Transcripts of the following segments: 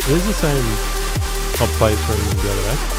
It is the same top plate from the other match.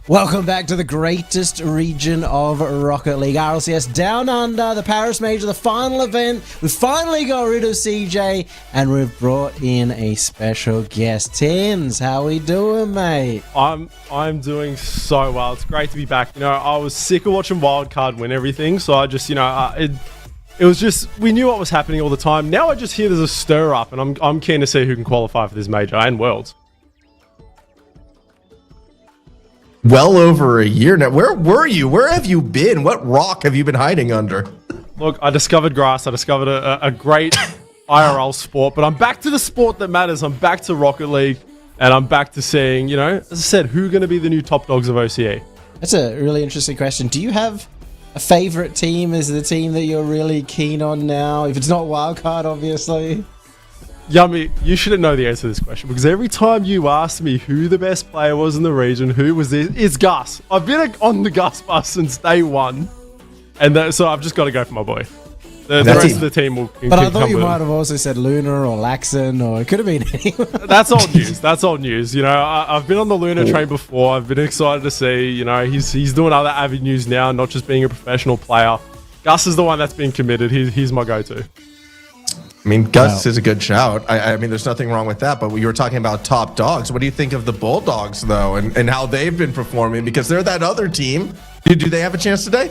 Welcome back to the greatest region of Rocket League, RLCS Down Under, the Paris Major, the final event. We finally got rid of CJ, and we've brought in a special guest. Tims, how we doing, mate? I'm doing so well. It's great to be back. You know, I was sick of watching Wildcard win everything, so I just, it was just, we knew what was happening all the time. Now I just hear there's a stir up, and I'm keen to see who can qualify for this major and Worlds. Well over a year now. Where were you? Where have you been? What rock have you been hiding under? Look, I discovered grass. I discovered a great IRL sport, but I'm back to the sport that matters. I'm back to Rocket League, and I'm back to seeing, as I said, who's going to be the new top dogs of OCE? That's a really interesting question. Do you have a favorite team? Is the team that you're really keen on now? If it's not Wildcard, obviously. Yummy, you shouldn't know the answer to this question, because every time you ask me who the best player was in the region, who was this, it's Gus. I've been on the Gus bus since day one, and so I've just got to go for my boy. The rest of the team will. But I thought you might have also said Luna or Laxon, or it could have been anyone. That's old news. That's old news. I've been on the Luna train before. I've been excited to see. He's doing other avenues now, not just being a professional player. Gus is the one that's been committed. He's my go-to. I mean, Gus is a good shout. I mean, there's nothing wrong with that, but you were talking about top dogs. What do you think of the Bulldogs, though, and how they've been performing? Because they're that other team. Do they have a chance today?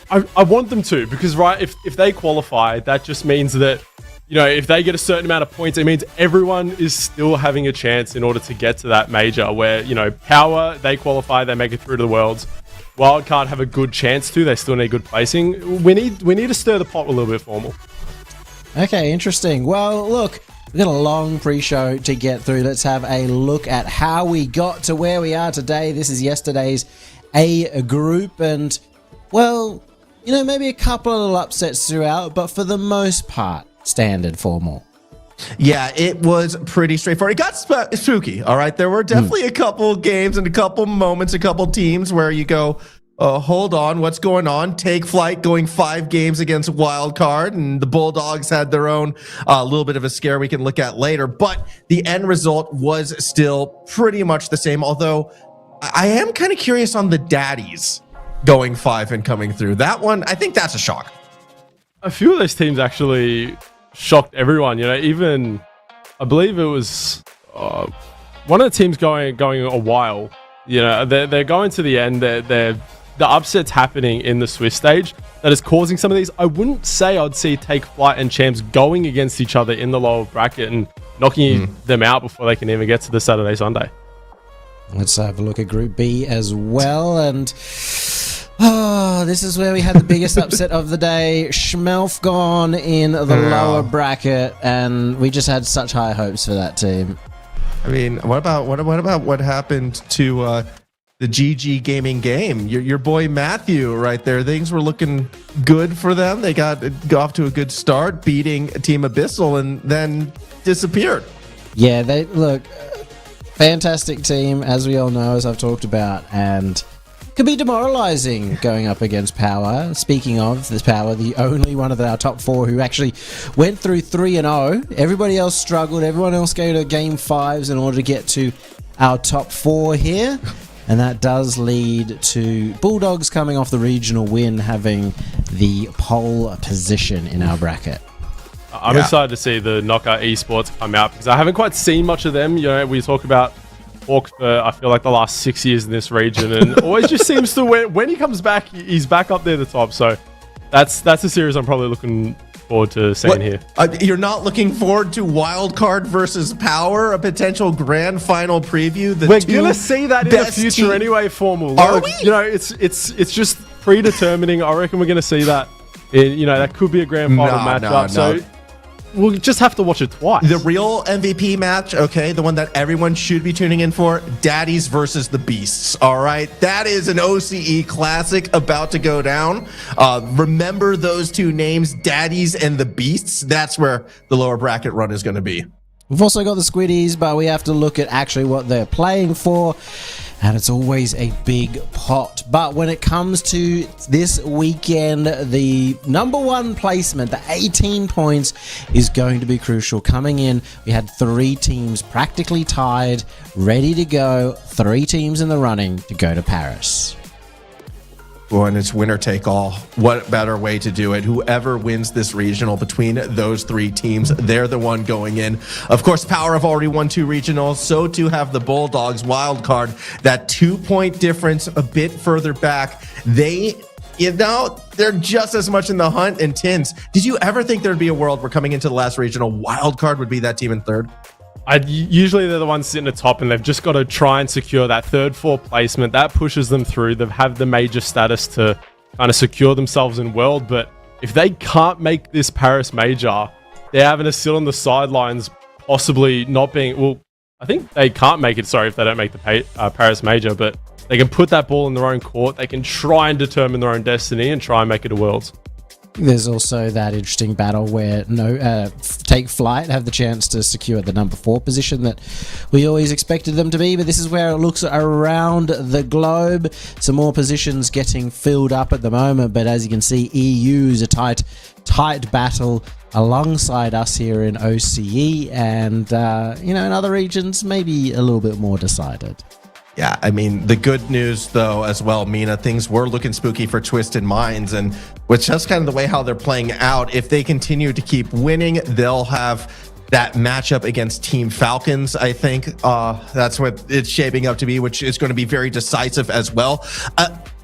I want them to, because, right, if they qualify, that just means that, if they get a certain amount of points, it means everyone is still having a chance in order to get to that major where, Power, they qualify, they make it through to the Worlds. Wildcard have a good chance to. They still need good placing. We need to stir the pot a little bit formal. Okay, interesting. Well, look, we've got a long pre-show to get through. Let's have a look at how we got to where we are today. This is yesterday's A group, and, well, maybe a couple of little upsets throughout, but for the most part, standard formal. Yeah, it was pretty straightforward. It got spooky, all right? There were definitely a couple games and a couple moments, a couple teams where you go, hold on, what's going on? Take Flight going 5 games against Wildcard, and the Bulldogs had their own little bit of a scare we can look at later. But the end result was still pretty much the same, although I am kind of curious on the Daddies going 5 and coming through. That one, I think that's a shock. A few of those teams actually shocked everyone. Even, I believe it was one of the teams going a while. They're going to the end. The upset's happening in the Swiss stage that is causing some of these. I wouldn't say I'd see Take Flight and Champs going against each other in the lower bracket and knocking them out before they can even get to the Saturday, Sunday. Let's have a look at Group B as well. And this is where we had the biggest upset of the day. Schmelf gone in the lower bracket, and we just had such high hopes for that team. I mean, what about what happened to the GG Gaming game? Your boy Matthew right there. Things were looking good for them. They got off to a good start, beating Team Abyssal, and then disappeared. Yeah, they look fantastic team, as we all know, as I've talked about, and could be demoralizing going up against Power. Speaking of this Power, the only one of our top 4 who actually went through 3-0. Everybody else struggled. Everyone else go to game 5s in order to get to our top 4 here. And that does lead to Bulldogs coming off the regional win, having the pole position in our bracket. I'm excited to see the Knockout Esports come out, because I haven't quite seen much of them. We talk about Hawk for, I feel like, the last 6 years in this region, and always just seems to, when he comes back, he's back up there at the top. So that's a series I'm probably looking forward to seeing here. You're not looking forward to Wildcard versus Power, a potential grand final preview? We're gonna see that in the future anyway, Formal. Are we? It's just predetermining. I reckon we're gonna see that. That could be a grand final matchup. So we'll just have to watch it twice. The real MVP match, okay, the one that everyone should be tuning in for, Daddies versus the Beasts, all right? That is an OCE classic about to go down. Remember those two names, Daddies and the Beasts? That's where the lower bracket run is going to be. We've also got the Squiddies, but we have to look at actually what they're playing for, and it's always a big pot. But when it comes to this weekend, the number one placement, the 18 points, is going to be crucial. Coming in, we had 3 teams practically tied, ready to go, 3 teams in the running to go to Paris. When it's winner take all, what better way to do it? Whoever wins this regional between those 3 teams, they're the one going in. Of course, Power have already won 2 regionals. So too have the Bulldogs wild card. That 2-point difference a bit further back. They're just as much in the hunt. And Tins, did you ever think there'd be a world where coming into the last regional, wild card would be that team in third? Usually they're the ones sitting at top, and they've just got to try and secure that 3rd, 4th placement. That pushes them through. They have the major status to kind of secure themselves in World. But if they can't make this Paris major, they're having to sit on the sidelines, possibly not being... Well, I think they can't make it, if they don't make the Paris major. But they can put that ball in their own court. They can try and determine their own destiny and try and make it a Worlds. There's also that interesting battle where Take Flight have the chance to secure the number 4 position that we always expected them to be, but this is where it looks around the globe. Some more positions getting filled up at the moment, but as you can see, EU's a tight battle alongside us here in OCE, and in other regions, maybe a little bit more decided. Yeah, I mean, the good news, though, as well, Mina, things were looking spooky for Twisted Minds, and with just kind of the way how they're playing out, if they continue to keep winning, they'll have that matchup against Team Falcons. I think that's what it's shaping up to be, which is going to be very decisive as well.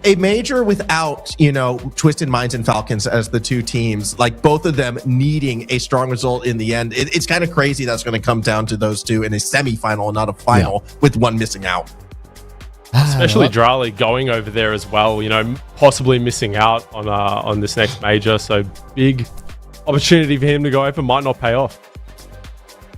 A major without, Twisted Minds and Falcons as the 2 teams, like both of them needing a strong result in the end. It's kind of crazy that's going to come down to those 2 in a semifinal, not a final, with one missing out. Especially Drali going over there as well, possibly missing out on this next major. So big opportunity for him to go open, might not pay off.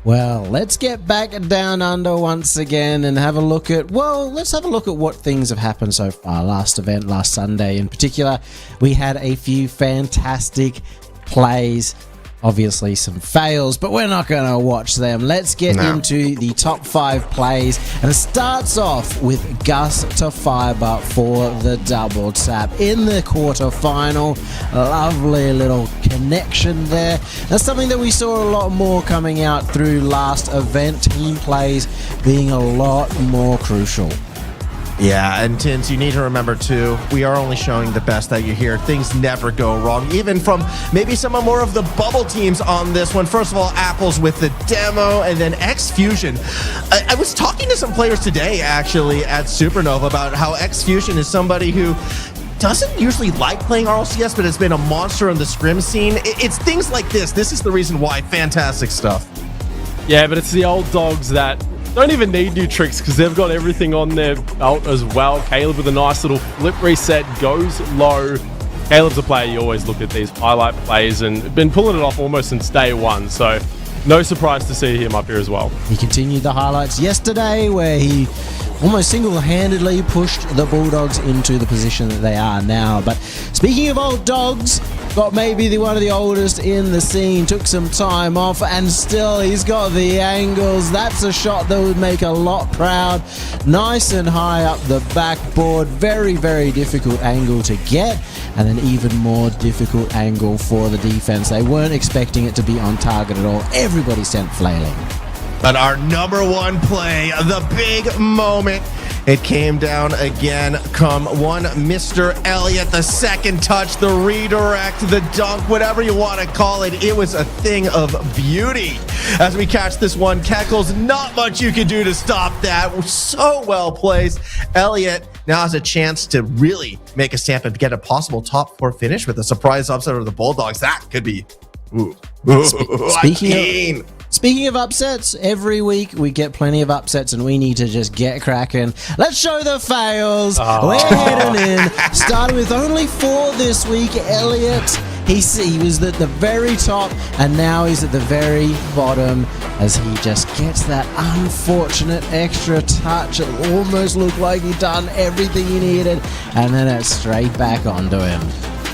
Well, let's get back down under once again and have a look at, what things have happened so far. Last event, last Sunday in particular, we had a few fantastic plays. Obviously some fails, but we're not going to watch them. Let's get into the top 5 plays, and it starts off with Gus to Fiber for the double tap in the quarterfinal. Lovely little connection there. That's something that we saw a lot more coming out through last event. Team plays being a lot more crucial. Yeah, and Tins, you need to remember too, we are only showing the best that you hear. Things never go wrong, even from maybe some more of the bubble teams on this one. First of all, Apples with the demo, and then X Fusion. I was talking to some players today, actually, at Supernova about how X Fusion is somebody who doesn't usually like playing RLCS, but has been a monster on the scrim scene. It's things like this. This is the reason why. Fantastic stuff. Yeah, but it's the old dogs that don't even need new tricks because they've got everything on their belt as well. Caleb with a nice little flip reset, goes low. Caleb's a player you always look at these highlight plays and been pulling it off almost since day one. So no surprise to see him up here as well. He continued the highlights yesterday where he almost single-handedly pushed the Bulldogs into the position that they are now. But speaking of old dogs, got maybe one of the oldest in the scene, took some time off, and still he's got the angles. That's a shot that would make a lot proud. Nice and high up the backboard. Very, very difficult angle to get, and an even more difficult angle for the defense. They weren't expecting it to be on target at all. Everybody sent flailing. But our number 1 play, the big moment, it came down again. Come one, Mr. Elliott, the second touch, the redirect, the dunk, whatever you want to call it. It was a thing of beauty. As we catch this one, Keckles, not much you can do to stop that. So well placed. Elliott now has a chance to really make a stamp and get a possible top 4 finish with a surprise upset of the Bulldogs. That could be... Speaking of upsets, every week we get plenty of upsets and we need to just get cracking. Let's show the fails. We're heading in. Started with only 4 this week. Elliott, he was at the very top and now he's at the very bottom as he just gets that unfortunate extra touch. It almost looked like he'd done everything he needed, and then it's straight back onto him.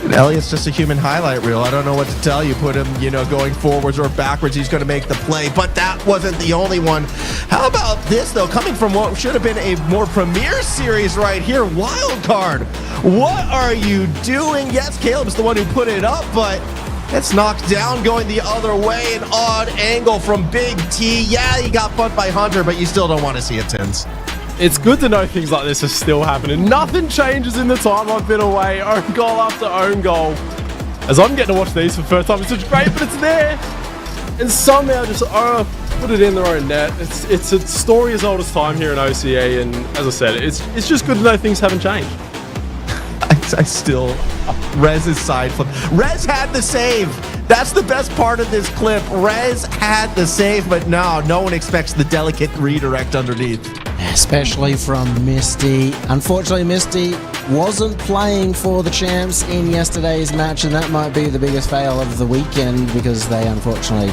And Elliott's just a human highlight reel. I don't know what to tell you. Put him, going forwards or backwards, he's going to make the play. But that wasn't the only one. How about this, though? Coming from what should have been a more premier series right here, wild card. What are you doing? Yes, Caleb's the one who put it up, but it's knocked down going the other way. An odd angle from Big T. Yeah, he got bumped by Hunter, but you still don't want to see it, Tins. It's good to know things like this are still happening. Nothing changes in the time I've been away. Own goal after own goal. As I'm getting to watch these for the first time, it's just great, but it's there. And somehow just put it in their own net. It's a story as old as time here in OCE, and as I said, it's just good to know things haven't changed. I still, Rez's side flip. Rez had the save. That's the best part of this clip. Rez had the save, but no one expects the delicate redirect underneath. Especially from Misty. Unfortunately, Misty wasn't playing for the champs in yesterday's match, and that might be the biggest fail of the weekend because they unfortunately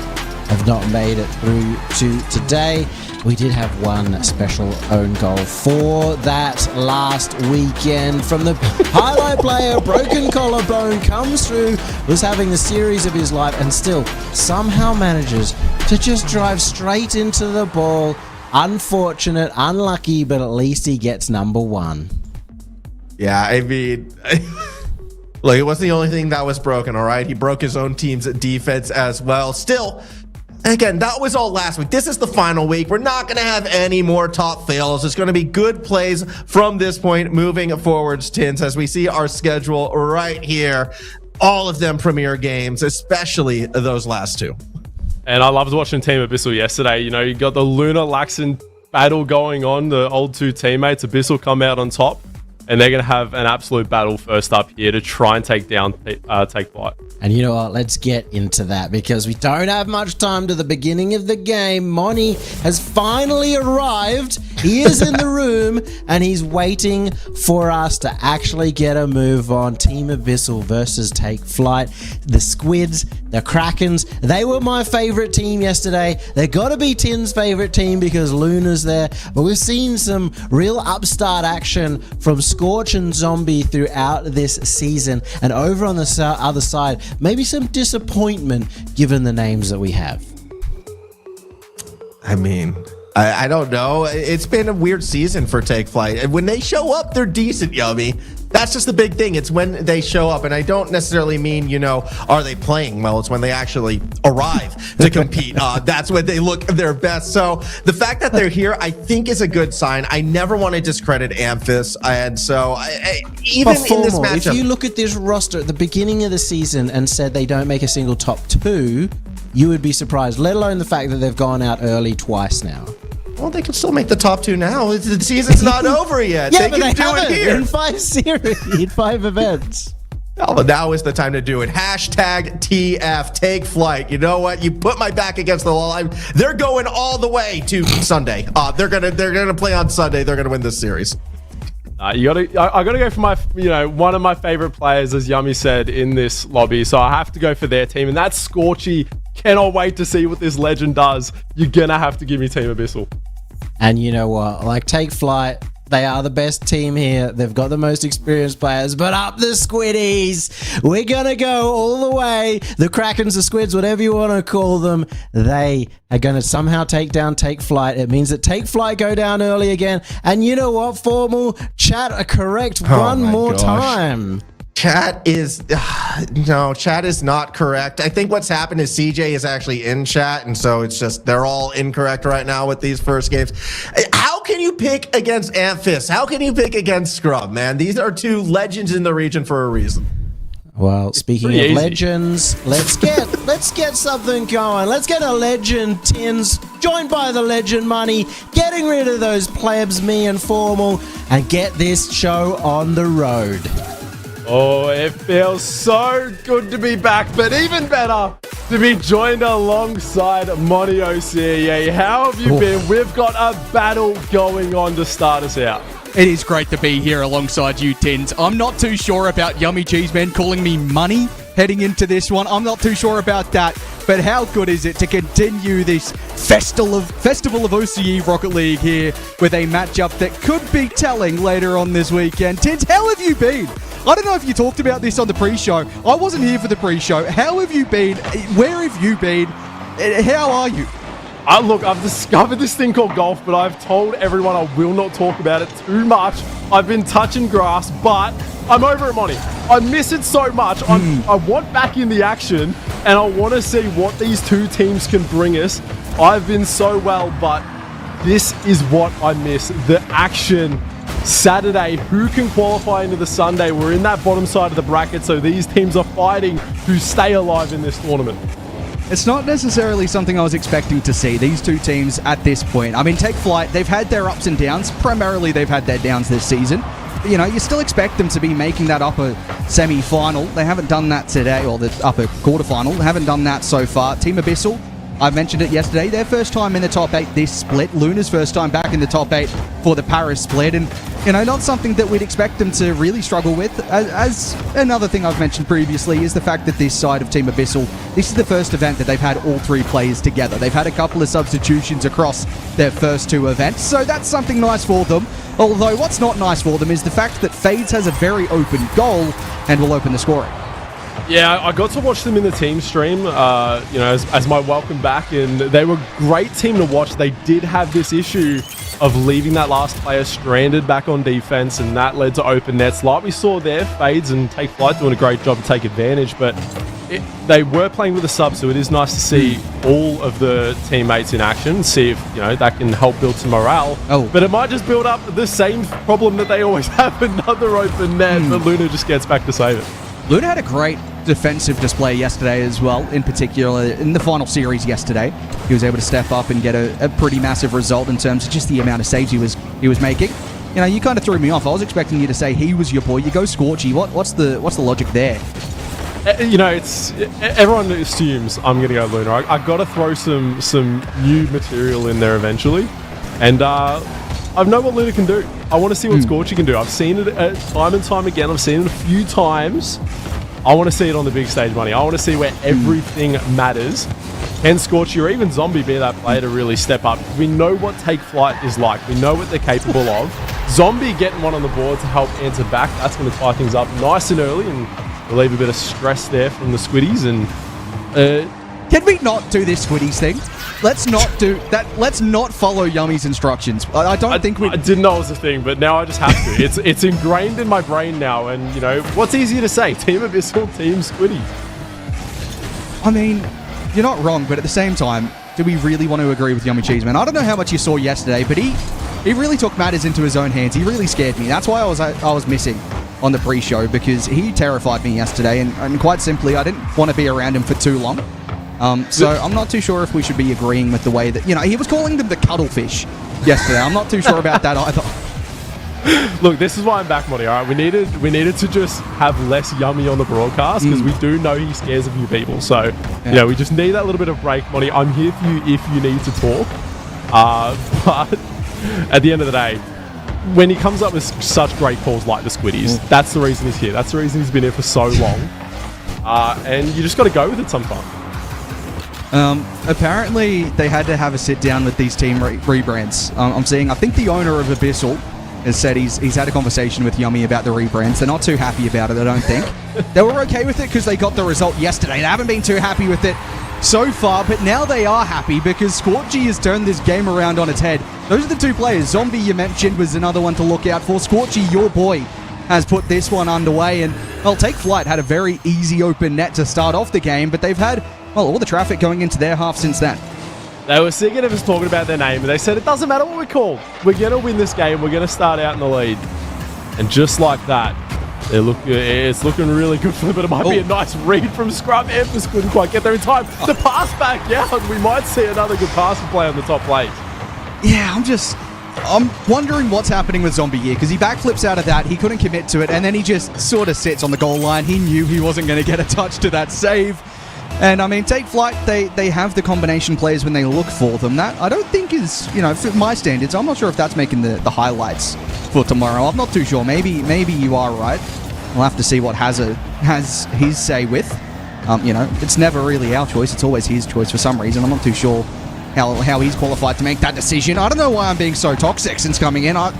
have not made it through to today. We did have one special own goal for that last weekend from the highlight player. Broken collarbone comes through, was having the series of his life, and still somehow manages to just drive straight into the ball. Unfortunate, unlucky, but at least he gets number one. Yeah, I mean, look, it wasn't the only thing that was broken, all right? He broke his own team's defense as well. Still, again, that was all last week. This is the final week. We're not going to have any more top fails. It's going to be good plays from this point moving forwards, Tins, as we see our schedule right here. All of them premier games, especially those last two. And I loved watching Team Abyssal yesterday. You got the Luna Laxon battle going on. The old two teammates, Abyssal, come out on top. And they're going to have an absolute battle first up here to try and take down Take Flight. And you know what? Let's get into that because we don't have much time to the beginning of the game. Moni has finally arrived. He is in the room and he's waiting for us to actually get a move on. Team Abyssal versus Take Flight. The Squids, the Krakens, they were my favorite team yesterday. They're got to be Tin's favorite team because Luna's there. But we've seen some real upstart action from Scorch and Zombie throughout this season. And over on the other side, maybe some disappointment given the names that we have. I mean, I don't know. It's been a weird season for Take Flight. And when they show up, they're decent, Yummy. That's just the big thing. It's when they show up. And I don't necessarily mean, are they playing well? It's when they actually arrive to compete. That's when they look their best. So the fact that they're here, I think is a good sign. I never want to discredit Amphis. And so even in this matchup, if you look at this roster at the beginning of the season and said they don't make a single top two, you would be surprised, let alone the fact that they've gone out early twice now. Well, they could still make the top two now. The season's not over yet. Yeah, they can do it here in 5 series, in 5 events. Oh, but now is the time to do it. Hashtag TF, Take Flight. You know what? You put my back against the wall. They're going all the way to Sunday. They're gonna play on Sunday. They're gonna win this series. I gotta go for my, one of my favorite players, as Yummy said, in this lobby. So I have to go for their team, and that's Scorchy. Cannot wait to see what this legend does. You're gonna have to give me Team Abyssal. And you know what? Like Take Flight, they are the best team here. They've got the most experienced players, but up the Squiddies. We're gonna go all the way. The Krakens, the Squids, whatever you want to call them, they are gonna somehow take down Take Flight. It means that Take Flight go down early again. And you know what? Formal chat, correct one more time. Chat is chat is not correct. I think what's happened is CJ is actually in chat, and so it's just they're all incorrect right now with these first games. How can you pick against Amphis? How can you pick against Scrub, man? These are two legends in the region for a reason. Well, speaking of legends, let's get something going. Let's get a legend, Tins, joined by the legend Money, getting rid of those plebs, me and Formal, and get this show on the road. Oh, it feels so good to be back, but even better to be joined alongside Monty OCE. How have you been? We've got a battle going on to start us out. It is great to be here alongside you, Tins. I'm not too sure about Yummy Cheeseman calling me Money heading into this one. I'm not too sure about that. But how good is it to continue this festival of OCE Rocket League here with a matchup that could be telling later on this weekend? Tins, how have you been? I don't know if you talked about this on the pre-show. I wasn't here for the pre-show. How have you been? Where have you been? How are you? Look, I've discovered this thing called golf, but I've told everyone I will not talk about it too much. I've been touching grass, but I'm over it, Monty. I miss it so much. I want back in the action, and I want to see what these two teams can bring us. I've been so well, but this is what I miss. The action. Saturday, who can qualify into the Sunday? We're in that bottom side of the bracket, so these teams are fighting to stay alive in this tournament. It's not necessarily something I was expecting to see, these two teams at this point. I mean, take flight. They've had their ups and downs. Primarily, they've had their downs this season. But, you know, you still expect them to be making that upper semi-final. They haven't done that today, or the upper quarterfinal. They haven't done that so far. Team Abyssal, I mentioned it yesterday, their first time in the top 8 this split. Luna's first time back in the top 8 for the Paris split. And, you know, not something that we'd expect them to really struggle with. As another thing I've mentioned previously is the fact that this side of Team Abyssal, this is the first event that they've had all 3 players together. They've had a couple of substitutions across their first 2 events, so that's something nice for them. Although what's not nice for them is the fact that Fades has a very open goal and will open the scoring. Yeah, I got to watch them in the team stream, you know, as my welcome back, and they were a great team to watch. They did have this issue of leaving that last player stranded back on defense, and that led to open nets. Like we saw there, Fades and Take Flight doing a great job to take advantage, but they were playing with a sub, so it is nice to see all of the teammates in action, see if, you know, that can help build some morale. But it might just build up the same problem that they always have, another open net, but Luna just gets back to save it. Luna had a great defensive display yesterday as well, in particular in the final series yesterday. He was able to step up and get a pretty massive result in terms of just the amount of saves he was making. You know, you kind of threw me off. I was expecting you to say he was your boy. You go Scorchy. What's the logic there? You know, everyone assumes I'm going to go Luna. I got to throw some new material in there eventually, and I know what Luna can do. I want to see what Scorchy can do. I've seen it time and time again. I've seen it a few times. I want to see it on the big stage, Money. I want to see where everything matters. Can Scorchy or even Zombie be that player to really step up? We know what Take Flight is like. We know what they're capable of. Zombie getting one on the board to help answer back. That's going to tie things up nice and early and relieve a bit of stress there from the Squiddies. And can we not do this Squiddies thing? Let's not do that. Let's not follow Yummy's instructions. I didn't know it was a thing, but now I just have to. It's ingrained in my brain now, and you know what's easier to say: Team Abyssal, Team Squiddies. I mean, you're not wrong, but at the same time, do we really want to agree with Yummy Cheeseman? I don't know how much you saw yesterday, but he really took matters into his own hands. He really scared me. That's why I was missing on the pre-show, because he terrified me yesterday, and quite simply, I didn't want to be around him for too long. So I'm not too sure if we should be agreeing with the way that, you know, he was calling them the cuttlefish yesterday. I'm not too sure about that either. Look, this is why I'm back, Monty. All right, we needed to just have less Yummy on the broadcast, because we do know he scares a few people. So, you know, we just need that little bit of break, Monty. I'm here for you if you need to talk. But at the end of the day, when he comes up with such great calls like the Squiddies, that's the reason he's here. That's the reason he's been here for so long. And you just got to go with it sometimes. Apparently, they had to have a sit down with these team rebrands. I'm seeing, I think the owner of Abyssal has said he's had a conversation with Yummy about the rebrands. They're not too happy about it, I don't think. They were okay with it because they got the result yesterday. They haven't been too happy with it so far, but now they are happy because Scorchy has turned this game around on its head. Those are the two players. Zombie, you mentioned, was another one to look out for. Scorchy, your boy, has put this one underway. And, well, Take Flight had a very easy open net to start off the game, but they've had, well, all the traffic going into their half since then. They were sick of us talking about their name, and they said, it doesn't matter what we're called. We're going to win this game. We're going to start out in the lead. And just like that, it's looking really good for them, but it might be a nice read from Scrum. Emphas couldn't quite get there in time. The pass back out. We might see another good passing play on the top plate. Yeah, I'm wondering what's happening with Zombie here, because he backflips out of that. He couldn't commit to it, and then he just sort of sits on the goal line. He knew he wasn't going to get a touch to that save. And, I mean, Take Flight, they have the combination plays when they look for them. That, I don't think is, you know, for my standards, I'm not sure if that's making the highlights for tomorrow. I'm not too sure. Maybe you are right. We'll have to see what Hazard has his say with. You know, it's never really our choice. It's always his choice for some reason. I'm not too sure how he's qualified to make that decision. I don't know why I'm being so toxic since coming in. I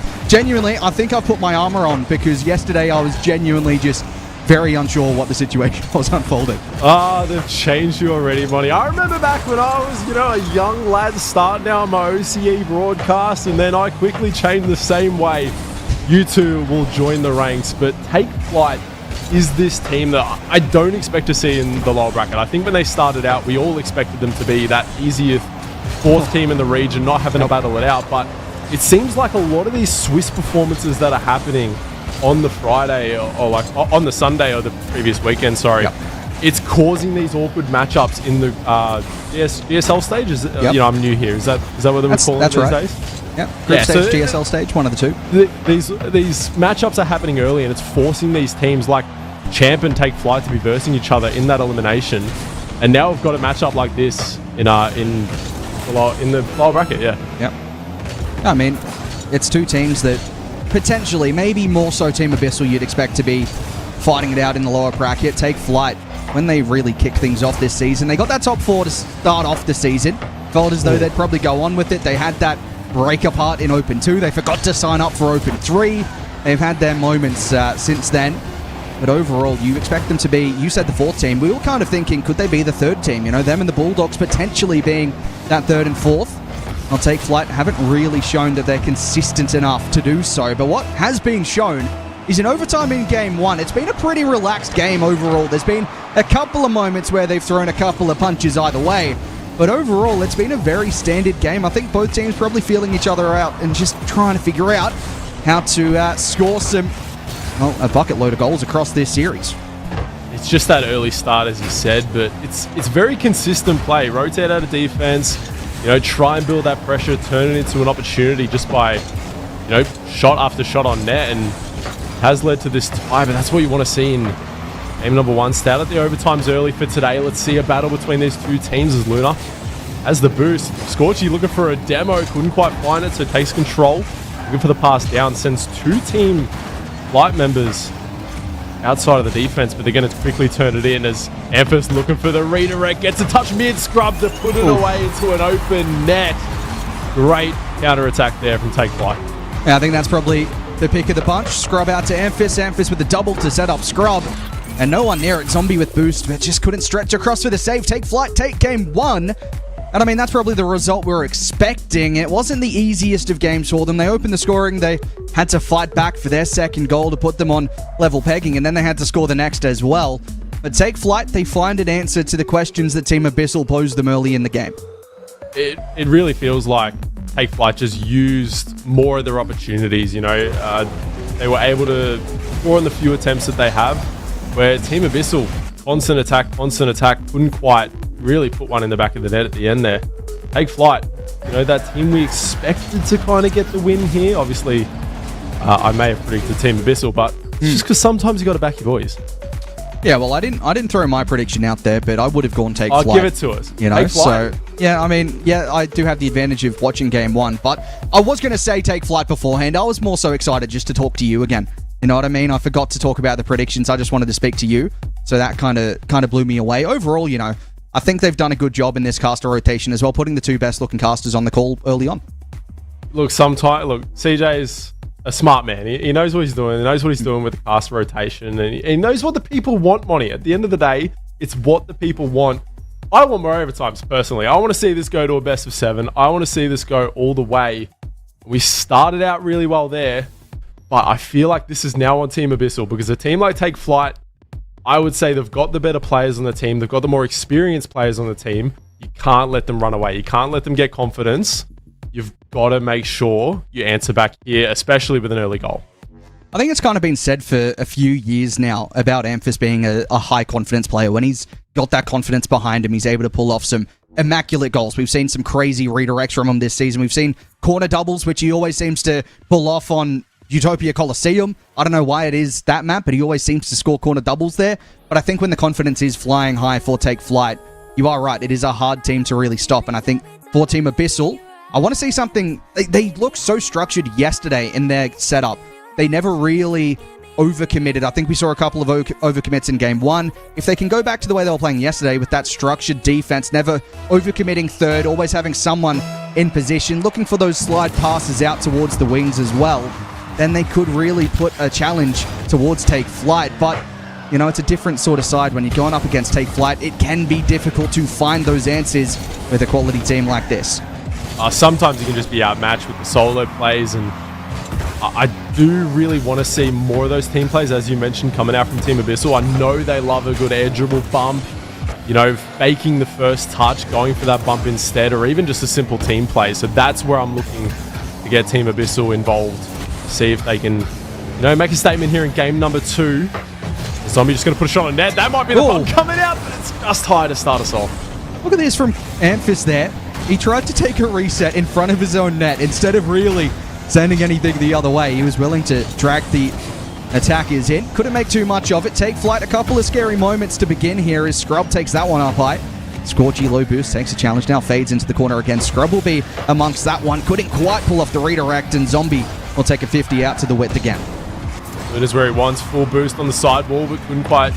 think I put my armor on because yesterday I was genuinely just very unsure what the situation was unfolding. They've changed you already, Monty. I remember back when I was, a young lad starting out my OCE broadcast, and then I quickly changed the same way. You two will join the ranks, but Take Flight is this team that I don't expect to see in the lower bracket. I think when they started out, we all expected them to be that easiest fourth team in the region, not having to battle it out, but it seems like a lot of these Swiss performances that are happening on the Friday or like on the Sunday or the previous weekend, it's causing these awkward matchups in the GSL stages. I'm new here. Is that what they were calling it these days? Group stage, GSL stage, one of the two. These matchups are happening early, and it's forcing these teams like Champ and Take Flight to be versing each other in that elimination. And now we've got a matchup like this in the lower bracket. I mean, it's two teams that potentially, maybe more so Team Abyssal, you'd expect to be fighting it out in the lower bracket. Take Flight, when they really kicked things off this season, they got that top 4 to start off the season. Felt as though they'd probably go on with it. They had that break apart in Open 2. They forgot to sign up for Open 3. They've had their moments since then. But overall, you expect them to be, you said the 4th team. We were kind of thinking, could they be the 3rd team? Them and the Bulldogs potentially being that 3rd and 4th. I'll Take Flight haven't really shown that they're consistent enough to do so. But what has been shown is in overtime in Game 1, it's been a pretty relaxed game overall. There's been a couple of moments where they've thrown a couple of punches either way. But overall, it's been a very standard game. I think both teams probably feeling each other out and just trying to figure out how to score a bucket load of goals across this series. It's just that early start, as you said, but it's very consistent play. Rotate out of defense, try and build that pressure, turn it into an opportunity just by, shot after shot on net, and has led to this tie. But that's what you want to see in game number 1. Stout at the overtimes early for today. Let's see a battle between these two teams as Luna has the boost. Scorchy looking for a demo, couldn't quite find it, so takes control. Looking for the pass down, sends 2 Team Flight members outside of the defense, but they're going to quickly turn it in as Amphis looking for the redirect, gets a touch mid-scrub to put it away into an open net. Great counter-attack there from Take Flight. I think that's probably the pick of the bunch. Scrub out to Amphis. Amphis with the double to set up Scrub. And no one near it. Zombie with boost, but just couldn't stretch across for the save. Take Flight, take game 1. And I mean, that's probably the result we were expecting. It wasn't the easiest of games for them. They opened the scoring. They had to fight back for their second goal to put them on level pegging, and then they had to score the next as well. But Take Flight, they find an answer to the questions that Team Abyssal posed them early in the game. It really feels like Take Flight just used more of their opportunities. They were able to score in the few attempts that they have, where Team Abyssal, constant attack, couldn't quite really put one in the back of the net at the end there. Take Flight, that team we expected to kind of get the win here. Obviously, I may have predicted Team Abyssal, but just because sometimes you got to back your boys. Yeah, well, I didn't throw my prediction out there, but I would have gone Take Flight. I'll give it to us. Take Flight. So yeah, I mean, I do have the advantage of watching game 1, but I was going to say Take Flight beforehand. I was more so excited just to talk to you again. You know what I mean? I forgot to talk about the predictions. I just wanted to speak to you, so that kind of blew me away. Overall, I think they've done a good job in this caster rotation as well, putting the 2 best looking casters on the call early on. Look, CJ is a smart man. He knows what he's doing. He knows what he's doing with the caster rotation, and he knows what the people want, Monty. At the end of the day, it's what the people want. I want more overtimes, personally. I want to see this go to a best of 7. I want to see this go all the way. We started out really well there, but I feel like this is now on Team Abyssal, because a team like Take Flight, I would say they've got the better players on the team. They've got the more experienced players on the team. You can't let them run away. You can't let them get confidence. You've got to make sure you answer back here, especially with an early goal. I think it's kind of been said for a few years now about Amphis being a high confidence player. When he's got that confidence behind him, he's able to pull off some immaculate goals. We've seen some crazy redirects from him this season. We've seen corner doubles, which he always seems to pull off on Utopia Coliseum. I don't know why it is that map, but he always seems to score corner doubles there. But I think when the confidence is flying high for Take Flight, you are right. It is a hard team to really stop. And I think for Team Abyssal, I want to see something. They looked so structured yesterday in their setup. They never really overcommitted. I think we saw a couple of overcommits in game one. If they can go back to the way they were playing yesterday with that structured defense, never overcommitting third, always having someone in position, looking for those slide passes out towards the wings as well, then they could really put a challenge towards Take Flight. But, you know, it's a different sort of side. When you're going up against Take Flight, it can be difficult to find those answers with a quality team like this. Sometimes you can just be outmatched with the solo plays, and I do really want to see more of those team plays, as you mentioned, coming out from Team Abyssal. I know they love a good air dribble bump, you know, faking the first touch, going for that bump instead, or even just a simple team play. So that's where I'm looking to get Team Abyssal involved, see if they can, you know, make a statement here in game number 2. Zombie just going to put a shot on net. That might be the bump coming out, but it's just high to start us off. Look at this from Amphis there. He tried to take a reset in front of his own net instead of really sending anything the other way. He was willing to drag the attackers in. Couldn't make too much of it. Take Flight, a couple of scary moments to begin here as Scrub takes that one up high. Scorchy low boost, takes a challenge, now fades into the corner again. Scrub will be amongst that one. Couldn't quite pull off the redirect, and Zombie will take a 50 out to the width again. Luna's where he wants, full boost on the sidewall, but couldn't quite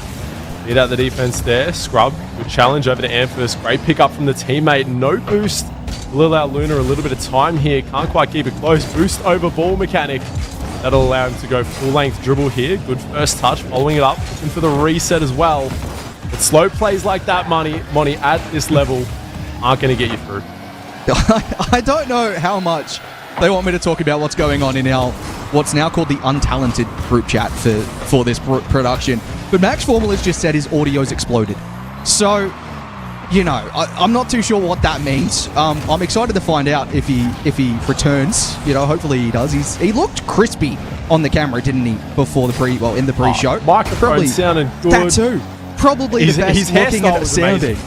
beat out the defense there. Scrub, good challenge over to Amphis. Great pick up from the teammate. No boost will allow Luna a little bit of time here. Can't quite keep it close. Boost over ball mechanic. That'll allow him to go full length dribble here. Good first touch, following it up. Looking for the reset as well. But slow plays like that, Monty, at this level aren't going to get you through. I don't know how much they want me to talk about what's going on in our what's now called the untalented group chat for this production. But Max Formal has just said his audio's exploded. So, you know, I'm not too sure what that means. I'm excited to find out if he returns. You know, hopefully he does. He looked crispy on the camera, didn't he? Before the in the pre-show. Microphone sounded good. That too. Probably the best his looking and sounding.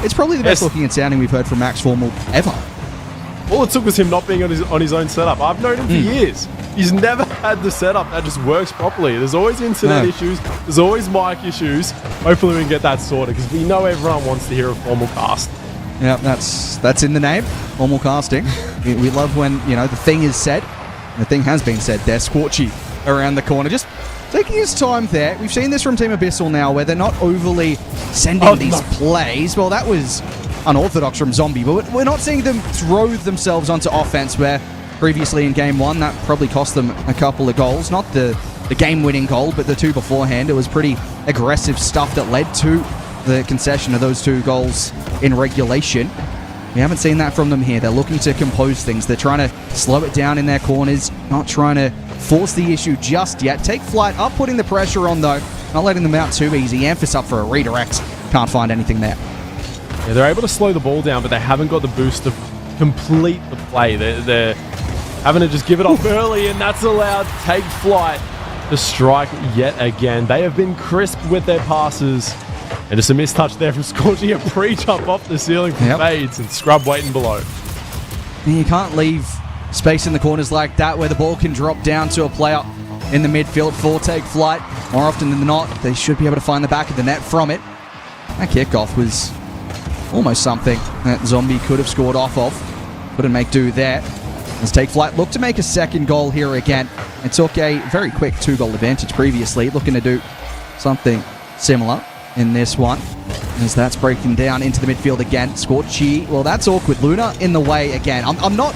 It's probably the best looking and sounding we've heard from Max Formal ever. All it took was him not being on his own setup. I've known him for years. He's never had the setup that just works properly. There's always internet issues. There's always mic issues. Hopefully we can get that sorted, because we know everyone wants to hear a formal cast. Yeah, that's in the name. Formal casting. we love when, you know, the thing is said. The thing has been said there. Scorchy around the corner. Just taking his time there. We've seen this from Team Abyssal now, where they're not overly sending these plays. Well, that was unorthodox from Zombie, but we're not seeing them throw themselves onto offense, where previously in game 1 that probably cost them a couple of goals. Not the game-winning goal, but the 2 beforehand. It was pretty aggressive stuff that led to the concession of those 2 goals in regulation. We haven't seen that from them here. They're looking to compose things. They're trying to slow it down in their corners, not trying to force the issue just yet. Take Flight up, putting the pressure on though, not letting them out too easy. Amphis up for a redirect. Can't find anything there. Yeah, they're able to slow the ball down, but they haven't got the boost to complete the play. They're having to just give it off early, and that's allowed Take Flight to strike yet again. They have been crisp with their passes. And just a missed touch there from Scorchy, a pre-jump off the ceiling from Fades, and Scrub waiting below. You can't leave space in the corners like that where the ball can drop down to a player in the midfield for Take Flight. More often than not, they should be able to find the back of the net from it. That kickoff was almost something that Zombie could have scored off of. Couldn't make do there. As Take Flight looked to make a second goal here again. It took a very quick 2-goal advantage previously, looking to do something similar in this one, as that's breaking down into the midfield again. Scorchy, well, that's awkward. Luna in the way again. I'm not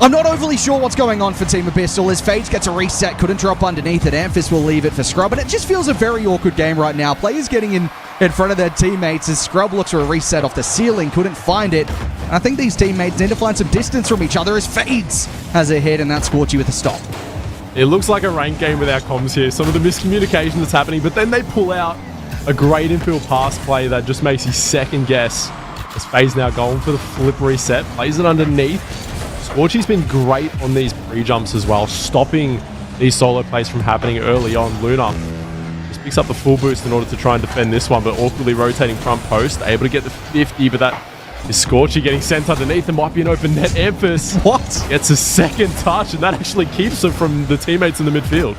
overly sure what's going on for Team Abyssal, as Fades gets a reset, couldn't drop underneath it. Amphis will leave it for Scrub, and it just feels a very awkward game right now. Players getting in front of their teammates as Scrub looks for a reset off the ceiling, couldn't find it. And I think these teammates need to find some distance from each other as Fades has a hit, and that's Scorchy with a stop. It looks like a ranked game with our comms here. Some of the miscommunication that's happening, but then they pull out a great infield pass play that just makes you second guess. As Faye's now going for the flip reset, plays it underneath. Scorchy's been great on these pre-jumps as well, stopping these solo plays from happening early on. Luna just picks up the full boost in order to try and defend this one, but awkwardly rotating front post, able to get the 50, but that is Scorchy getting sent underneath. There might be an open net. Amphis gets a second touch, and that actually keeps him from the teammates in the midfield.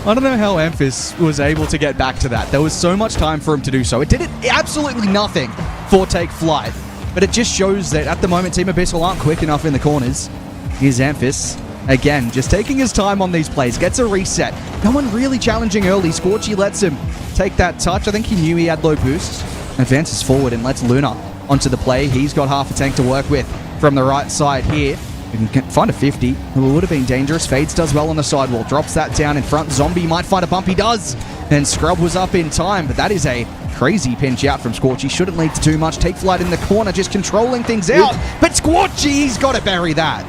I don't know how Amphis was able to get back to that. There was so much time for him to do so. It did absolutely nothing for Take Flight, but it just shows that at the moment Team Abyssal aren't quick enough in the corners. Here's Amphis Again, just taking his time on these plays. Gets a reset. No one really challenging early. Scorchy lets him take that touch. I think he knew he had low boost. Advances forward and lets Luna onto the play. He's got half a tank to work with from the right side here. You can find a 50. It would have been dangerous. Fades does well on the sidewall. Drops that down in front. Zombie might find a bump. He does. And Scrub was up in time, but that is a crazy pinch out from Scorchy. Shouldn't lead to too much. Take flight in the corner, just controlling things out. But Scorchy, he's got to bury that.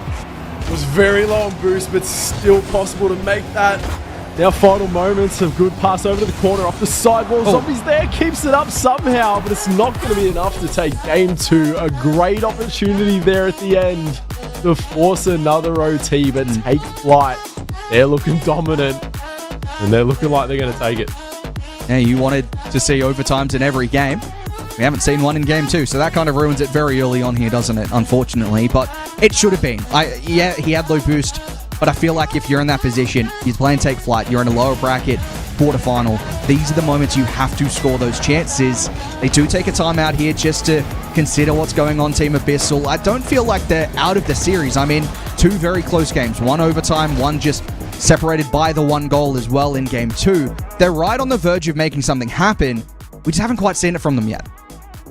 It was very low on boost, but still possible to make that. Now final moments of good pass over to the corner off the sidewall. Zombie's there, keeps it up somehow, but it's not going to be enough to take game 2. A great opportunity there at the end to force another OT, but take flight. They're looking dominant, and they're looking like they're going to take it. Yeah, you wanted to see overtimes in every game. We haven't seen one in game 2, so that kind of ruins it very early on here, doesn't it? Unfortunately, but it should have been. Yeah, he had low boost, but I feel like if you're in that position, he's playing take flight, you're in a lower bracket, quarterfinal, these are the moments you have to score those chances. They do take a timeout here just to consider what's going on, Team Abyssal. I don't feel like they're out of the series. I mean, 2 very close games, one overtime, one just separated by the 1 goal as well in game 2. They're right on the verge of making something happen. We just haven't quite seen it from them yet.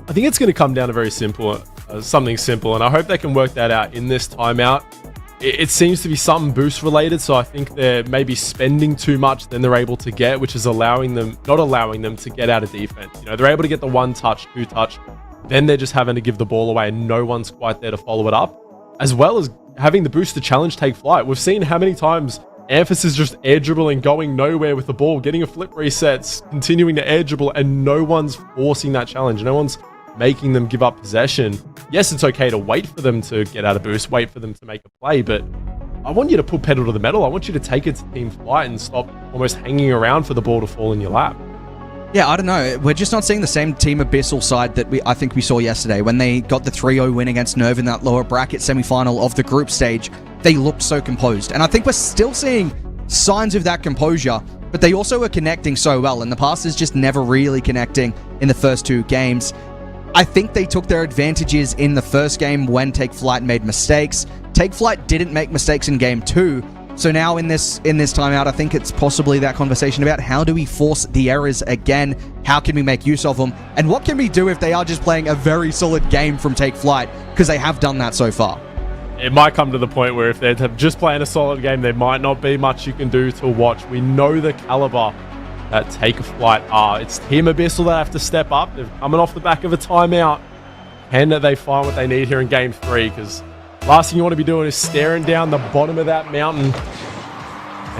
I think it's going to come down to something simple, and I hope they can work that out in this timeout. It seems to be something boost related, so I think they're maybe spending too much than they're able to get, which is not allowing them to get out of defense. You know, they're able to get the 1 touch, 2 touch, then they're just having to give the ball away and no one's quite there to follow it up, as well as having the boost to challenge take flight. We've seen how many times Amphis is just air dribbling, going nowhere with the ball, getting a flip resets, continuing to air dribble, and no one's forcing that challenge. No one's making them give up possession. Yes, it's okay to wait for them to get out of boost, wait for them to make a play, but I want you to put pedal to the metal. I want you to take it to team flight and stop almost hanging around for the ball to fall in your lap. Yeah, I don't know. We're just not seeing the same Team Abyssal side that I think we saw yesterday when they got the 3-0 win against Nerve in that lower bracket semi-final of the group stage. They looked so composed, and I think we're still seeing signs of that composure, but they also are connecting so well, and the passes just never really connecting in the first 2 games. I think they took their advantages in the first game when Take Flight made mistakes. Take Flight didn't make mistakes in game 2, so now in this timeout, I think it's possibly that conversation about how do we force the errors again, how can we make use of them, and what can we do if they are just playing a very solid game from Take Flight, because they have done that so far. It might come to the point where if they're just playing a solid game, there might not be much you can do to watch. We know the caliber that Take Flight are. It's Team Abyssal that have to step up. They're coming off the back of a timeout. Can they find what they need here in game 3? Because last thing you want to be doing is staring down the bottom of that mountain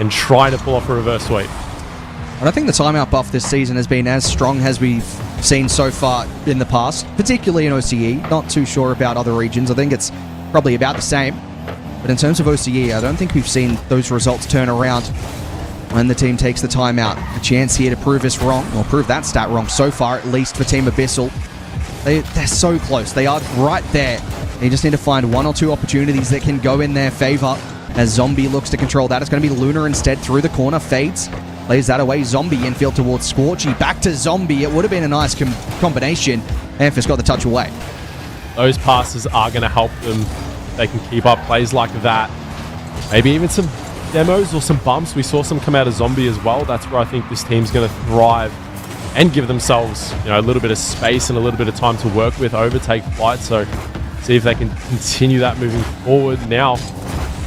and trying to pull off a reverse sweep. I don't think the timeout buff this season has been as strong as we've seen so far in the past, particularly in OCE. Not too sure about other regions. I think it's probably about the same. But in terms of OCE, I don't think we've seen those results turn around when the team takes the timeout. A chance here to prove us wrong, or prove that stat wrong so far, at least for Team Abyssal. They're so close. They are right there. They just need to find 1 or 2 opportunities that can go in their favor as Zombie looks to control that. It's going to be Luna instead through the corner. Fades. Plays that away. Zombie infield towards Scorchy. Back to Zombie. It would have been a nice combination. Amphis got the touch away. Those passes are going to help them. They can keep up plays like that. Maybe even some demos or some bumps. We saw some come out of Zombie as well. That's where I think this team's going to thrive and give themselves, a little bit of space and a little bit of time to work with over Take Flight. So see if they can continue that moving forward. Now,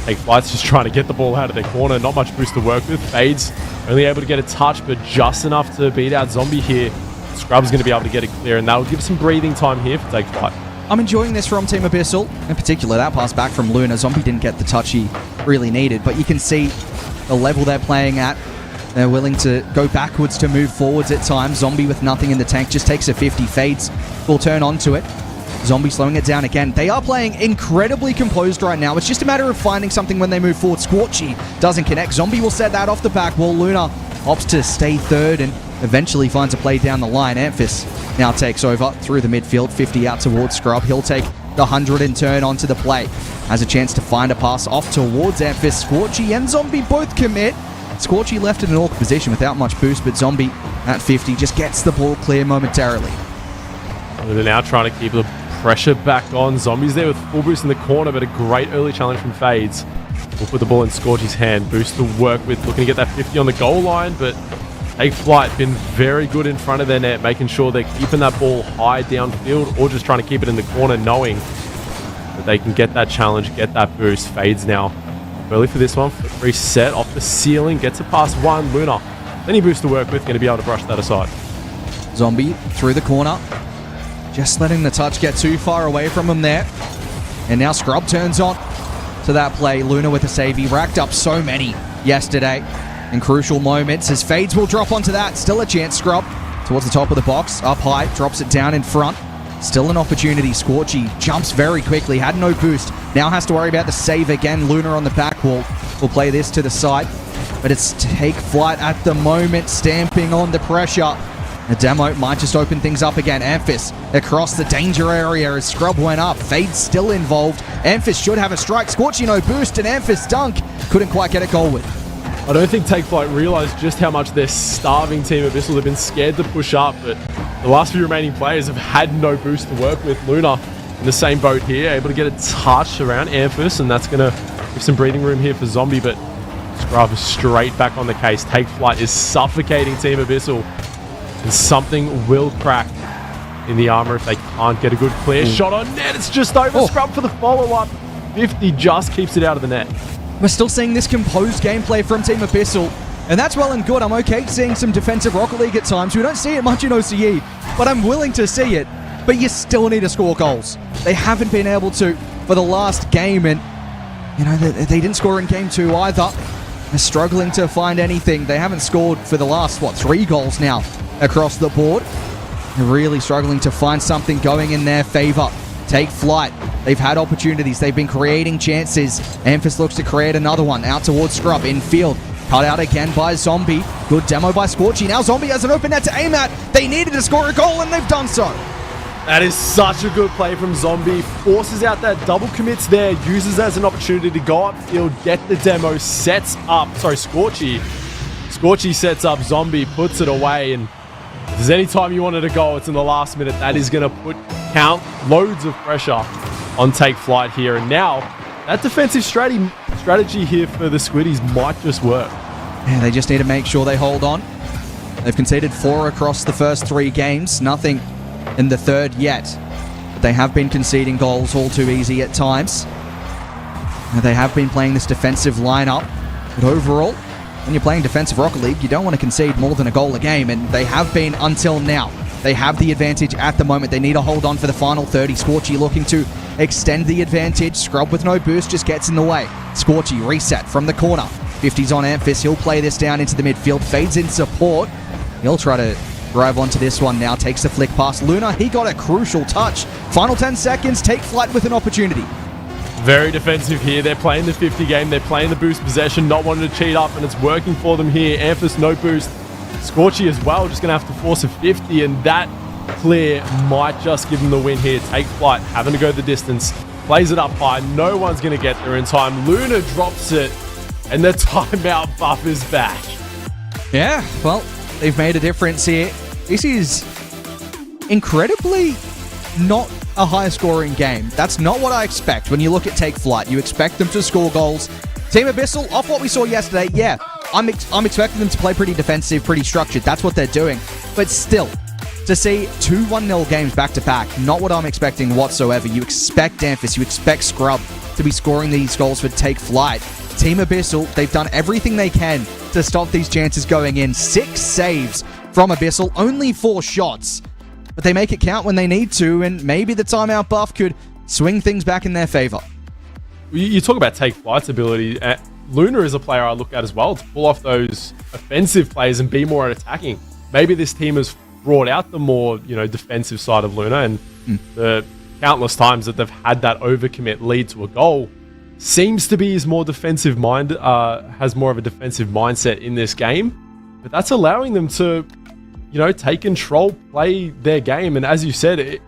Take Flight's just trying to get the ball out of their corner. Not much boost to work with. Fades only able to get a touch, but just enough to beat out Zombie here. Scrub's going to be able to get it clear, and that'll give some breathing time here for Take Flight. I'm enjoying this from Team Abyssal. In particular, that pass back from Luna. Zombie didn't get the touch he really needed, but you can see the level they're playing at. They're willing to go backwards to move forwards at times. Zombie with nothing in the tank just takes a 50. Fades will turn onto it. Zombie slowing it down again. They are playing incredibly composed right now. It's just a matter of finding something when they move forward. Scorchy doesn't connect. Zombie will set that off the back wall. Luna opts to stay third and eventually finds a play down the line. Amphis now takes over through the midfield. 50 out towards Scrub. He'll take the 100 and turn onto the play. Has a chance to find a pass off towards Amphis. Scorchy and Zombie both commit. Scorchy left in an awkward position without much boost, but Zombie at 50 just gets the ball clear momentarily. They're now trying to keep the pressure back on. Zombie's there with full boost in the corner, but a great early challenge from Fades. We'll put the ball in Scorchy's hand. Boost to work with, looking to get that 50 on the goal line, but Take Flight been very good in front of their net, making sure they're keeping that ball high downfield or just trying to keep it in the corner, knowing that they can get that challenge, get that boost. Fades now. Early for this one. Free set off the ceiling, gets it past one. Luna. Any boost to work with, going to be able to brush that aside. Zombie through the corner. Just letting the touch get too far away from him there. And now Scrub turns on to that play. Luna with a save. He racked up so many yesterday in crucial moments. His fades will drop onto that. Still a chance. Scrub towards the top of the box. Up high. Drops it down in front. Still an opportunity. Scorchy jumps very quickly. Had no boost. Now has to worry about the save again. Luna on the back wall. Will play this to the side. But it's Take Flight at the moment, stamping on the pressure. The demo might just open things up again. Amphis across the danger area as Scrub went up. Fade still involved. Amphis should have a strike. Scorchy no boost, and Amphis dunk. Couldn't quite get a goal with. I don't think Take Flight realised just how much their starving team Abyssal have been scared to push up, but the last few remaining players have had no boost to work with. Luna in the same boat here, able to get a touch around Amphis, and that's going to give some breathing room here for Zombie, but Scrub is straight back on the case. Take Flight is suffocating Team Abyssal, and something will crack in the armor if they can't get a good clear shot on net. It's just over. Scrub for the follow-up. 50 just keeps it out of the net. We're still seeing this composed gameplay from Team Abyssal, and that's well and good. I'm okay seeing some defensive Rocket League at times. We don't see it much in OCE, but I'm willing to see it. But you still need to score goals. They haven't been able to for the last game, and you know they didn't score in game 2 either. They're struggling to find anything. They haven't scored for the last, 3 goals now across the board. They're really struggling to find something going in their favor. Take Flight. They've had opportunities. They've been creating chances. Amphis looks to create another one out towards Scrub. Infield. Cut out again by Zombie. Good demo by Scorchy. Now Zombie has an open net to aim at. They needed to score a goal, and they've done so. That is such a good play from Zombie. Forces out that double commits there. Uses as an opportunity to go upfield, get the demo, sets up. Sorry, Scorchy. Scorchy sets up Zombie, puts it away, and if there's any time you wanted to go, it's in the last minute. That is going to count loads of pressure on Take Flight here. And now, that defensive strategy here for the Squiddies might just work. Yeah, they just need to make sure they hold on. They've conceded 4 across the first 3 games. Nothing in the third yet. But they have been conceding goals all too easy at times. And they have been playing this defensive lineup. But overall, when you're playing defensive Rocket League, you don't want to concede more than a goal a game, and they have been until now. They have the advantage at the moment. They need to hold on for the final 30. Scorchy looking to extend the advantage. Scrub with no boost just gets in the way. Scorchy reset from the corner. 50's on Amphis. He'll play this down into the midfield. Fades in support. He'll try to drive onto this one now. Takes the flick past Luna. He got a crucial touch. Final 10 seconds. Take Flight with an opportunity. Very defensive here. They're playing the 50 game. They're playing the boost possession, not wanting to cheat up, and it's working for them here. Amphis, no boost. Scorchy as well, just going to have to force a 50, and that clear might just give them the win here. Take Flight, having to go the distance. Plays it up high. No one's going to get there in time. Luna drops it, and the timeout buff is back. Yeah, well, they've made a difference here. This is incredibly not a high-scoring game. That's not what I expect when you look at Take Flight. You expect them to score goals. Team Abyssal, off what we saw yesterday, yeah, I'm expecting them to play pretty defensive, pretty structured. That's what they're doing. But still, to see 2 1-0 games back-to-back, not what I'm expecting whatsoever. You expect Amphis, you expect Scrub to be scoring these goals for Take Flight. Team Abyssal, they've done everything they can to stop these chances going in. 6 saves from Abyssal, only 4 shots. But they make it count when they need to, and maybe the timeout buff could swing things back in their favor. You talk about Take Flight's ability. Luna is a player I look at as well to pull off those offensive plays and be more attacking. Maybe this team has brought out the more defensive side of Luna, and the countless times that they've had that overcommit lead to a goal seems to be has more of a defensive mindset in this game. But that's allowing them to take control, play their game. And as you said,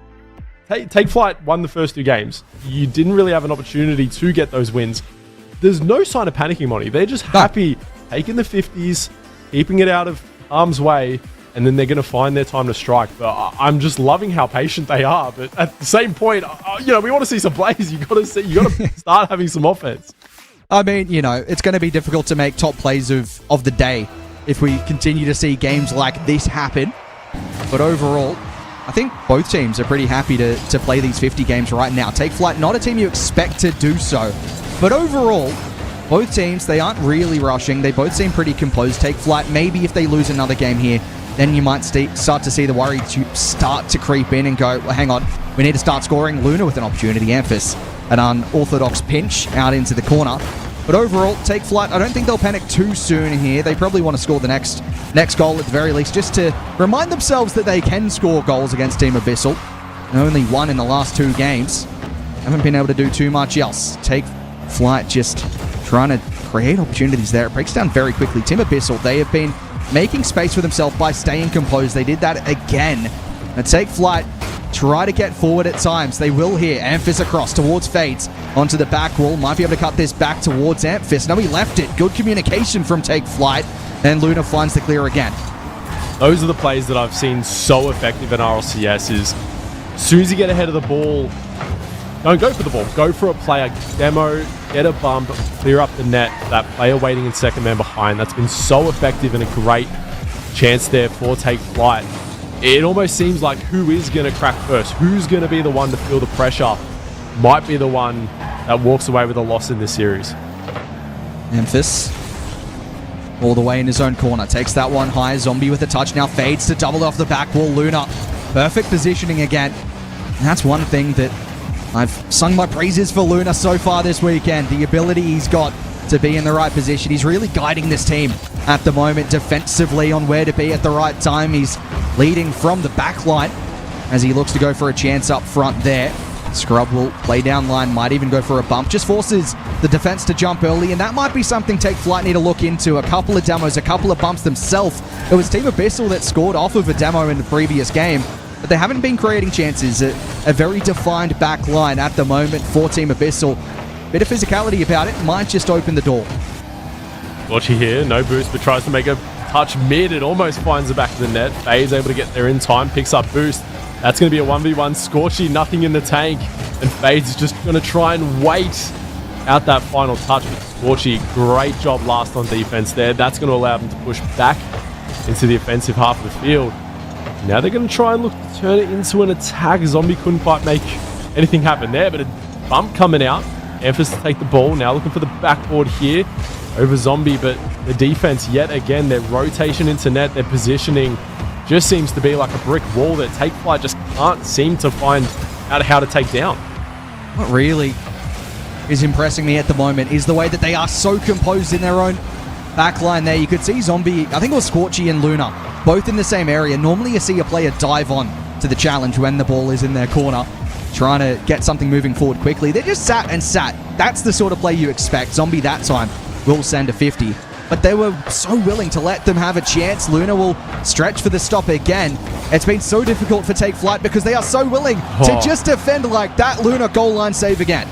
Take Flight won the first 2 games. You didn't really have an opportunity to get those wins. There's no sign of panicking, Monty. They're just happy taking the 50s, keeping it out of harm's way, and then they're going to find their time to strike. But I'm just loving how patient they are. But at the same point, we want to see some plays. You got to start having some offense. I mean, you know, it's going to be difficult to make top plays of the day if we continue to see games like this happen. But overall, I think both teams are pretty happy to play these 50 games right now. Take Flight, not a team you expect to do so. But overall, both teams, they aren't really rushing. They both seem pretty composed. Take Flight, maybe if they lose another game here, then you might start to see the worry to start to creep in and go, well, hang on, we need to start scoring. Luna with an opportunity. Amphis, an unorthodox pinch out into the corner. But overall, Take Flight, I don't think they'll panic too soon here. They probably want to score the next goal at the very least, just to remind themselves that they can score goals against Team Abyssal. Only one in the last 2 games. Haven't been able to do too much else. Take Flight just trying to create opportunities there. It breaks down very quickly. Team Abyssal, they have been making space for themselves by staying composed. They did that again. And Take Flight try to get forward at times. They will here. Amphis across towards Fades. Onto the back wall. Might be able to cut this back towards Amphis. No, he left it. Good communication from Take Flight. And Luna finds the clear again. Those are the plays that I've seen so effective in RLCS is as soon as you get ahead of the ball, don't go for the ball. Go for a player, demo, get a bump, clear up the net. That player waiting in second man behind. That's been so effective and a great chance there for Take Flight. It almost seems like who is going to crack first? Who's going to be the one to feel the pressure? Might be the one that walks away with a loss in this series. Amphis all the way in his own corner. Takes that one high. Zombie with a touch. Now Fades to double off the back wall. Luna. Perfect positioning again. And that's one thing that I've sung my praises for Luna so far this weekend. The ability he's got to be in the right position. He's really guiding this team at the moment defensively on where to be at the right time. He's leading from the back line as he looks to go for a chance up front there. Scrub will play down line, might even go for a bump. Just forces the defense to jump early, and that might be something Take Flight need to look into. A couple of demos, a couple of bumps themselves. It was Team Abyssal that scored off of a demo in the previous game, but they haven't been creating chances. A very defined back line at the moment for Team Abyssal. Bit of physicality about it, might just open the door. Watchy here, no boost, but tries to make a touch mid. It almost finds the back of the net. Faye's able to get there in time, picks up boost. That's going to be a 1v1. Scorchy, nothing in the tank. And Fade's just going to try and wait out that final touch. But Scorchy, great job last on defense there. That's going to allow them to push back into the offensive half of the field. Now they're going to try and look to turn it into an attack. Zombie couldn't quite make anything happen there, but a bump coming out. Amphis to take the ball. Now looking for the backboard here over Zombie, but the defense yet again, their rotation into net, their positioning just seems to be like a brick wall that Take Flight just can't seem to find out how to take down. What really is impressing me at the moment is the way that they are so composed in their own backline there. You could see Zombie, I think it was Scorchy and Luna, both in the same area. Normally you see a player dive on to the challenge when the ball is in their corner, trying to get something moving forward quickly. They just sat and sat. That's the sort of play you expect. Zombie that time will send a 50. But they were so willing to let them have a chance. Luna will stretch for the stop again. It's been so difficult for Take Flight because they are so willing to just defend like that. Luna goal line save again.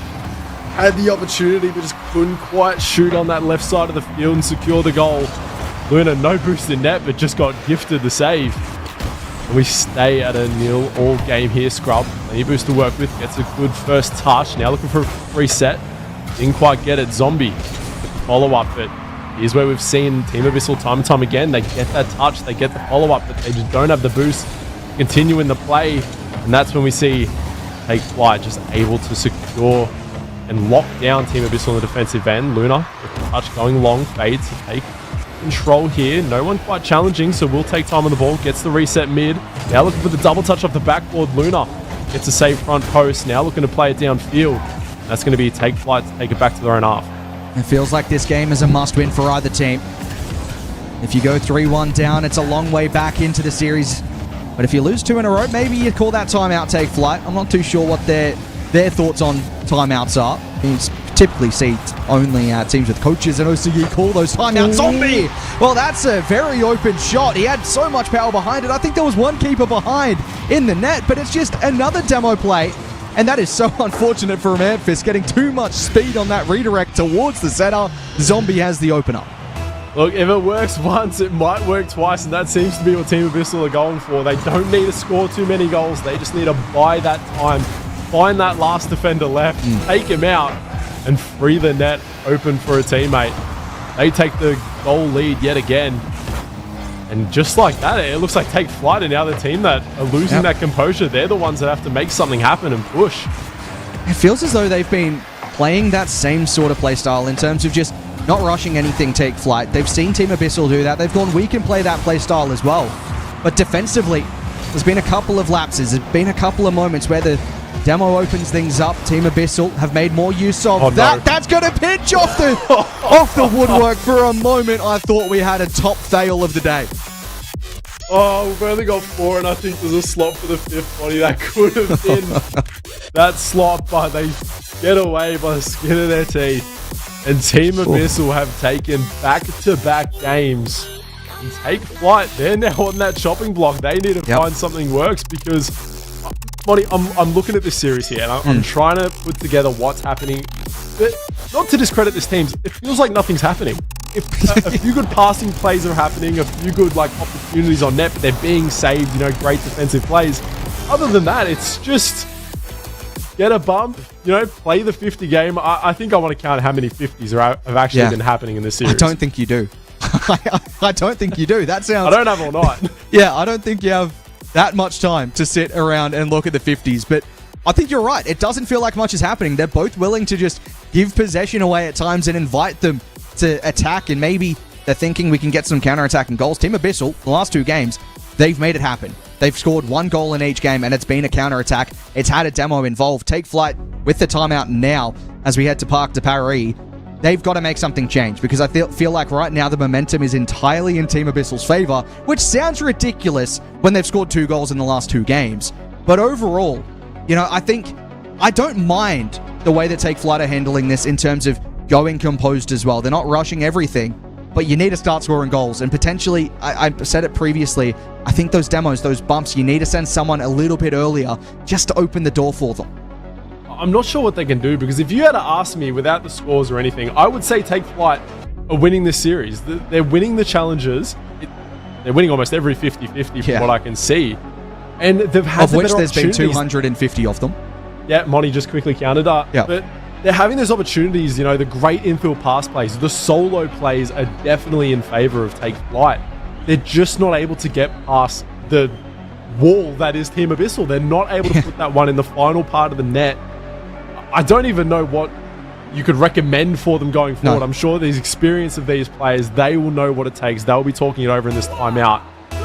Had the opportunity, but just couldn't quite shoot on that left side of the field and secure the goal. Luna, no boost in net, but just got gifted the save. And we stay at a 0 all game here. Scrub, plenty of boost to work with. Gets a good first touch. Now looking for a reset. Didn't quite get it. Zombie follow-up, but here's where we've seen Team Abyssal time and time again. They get that touch, they get the follow-up, but they just don't have the boost to continue in the play. And that's when we see Take Flight just able to secure and lock down Team Abyssal on the defensive end. Luna with the touch going long, Fades to take control here. No one quite challenging, so we'll take time on the ball. Gets the reset mid. Now looking for the double touch off the backboard. Luna gets a save front post. Now looking to play it downfield. That's going to be Take Flight to take it back to their own half. It feels like this game is a must-win for either team. If you go 3-1 down, it's a long way back into the series. But if you lose 2 in a row, maybe you call that timeout, Take Flight. I'm not too sure what their thoughts on timeouts are. You typically see only teams with coaches and OCE call those timeouts. Zombie! Well, that's a very open shot. He had so much power behind it. I think there was one keeper behind in the net, but it's just another demo play. And that is so unfortunate for Amphis, getting too much speed on that redirect towards the center. Zombie has the opener. Look, if it works once, it might work twice, and that seems to be what Team Abyssal are going for. They don't need to score too many goals. They just need to buy that time, find that last defender left, take him out, and free the net open for a teammate. They take the goal lead yet again. And just like that, it looks like Take Flight and now the team that are losing that composure. They're the ones that have to make something happen and push. It feels as though they've been playing that same sort of play style in terms of just not rushing anything Take Flight. They've seen Team Abyssal do that. They've gone, we can play that play style as well. But defensively, there's been a couple of lapses. There's been a couple of moments where the demo opens things up. Team Abyssal have made more use of that. No. That's going to pinch off the woodwork. For a moment, I thought we had a top fail of the day. Oh, we've only got 4, and I think there's a slot for the 5th body. That could have been that slot, but they get away by the skin of their teeth. And Team Abyssal have taken back-to-back games. And Take Flight, they're now on that chopping block. They need to find something works because, Monty, I'm looking at this series here, and I'm trying to put together what's happening. But not to discredit this team, it feels like nothing's happening. A few good passing plays are happening, a few good opportunities on net, but they're being saved, great defensive plays. Other than that, it's just get a bump, play the 50 game. I think I want to count how many 50s have actually been happening in this series. I don't think you do. I don't think you do. That sounds... I don't have all night. Yeah, I don't think you have that much time to sit around and look at the 50s, but I think you're right. It doesn't feel like much is happening. They're both willing to just give possession away at times and invite them to attack, and maybe they're thinking we can get some counter-attacking goals. Team Abyssal, the last 2 games, they've made it happen. They've scored 1 goal in each game, and it's been a counter-attack. It's had a demo involved. Take Flight with the timeout now as we head to Parc de Paris. They've got to make something change because I feel like right now the momentum is entirely in Team Abyssal's favor, which sounds ridiculous when they've scored 2 goals in the last 2 games. But overall, I think I don't mind the way that Take Flight are handling this in terms of going composed as well. They're not rushing everything, but you need to start scoring goals. And potentially, I said it previously, I think those demos, those bumps, you need to send someone a little bit earlier just to open the door for them. I'm not sure what they can do, because if you had to ask me without the scores or anything, I would say Take Flight are winning this series. They're winning the challenges. They're winning almost every 50-50 from what I can see. And they've had of which there's been 250 of them. Yeah, Monty just quickly counted up. Yeah. But they're having those opportunities, the great infield pass plays, the solo plays are definitely in favor of Take Flight. They're just not able to get past the wall that is Team Abyssal. They're not able to put that one in the final part of the net. I don't even know what you could recommend for them going forward. No. I'm sure the experience of these players, they will know what it takes. They'll be talking it over in this timeout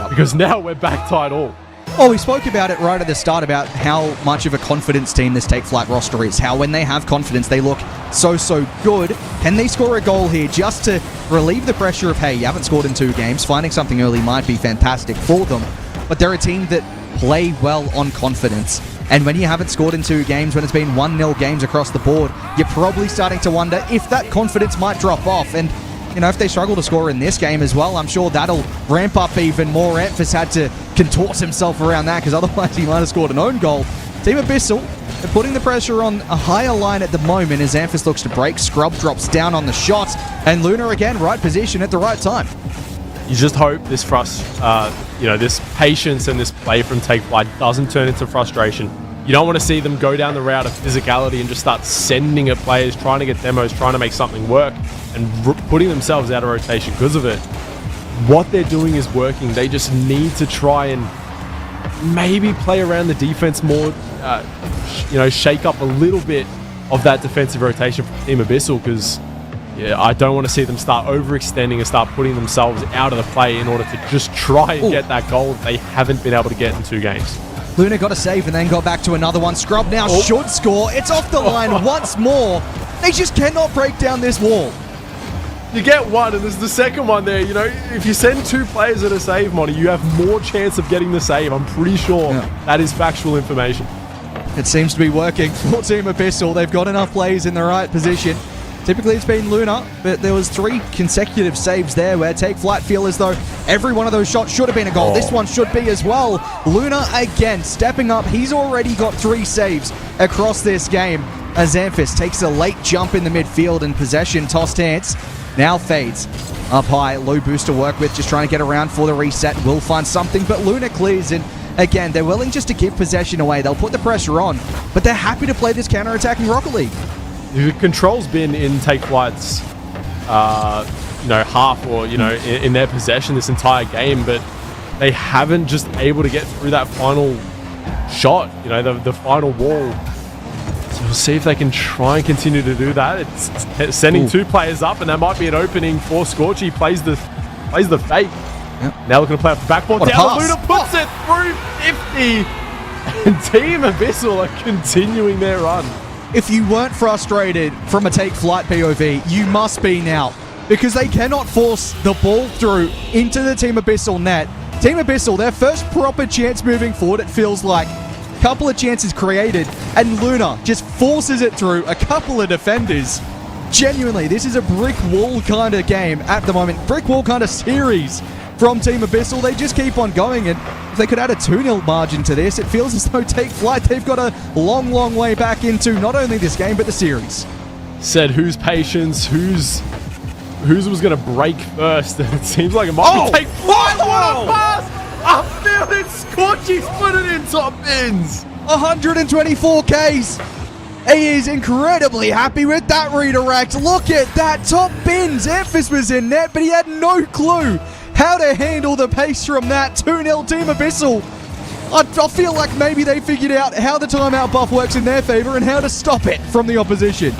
because now we're back tight all. Well, we spoke about it right at the start about how much of a confidence team this Take Flight roster is. How when they have confidence, they look so good. Can they score a goal here just to relieve the pressure of, hey, you haven't scored in 2 games. Finding something early might be fantastic for them. But they're a team that play well on confidence. And when you haven't scored in 2 games, when it's been 1-0 games across the board, you're probably starting to wonder if that confidence might drop off. And if they struggle to score in this game as well, I'm sure that'll ramp up even more. Amphis had to contort himself around that because otherwise he might have scored an own goal. Team Abyssal, they're putting the pressure on a higher line at the moment as Amphis looks to break. Scrub drops down on the shot, and Luna again, right position at the right time. You just hope this this patience and this play from Take Flight doesn't turn into frustration. You don't want to see them go down the route of physicality and just start sending at players, trying to get demos, trying to make something work, and putting themselves out of rotation because of it. What they're doing is working. They just need to try and maybe play around the defense more, shake up a little bit of that defensive rotation from Team Abyssal, because I don't want to see them start overextending and start putting themselves out of the play in order to just try and get that goal that they haven't been able to get in 2 games. Luna got a save and then got back to another one. Scrub now should score. It's off the line once more. They just cannot break down this wall. You get one, and there's the second one there. If you send 2 players at a save, Monty, you have more chance of getting the save. I'm pretty sure that is factual information. It seems to be working for Team Abyssal. They've got enough players in the right position. Typically it's been Luna, but there was 3 consecutive saves there where Take Flight feel as though every one of those shots should have been a goal. This one should be as well. Luna again stepping up. He's already got 3 saves across this game as Amphis takes a late jump in the midfield and possession tossed hands. Now fades up high. Low boost to work with, just trying to get around for the reset. Will find something, but Luna clears, and again, they're willing just to give possession away. They'll put the pressure on, but they're happy to play this counter-attacking Rocket League. The control's been in Take Flight's, half or, in their possession this entire game, but they haven't just able to get through that final shot, the final wall. So we'll see if they can try and continue to do that. It's sending two players up, and that might be an opening for Scorchy. Plays the fake. Yep. Now looking to play off the backboard. What a Down, pass. Luna puts it through 50. And Team Abyssal are continuing their run. If you weren't frustrated from a Take Flight POV, you must be now, because they cannot force the ball through into the Team Abyssal net. Team Abyssal, their first proper chance moving forward, it feels like. Couple of chances created, and Luna just forces it through a couple of defenders. Genuinely, this is a brick wall kind of game at the moment. Brick wall kind of series from Team Abyssal. They just keep on going, and if they could add a 2-0 margin to this, it feels as though Take Flight, they've got a long, long way back into not only this game, but the series. Said whose patience, whose was going to break first, and it seems like it might be Take Flight. What a pass! Upfield, it's Scorchy's put it in top bins. 124 Ks. He is incredibly happy with that redirect. Look at that. Top bins. Emphas was in net, but he had no clue how to handle the pace from that. 2-0 Team Abyssal. I feel like maybe they figured out how the timeout buff works in their favor and how to stop it from the opposition.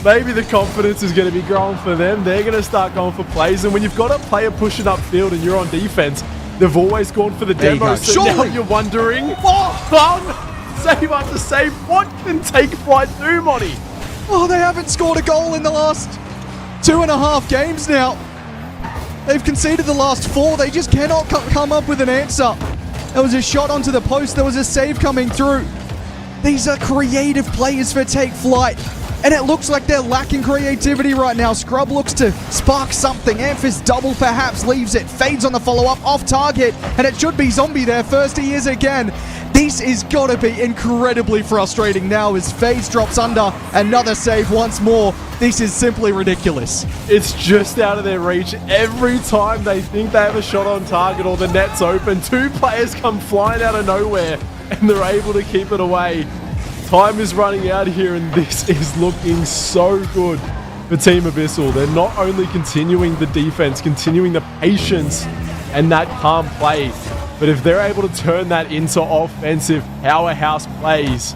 Maybe the confidence is going to be growing for them. They're going to start going for plays, and when you've got a player pushing upfield and you're on defense, they've always gone for the There you demo. go. So Surely. now you're wondering, save after save, what can Take Flight do, Monty? Oh, they haven't scored a goal in the last 2.5 games now. They've conceded the last 4. They just cannot come up with an answer. There was a shot onto the post. There was a save coming through. These are creative players for Take Flight, and it looks like they're lacking creativity right now. Scrub looks to spark something. Amphis double perhaps leaves it. Fades on the follow-up, off target, and it should be Zombie there first. He is again. This is got to be incredibly frustrating now as Fades drops under. Another save once more. This is simply ridiculous. It's just out of their reach. Every time they think they have a shot on target or the net's open, two players come flying out of nowhere and they're able to keep it away. Time is running out here, and this is looking so good for Team Abyssal. They're not only continuing the defense, continuing the patience and that calm play, but if they're able to turn that into offensive powerhouse plays,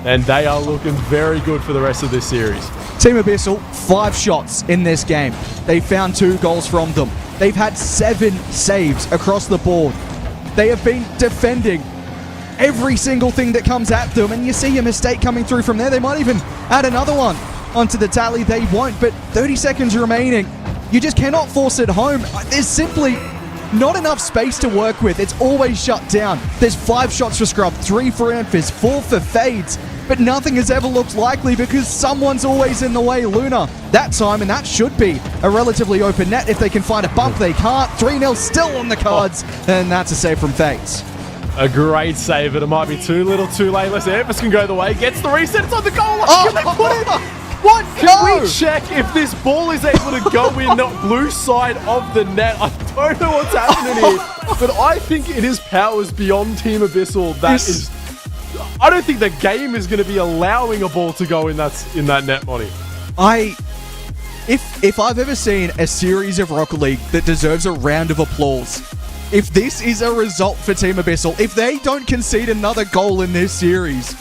then they are looking very good for the rest of this series. Team Abyssal, 5 shots in this game. They found 2 goals from them. They've had 7 saves across the board. They have been defending every single thing that comes at them, and you see a mistake coming through from there. They might even add another one onto the tally. They won't, but 30 seconds remaining. You just cannot force it home. There's simply not enough space to work with. It's always shut down. There's 5 shots for Scrub, 3 for Emphas, 4 for Fades, but nothing has ever looked likely because someone's always in the way. Luna that time, and that should be a relatively open net. If they can find a bump, they can't. 3-0 still on the cards, and that's a save from Fades. A great save, but it might be too little too late. Let's see, Emphas can go the way, gets the reset, it's on the goal. Can they put it? What? Can we check if this ball is able to go in the blue side of the net? I don't know what's happening here, but I think it is powers beyond Team Abyssal. I don't think the game is going to be allowing a ball to go in that net, Monty. If I've ever seen a series of Rocket League that deserves a round of applause, if this is a result for Team Abyssal, if they don't concede another goal in this series,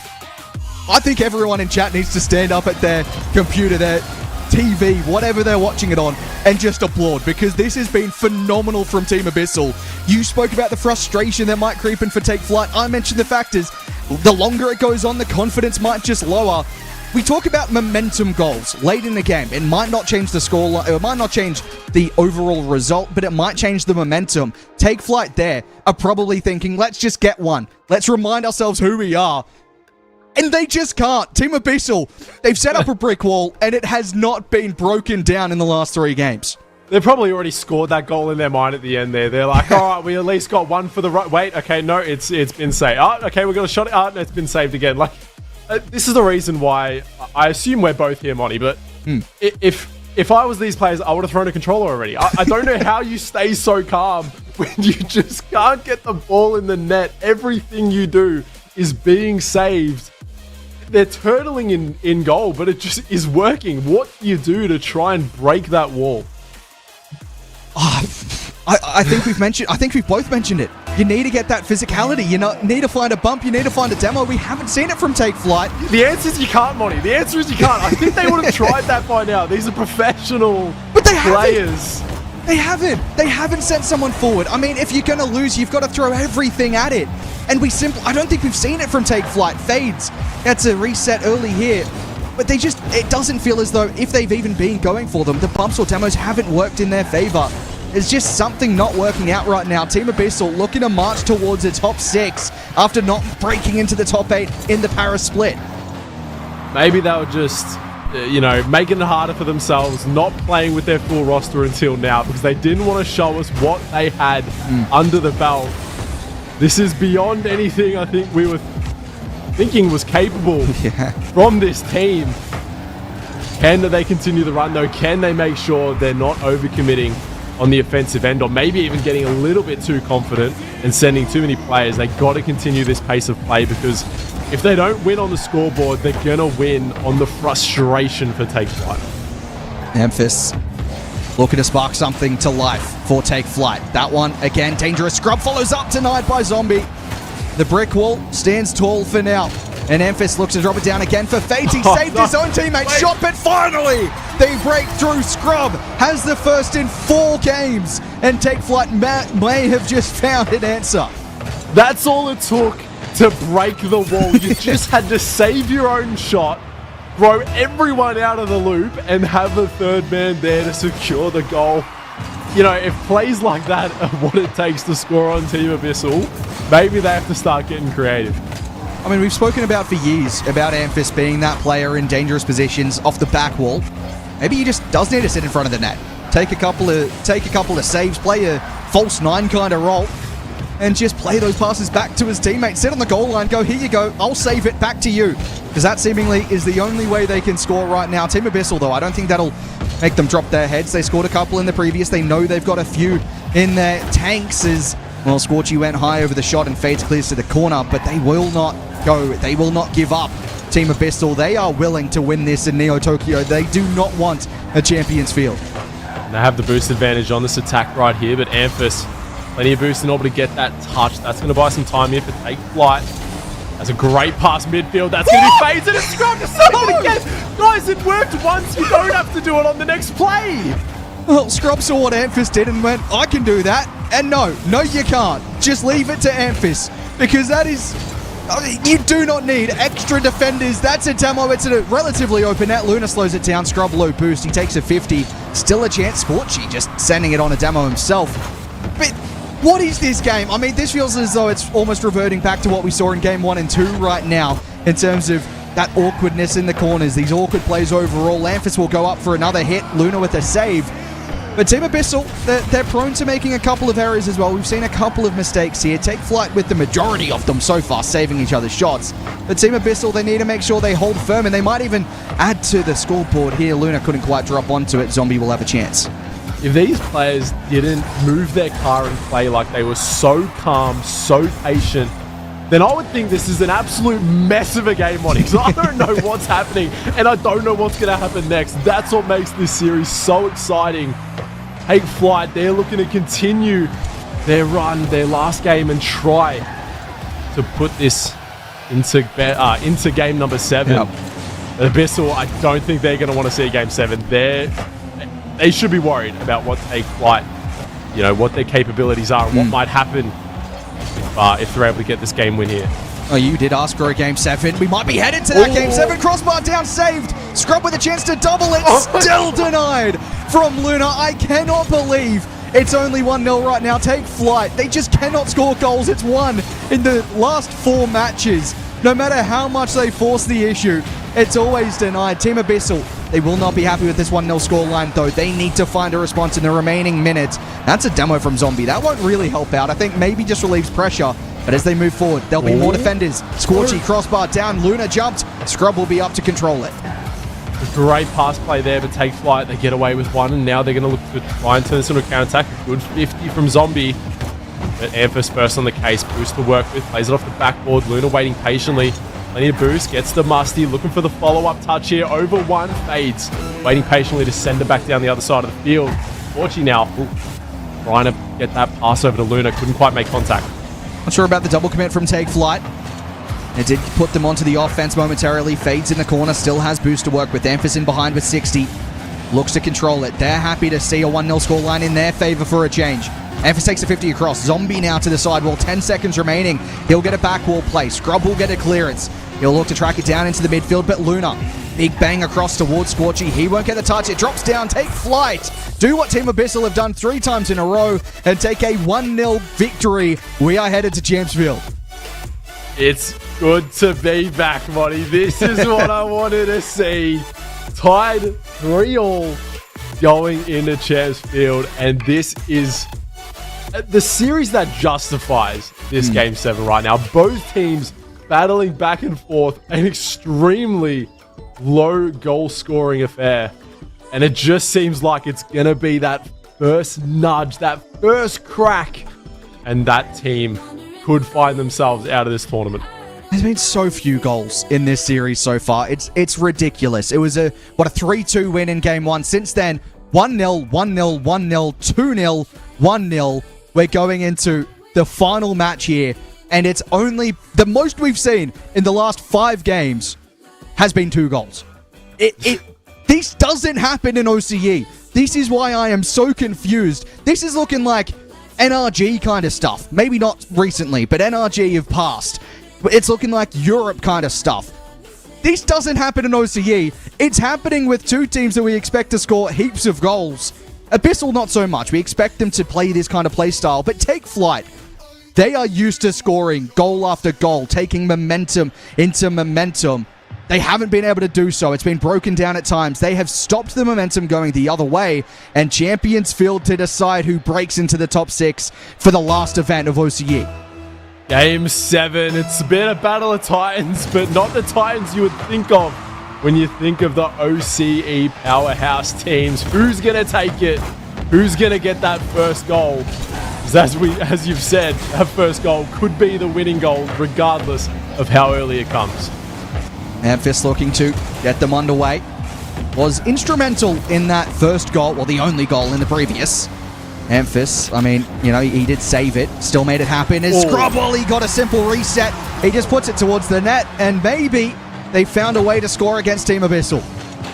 I think everyone in chat needs to stand up at their computer, their TV, whatever they're watching it on, and just applaud, because this has been phenomenal from Team Abyssal. You spoke about the frustration that might creep in for Take Flight. I mentioned the factors. The longer it goes on, the confidence might just lower. We talk about momentum goals late in the game. It might not change the score, it might not change the overall result, but it might change the momentum. Take Flight there are probably thinking, let's just get one. Let's remind ourselves who we are. And they just can't. Team Abyssal, they've set up a brick wall, and it has not been broken down in the last 3 games. They've probably already scored that goal in their mind at the end there. They're like, all right, we at least got one for the right. Wait, okay, no, it's been saved. Oh, okay, we're going to shot it. Oh, no, it's been saved again. Like, this is the reason why I assume we're both here, Monty, but if I was these players, I would have thrown a controller already. I don't know how you stay so calm when you just can't get the ball in the net. Everything you do is being saved. they're turtling in goal, but it just is working. What do you do to try and break that wall? I think we've both mentioned it. You need to get that physicality. You need to find a bump. You need to find a demo. We haven't seen it from Take Flight. The answer is you can't, Monty. The answer is you can't. I think they would have tried that by now. These are professional players. They haven't sent someone forward. I mean, if you're going to lose, you've got to throw everything at it. And I don't think we've seen it from Take Flight. Fades. That's a reset early here. But it doesn't feel as though if they've even been going for them, the bumps or demos haven't worked in their favor. There's just something not working out right now. Team Abyssal looking to march towards the top 6 after not breaking into the top 8 in the Paris split. Maybe they were just, making it harder for themselves, not playing with their full roster until now because they didn't want to show us what they had under the belt. This is beyond anything I think we were thinking was capable from this team. Can they continue the run though? Can they make sure they're not overcommitting on the offensive end, or maybe even getting a little bit too confident and sending too many players? They got to continue this pace of play because if they don't win on the scoreboard, they're going to win on the frustration for Take Flight. Memphis looking to spark something to life for Take Flight. That one, again, dangerous. Scrub follows up tonight by Zombie. The brick wall stands tall for now. And Memphis looks to drop it down again for Fate. He saved his own teammate. Shot, but finally they break through. Scrub has the first in 4 games. And Take Flight may have just found an answer. That's all it took to break the wall. You just had to save your own shot, throw everyone out of the loop, and have the third man there to secure the goal. If plays like that are what it takes to score on Team Abyssal, maybe they have to start getting creative. I mean, we've spoken about for years about Amphis being that player in dangerous positions off the back wall. Maybe he just does need to sit in front of the net. Take a couple of saves, play a false 9 kind of role, and just play those passes back to his teammates. Sit on the goal line, go, here you go, I'll save it back to you. Because that seemingly is the only way they can score right now. Team Abyssal, though, I don't think that'll make them drop their heads. They scored a couple in the previous. They know they've got a few in their tanks as, well, Scorchy went high over the shot and Fades clears to the corner, but they will not go. They will not give up. Team Abyssal, they are willing to win this in Neo Tokyo. They do not want a champions field. They have the boost advantage on this attack right here, but Amphis, plenty of boost in order to get that touch. That's going to buy some time here for Take Flight. That's a great pass midfield. That's going to be Fades and it's Scrub to save it again. Guys, it worked once. You don't have to do it on the next play. Well, Scrub saw what Amphis did and went, I can do that. And no, you can't. Just leave it to Amphis because that is... you do not need extra defenders. That's a demo. It's a relatively open net. Luna slows it down. Scrub low boost. He takes a 50. Still a chance. Scorchy just sending it on a demo himself. But what is this game? I mean, this feels as though it's almost reverting back to what we saw in game 1 and 2 right now in terms of that awkwardness in the corners. These awkward plays overall. Lamphis will go up for another hit. Luna with a save. But Team Abyssal, they're prone to making a couple of errors as well. We've seen a couple of mistakes here. Take Flight with the majority of them so far, saving each other's shots. But Team Abyssal, they need to make sure they hold firm, and they might even add to the scoreboard here. Luna couldn't quite drop onto it. Zombie will have a chance. If these players didn't move their car and play like they were so calm, so patient, then I would think this is an absolute mess of a game on it. Because I don't know what's happening, and I don't know what's going to happen next. That's what makes this series so exciting. Take Flight, they're looking to continue their run, their last game, and try to put this into game number 7. Yep. Abyssal, I don't think they're going to want to see game 7. They should be worried about what Take Flight, what their capabilities are and what might happen if they're able to get this game win here. Oh, you did ask for a game 7. We might be headed to that game 7. Crossbar down, saved. Scrub with a chance to double it. Still denied from Luna. I cannot believe it's only 1-0 right now. Take Flight. They just cannot score goals. It's 1 in the last 4 matches. No matter how much they force the issue, it's always denied. Team Abyssal, they will not be happy with this 1-0 scoreline, though. They need to find a response in the remaining minutes. That's a demo from Zombie. That won't really help out. I think maybe just relieves pressure. But as they move forward, there'll be more defenders. Scorchy crossbar down. Luna jumped. Scrub will be up to control it. A great pass play there, but Take Flight, they get away with 1, and now they're going to look to try and turn this into a counter-attack. A good 50 from Zombie. But Amphis first on the case. Boost to work with. Plays it off the backboard. Luna waiting patiently. Plenty of boost, gets the Musty, looking for the follow-up touch here. Over one, fades. Waiting patiently to send it back down the other side of the field. Scorchy now, trying to get that pass over to Luna. Couldn't quite make contact. Not sure about the double commit from Take Flight. It did put them onto the offense momentarily. Fades in the corner, still has boost to work with. Emphas in behind with 60. Looks to control it. They're happy to see a 1-0 scoreline in their favor for a change. Emphas takes a 50 across. Zombie now to the sidewall. 10 seconds remaining. He'll get a back wall play. Scrub will get a clearance. He'll look to track it down into the midfield, but Luna, big bang across towards Scorchy. He won't get the touch. It drops down. Take Flight. Do what Team Abyssal have done 3 times in a row and take a 1-0 victory. We are headed to Champsfield. It's good to be back, Monty. This is what I wanted to see. Tied 3-all going into Champsfield, and this is the series that justifies this Game 7 right now. Both teams battling back and forth, an extremely low goal-scoring affair. And it just seems like it's going to be that first nudge, that first crack, and that team could find themselves out of this tournament. There's been so few goals in this series so far. It's ridiculous. It was a 3-2 win in Game 1. Since then, 1-0, 1-0, 1-0, 2-0, 1-0. We're going into the final match here, and it's only the most we've seen in the last 5 games has been 2 goals. This doesn't happen in OCE. This is why I am so confused. This is looking like NRG kind of stuff. Maybe not recently, but NRG have passed. It's looking like Europe kind of stuff. This doesn't happen in OCE. It's happening with 2 teams that we expect to score heaps of goals. Abyssal, not so much. We expect them to play this kind of play style, but Take Flight, they are used to scoring goal after goal, taking momentum into momentum. They haven't been able to do so. It's been broken down at times. They have stopped the momentum going the other way, and Champions Field to decide who breaks into the top 6 for the last event of OCE. Game 7. It's been a battle of titans, but not the titans you would think of when you think of the OCE powerhouse teams. Who's going to take it? Who's going to get that first goal? As you've said, that first goal could be the winning goal, regardless of how early it comes. Memphis looking to get them underway. Was instrumental in that first goal, well, the only goal in the previous. Memphis, I mean, you know, he did save it, still made it happen. His Scrubble, he got a simple reset. He just puts it towards the net, and maybe they found a way to score against Team Abyssal.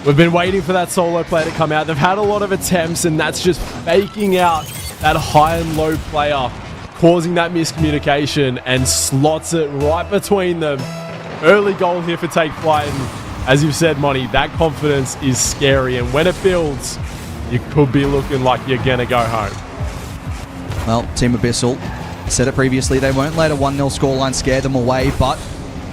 We've been waiting for that solo play to come out. They've had a lot of attempts, and that's just faking out that high and low player, causing that miscommunication, and slots it right between them. Early goal here for Take Flight, and as you've said, Monty, that confidence is scary, and when it builds, you could be looking like you're going to go home. Well, Team Abyssal said it previously, they won't let a 1-0 scoreline scare them away, but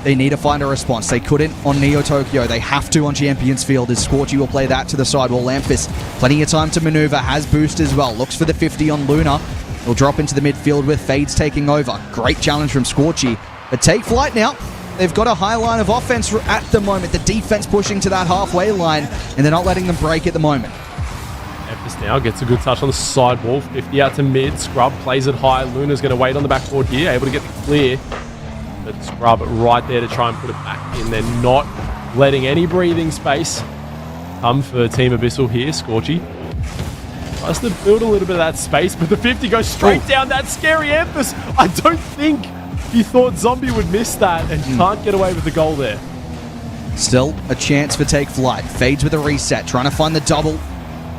they need to find a response. They couldn't on Neo Tokyo. They have to on Champions Field, as Scorchy will play that to the sidewall. Lamphis, plenty of time to maneuver, has boost as well. Looks for the 50 on Luna. He'll drop into the midfield with Fades taking over. Great challenge from Scorchy. But Take Flight now. They've got a high line of offense at the moment. The defense pushing to that halfway line, and they're not letting them break at the moment. Memphis now gets a good touch on the sidewall. 50 out to mid. Scrub plays it high. Luna's going to wait on the backboard here, able to get the clear. But Scrub right there to try and put it back in. They're not letting any breathing space come for Team Abyssal here. Scorchy tries to build a little bit of that space, but the 50 goes straight down. That scary Emphas. I don't think he thought Zombie would miss that and can't get away with the goal there. Still a chance for Take Flight. Fades with a reset, trying to find the double.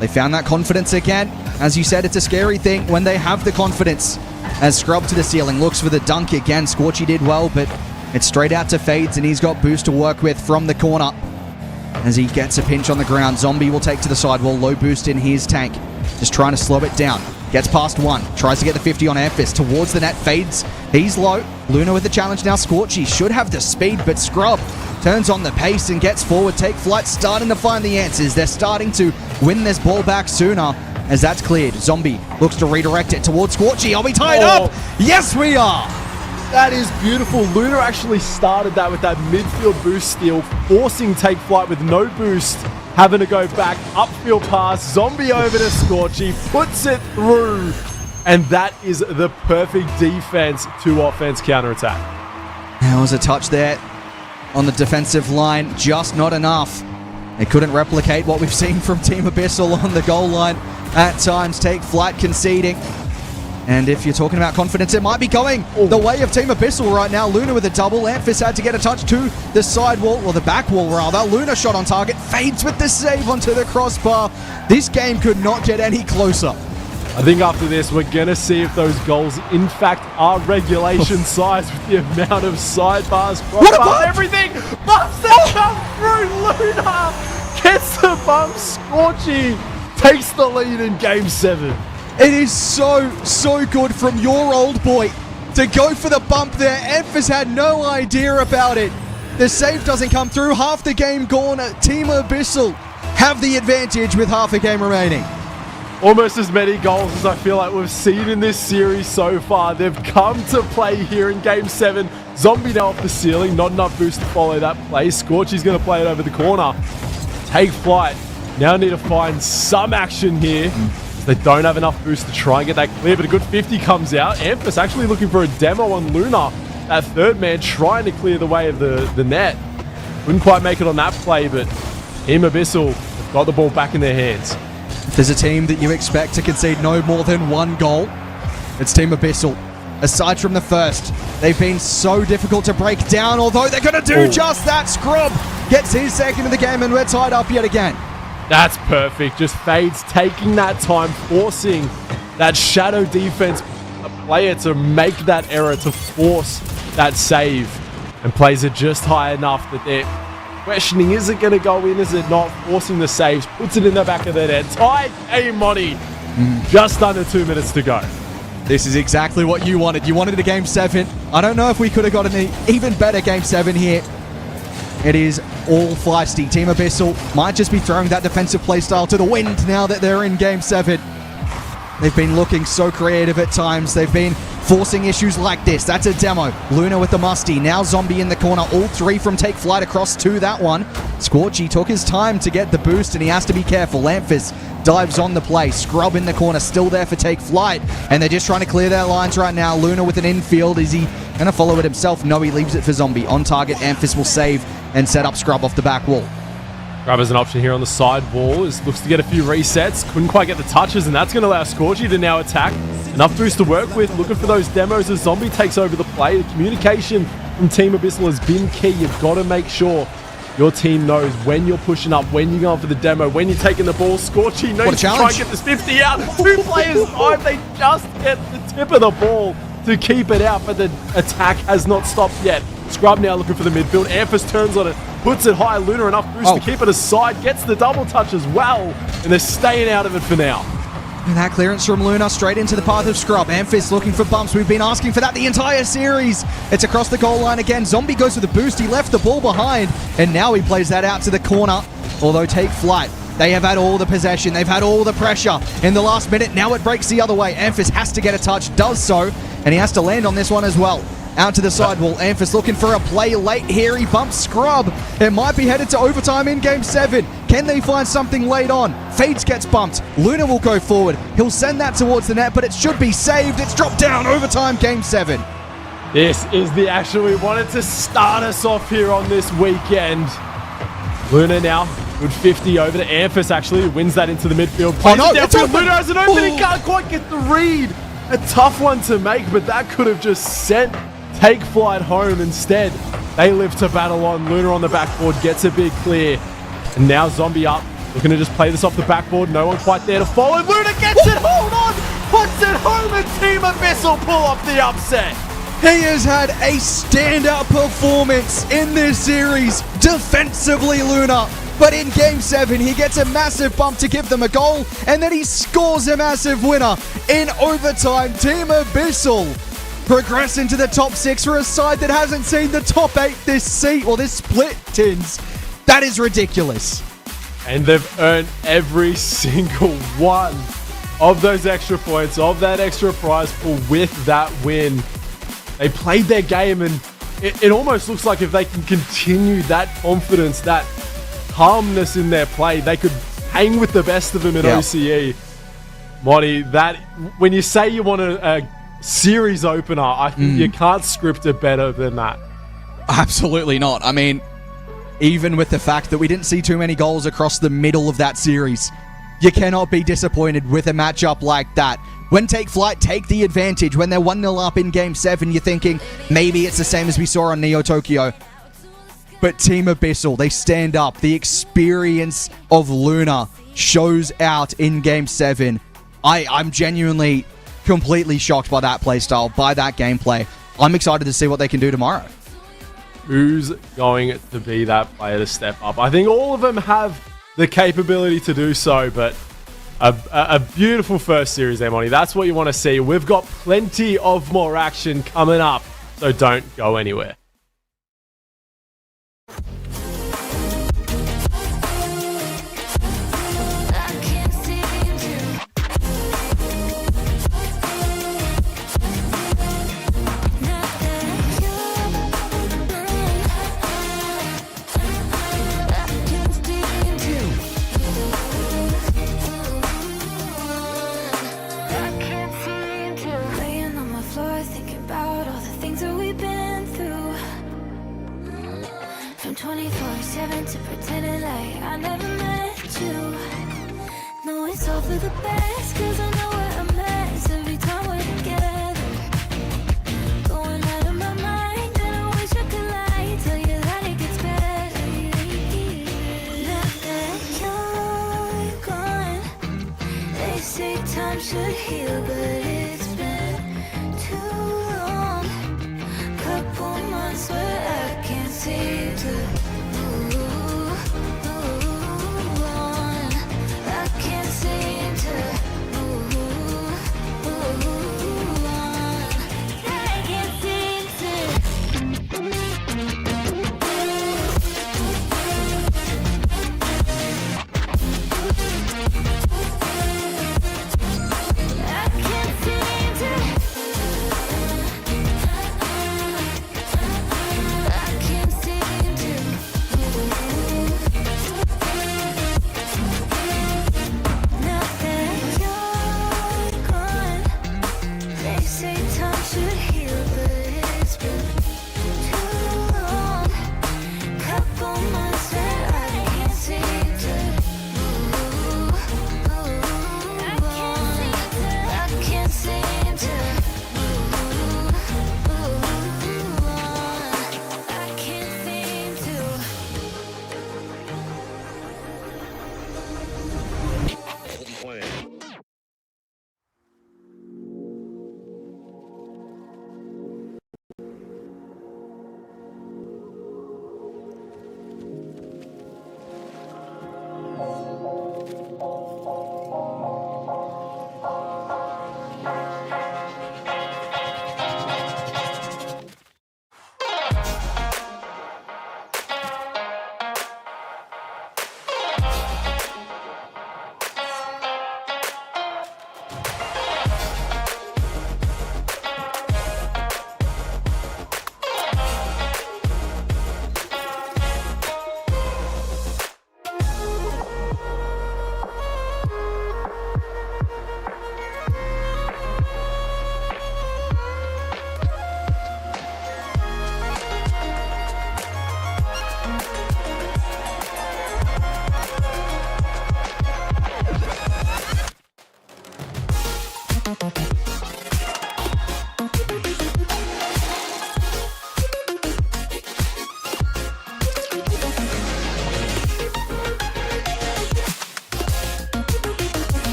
They found that confidence again. As you said, it's a scary thing when they have the confidence. As Scrub to the ceiling, looks for the dunk again. Scorchy did well, but it's straight out to Fades, and he's got boost to work with from the corner. As he gets a pinch on the ground, Zombie will take to the sidewall. Low boost in his tank. Just trying to slow it down. Gets past one. Tries to get the 50 on Memphis. Towards the net. Fades. He's low. Luna with the challenge now. Scorchy should have the speed, but Scrub turns on the pace and gets forward. Take Flight starting to find the answers. They're starting to win this ball back sooner as that's cleared. Zombie looks to redirect it towards Scorchy. Are we tied up? Yes, we are. That is beautiful. Luna actually started that with that midfield boost steal, forcing Take Flight with no boost, having to go back, upfield pass, Zombie over to Scorchy, puts it through, and that is the perfect defense to offense counterattack. There was a touch there. on the defensive line, just not enough. They couldn't replicate what we've seen from Team Abyssal on the goal line. At times, Take Flight conceding. And if you're talking about confidence, it might be going the way of Team Abyssal right now. Luna with a double. Amphis had to get a touch to the side wall, or the back wall rather. Luna shot on target, fades with the save onto the crossbar. This game could not get any closer. I think after this, we're going to see if those goals, in fact, are regulation size with the amount of sidebars, crossbars, everything. Bumps that come through. Luna gets the bump. Scorchy takes the lead in Game 7. It is so good from your old boy to go for the bump there. Emphas had no idea about it. The save doesn't come through. Half the game gone. Team Abyssal have the advantage with half a game remaining. Almost as many goals as I feel like we've seen in this series so far. They've come to play here in Game 7. Zombie now off the ceiling. Not enough boost to follow that play. Scorchy's going to play it over the corner. Take Flight. Now need to find some action here. They don't have enough boost to try and get that clear, but a good 50 comes out. Amphis actually looking for a demo on Luna. That third man trying to clear the way of the net. Couldn't quite make it on that play, but Team Abyssal have got the ball back in their hands. If there's a team that you expect to concede no more than one goal, it's Team Abyssal. Aside from the first, they've been so difficult to break down, although they're going to do just that. Scrub gets his second of the game, and we're tied up yet again. That's perfect. Just fades, taking that time, forcing that shadow defense player to make that error, to force that save, and plays it just high enough that they're questioning, is it going to go in, is it not? Forcing the saves, puts it in the back of their net. Tied game, Monty. Just under 2 minutes to go. This is exactly what you wanted. You wanted a Game 7. I don't know if we could have got an even better Game 7 here. It is all feisty. Team Abyssal might just be throwing that defensive playstyle to the wind now that they're in Game 7. They've been looking so creative at times. They've been forcing issues like this. That's a demo. Luna with the musty. Now Zombie in the corner. All three from Take Flight across to that one. Scorchy took his time to get the boost, and he has to be careful. Lamphis dives on the play. Scrub in the corner. Still there for Take Flight. And they're just trying to clear their lines right now. Luna with an infield. Is he going to follow it himself? No, he leaves it for Zombie. On target, Amphis will save and set up Scrub off the back wall. Grab as an option here on the side wall. Looks to get a few resets. Couldn't quite get the touches, and that's going to allow Scorchy to now attack. Enough boost to work with. Looking for those demos as Zombie takes over the play. The communication from Team Abyssal has been key. You've got to make sure your team knows when you're pushing up, when you're going for the demo, when you're taking the ball. Scorchy knows to try and get this 50 out. 2 players dive. They just get the tip of the ball to keep it out, but the attack has not stopped yet. Scrub now looking for the midfield. Amphis turns on it, puts it high. Luna enough boost to keep it aside, gets the double touch as well, and they're staying out of it for now. And that clearance from Luna straight into the path of Scrub. Amphis looking for bumps. We've been asking for that the entire series. It's across the goal line again. Zombie goes for the boost. He left the ball behind, and now he plays that out to the corner. Although Take Flight, they have had all the possession. They've had all the pressure in the last minute. Now it breaks the other way. Amphis has to get a touch, does so, and he has to land on this one as well. Out to the sidewall. Amphis looking for a play late here. He bumps Scrub. It might be headed to overtime in Game 7. Can they find something late on? Fades gets bumped. Luna will go forward. He'll send that towards the net, but it should be saved. It's dropped down. Overtime Game 7. This is the action we wanted to start us off here on this weekend. Luna now, good 50 over to Amphis actually, who wins that into the midfield. Oh no, it's open. Luna has an opening, can't quite get the read. A tough one to make, but that could have just sent Take Flight home instead. They live to battle on. Luna on the backboard gets a big clear. And now Zombie up. Looking to just play this off the backboard. No one quite there to follow. Luna gets it. Hold on. Puts it home, and Team Abyssal pull off the upset. He has had a standout performance in this series. Defensively, Luna. But in Game 7, he gets a massive bump to give them a goal. And then he scores a massive winner in overtime. Team Abyssal progress into the top 6 for a side that hasn't seen the top 8 this split, Tins. That is ridiculous. And they've earned every single one of those extra points, of that extra prize pool with that win. They played their game, and it almost looks like if they can continue that confidence, that calmness in their play, they could hang with the best of them in OCE. Monty, that when you say you want a series opener, I think you can't script it better than that. Absolutely not. I mean, even with the fact that we didn't see too many goals across the middle of that series, you cannot be disappointed with a matchup like that. When Take Flight take the advantage, when they're 1-0 up in Game 7, you're thinking maybe it's the same as we saw on Neo Tokyo. But Team Abyssal, they stand up. The experience of Luna shows out in Game 7. I'm genuinely completely shocked by that playstyle, by that gameplay. I'm excited to see what they can do tomorrow. Who's going to be that player to step up? I think all of them have the capability to do so, but a beautiful first series there, Monty. That's what you want to see. We've got plenty of more action coming up, so don't go anywhere. From 24/7 to pretending like I never met you. No, it's all for the best, cause I know we're a mess every time we're together. Going out of my mind, and I wish I could lie, tell you that it gets better. Now that you're gone, they say time should heal, but it's been too long. Couple months where I can't seem to move on. I can't seem to move on. I can't seem to. I can't seem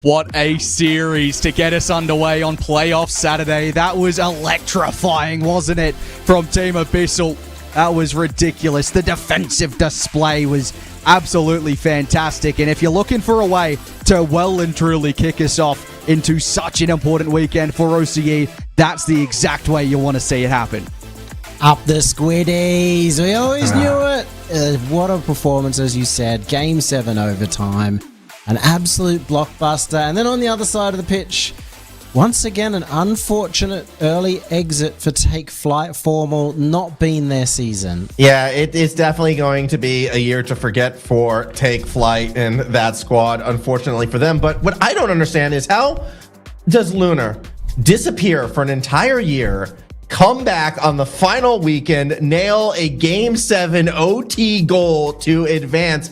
What a series to get us underway on playoff Saturday. That was electrifying, wasn't it, from Team Abyssal? That was ridiculous. The defensive display was absolutely fantastic. And if you're looking for a way to well and truly kick us off into such an important weekend for OCE, that's the exact way you want to see it happen. Up the Squiddies. We always knew it. What a performance, as you said. Game 7 overtime. An absolute blockbuster. And then on the other side of the pitch, once again, an unfortunate early exit for Take Flight. Formal not being their season. Yeah, it's definitely going to be a year to forget for Take Flight and that squad, unfortunately for them. But what I don't understand is, how does Lunar disappear for an entire year, come back on the final weekend, nail a Game 7 OT goal to advance?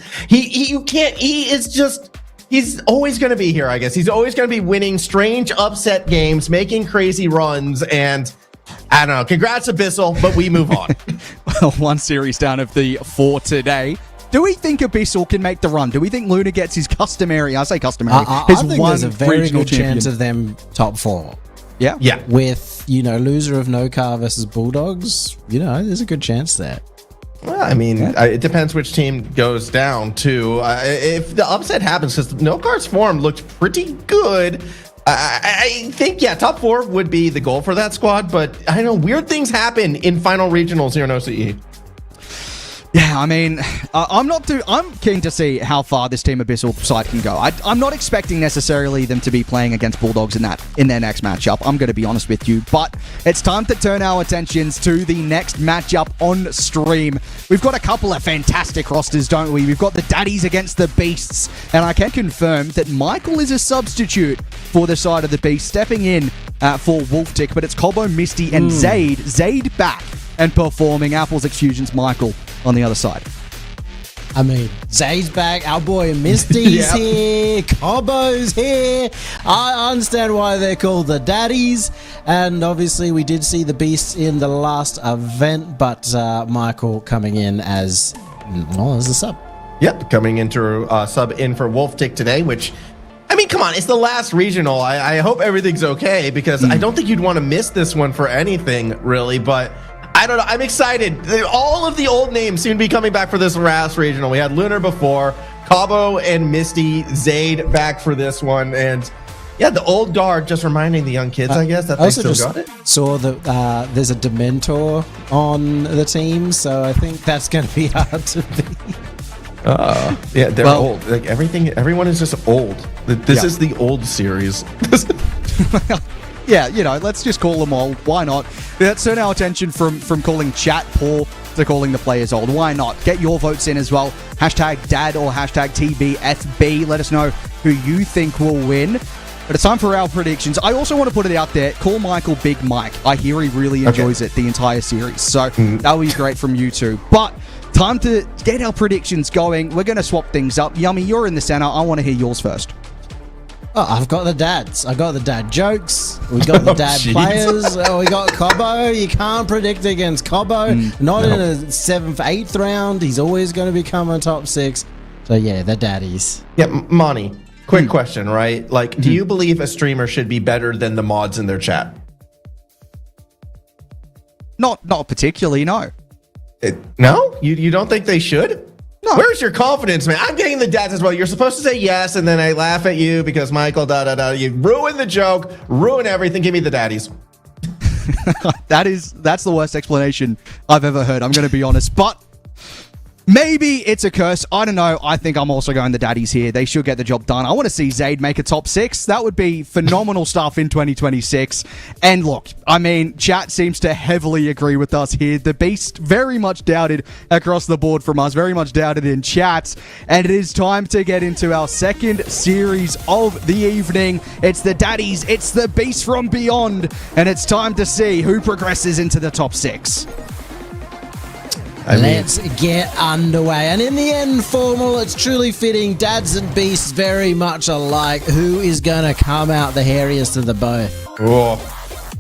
He's always going to be here, I guess. He's always going to be winning strange upset games, making crazy runs, and I don't know. Congrats, Abyssal, but we move on. Well, one series down of the 4 today. Do we think Abyssal can make the run? Do we think Luna gets his customary, I think there's a very good chance of them top 4. Yeah? Yeah. With, loser of No Car versus Bulldogs, there's a good chance there. Well, I mean, it depends which team goes down, too. If the upset happens, because No Car's form looked pretty good, I think, top 4 would be the goal for that squad. But I know weird things happen in final regionals here in OCE. Yeah, I mean, I'm keen to see how far this Team Abyssal side can go. I'm not expecting necessarily them to be playing against Bulldogs in their next matchup. I'm going to be honest with you, but it's time to turn our attentions to the next matchup on stream. We've got a couple of fantastic rosters, don't we? We've got the Daddies against the Beasts, and I can confirm that Michael is a substitute for the side of the Beast, stepping in for Wolftick, but it's Cobo, Misty, and Zaid. Zaid back and performing. Apples, Exfusions, Michael on the other side. I mean, Zay's back, our boy Misty's here, Cobo's here. I understand why they're called the Daddies. And obviously we did see the Beasts in the last event, but Michael coming in as a sub. Yep, coming into sub in for Wolftick today, which, I mean, come on, it's the last regional. I hope everything's okay, because I don't think you'd want to miss this one for anything, really, but I don't know. I'm excited. All of the old names seem to be coming back for this last regional. We had Lunar before, Cabo and Misty, Zaid back for this one. And yeah, the old guard just reminding the young kids, I guess, that they still got it. Saw that there's a Dementor on the team, so I think that's going to be hard to beat. Yeah, they're old. Like everyone is just old. This is the old series. Yeah, let's just call them all. Why not? Let's turn our attention from calling chat poor to calling the players old. Why not? Get your votes in as well. #dad or #TBFB. Let us know who you think will win. But it's time for our predictions. I also want to put it out there. Call Michael Big Mike. I hear he really enjoys it the entire series. So that would be great from you two. But time to get our predictions going. We're going to swap things up. Yummy, you're in the center. I want to hear yours first. Oh, I've got the dads. I got the dad jokes. We got the dad players. We got Cobo. You can't predict against Cobo. Not in a 7th, 8th round. He's always going to become a top 6. So yeah, the daddies. Yeah, Monty, quick question, right? Like, do you believe a streamer should be better than the mods in their chat? Not particularly, no. No? You don't think they should? No. Where's your confidence, man? I'm getting the dads as well. You're supposed to say yes, and then I laugh at you because Michael, You ruin the joke, ruin everything. Give me the daddies. That's the worst explanation I've ever heard. I'm going to be honest, but maybe it's a curse. I don't know. I think I'm also going the daddies here. They should get the job done. I want to see Zaid make a top 6. That would be phenomenal stuff in 2026. And look, I mean, chat seems to heavily agree with us here. The Beast very much doubted across the board from us, very much doubted in chat. And it is time to get into our second series of the evening. It's the daddies. It's the Beast from beyond. And it's time to see who progresses into the top 6. Let's get underway. And in the end, Formal, it's truly fitting. Dads and Beasts very much alike. Who is going to come out the hairiest of the both? Oh,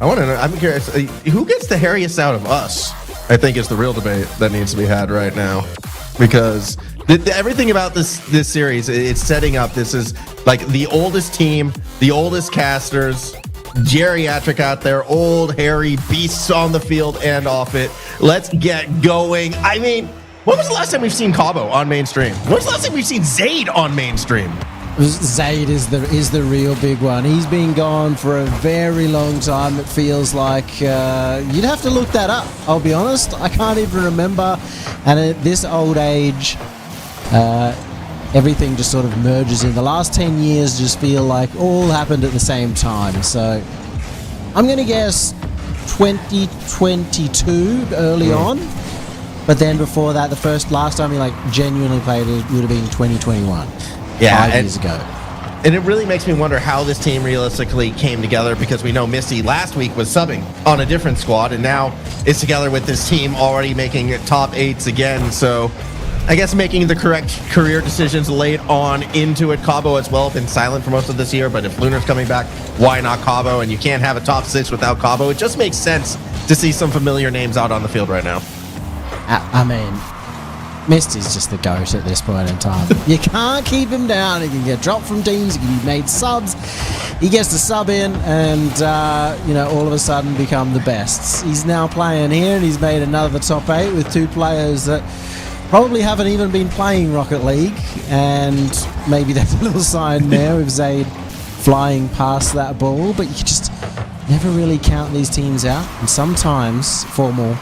I want to know. I'm curious. Who gets the hairiest out of us? I think is the real debate that needs to be had right now. Because everything about this series, it's setting up. This is Like the oldest team, the oldest casters, geriatric out there, old, hairy beasts on the field and off it. Let's get going. I mean, when was the last time we've seen Cabo on mainstream? When was the last time we've seen Zaid on mainstream? Zaid is the real big one. He's been gone for a very long time, it feels like. You'd have to look that up, I'll be honest. I can't even remember. And at this old age, everything just sort of merges in. The last 10 years just feel like all happened at the same time. So I'm going to guess 2022 early on. But then before that, last time he like genuinely played it would have been 2021. Yeah, 5 years ago. And it really makes me wonder how this team realistically came together, because we know Misty last week was subbing on a different squad and now is together with this team already making top 8s again. So I guess making the correct career decisions late on into it. Cabo as well, been silent for most of this year, but if Lunar's coming back, why not Cabo? And you can't have a top 6 without Cabo. It just makes sense to see some familiar names out on the field right now. I mean, Misty's just the GOAT at this point in time. You can't keep him down. He can get dropped from teams. He can be made subs. He gets to sub in and, all of a sudden become the best. He's now playing here and he's made another top 8 with 2 players that probably haven't even been playing Rocket League. And maybe that's a little sign there with Zaid flying past that ball. But you just never really count these teams out. And sometimes, Formal,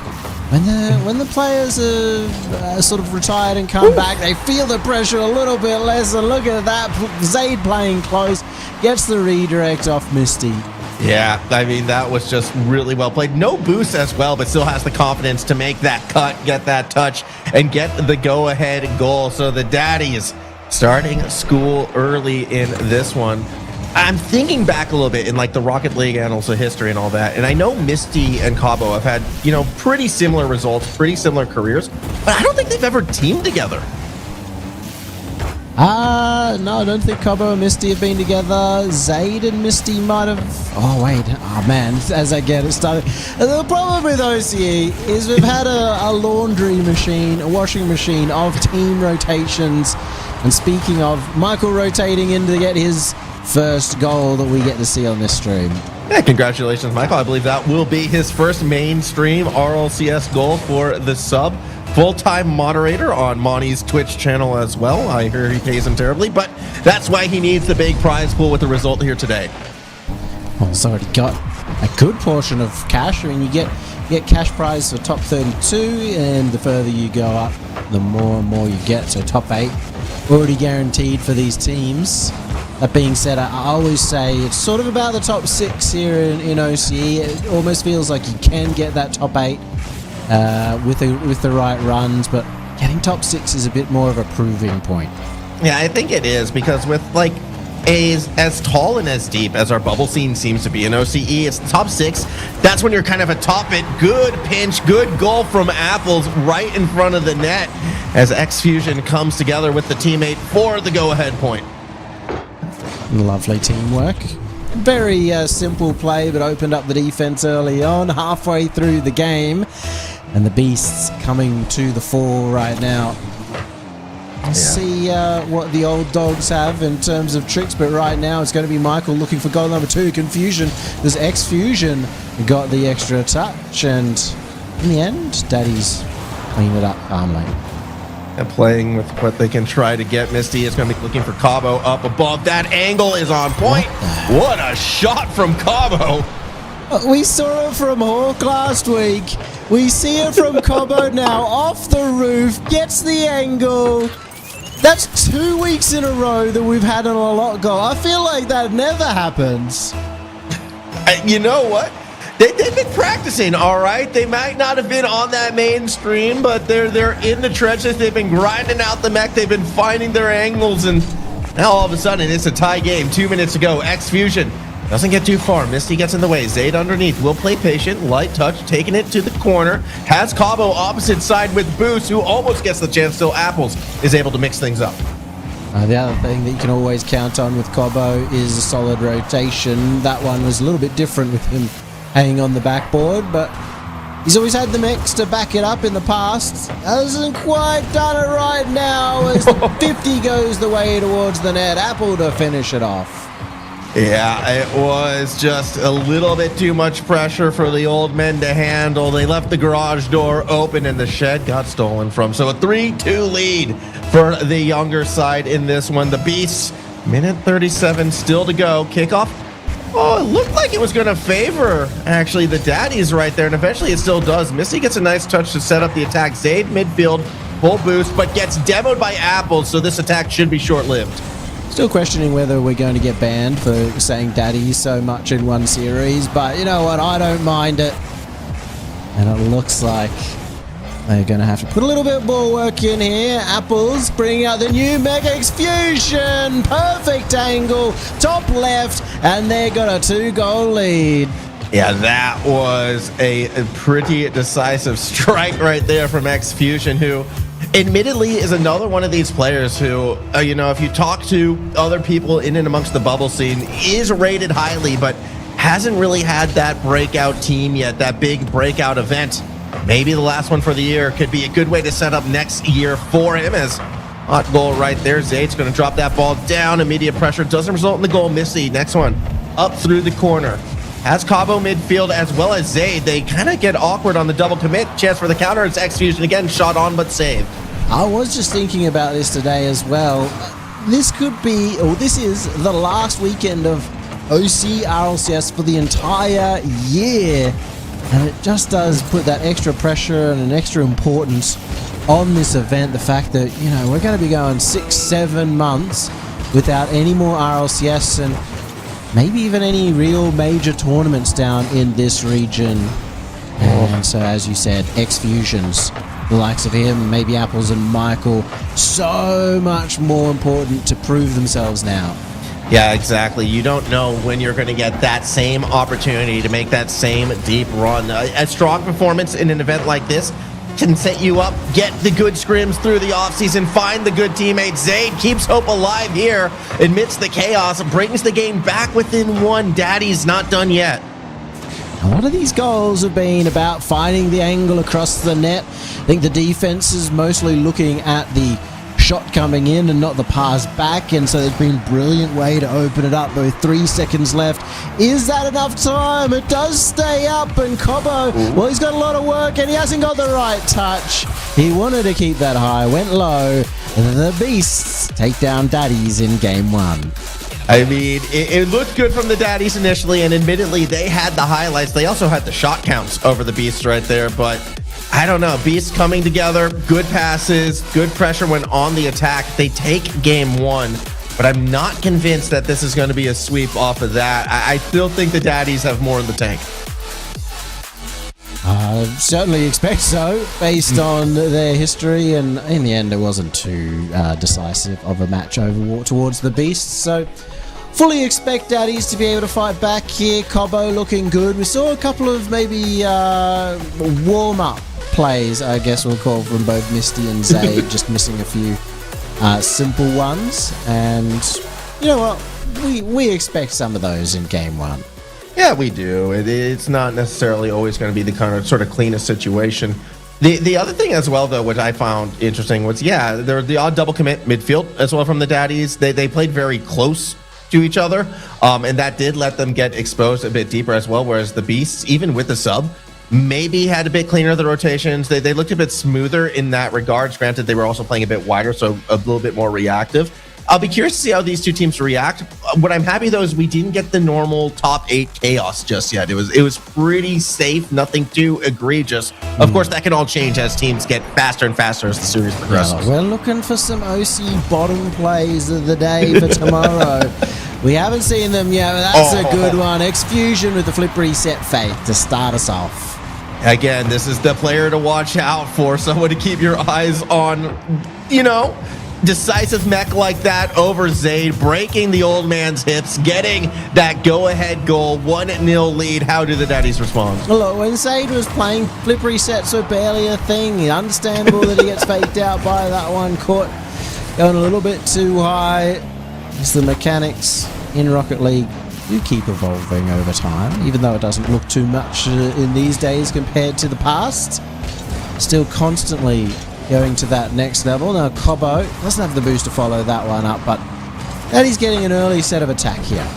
when the players are sort of retired and come back, they feel the pressure a little bit less. And look at that, Zaid playing close, gets the redirect off Misty. Yeah, I mean, that was just really well played. No boost as well, but still has the confidence to make that cut, get that touch, and get the go-ahead goal. So the Daddies starting school early in this one. I'm thinking back a little bit in like the Rocket League annals of history and all that, and I know Misty and Cabo have had, pretty similar results, pretty similar careers, but I don't think they've ever teamed together. No, I don't think Cabo and Misty have been together. Zaid and Misty might have... Oh, wait. Oh, man. As I get it started. The problem with OCE is we've had a laundry machine, a washing machine of team rotations. And speaking of, Michael rotating in to get his first goal that we get to see on this stream. Yeah, congratulations, Michael. I believe that will be his first mainstream RLCS goal for the sub. Full-time moderator on Monty's Twitch channel as well. I hear he pays him terribly, but that's why he needs the big prize pool with the result here today. Well, he's already got a good portion of cash. I mean, you get cash prize for top 32, and the further you go up, the more and more you get. So top 8 already guaranteed for these teams. That being said, I always say it's sort of about the top 6 here in OCE. It almost feels like you can get that top 8 with the right runs, but getting top 6 is a bit more of a proving point. Yeah, I think it is, because with like as tall and as deep as our bubble scene seems to be in OCE, it's top 6. That's when you're kind of atop it. Good pinch, good goal from Apples right in front of the net as X-Fusion comes together with the teammate for the go-ahead point. Lovely teamwork. Very simple play, but opened up the defense early on, halfway through the game. And the Beasts coming to the fore right now. Let's see what the old dogs have in terms of tricks, but right now it's going to be Michael looking for goal number 2. Confusion. There's X-Fusion got the extra touch, and in the end, Daddy's cleaned it up calmly. And playing with what they can try to get. Misty is going to be looking for Cabo up above. That angle is on point. What a shot from Cabo. We saw it from Hawk last week. We see it from Cabo now. Off the roof. Gets the angle. That's 2 weeks in a row that we've had an a lot goal. I feel like that never happens. You know what? They've been practicing, all right? They might not have been on that mainstream, but they're in the trenches. They've been grinding out the mech. They've been finding their angles, and now all of a sudden it's a tie game. 2 minutes to go. X-Fusion doesn't get too far. Misty gets in the way. Zaid underneath. Will play patient. Light touch. Taking it to the corner. Has Cabo opposite side with Boost, who almost gets the chance. Still Apples is able to mix things up. The other thing that you can always count on with Cabo is a solid rotation. That one was a little bit different with him hanging on the backboard, but He's always had the mix to back it up in the past. Hasn't quite done it right now as the 50 goes the way towards the net. Apple to finish it off. Yeah, it was just a little bit too much pressure for the old men to handle. They left the garage door open and the shed got stolen from. So a 3-2 lead for the younger side in this one. The Beasts, minute 37 still to go. Kickoff. Oh, it looked like it was going to favor, actually, the Daddies right there, and eventually it still does. Missy gets a nice touch to set up the attack. Zaid midfield, full boost, but gets demoed by Apple, so this attack should be short-lived. Still questioning whether we're going to get banned for saying daddy so much in one series, but you know what? I don't mind it. And it looks like they're going to have to put a little bit more work in here. Apples bringing out the new Mega X Fusion. Perfect angle, top left, and they got a 2-goal lead. Yeah, that was a pretty decisive strike right there from X Fusion, who admittedly is another one of these players who, if you talk to other people in and amongst the bubble scene, is rated highly, but hasn't really had that breakout team yet, that big breakout event. Maybe the last one for the year could be a good way to set up next year for him, as hot goal right there. Zaid's going to drop that ball down. Immediate pressure doesn't result in the goal. Missy, next one, up through the corner. Has Cabo midfield as well as Zaid. They kind of get awkward on the double commit. Chance for the counter. It's X Fusion again. Shot on, but saved. I was just thinking about this today as well. This is the last weekend of OCE RLCS for the entire year. And it just does put that extra pressure and an extra importance on this event. The fact that, we're going to be going 6-7 months without any more RLCS and maybe even any real major tournaments down in this region. And so, as you said, X Fusions, the likes of him, maybe Apples and Michael, so much more important to prove themselves now. Yeah, exactly. You don't know when you're going to get that same opportunity to make that same deep run. A strong performance in an event like this can set you up, get the good scrims through the offseason, find the good teammates. Zaid keeps hope alive here amidst the chaos, brings the game back within one. Daddy's not done yet. A lot of these goals have been about finding the angle across the net. I think the defense is mostly looking at the shot coming in and not the pass back, and so there's been a brilliant way to open it up with 3 seconds left. Is that enough time? It does stay up, and Cobbo, well, he's got a lot of work and he hasn't got the right touch. He wanted to keep that high, went low. The Beasts take down Daddies in game 1. I mean, it looked good from the Daddies initially, and admittedly, they had the highlights. They also had the shot counts over the Beasts right there, but I don't know. Beasts coming together, good passes, good pressure when on the attack. They take game 1, but I'm not convinced that this is going to be a sweep off of that. I still think the Daddies have more in the tank. I certainly expect so, based on their history, and in the end, it wasn't too decisive of a match over towards the Beasts, so fully expect Daddies to be able to fight back here. Cobbo looking good. We saw a couple of maybe warm-up plays, I guess we'll call from both Misty and Zaid, just missing a few simple ones, and you know what? We expect some of those in game 1. Yeah, we do. It's not necessarily always going to be the kind of sort of cleanest situation. The other thing as well, though, which I found interesting was, there the odd double commit midfield as well from the Daddies. They played very close to each other, and that did let them get exposed a bit deeper as well, whereas the Beasts, even with the sub, maybe had a bit cleaner of the rotations. They looked a bit smoother in that regards. Granted, they were also playing a bit wider, so a little bit more reactive. I'll be curious to see how these two teams react. What I'm happy, though, is we didn't get the normal top 8 chaos just yet. It was pretty safe, nothing too egregious. Of course, that can all change as teams get faster and faster as the series progresses. We're looking for some OC bottom plays of the day for tomorrow. We haven't seen them yet, but that's a good one. X Fusion with the flip reset fake to start us off. Again, this is the player to watch out for, someone to keep your eyes on, decisive mech like that over Zaid, breaking the old man's hips, getting that go-ahead goal, 1-0 lead. How do the Daddies respond? Look, when Zaid was playing, flip resets were barely a thing. Understandable that he gets faked out by that one, caught going a little bit too high. It's the mechanics in Rocket League. do keep evolving over time, even though it doesn't look too much in these days compared to the past. Still constantly going to that next level. Now, Cobbo doesn't have the boost to follow that one up, but he's getting an early set of attack here.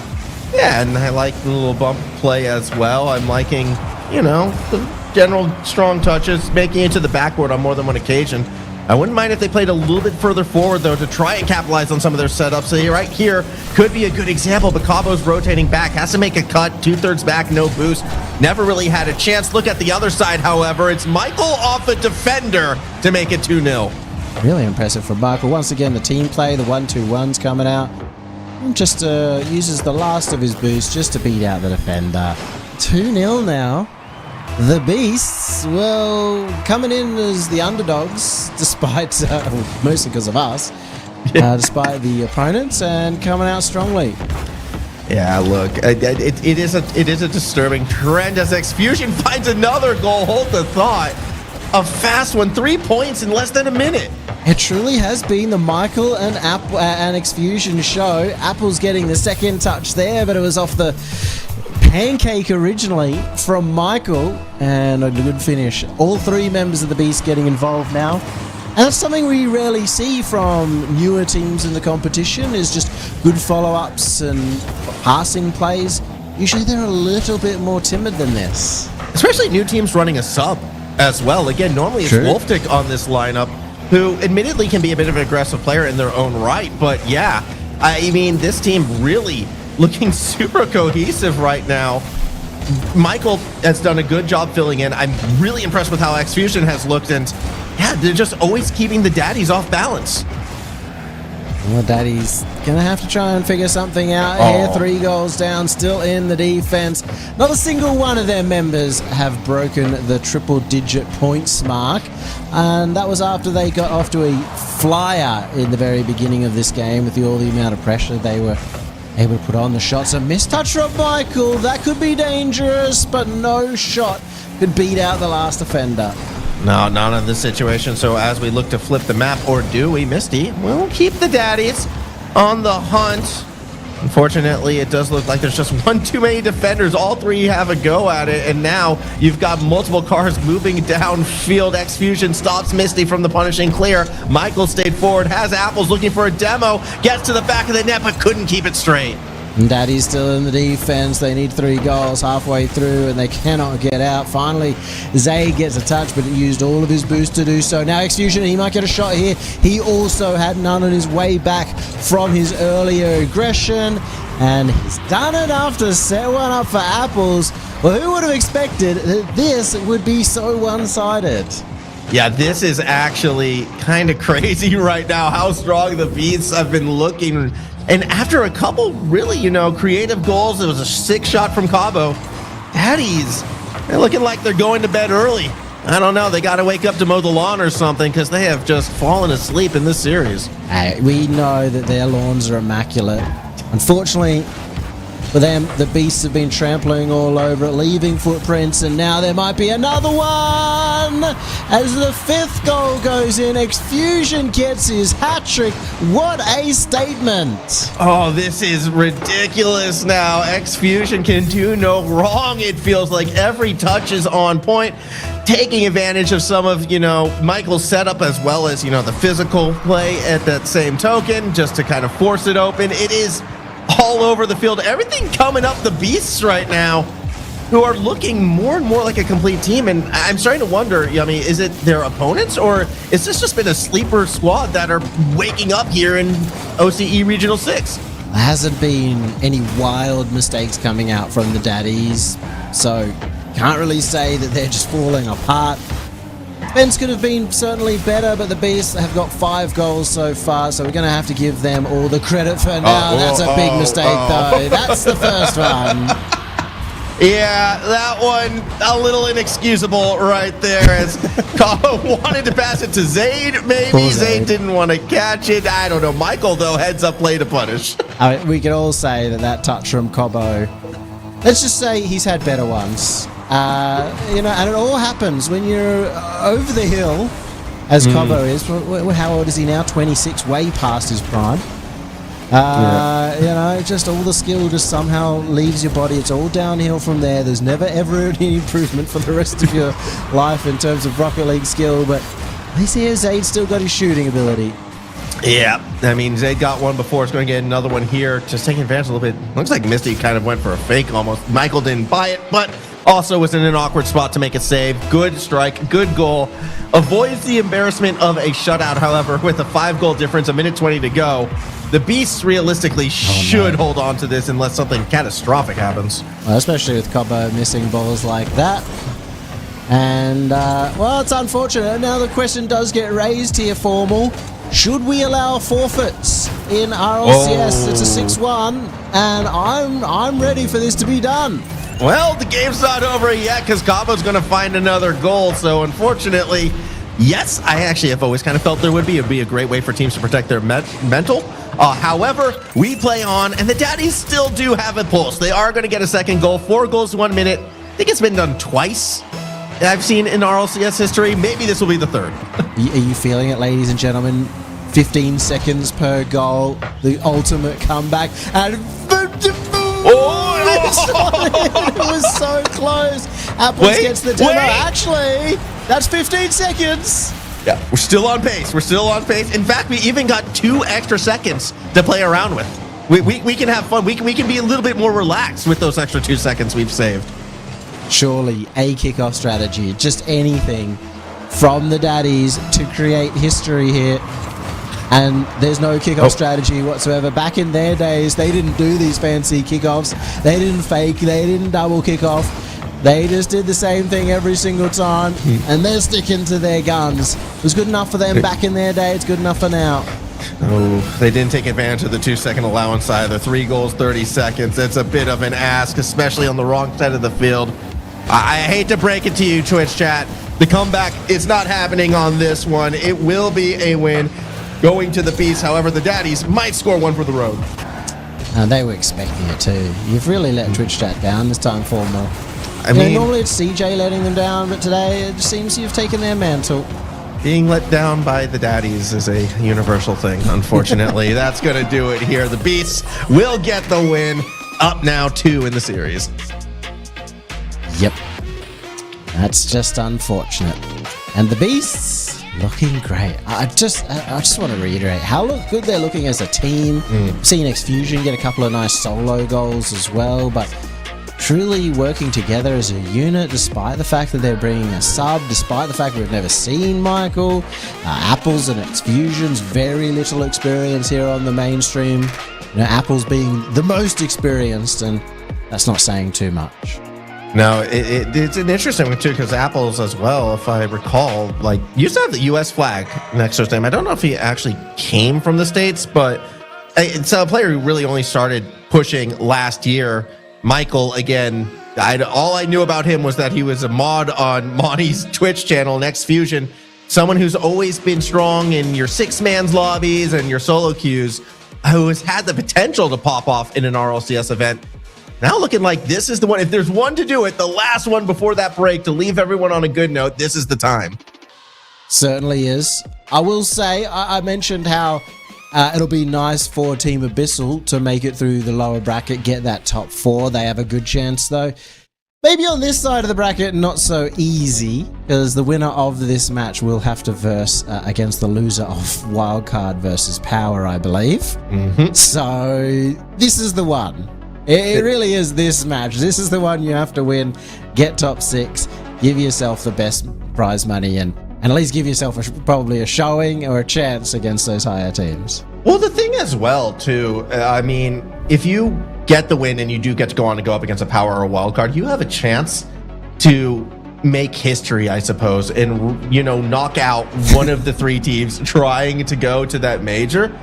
Yeah, and I like the little bump play as well. I'm liking, the general strong touches, making it to the backboard on more than one occasion. I wouldn't mind if they played a little bit further forward, though, to try and capitalize on some of their setups. So right here could be a good example, but Cabo's rotating back, has to make a cut, 2/3 back, no boost. Never really had a chance. Look at the other side, however. It's Michael off a defender to make it 2-0. Really impressive from Michael. Once again, the team play, the 1-2-1's coming out. Just uses the last of his boost just to beat out the defender. 2-0 now. The Beasts, well, coming in as the underdogs, despite, mostly because of us, despite the opponents, and coming out strongly. Yeah, look, it is a disturbing trend as Xfusion finds another goal. Hold the thought. A fast one, 3 points in less than a minute. It truly has been the Michael and Xfusion show. Apple's getting the second touch there, but it was off the pancake originally from Michael, and a good finish. All three members of the Beast getting involved now. And that's something we rarely see from newer teams in the competition, is just good follow-ups and passing plays. Usually they're a little bit more timid than this. Especially new teams running a sub as well. Again, normally it's Wolftick on this lineup, who admittedly can be a bit of an aggressive player in their own right. But yeah, I mean, this team really looking super cohesive right now. Michael has done a good job filling in. I'm really impressed with how Xfusion has looked, and yeah, they're just always keeping the daddies off balance. Well, Daddy's gonna have to try and figure something out here. 3 goals down, still in the defense. Not a single one of their members have broken the triple-digit points mark, and that was after they got off to a flyer in the very beginning of this game with all the amount of pressure they were able to put on. The shots. A missed touch from Michael. That could be dangerous, but no shot could beat out the last offender. No, not in this situation. So as we look to flip the map, or do we, Misty? We'll keep the daddies on the hunt. Unfortunately, it does look like there's just one too many defenders. All three have a go at it, and now you've got multiple cars moving downfield. Xfusion stops Misty from the punishing clear. Michael stayed forward, has Apples looking for a demo, gets to the back of the net, but couldn't keep it straight. And Daddy's still in the defense. They need 3 goals halfway through, and they cannot get out. Finally, Zay gets a touch, but he used all of his boost to do so. Now Xfusion, he might get a shot here. He also had none on his way back from his earlier aggression, and he's done enough to set one up for Apples. Well, who would have expected that this would be so one-sided? Yeah, this is actually kind of crazy right now, how strong the Beasts have been looking. And after a couple really, creative goals, it was a 6 shot from Cabo. Daddies, they're looking like they're going to bed early. I don't know, they got to wake up to mow the lawn or something, because they have just fallen asleep in this series. Hey, we know that their lawns are immaculate. Unfortunately for them, the Beasts have been trampling all over it, leaving footprints, and now there might be another one! As the 5th goal goes in, Xfusion gets his hat-trick. What a statement! Oh, this is ridiculous now. Xfusion can do no wrong. It feels like every touch is on point, taking advantage of some of, Michael's setup, as well as, the physical play at that same token, just to kind of force it open. It is all over the field. Everything coming up the Beasts right now, who are looking more and more like a complete team. And I'm starting to wonder, is it their opponents, or is this just been a sleeper squad that are waking up here in OCE Regional 6? There hasn't been any wild mistakes coming out from the Daddies, so can't really say that they're just falling apart. Defense could have been certainly better, but the Beasts have got 5 goals so far, so we're going to have to give them all the credit for now. That's a big mistake, though. That's the first one. Yeah, that one a little inexcusable right there, as Cabo wanted to pass it to Zayd, maybe. Zayd didn't want to catch it. I don't know. Michael, though, heads up play to punish. We could all say that touch from Cabo, let's just say he's had better ones. And it all happens when you're over the hill, as Cabo is. How old is he now? 26, way past his prime. You know, just all the skill just somehow leaves your body. It's all downhill from there. There's never ever any improvement for the rest of your life in terms of Rocket League skill, but at least here Zayd's still got his shooting ability. Yeah, I mean, Zayd got one before. It's going to get another one here. Just taking advantage a little bit. Looks like Misty kind of went for a fake almost. Michael didn't buy it, but also was in an awkward spot to make a save. Good strike, good goal. Avoids the embarrassment of a shutout, however, with a 5-goal difference, a minute 20 to go. The Beasts realistically should hold on to this unless something catastrophic happens. Well, especially with Cobo missing balls like that. And, well, it's unfortunate. Now the question does get raised here, Formal. Should we allow forfeits in RLCS? It's a 6-1, and I'm ready for this to be done. Well, the game's not over yet because Cabo's going to find another goal. So, unfortunately, yes, I actually have always kind of felt there would be. It would be a great way for teams to protect their mental. However, we play on, and the Daddies still do have a pulse. They are going to get a second goal. 4 goals in 1 minute. I think it's been done twice I've seen in RLCS history. Maybe this will be the third. Are you feeling it, ladies and gentlemen? 15 seconds per goal, the ultimate comeback, and it was so close. Apples gets the demo. Actually, that's 15 seconds. Yeah, we're still on pace. We're still on pace. In fact, we even got 2 extra seconds to play around with. We can have fun. We can be a little bit more relaxed with those extra 2 seconds we've saved. Surely a kickoff strategy, just anything from the Daddies to create history here. And there's no kickoff strategy whatsoever. Back in their days, they didn't do these fancy kickoffs. They didn't fake. They didn't double kickoff. They just did the same thing every single time, and they're sticking to their guns. It was good enough for them back in their day. It's good enough for now. Oh, they didn't take advantage of the 2-second allowance either. 3 goals, 30 seconds. It's a bit of an ask, especially on the wrong side of the field. I hate to break it to you, Twitch chat. The comeback is not happening on this one. It will be a win going to the Beast. However, the Daddies might score one for the road. They were expecting it too. You've really let Twitch chat down this time, Formal. I mean, normally it's CJ letting them down, but today it seems you've taken their mantle. Being let down by the Daddies is a universal thing, unfortunately. That's going to do it here. The Beasts will get the win. Up now 2 in the series. Yep. That's just unfortunate. And the Beasts looking great. I just want to reiterate how good they're looking as a team. Seen X-Fusion get a couple of nice solo goals as well, but truly working together as a unit, despite the fact that they're bringing a sub, despite the fact we've never seen Michael. Apples and X-Fusion's very little experience here on the mainstream. You know, Apples being the most experienced, and that's not saying too much. No, it's an interesting one too, because Apples as well, if I recall, like used to have the U.S. flag next to his name. I don't know if he actually came from the States, but it's a player who really only started pushing last year. Michael, again, all I knew about him was that he was a mod on Monty's Twitch channel, Next Fusion. Someone who's always been strong in your 6-man's lobbies and your solo queues, who has had the potential to pop off in an RLCS event. Now looking like this is the one. If there's one to do it, the last one before that break to leave everyone on a good note, this is the time. Certainly is. I will say, I mentioned how it'll be nice for Team Abyssal to make it through the lower bracket, get that top 4. They have a good chance, though. Maybe on this side of the bracket, not so easy, because the winner of this match will have to verse against the loser of Wildcard versus Power, I believe. So this is the one. It really is this match. This is the one you have to win. Get top 6. Give yourself the best prize money and at least give yourself probably a showing or a chance against those higher teams. Well, the thing as well, too, I mean, if you get the win and you do get to go on and go up against a Power or a wild card, you have a chance to make history, I suppose, and, you know, knock out one of the 3 teams trying to go to that major.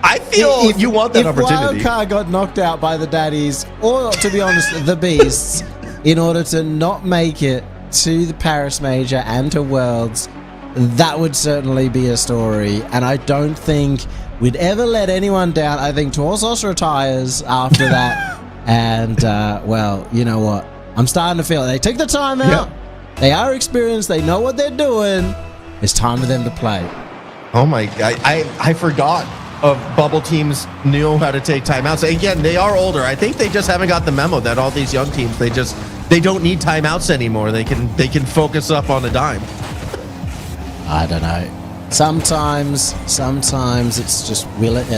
I feel you want that opportunity. If Wildcard got knocked out by the Daddies, or to be honest, the Beasts, in order to not make it to the Paris Major and to Worlds, that would certainly be a story. And I don't think we'd ever let anyone down. I think Torsos retires after that. And, well, you know what? I'm starting to feel it. They took the time out. They are experienced. They know what they're doing. It's time for them to play. Oh my God. I forgot of bubble teams know how to take timeouts. Again, they are older. I think they just haven't got the memo that all these young teams, they don't need timeouts anymore. They can focus up on a dime. I don't know. Sometimes it's just worth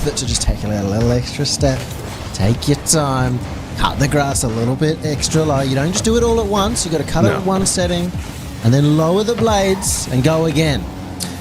it to just take a little extra step. Take your time. Cut the grass a little bit extra low. You don't just do it all at once. You got to cut it at one setting, and then lower the blades and go again.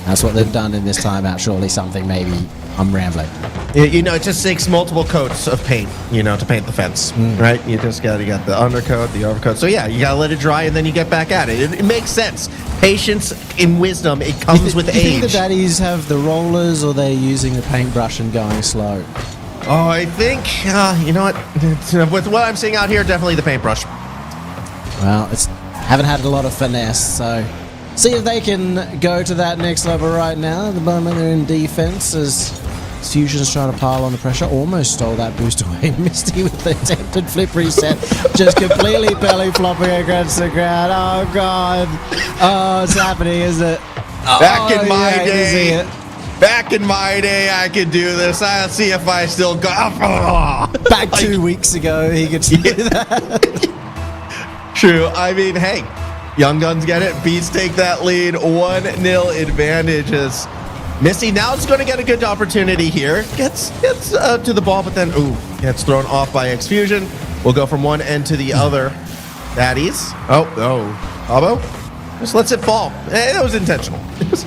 That's what they've done in this timeout. Surely something. Maybe I'm rambling. You know, it just takes multiple coats of paint, to paint the fence, right? You got the undercoat, the overcoat. So yeah, you got to let it dry, and then you get back at it. It makes sense. Patience and wisdom, it comes with age. Do you think the daddies have the rollers, or they're using the paintbrush and going slow? Oh, I think, you know what? With what I'm seeing out here, definitely the paintbrush. Well, haven't had a lot of finesse, so see if they can go to that next level right now. At the moment, they're in defense as Fusion's trying to pile on the pressure. Almost stole that boost away. Misty with the attempted flip reset. Just completely belly flopping against the ground. Oh, God. Oh, it's happening, isn't it? Back in my day, I could do this. I'll see if I still go. Back 2 weeks ago, he could do that. True. I mean, hey, Young Guns get it. Beats take that lead. 1-0 advantage as Misty now is going to get a good opportunity here. Gets to the ball, but then, gets thrown off by X-Fusion. We'll go from one end to the other. Daddies. Abo just lets it fall. That was intentional.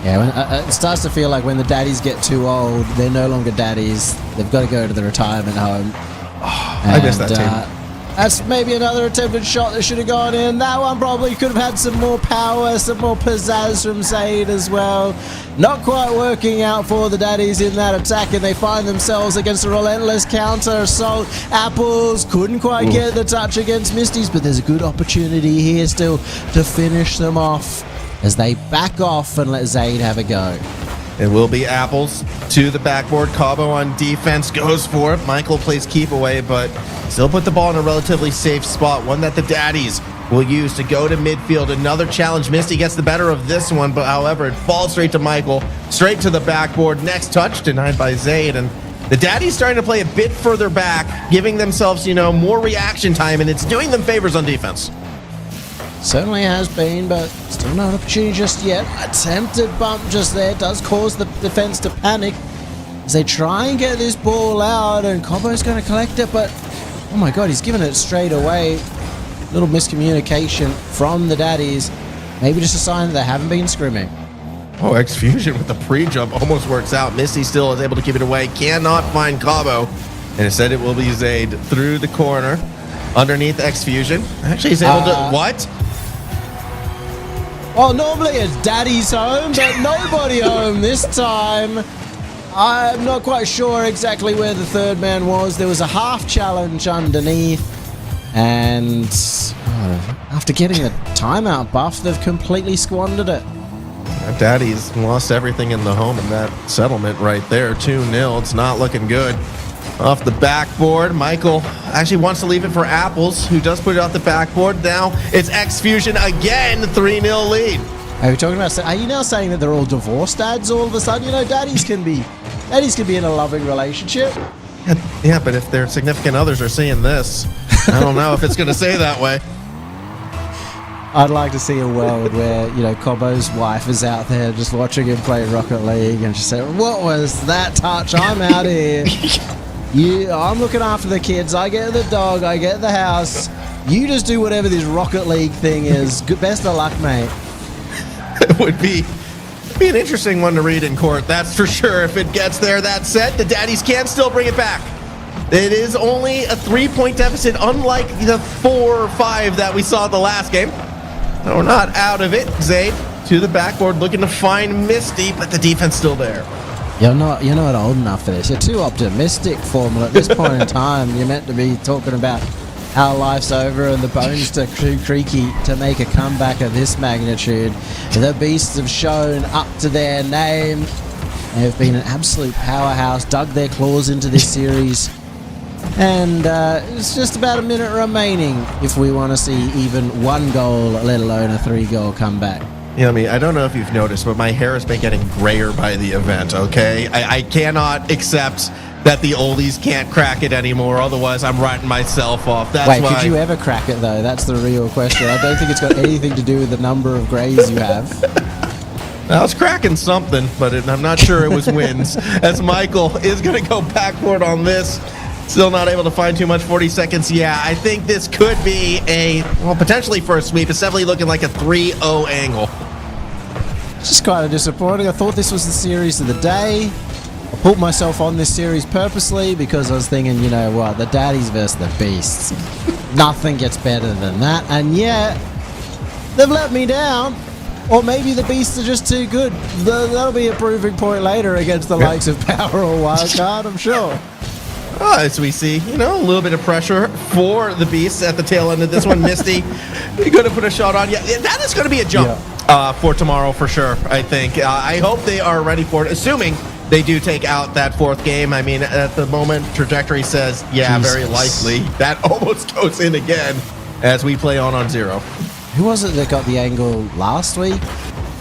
Yeah, it starts to feel like when the daddies get too old, they're no longer daddies. They've got to go to the retirement home. I miss that team. That's maybe another attempted shot that should have gone in. That one probably could have had some more power, some more pizzazz from Zaid as well. Not quite working out for the daddies in that attack, and they find themselves against a relentless counter assault. Apples couldn't quite get the touch against Misties, but there's a good opportunity here still to finish them off as they back off and let Zaid have a go. It will be Apples to the backboard. Cabo on defense goes for it. Michael plays keep away, but still put the ball in a relatively safe spot. One that the daddies will use to go to midfield. Another challenge. Misty gets the better of this one, but however, it falls straight to Michael, straight to the backboard. Next touch denied by Zaid, and the daddies starting to play a bit further back, giving themselves, more reaction time, and it's doing them favors on defense. Certainly has been, but still no opportunity just yet. Attempted bump just there does cause the defense to panic as they try and get this ball out, and Cobo's going to collect it, but oh my God, he's given it straight away. Little miscommunication from the daddies. Maybe just a sign that they haven't been scrimming. Oh, X-Fusion with the pre-jump almost works out. Misty still is able to keep it away. Cannot find Cabo. And instead it will be Zaid through the corner underneath X-Fusion. Actually, he's able to... What? Well, normally it's daddy's home, but nobody home this time. I'm not quite sure exactly where the third man was. There was a half challenge underneath, and after getting the timeout buff, they've completely squandered it. Daddy's lost everything in the home in that settlement right there. 2-0. It's not looking good. Off the backboard, Michael actually wants to leave it for Apples, who does put it off the backboard. Now it's X-Fusion again, 3-0 lead. Are you now saying that they're all divorced dads all of a sudden? Daddies can be in a loving relationship. Yeah, but if their significant others are seeing this, I don't know if it's going to say that way. I'd like to see a world where, Cobo's wife is out there just watching him play Rocket League and she said, "What was that touch? I'm out here. I'm looking after the kids. I get the dog. I get the house. You just do whatever this Rocket League thing is. Best of luck, mate." It would be an interesting one to read in court, that's for sure. If it gets there, that said, the daddies can still bring it back. It is only a 3-point deficit, unlike the 4 or 5 that we saw the last game. No, we're not out of it. Zaid to the backboard, looking to find Misty, but the defense still there. You're not old enough for this. You're too optimistic, Formula. At this point in time, you're meant to be talking about how life's over and the bones too creaky to make a comeback of this magnitude. The Beasts have shown up to their name. They've been an absolute powerhouse, dug their claws into this series. And it's just about a minute remaining if we want to see even one goal, let alone a 3-goal comeback. You know, I don't know if you've noticed, but my hair has been getting grayer by the event, okay? I cannot accept that the oldies can't crack it anymore, otherwise I'm writing myself off. That's Wait, why. could you ever crack it, though? That's the real question. I don't think it's got anything to do with the number of grays you have. I was cracking something, but I'm not sure it was wins. As Michael is going to go backward on this. Still not able to find too much. 40 seconds. Yeah, I think this could be potentially for a sweep. It's definitely looking like a 3-0 angle. It's just kind of disappointing. I thought this was the series of the day. I put myself on this series purposely because I was thinking, you know what, the daddies versus the beasts. Nothing gets better than that. And yet, they've let me down. Or maybe the beasts are just too good. That'll be a proving point later against the likes of Power or Wildcard, I'm sure. As we see, a little bit of pressure for the Beasts at the tail end of this one. Misty, you're going to put a shot on. Yeah, that is going to be a jump for tomorrow for sure, I think. I hope they are ready for it, assuming they do take out that fourth game. I mean, at the moment, trajectory says, very likely. That almost goes in again as we play on 0. Who was it that got the angle last week?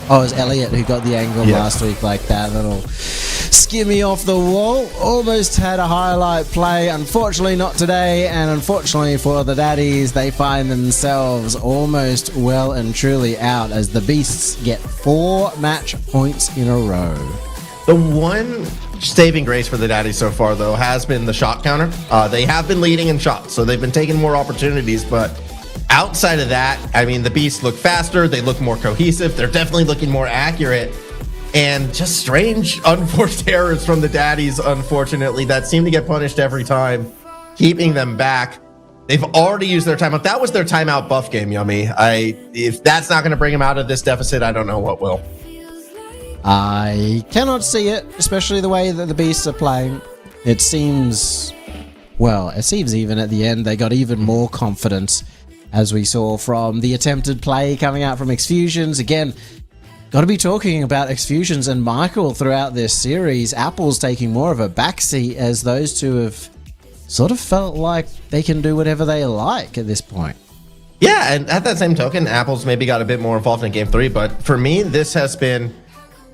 Oh, it was Elliot who got the angle last week like that. Little skimmy off the wall. Almost had a highlight play. Unfortunately, not today. And unfortunately for the daddies, they find themselves almost well and truly out as the Beasts get 4 match points in a row. The one saving grace for the daddies so far, though, has been the shot counter. They have been leading in shots, so they've been taking more opportunities, but outside of that, I mean, the Beasts look faster, they look more cohesive, they're definitely looking more accurate, and just strange unforced errors from the daddies, unfortunately, that seem to get punished every time, keeping them back. They've already used their timeout. That was their timeout buff game, Yummy. If that's not going to bring them out of this deficit, I don't know what will. I cannot see it, especially the way that the Beasts are playing. It seems even at the end, they got even more confidence, as we saw from the attempted play coming out from Xfusions. Again, got to be talking about Xfusions and Michael throughout this series. Apple's taking more of a backseat as those two have sort of felt like they can do whatever they like at this point. Yeah, and at that same token, Apple's maybe got a bit more involved in Game 3, but for me, this has been,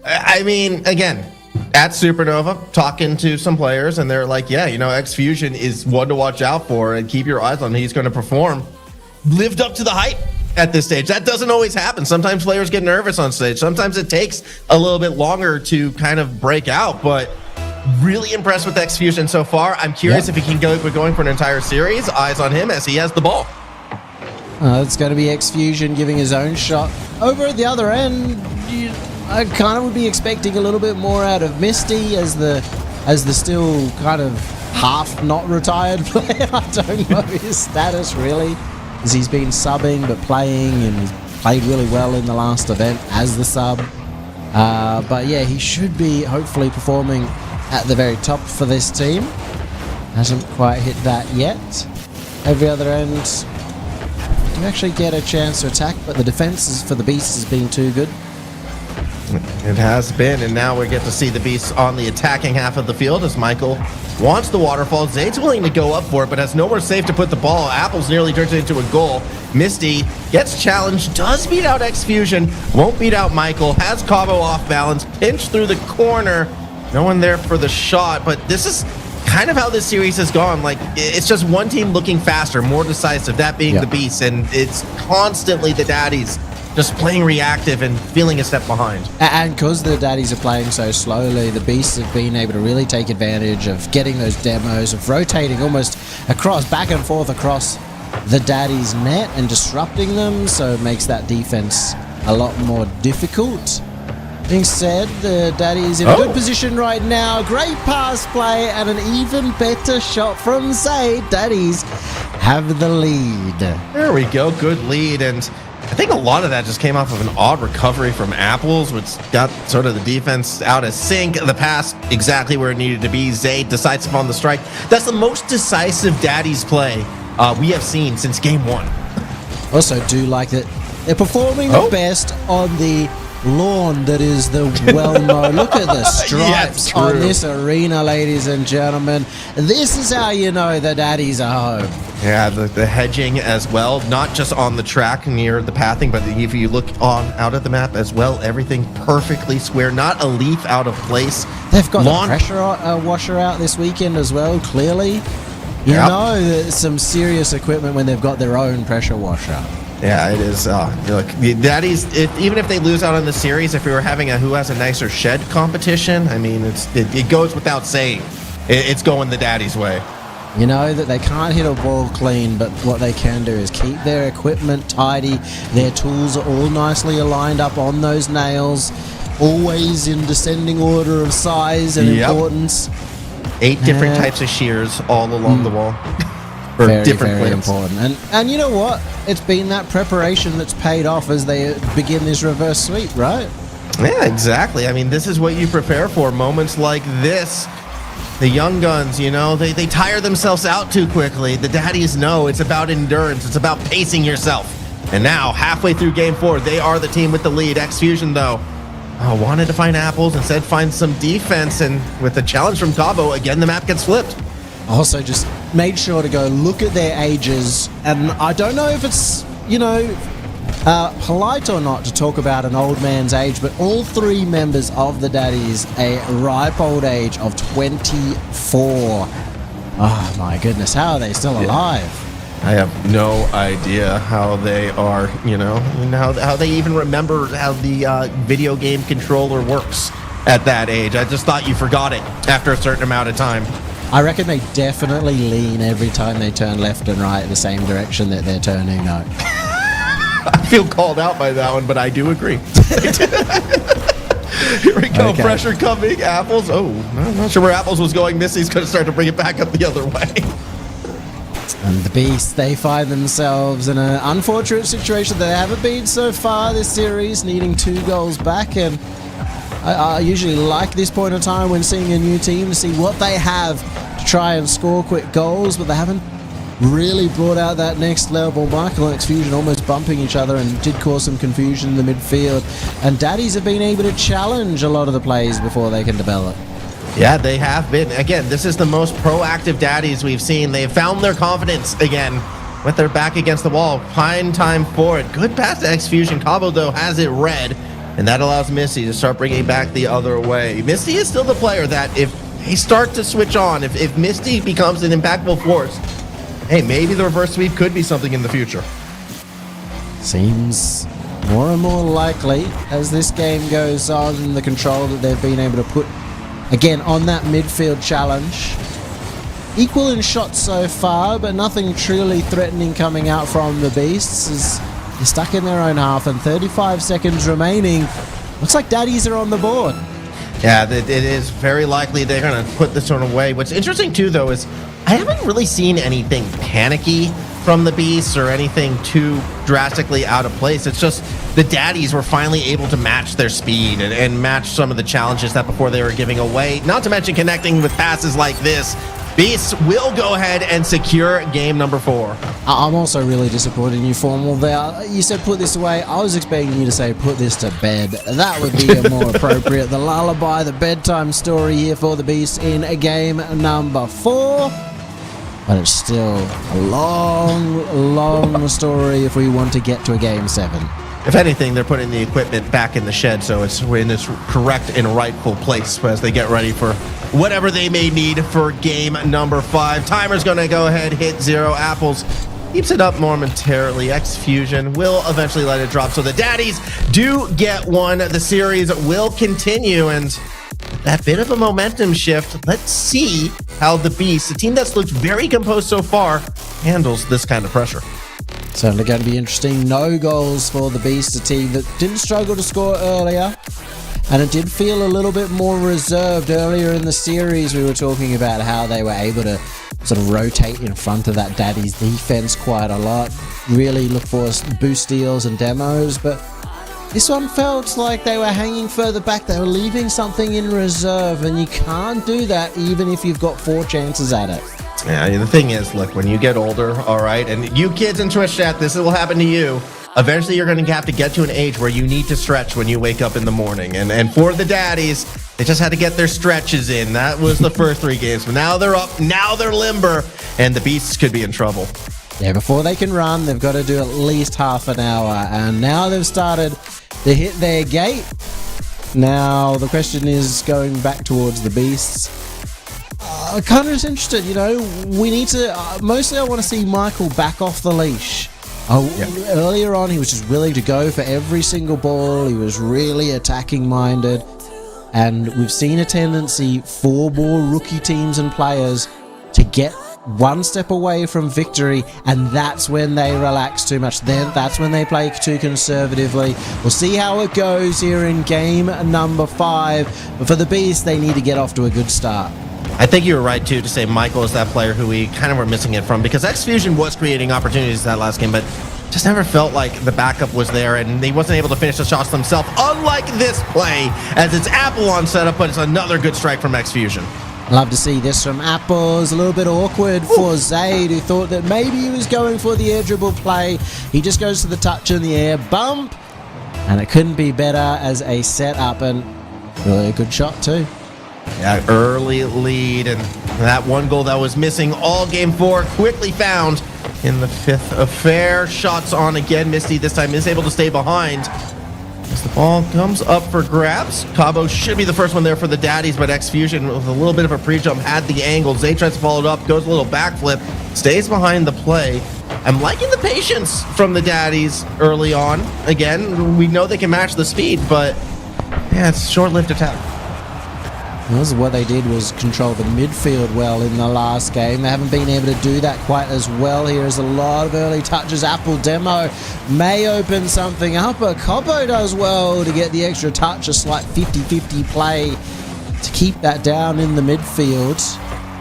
again, at Supernova, talking to some players, and they're like, Xfusion is one to watch out for and keep your eyes on. He's going to perform. Lived up to the hype at this stage. That doesn't always happen. Sometimes players get nervous on stage. Sometimes it takes a little bit longer to kind of break out, but really impressed with Xfusion so far. I'm curious if he can go going for an entire series. Eyes on him as he has the ball. It's going to be Xfusion giving his own shot. Over at the other end, I kind of would be expecting a little bit more out of Misty as the still kind of half not retired player. I don't know his status really, as he's been subbing but playing, and he's played really well in the last event as the sub. But yeah, he should be hopefully performing at the very top for this team. Hasn't quite hit that yet. Every other end, do actually get a chance to attack, but the defense for the Beasts has been too good. It has been, and now we get to see the Beasts on the attacking half of the field as Michael wants the waterfall. Zayd's willing to go up for it, but has nowhere safe to put the ball. Apple's nearly turned it into a goal. Misty gets challenged, does beat out Xfusion, won't beat out Michael, has Cabo off balance, pinched through the corner. No one there for the shot, but this is kind of how this series has gone. Like, it's just one team looking faster, more decisive, that being the Beasts, and it's constantly the daddies just playing reactive and feeling a step behind. And because the daddies are playing so slowly, the Beasts have been able to really take advantage of getting those demos, of rotating almost back and forth across the daddies' net and disrupting them, so it makes that defense a lot more difficult. Being said, the daddies in a good position right now. Great pass play and an even better shot from Zayd. Daddies have the lead. There we go, good lead, and I think a lot of that just came off of an odd recovery from Apples, which got sort of the defense out of sync. The pass exactly where it needed to be. Zayd decides upon the strike. That's the most decisive daddies play we have seen since game 1. Also do like that they're performing the best on the lawn that is the well-known. Look at the stripes on this arena, ladies and gentlemen. This is how you know the daddies are home. Yeah, the hedging as well, not just on the track near the pathing, but if you look on out of the map as well, everything perfectly square, not a leaf out of place. They've got the pressure washer out this weekend as well, clearly. You Yep. know, there's some serious equipment when they've got their own pressure washer. Yeah, it is. Look, the Daddies, even if they lose out on the series, if we were having a who has a nicer shed competition, I mean, it goes without saying. It's going the Daddies' way. You know that they can't hit a ball clean, but what they can do is keep their equipment tidy. Their tools are all nicely aligned up on those nails, always in descending order of size and importance. 8 different types of shears all along the wall. For Very, different very plants. important. And you know what? It's been that preparation that's paid off as they begin this reverse sweep, right? Yeah, exactly. I mean, this is what you prepare for. Moments like this. The young guns, you know, they tire themselves out too quickly. The Daddies know it's about endurance. It's about pacing yourself. And now, halfway through Game 4, they are the team with the lead. X-Fusion, though, wanted to find apples, instead find some defense. And with the challenge from Cabo, again, the map gets flipped. Also, just made sure to go look at their ages. And I don't know if it's, you know, polite or not to talk about an old man's age, but all 3 members of the Daddies, a ripe old age of 24. Oh my goodness, how are they still alive? I have no idea how they are, you know, and how they even remember how the video game controller works at that age. I just thought you forgot it after a certain amount of time. I reckon they definitely lean every time they turn left and right in the same direction that they're turning now. I feel called out by that one, but I do agree. Here we go. Okay. Pressure coming. Apples. Oh, I'm not sure where Apples was going. Missy's going to start to bring it back up the other way. And the Beasts, they find themselves in an unfortunate situation that they haven't been so far this series, needing 2 goals back. And I usually like this point of time when seeing a new team to see what they have to try and score quick goals, but they haven't really brought out that next level. Michael and X-Fusion almost bumping each other and did cause some confusion in the midfield. And Daddies have been able to challenge a lot of the plays before they can develop. Yeah, they have been. Again, this is the most proactive Daddies we've seen. They've found their confidence again with their back against the wall. Fine time for it. Good pass to X-Fusion. Cabo, though, has it red, and that allows Misty to start bringing it back the other way. Misty is still the player that if they start to switch on, if Misty becomes an impactful force, hey, maybe the reverse sweep could be something in the future. Seems more and more likely as this game goes on, and the control that they've been able to put again on that midfield challenge. Equal in shots so far, but nothing truly threatening coming out from the Beasts as they're stuck in their own half, and 35 seconds remaining. Looks like Daddies are on the board. Yeah, it is very likely they're going to put this one away. What's interesting, too, though, is I haven't really seen anything panicky from the Beasts or anything too drastically out of place. It's just the Daddies were finally able to match their speed and match some of the challenges that before they were giving away. Not to mention connecting with passes like this. Beasts will go ahead and secure game number 4. I'm also really disappointed in you, Formal. There, you said put this away. I was expecting you to say put this to bed. That would be more appropriate. The lullaby, the bedtime story here for the Beasts in game number 4. But it's still a long, long story if we want to get to a game 7. If anything, they're putting the equipment back in the shed, so it's in its correct and rightful place as they get ready for whatever they may need for game number 5. Timer's going to go ahead, hit 0. Apples keeps it up momentarily. X-Fusion will eventually let it drop, so the Daddies do get one. The series will continue, and that bit of a momentum shift. Let's see how the Beast, the team that's looked very composed so far, handles this kind of pressure. Certainly going to be interesting. No goals for the Beast, a team that didn't struggle to score earlier. And it did feel a little bit more reserved earlier in the series. We were talking about how they were able to sort of rotate in front of that Daddies defense quite a lot. Really look for boost steals and demos. But this one felt like they were hanging further back. They were leaving something in reserve. And you can't do that even if you've got 4 chances at it. Yeah, the thing is, look, when you get older, all right, and you kids in Twitch chat, this will happen to you. Eventually, you're going to have to get to an age where you need to stretch when you wake up in the morning. And for the Daddies, They just had to get their stretches in. That was the first 3 games. But now they're up. Now they're limber. And the Beasts could be in trouble. Yeah, before they can run, they've got to do at least half an hour. And now they've started to hit their gate. Now, the question is going back towards the Beasts. Kind of interested, you know. We need to... mostly I want to see Michael back off the leash. Earlier on, he was just willing to go for every single ball. He was really attacking-minded. And we've seen a tendency for more rookie teams and players to get one step away from victory, and that's when they relax too much. Then that's when they play too conservatively. We'll see how it goes here in game number 5. But for the Beasts, they need to get off to a good start. I think you were right, too, to say Michael is that player who we kind of were missing it from, because X-Fusion was creating opportunities that last game, but just never felt like the backup was there, and he wasn't able to finish the shots themselves, unlike this play, as it's Apple on setup, but it's another good strike from X-Fusion. Love to see this from Apple. It's a little bit awkward for Zaid, who thought that maybe he was going for the air dribble play. He just goes to the touch in the air, bump, and it couldn't be better as a setup, and really a good shot too. Yeah, early lead, and that one goal that was missing all game 4 quickly found in the 5th affair. Shots on again. Misty this time is able to stay behind as the ball comes up for grabs. Cabo should be the first one there for the Daddies, but X-Fusion with a little bit of a pre-jump had the angle. Zay tries to follow it up, goes a little backflip, stays behind the play. I'm liking the patience from the Daddies early on. Again, we know they can match the speed, but yeah, it's a short-lived attack. What they did was control the midfield well in the last game. They haven't been able to do that quite as well here as a lot of early touches. Apple demo may open something up, but Cabo does well to get the extra touch, a slight 50-50 play to keep that down in the midfield.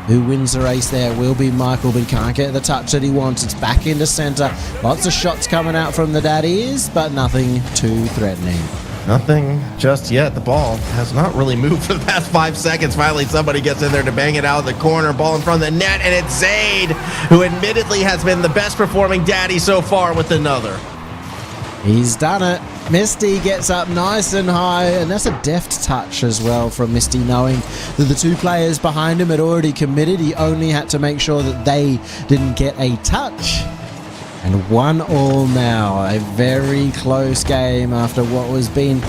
Who wins the race there will be Michael, but he can't get the touch that he wants. It's back into center. Lots of shots coming out from the Daddies, but nothing too threatening. Nothing just yet. The ball has not really moved for the past 5 seconds. Finally, somebody gets in there to bang it out of the corner. Ball in front of the net, and it's Zaid, who admittedly has been the best performing Daddy so far with another. He's done it. Misty gets up nice and high, and that's a deft touch as well from Misty, knowing that the 2 players behind him had already committed. He only had to make sure that they didn't get a touch. And 1-1 now, a very close game after what was been,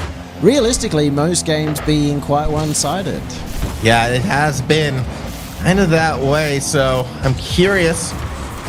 realistically, most games being quite one-sided. Yeah, it has been kind of that way, so I'm curious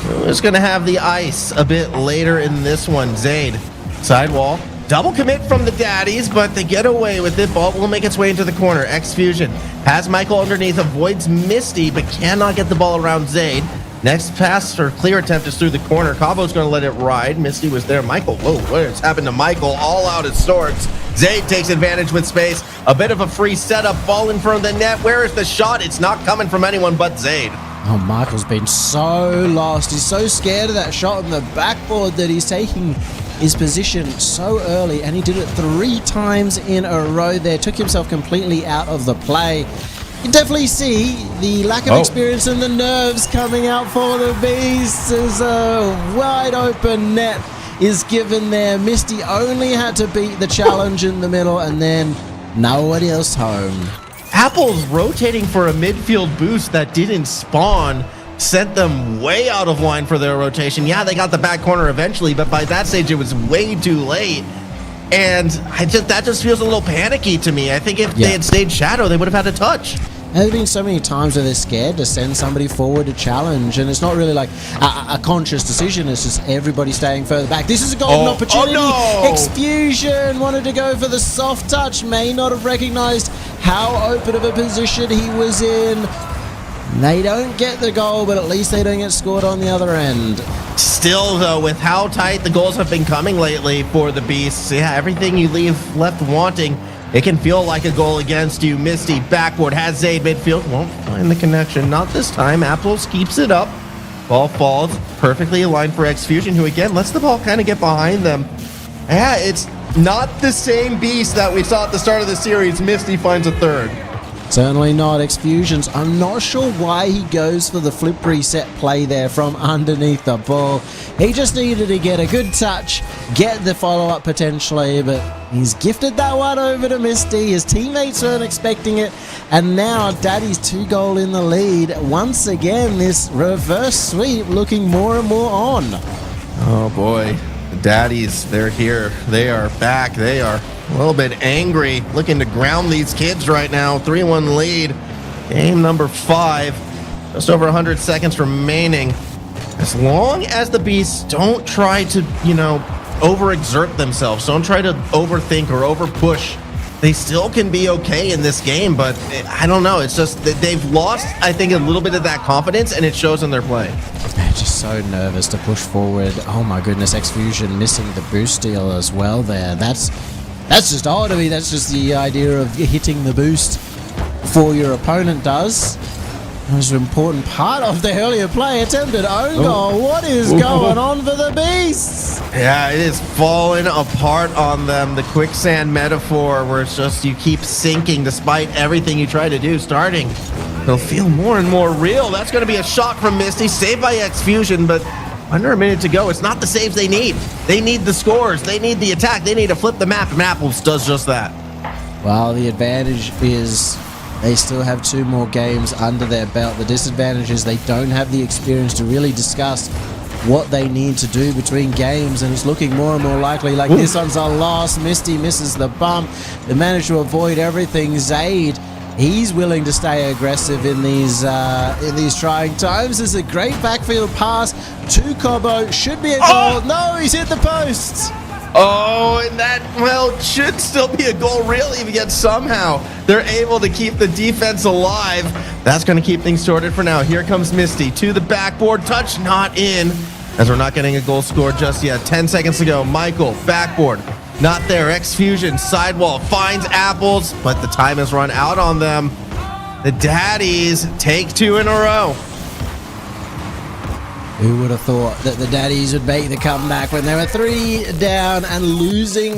who's going to have the ice a bit later in this one. Zaid, sidewall, double commit from the Daddies, but they get away with it. Ball will make its way into the corner. X-Fusion has Michael underneath, avoids Misty, but cannot get the ball around Zaid. Next pass or clear attempt is through the corner. Cabo's going to let it ride. Misty was there. Michael, whoa, what has happened to Michael? All out of sorts. Zaid takes advantage with space. A bit of a free setup. Ball in front of the net. Where is the shot? It's not coming from anyone but Zaid. Oh, Michael's been so lost. He's so scared of that shot on the backboard that he's taking his position so early, and he did it 3 times in a row there. Took himself completely out of the play. You can definitely see the lack of experience and the nerves coming out for the Beasts as a wide open net is given there. Misty only had to beat the challenge in the middle, and then nobody else home. Apple's rotating for a midfield boost that didn't spawn. Sent them way out of line for their rotation. Yeah, they got the back corner eventually, but by that stage it was way too late. And that just feels a little panicky to me. I think if they had stayed shadow, they would have had a touch. There have been so many times where they're scared to send somebody forward to challenge, and it's not really like a conscious decision. It's just everybody staying further back. This is a golden opportunity. Oh no! X-Fusion wanted to go for the soft touch, may not have recognized how open of a position he was in. They don't get the goal, but at least they don't get scored on the other end. Still, though, with how tight the goals have been coming lately for the Beasts, yeah, everything you leave left wanting, it can feel like a goal against you. Misty backward, has Zaid midfield, won't find the connection. Not this time. Apples keeps it up. Ball falls, perfectly aligned for X-Fusion, who again lets the ball kind of get behind them. Yeah, it's not the same Beast that we saw at the start of the series. Misty finds a third. Certainly not. X-Fusions, I'm not sure why he goes for the flip reset play there from underneath the ball. He just needed to get a good touch, get the follow-up potentially, but He's gifted that one over to Misty. His teammates weren't expecting it. And now Daddy's 2-goal in the lead. Once again, this reverse sweep looking more and more on. Oh boy, the Daddies, they're here. They are back. They are a little bit angry, looking to ground these kids right now. 3-1 lead. Game number 5. Just over 100 seconds remaining. As long as the Beasts don't try to, overexert themselves, don't try to overthink or overpush, they still can be okay in this game. But I don't know. It's just that they've lost, I think, a little bit of that confidence, and it shows in their play. They're just so nervous to push forward. Oh my goodness, X-Fusion missing the boost steal as well there. That's just odd to me. That's just the idea of hitting the boost before your opponent does. That was an important part of the earlier play. Attempted own goal. What is going on for the Beasts? Yeah, it is falling apart on them. The quicksand metaphor where it's just you keep sinking despite everything you try to do. Starting, they'll feel more and more real. That's going to be a shot from Misty, saved by X-Fusion, but under a minute to go. It's not the saves they need. They need the scores. They need the attack. They need to flip the map, and Apples does just that. Well, the advantage is they still have 2 more games under their belt. The disadvantage is they don't have the experience to really discuss what they need to do between games, and it's looking more and more likely like this one's a loss. Misty misses the bump. They manage to avoid everything. Zaid, he's willing to stay aggressive in these trying times. There's a great backfield pass to Cobo. Should be a goal. No, he's hit the post. Oh, and that, should still be a goal, really, because somehow they're able to keep the defense alive. That's going to keep things sorted for now. Here comes Misty to the backboard. Touch not in, as we're not getting a goal scored just yet. 10 seconds to go. Michael, backboard. Not there. X-Fusion, sidewall, finds Apples, but the time has run out on them. The Daddies take 2 in a row. Who would have thought that the Daddies would make the comeback when they were 3 down and losing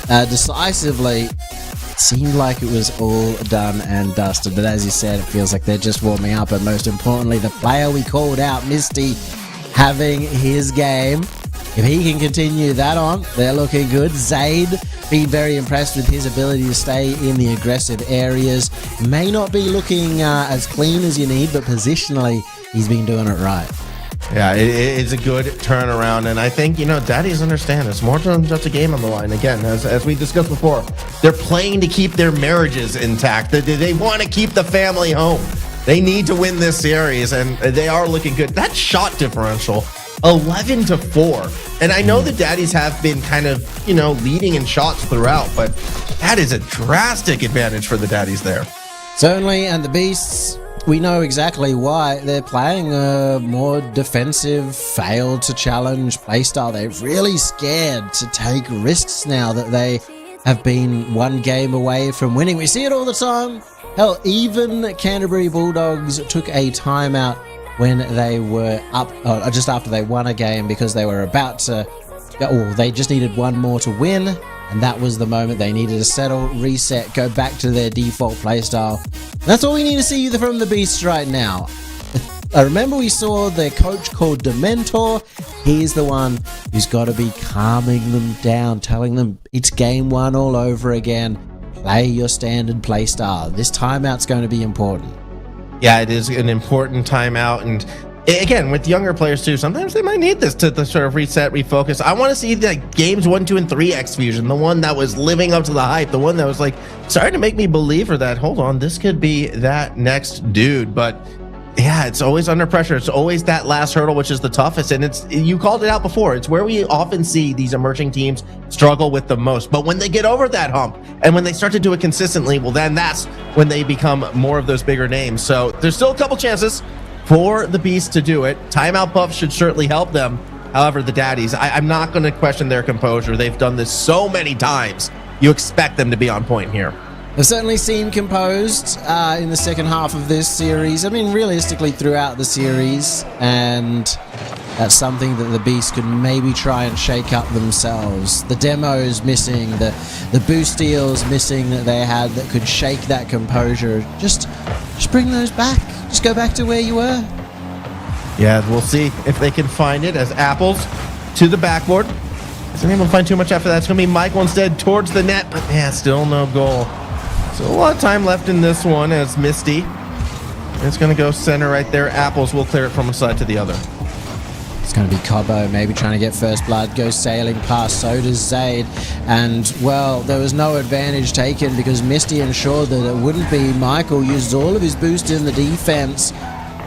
decisively? It seemed like it was all done and dusted, but as you said, it feels like they're just warming up. And most importantly, the player we called out, Misty, having his game. If he can continue that on, they're looking good. Zaid, being very impressed with his ability to stay in the aggressive areas. May not be looking as clean as you need, but positionally, he's been doing it right. Yeah, it's a good turnaround, and I think, Daddies understand it's more than just a game on the line. Again, as we discussed before, they're playing to keep their marriages intact. They want to keep the family home. They need to win this series, and they are looking good. That shot differential, 11-4. And I know the Daddies have been kind of, leading in shots throughout, but that is a drastic advantage for the Daddies there. Certainly, and the Beasts, we know exactly why. They're playing a more defensive, failed to challenge playstyle. They're really scared to take risks now that they have been 1 game away from winning. We see it all the time. Hell, even Canterbury Bulldogs took a timeout when they were up, just after they won a game, because they were about to, they just needed 1 more to win. And that was the moment they needed to settle, reset, go back to their default playstyle. That's all we need to see from the Beasts right now. I remember we saw their coach called Dementor. He's the one who's got to be calming them down, telling them it's game 1 all over again. Play your standard playstyle. This timeout's going to be important. Yeah, it is an important timeout, and again, with younger players too, sometimes they might need this to sort of reset, refocus. I want to see the games 1, 2, and 3 X-Fusion, the one that was living up to the hype, the one that was starting to make me believe for that. Hold on, this could be that next dude. But yeah, it's always under pressure. It's always that last hurdle, which is the toughest. And you called it out before. It's where we often see these emerging teams struggle with the most. But when they get over that hump and when they start to do it consistently, well, then that's when they become more of those bigger names. So there's still a couple chances for the Beast to do it. Timeout buff should certainly help them. However, the Daddies, I'm not going to question their composure. They've done this so many times. You expect them to be on point here. They've certainly seemed composed in the second half of this series. I mean, realistically, throughout the series. And that's something that the Beast could maybe try and shake up themselves. The demos missing, the boost deals missing that they had that could shake that composure. Just bring those back. Just go back to where you were. Yeah, we'll see if they can find it as Apples to the backboard. Isn't able to find too much after that. It's going to be Michael instead towards the net, but man, still no goal. So a lot of time left in this one as Misty. It's going to go center right there. Apples will clear it from one side to the other. It's going to be Cobbo, maybe trying to get first blood, goes sailing past, so does Zaid. And, well, there was no advantage taken because Misty ensured that it wouldn't be. Michael used all of his boost in the defense.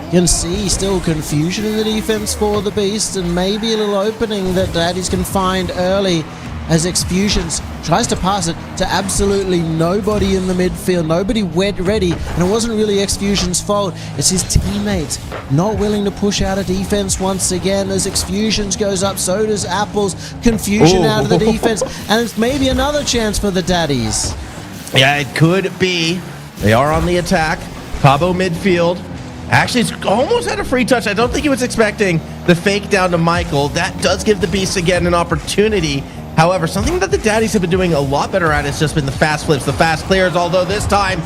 You can see still confusion in the defense for the Beast and maybe a little opening that Daddies can find early as Exfusions tries to pass it to absolutely nobody in the midfield, nobody ready, and it wasn't really Exfusions' fault. It's his teammates not willing to push out a defense once again as Exfusions goes up, so does Apples. Confusion out of the defense, and it's maybe another chance for the Daddies. Yeah, it could be. They are on the attack. Cabo midfield. Actually, it's almost had a free touch. I don't think he was expecting the fake down to Michael. That does give the Beast again an opportunity. However, something that the Daddies have been doing a lot better at has just been the fast flips, the fast clears, although this time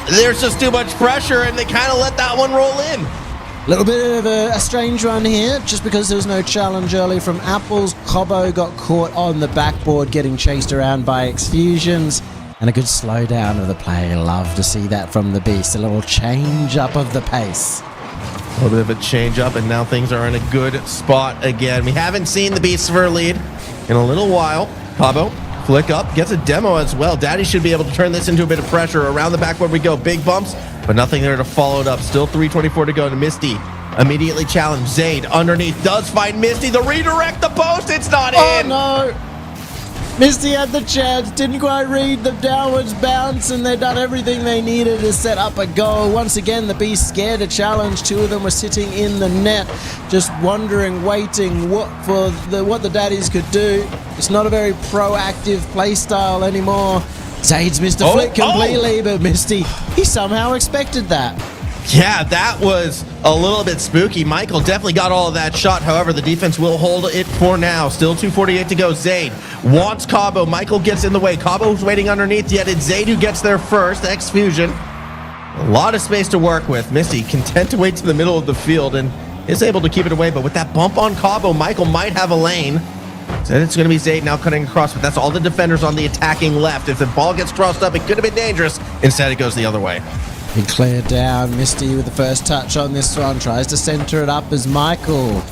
there's just too much pressure and they kind of let that one roll in. A little bit of a strange run here, just because there was no challenge early from Apples. Cobbo got caught on the backboard getting chased around by Exfusions. And a good slowdown of the play. Love to see that from the Beast. A little change up of the pace. A little bit of a change up, and now things are in a good spot again. We haven't seen the Beast for a lead in a little while. Cabo, flick up, gets a demo as well. Daddy should be able to turn this into a bit of pressure. Around the backboard we go. Big bumps, but nothing there to follow it up. Still 3:24 to go to Misty. Immediately challenged. Zaid underneath does find Misty. The redirect, the post, it's not in. Oh no! Misty had the chance, didn't quite read the downwards bounce, and they'd done everything they needed to set up a goal. Once again, the Beast scared a challenge. Two of them were sitting in the net, just wondering, waiting what the Daddies could do. It's not a very proactive play style anymore. Zaid's missed a flick completely, but Misty, he somehow expected that. Yeah, that was a little bit spooky. Michael definitely got all of that shot. However, the defense will hold it for now. Still 2:48 to go. Zaid wants Cabo. Michael gets in the way. Cabo's waiting underneath, yet it's Zaid who gets there first. Exfusion. A lot of space to work with. Misty content to wait to the middle of the field and is able to keep it away. But with that bump on Cabo, Michael might have a lane. So it's going to be Zaid now cutting across, but that's all the defenders on the attacking left. If the ball gets crossed up, it could have been dangerous. Instead, it goes the other way. He cleared down. Misty with the first touch on this one. Tries to center it up as Michael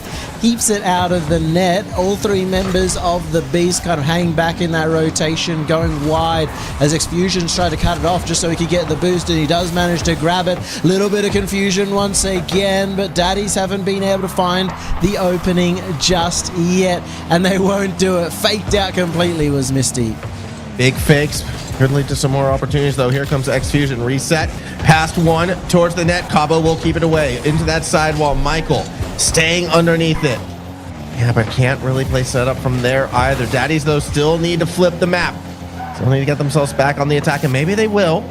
keeps it out of the net. All three members of the Beast kind of hang back in that rotation, going wide as Exfusions try to cut it off just so he could get the boost, and he does manage to grab it. Little bit of confusion once again, but Daddies haven't been able to find the opening just yet, and they won't do it. Faked out completely was Misty. Big fakes. Could lead to some more opportunities, though. Here comes Exfusion. Reset. Past one towards the net. Cabo will keep it away. Into that sidewall. Michael staying underneath it. Yeah, but can't really play setup from there either. Daddies, though, still need to flip the map. Still need to get themselves back on the attack, and maybe they will.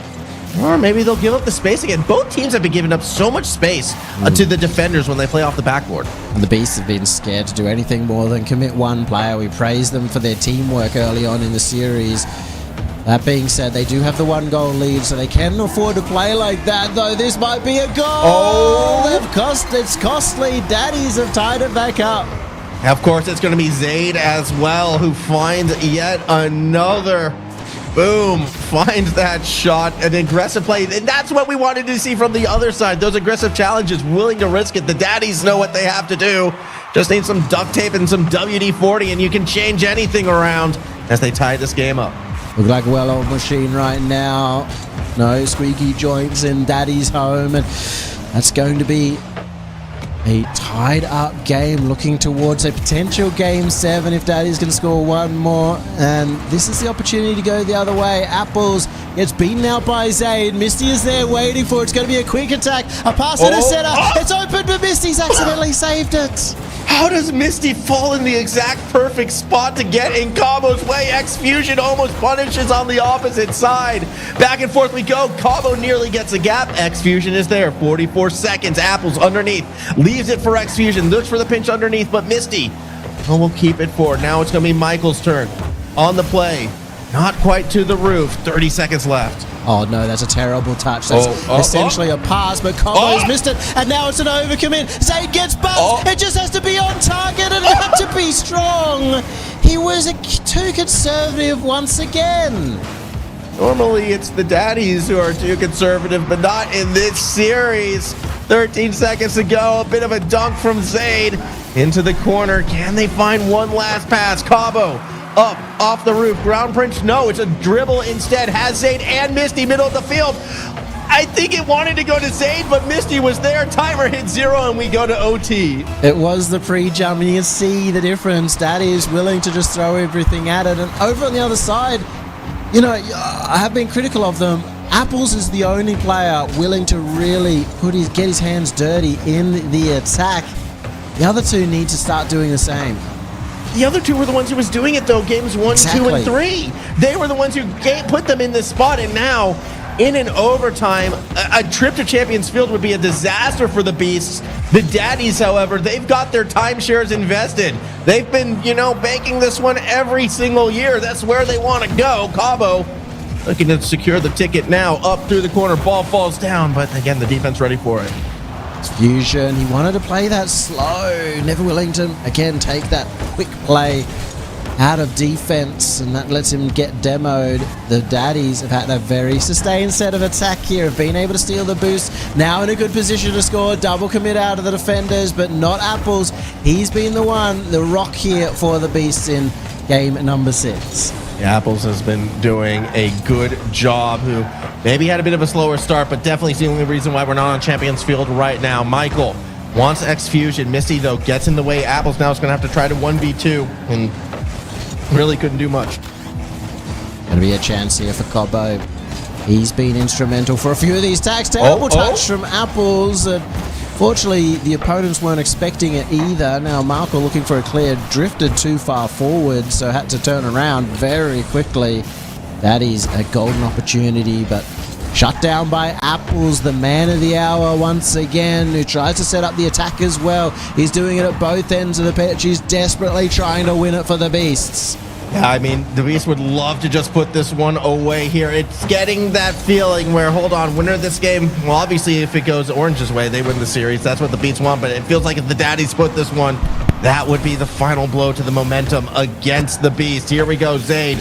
Or maybe they'll give up the space again. Both teams have been giving up so much space to the defenders when they play off the backboard. And the Beasts have been scared to do anything more than commit one player. We praise them for their teamwork early on in the series. That being said, they do have the 1-goal lead, so they can afford to play like that, though. This might be a goal. Oh! It's costly. Daddies have tied it back up. Of course, it's going to be Zaid as well, who finds yet another. Boom. Finds that shot. An aggressive play. And that's what we wanted to see from the other side. Those aggressive challenges, willing to risk it. The Daddies know what they have to do. Just need some duct tape and some WD-40, and you can change anything around as they tie this game up. Look like a well-oiled machine right now. No squeaky joints in Daddy's home. And that's going to be a tied-up game looking towards a potential Game 7 if Daddy's going to score one more. And this is the opportunity to go the other way. Apples gets beaten out by Zaid. Misty is there waiting for it. It's going to be a quick attack. A pass and a setter. It's open, but Misty's accidentally saved it. How does Misty fall in the exact perfect spot to get in Cabo's way? Exfusion almost punishes on the opposite side. Back and forth we go. Cabo nearly gets a gap. Exfusion is there. 44 seconds. Apples underneath. Leaves it for Exfusion. Looks for the pinch underneath, but Misty will keep it forward. Now it's going to be Michael's turn on the play. Not quite to the roof. 30 seconds left. Oh no, that's a terrible touch. That's essentially a pass, but Cobbo's missed it, and now it's an overcommit. Zaid gets bumped. It just has to be on target, and it had to be strong. He was too conservative once again. Normally, it's the daddies who are too conservative, but not in this series. 13 seconds to go. A bit of a dunk from Zaid into the corner. Can they find one last pass? Cabo up off the roof. Ground Prince, no, it's a dribble instead. Has Zaid and Misty middle of the field. I think it wanted to go to Zaid, but Misty was there. Timer hit 0, and we go to OT. It was the pre-jump, and you can see the difference. Daddy is willing to just throw everything at it. And over on the other side, you know, I have been critical of them. Apples is the only player willing to really get his hands dirty in the attack. The other two need to start doing the same. The other two were the ones who was doing it, though, games 1, 2, and 3. They were the ones who put them in this spot, and now, in an overtime, a trip to Champions Field would be a disaster for the Beasts. The Daddies, however, they've got their timeshares invested. They've been, banking this one every single year. That's where they want to go. Cabo looking to secure the ticket now. Up through the corner, ball falls down, but again, the defense ready for it. Fusion, he wanted to play that slow, never willing to, again, take that quick play out of defense, and that lets him get demoed. The Daddies have had a very sustained set of attack here, have been able to steal the boost, now in a good position to score, double commit out of the defenders, but not Apples. He's been the rock here for the Beasts in game number 6. Yeah, Apples has been doing a good job, who maybe had a bit of a slower start, but definitely is the only reason why we're not on Champions Field right now. Michael wants X-Fusion. Misty, though, gets in the way. Apples now is going to have to try to 1v2, and really couldn't do much. Gonna be a chance here for Cobbo. He's been instrumental for a few of these tags. Terrible touch from Apples. Fortunately, the opponents weren't expecting it either. Now, Marco looking for a clear, drifted too far forward, so had to turn around very quickly. That is a golden opportunity, but shut down by Apples, the man of the hour once again, who tries to set up the attack as well. He's doing it at both ends of the pitch. He's desperately trying to win it for the Beasts. Yeah, I mean, the Beast would love to just put this one away here. It's getting that feeling where, hold on, winner of this game, well, obviously, if it goes Orange's way, they win the series. That's what the Beats want, but it feels like if the Daddies put this one, that would be the final blow to the momentum against the Beast. Here we go, Zaid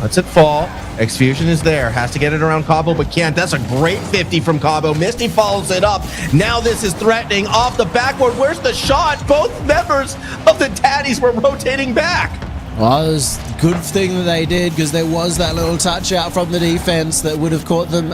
lets it fall. X-Fusion is there, has to get it around Cabo, but can't. That's a great 50 from Cabo. Misty follows it up. Now this is threatening off the backboard. Where's the shot? Both members of the Daddies were rotating back. Well, it was a good thing that they did, because there was that little touch out from the defense that would have caught them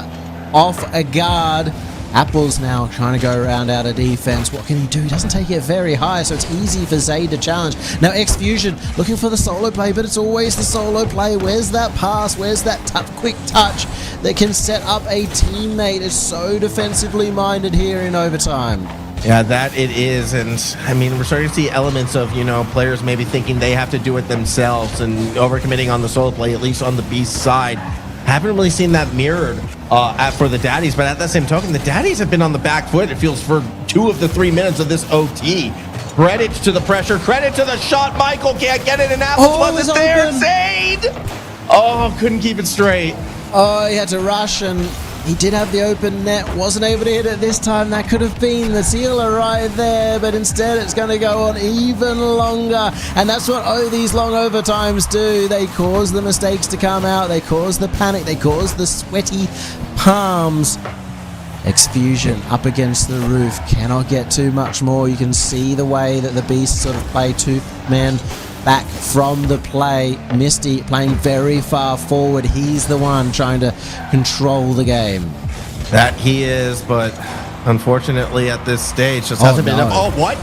off a guard. Apples now trying to go around out of defense. What can he do? He doesn't take it very high, so it's easy for Zaid to challenge. Now X-Fusion looking for the solo play, but it's always the solo play. Where's that pass? Where's that quick touch that can set up a teammate? It's so defensively minded here in overtime. Yeah, that it is. And I mean, we're starting to see elements of, players maybe thinking they have to do it themselves and overcommitting on the solo play, at least on the Beast side. Haven't really seen that mirrored for the Daddies, but at that same token, the Daddies have been on the back foot, it feels, for 2 of the 3 minutes of this OT. Credit to the pressure, credit to the shot. Michael can't get it, and Apples wasn't there. Zaid! Oh, couldn't keep it straight. Oh, he had to rush, and he did have the open net, wasn't able to hit it this time. That could have been the sealer right there, but instead it's going to go on even longer. And that's what these long overtimes do. They cause the mistakes to come out. They cause the panic. They cause the sweaty palms. X-Fusion up against the roof. Cannot get too much more. You can see the way that the Beasts sort of play 2 men back from the play. Misty playing very far forward. He's the one trying to control the game. That he is, but unfortunately at this stage just hasn't been enough. Oh, what?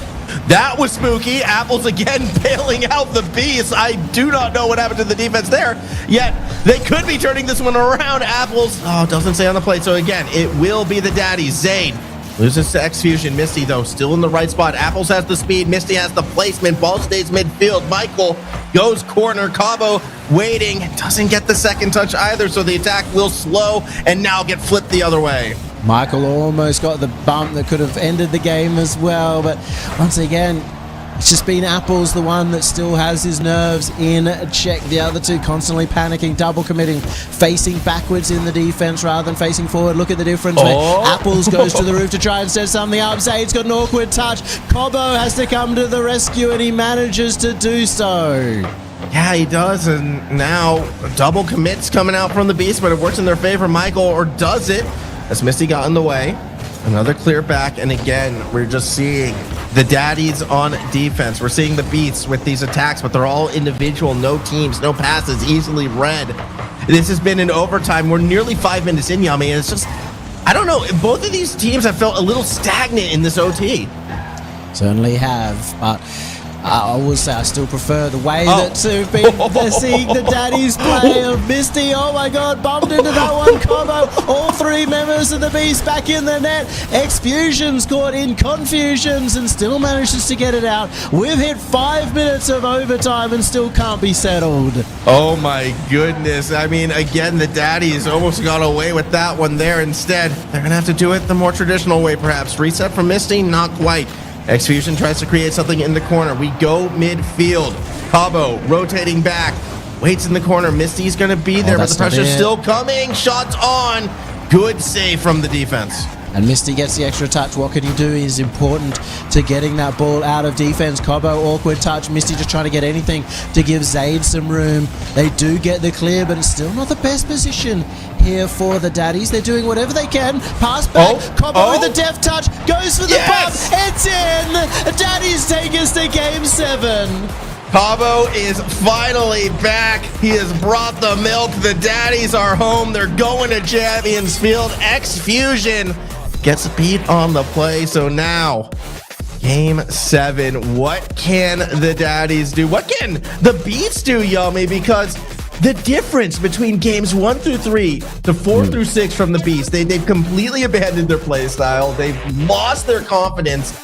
That was spooky. Apples again bailing out the Beast. I do not know what happened to the defense there, yet they could be turning this one around. Apples, doesn't say on the plate. So again, it will be the Daddies. Zaid loses to X-Fusion. Misty, though, still in the right spot. Apples has the speed. Misty has the placement. Ball stays midfield. Michael goes corner. Cabo waiting. Doesn't get the second touch either, so the attack will slow and now get flipped the other way. Michael almost got the bump that could have ended the game as well, but once again, it's just been Apples, the one that still has his nerves in check. The other two constantly panicking, double committing, facing backwards in the defense rather than facing forward. Look at the difference. Apples goes to the roof to try and set something up. Zaid's got an awkward touch. Cobbo has to come to the rescue, and he manages to do so. Yeah, he does, and now double commits coming out from the Beast, but it works in their favor. Michael, or does it? As Misty got in the way. Another clear back, and again, we're just seeing the daddies on defense. We're seeing the Beasts with these attacks, but they're all individual, no teams, no passes, easily read. This has been in overtime. We're nearly 5 minutes in, Yummy, and it's just, I don't know, both of these teams have felt a little stagnant in this OT. Certainly have, but I will say I still prefer the way that we've been seeing the daddies play of Misty. Oh my god, bumped into that one combo. All three members of the Beast back in the net. X-Fusions caught in confusions and still manages to get it out. We've hit 5 minutes of overtime and still can't be settled. Oh my goodness. I mean, again, the daddies almost got away with that one there. Instead, they're going to have to do it the more traditional way, perhaps. Reset from Misty? Not quite. X-Fusion tries to create something in the corner. We go midfield. Cabo rotating back. Waits in the corner. Misty's going to be there, but the pressure's still coming. Shots on. Good save from the defense. And Misty gets the extra touch. What can he do is important to getting that ball out of defense. Cobbo, awkward touch. Misty just trying to get anything to give Zaid some room. They do get the clear, but it's still not the best position here for the daddies. They're doing whatever they can. Pass back. Cobbo with a deft touch. Goes for the pump. It's in. Daddies take us to game 7. Cabo is finally back. He has brought the milk. The daddies are home. They're going to Champions Field. X-Fusion gets a beat on the play. So now, game 7. What can the daddies do? What can the Beats do, Yummy? Because the difference between games 1 through 3 to 4 through 6 from the Beast, they've completely abandoned their play style. They've lost their confidence.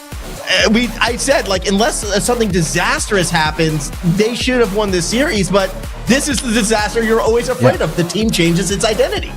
I said, like, unless something disastrous happens, they should have won this series, but this is the disaster you're always afraid of. The team changes its identity.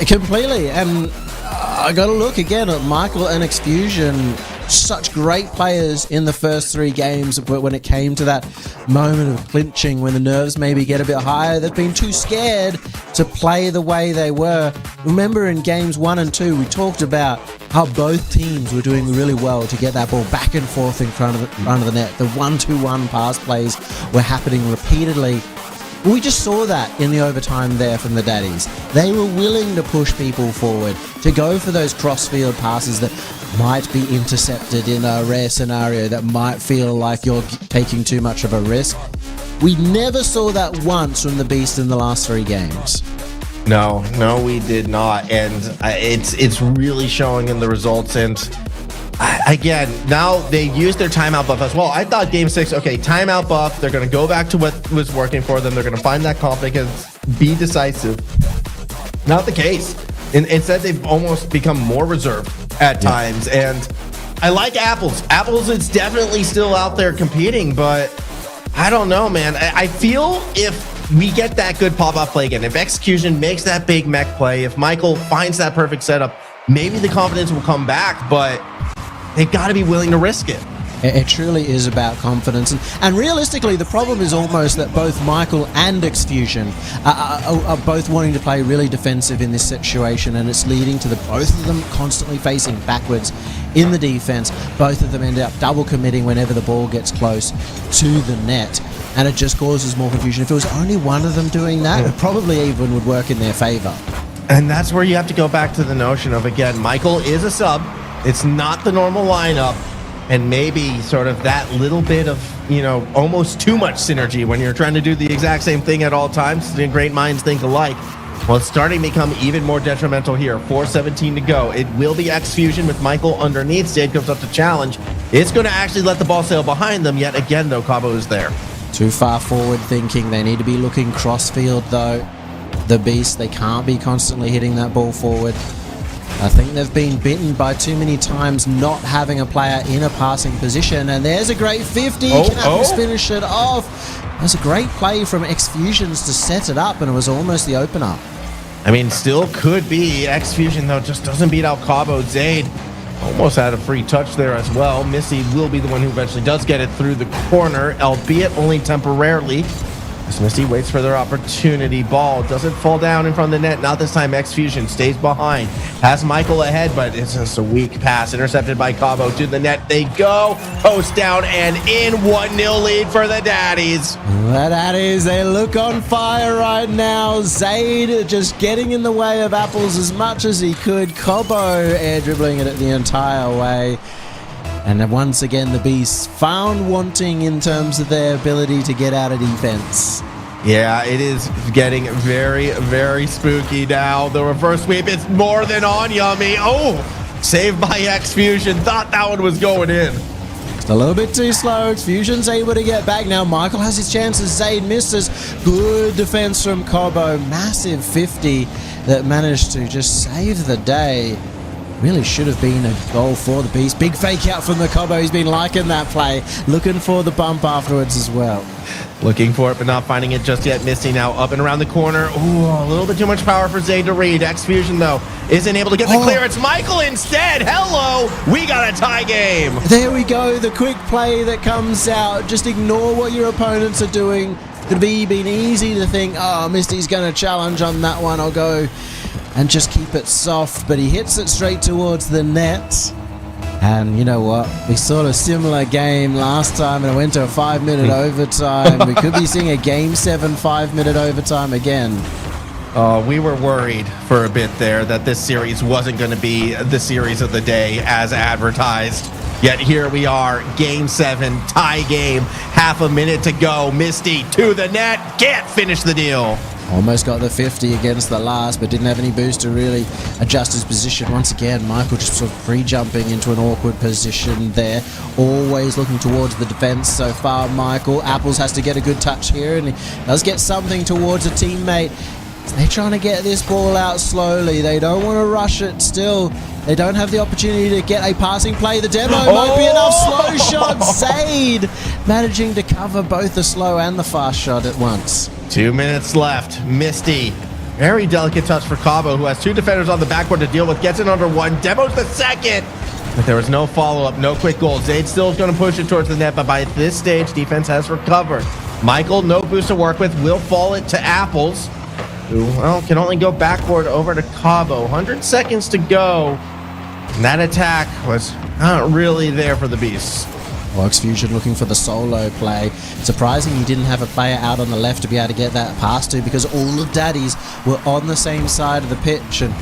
Completely. And I got to look again at Michael and X-Fusion. Such great players in the first 3 games, but when it came to that moment of clinching, when the nerves maybe get a bit higher, they've been too scared to play the way they were. Remember in games 1 and 2, we talked about how both teams were doing really well to get that ball back and forth in front of the net. The 1-2-1 pass plays were happening repeatedly. We just saw that in the overtime there from the daddies. They were willing to push people forward, to go for those cross-field passes that might be intercepted in a rare scenario, that might feel like you're taking too much of a risk. We never saw that once from the Beast in the last 3 games. No, we did not. And it's really showing in the results. And again, now they use their timeout buff as well. I thought game 6, okay, timeout buff. They're going to go back to what was working for them. They're going to find that confidence, be decisive. Not the case. Instead, they've almost become more reserved at times. And I like Apples. Apples is definitely still out there competing, but I don't know, man. I feel if we get that good pop-off play again, if Execution makes that big mech play, if Michael finds that perfect setup, maybe the confidence will come back, but they've got to be willing to risk it. It truly is about confidence. And realistically, the problem is almost that both Michael and X-Fusion are both wanting to play really defensive in this situation, and it's leading to both of them constantly facing backwards in the defense. Both of them end up double committing whenever the ball gets close to the net, and it just causes more confusion. If it was only one of them doing that, it probably even would work in their favor. And that's where you have to go back to the notion of, again, Michael is a sub. It's not the normal lineup. And maybe sort of that little bit of, almost too much synergy when you're trying to do the exact same thing at all times. The great minds think alike. Well, it's starting to become even more detrimental here. 4:17 to go. It will be X-Fusion with Michael underneath. Zade comes up to challenge. It's going to actually let the ball sail behind them. Yet again, though, Cabo is there. Too far forward thinking. They need to be looking cross-field, though. The Beast, they can't be constantly hitting that ball forward. I think they've been bitten by too many times not having a player in a passing position. And there's a great 50. Can Apples finish it off? There's a great play from X-Fusions to set it up, and it was almost the opener. I mean, still could be. X-Fusion, though, just doesn't beat out Cabo. Zade almost had a free touch there as well. Missy will be the one who eventually does get it through the corner, albeit only temporarily. As Misty waits for their opportunity. Ball doesn't fall down in front of the net. Not this time. X-Fusion stays behind. Has Michael ahead, but it's just a weak pass. Intercepted by Cabo to the net. They go. Post down and in. 1-0 lead for the Daddies. The Daddies, they look on fire right now. Zaid just getting in the way of Apples as much as he could. Cabo air dribbling it the entire way. And then once again, the Beasts found wanting in terms of their ability to get out of defense. Yeah, it is getting very, very spooky now. The reverse sweep, it's more than on, Yummy. Oh, saved by X-Fusion. Thought that one was going in. Just a little bit too slow. Fusion's able to get back now. Michael has his chances. Zaid misses. Good defense from Cabo. Massive 50 that managed to just save the day. Really should have been a goal for the Beast. Big fake out from the Cabo. He's been liking that play. Looking for the bump afterwards as well. Looking for it, but not finding it just yet. Misty now up and around the corner. Ooh, a little bit too much power for Zayd to read. X-Fusion, though, isn't able to get the clearance. Michael instead. Hello. We got a tie game. There we go. The quick play that comes out. Just ignore what your opponents are doing. Could be been easy to think, oh, Misty's going to challenge on that one. I'll go and just keep it soft. But he hits it straight towards the net. And you know what? We saw a similar game last time and it went to a 5-minute overtime. We could be seeing a Game 7 5-minute overtime again. We were worried for a bit there that this series wasn't going to be the series of the day as advertised. Yet here we are, Game 7, tie game, half a minute to go. Misty to the net, can't finish the deal. Almost got the 50 against the last, but didn't have any boost to really adjust his position. Once again, Michael just sort of pre-jumping into an awkward position there. Always looking towards the defense so far, Michael. Apples has to get a good touch here, and he does get something towards a teammate. They're trying to get this ball out slowly. They don't want to rush it still. They don't have the opportunity to get a passing play. The demo might be enough. Slow shot. Zaid managing to cover both the slow and the fast shot at once. 2 minutes left. Misty. Very delicate touch for Cabo, who has two defenders on the backboard to deal with. Gets it under one. Demo's the second. But there was no follow-up, no quick goal. Zaid still is going to push it towards the net, but by this stage, defense has recovered. Michael, no boost to work with, will fall it to Apples, who, well, can only go backward over to Cabo. 100 seconds to go. And that attack was not really there for the Beasts. X-Fusion looking for the solo play. Surprising he didn't have a player out on the left to be able to get that pass to, because all of Daddies were on the same side of the pitch, and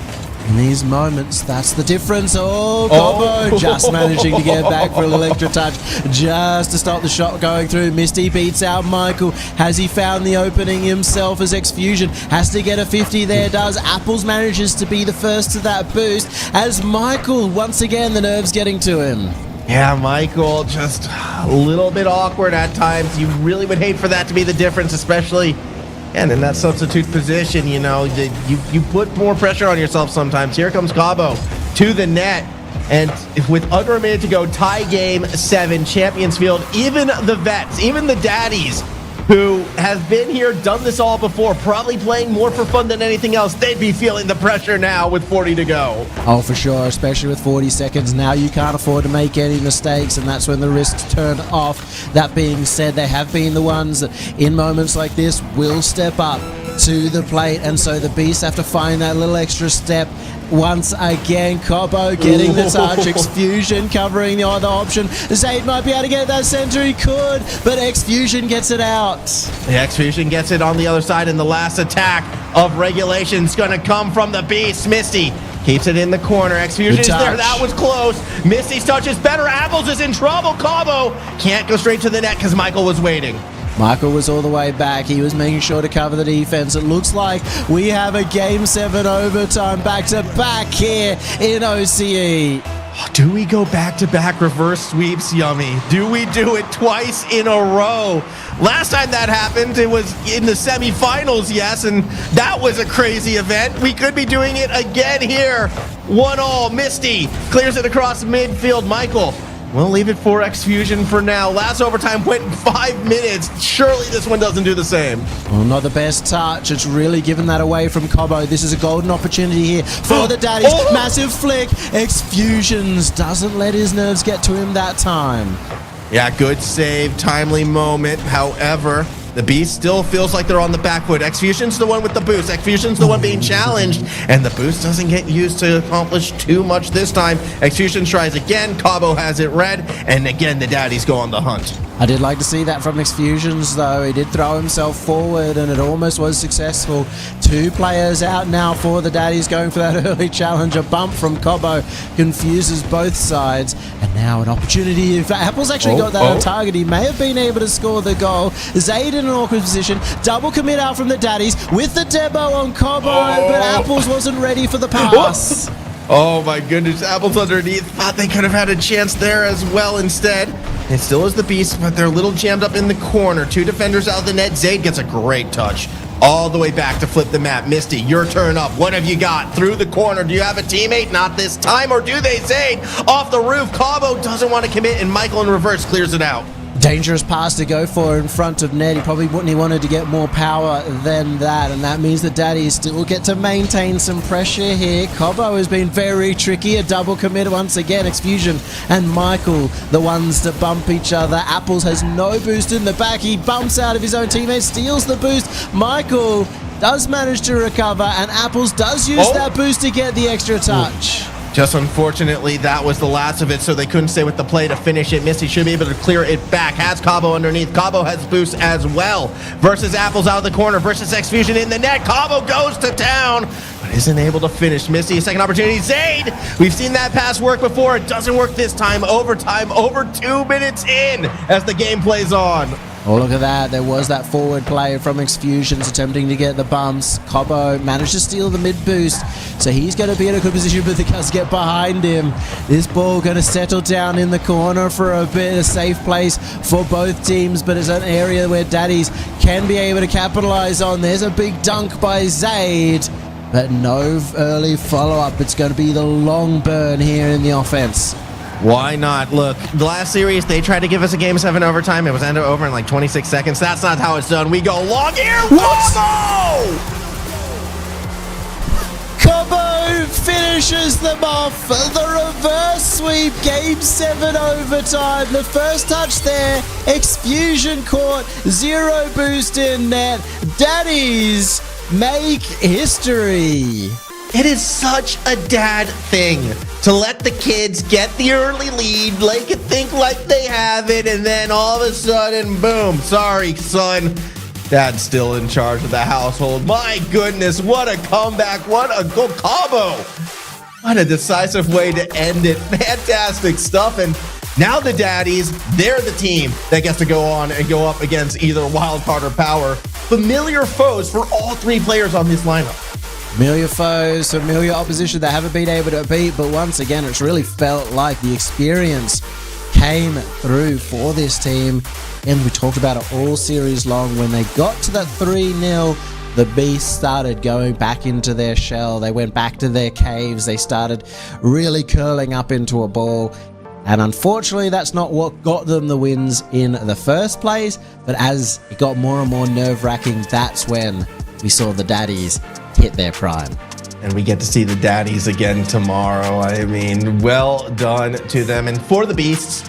in these moments, that's the difference. Cabo just managing to get back for a little extra touch, just to stop the shot going through. Misty beats out Michael. Has he found the opening himself as X-Fusion has to get a 50 there? Does Apples manages to be the first to that boost, as Michael, once again, the nerves getting to him. Yeah, Michael, just a little bit awkward at times. You really would hate for that to be the difference, especially and in that substitute position. You know, you put more pressure on yourself sometimes. Here comes Cabo to the net, and with under a minute to go, tie game 7, Champions Field. Even the vets, even the Daddies, who have been here, done this all before, probably playing more for fun than anything else, they'd be feeling the pressure now with 40 to go. Oh, for sure, especially with 40 seconds. Now you can't afford to make any mistakes, and that's when the wrists turn off. That being said, they have been the ones that, in moments like this, will step up to the plate, and so the Beasts have to find that little extra step. Once again, Cabo getting the touch. X-Fusion covering the other option. Zaid might be able to get that center. He could, but X-Fusion gets it out. The X-Fusion gets it on the other side, and the last attack of regulation is going to come from the Beast. Misty keeps it in the corner. X-Fusion is there. That was close. Misty's touch is better. Apples is in trouble. Cabo can't go straight to the net because Michael was waiting. Michael was all the way back. He was making sure to cover the defense. It looks like we have a Game 7 overtime back-to-back here in OCE. Do we go back-to-back reverse sweeps, Yummy? Do we do it twice in a row? Last time that happened, it was in the semifinals, yes, and that was a crazy event. We could be doing it again here. 1-1, Misty clears it across midfield. Michael, we'll leave it for X-Fusion for now. Last overtime went in 5 minutes. Surely this one doesn't do the same. Well, not the best touch. It's really given that away from Cabo. This is a golden opportunity here for the Daddies. Massive flick. X-Fusions doesn't let his nerves get to him that time. Yeah, good save, timely moment. However, The Beast still feels like they're on the back foot. Xfusion's the one with the boost. Xfusion's the one being challenged, and the boost doesn't get used to accomplish too much this time. Xfusion tries again. Cabo has it red, and again, the daddies go on the hunt. I did like to see that from Xfusions, though. He did throw himself forward, and it almost was successful. 2 players out now for the daddies going for that early challenge. A bump from Cabo confuses both sides, and now an opportunity. If Apple's actually got that on target, he may have been able to score the goal. Zayd in an awkward position. Double commit out from the daddies with the demo on Cabo, but Apples wasn't ready for the pass. Oh my goodness, Apple's underneath. Thought they could have had a chance there as well instead. It still is the Beast, but they're a little jammed up in the corner. 2 defenders out of the net. Zayd gets a great touch. All the way back to flip the map. Misty, your turn up. What have you got? Through the corner. Do you have a teammate? Not this time, or do they? Zayd off the roof. Cabo doesn't want to commit, and Michael in reverse clears it out. Dangerous pass to go for in front of Ned. He probably wouldn't. He wanted to get more power than that, and that means the daddies still get to maintain some pressure here. Cabo has been very tricky. A double commit once again. Xfusion and Michael, the ones to bump each other. Apples has no boost in the back. He bumps out of his own teammate, steals the boost. Michael does manage to recover, and Apples does use that boost to get the extra touch. Just unfortunately, that was the last of it, so they couldn't stay with the play to finish it. Misty should be able to clear it back. Has Cabo underneath. Cabo has boost as well. Versus Apples out of the corner. Versus Xfusion in the net. Cabo goes to town, but isn't able to finish. Misty, second opportunity. Zayd! We've seen that pass work before. It doesn't work this time. Overtime, over 2 minutes in as the game plays on. Oh, look at that. There was that forward play from Xfusions attempting to get the bumps. Cabo managed to steal the mid boost, so he's going to be in a good position, but the guys get behind him. This ball going to settle down in the corner for a bit, a safe place for both teams, but it's an area where daddies can be able to capitalize on. There's a big dunk by Zayd, but no early follow-up. It's going to be the long burn here in the offense. Why not? Look, the last series, they tried to give us a Game 7 overtime. It was ended over in like 26 seconds. That's not how it's done. We go long here. Cabo! Cabo finishes them off. The reverse sweep. Game 7 overtime. The first touch there. Xfusion caught. 0 boost in net. Daddies make history. It is such a dad thing to let the kids get the early lead, they can think like they have it, and then all of a sudden, boom, sorry, son. Dad's still in charge of the household. My goodness, what a comeback. What a goal. Cabo. What a decisive way to end it. Fantastic stuff. And now the daddies, they're the team that gets to go on and go up against either Wildcard or Power. Familiar foes for all 3 players on this lineup. Familiar foes, familiar opposition they haven't been able to beat, but once again, it's really felt like the experience came through for this team. And we talked about it all series long. When they got to that 3-0, the Beasts started going back into their shell. They went back to their caves. They started really curling up into a ball. And unfortunately, that's not what got them the wins in the first place. But as it got more and more nerve-wracking, that's when we saw the daddies hit their prime. And we get to see the daddies again tomorrow. I mean, well done to them. And for the Beasts,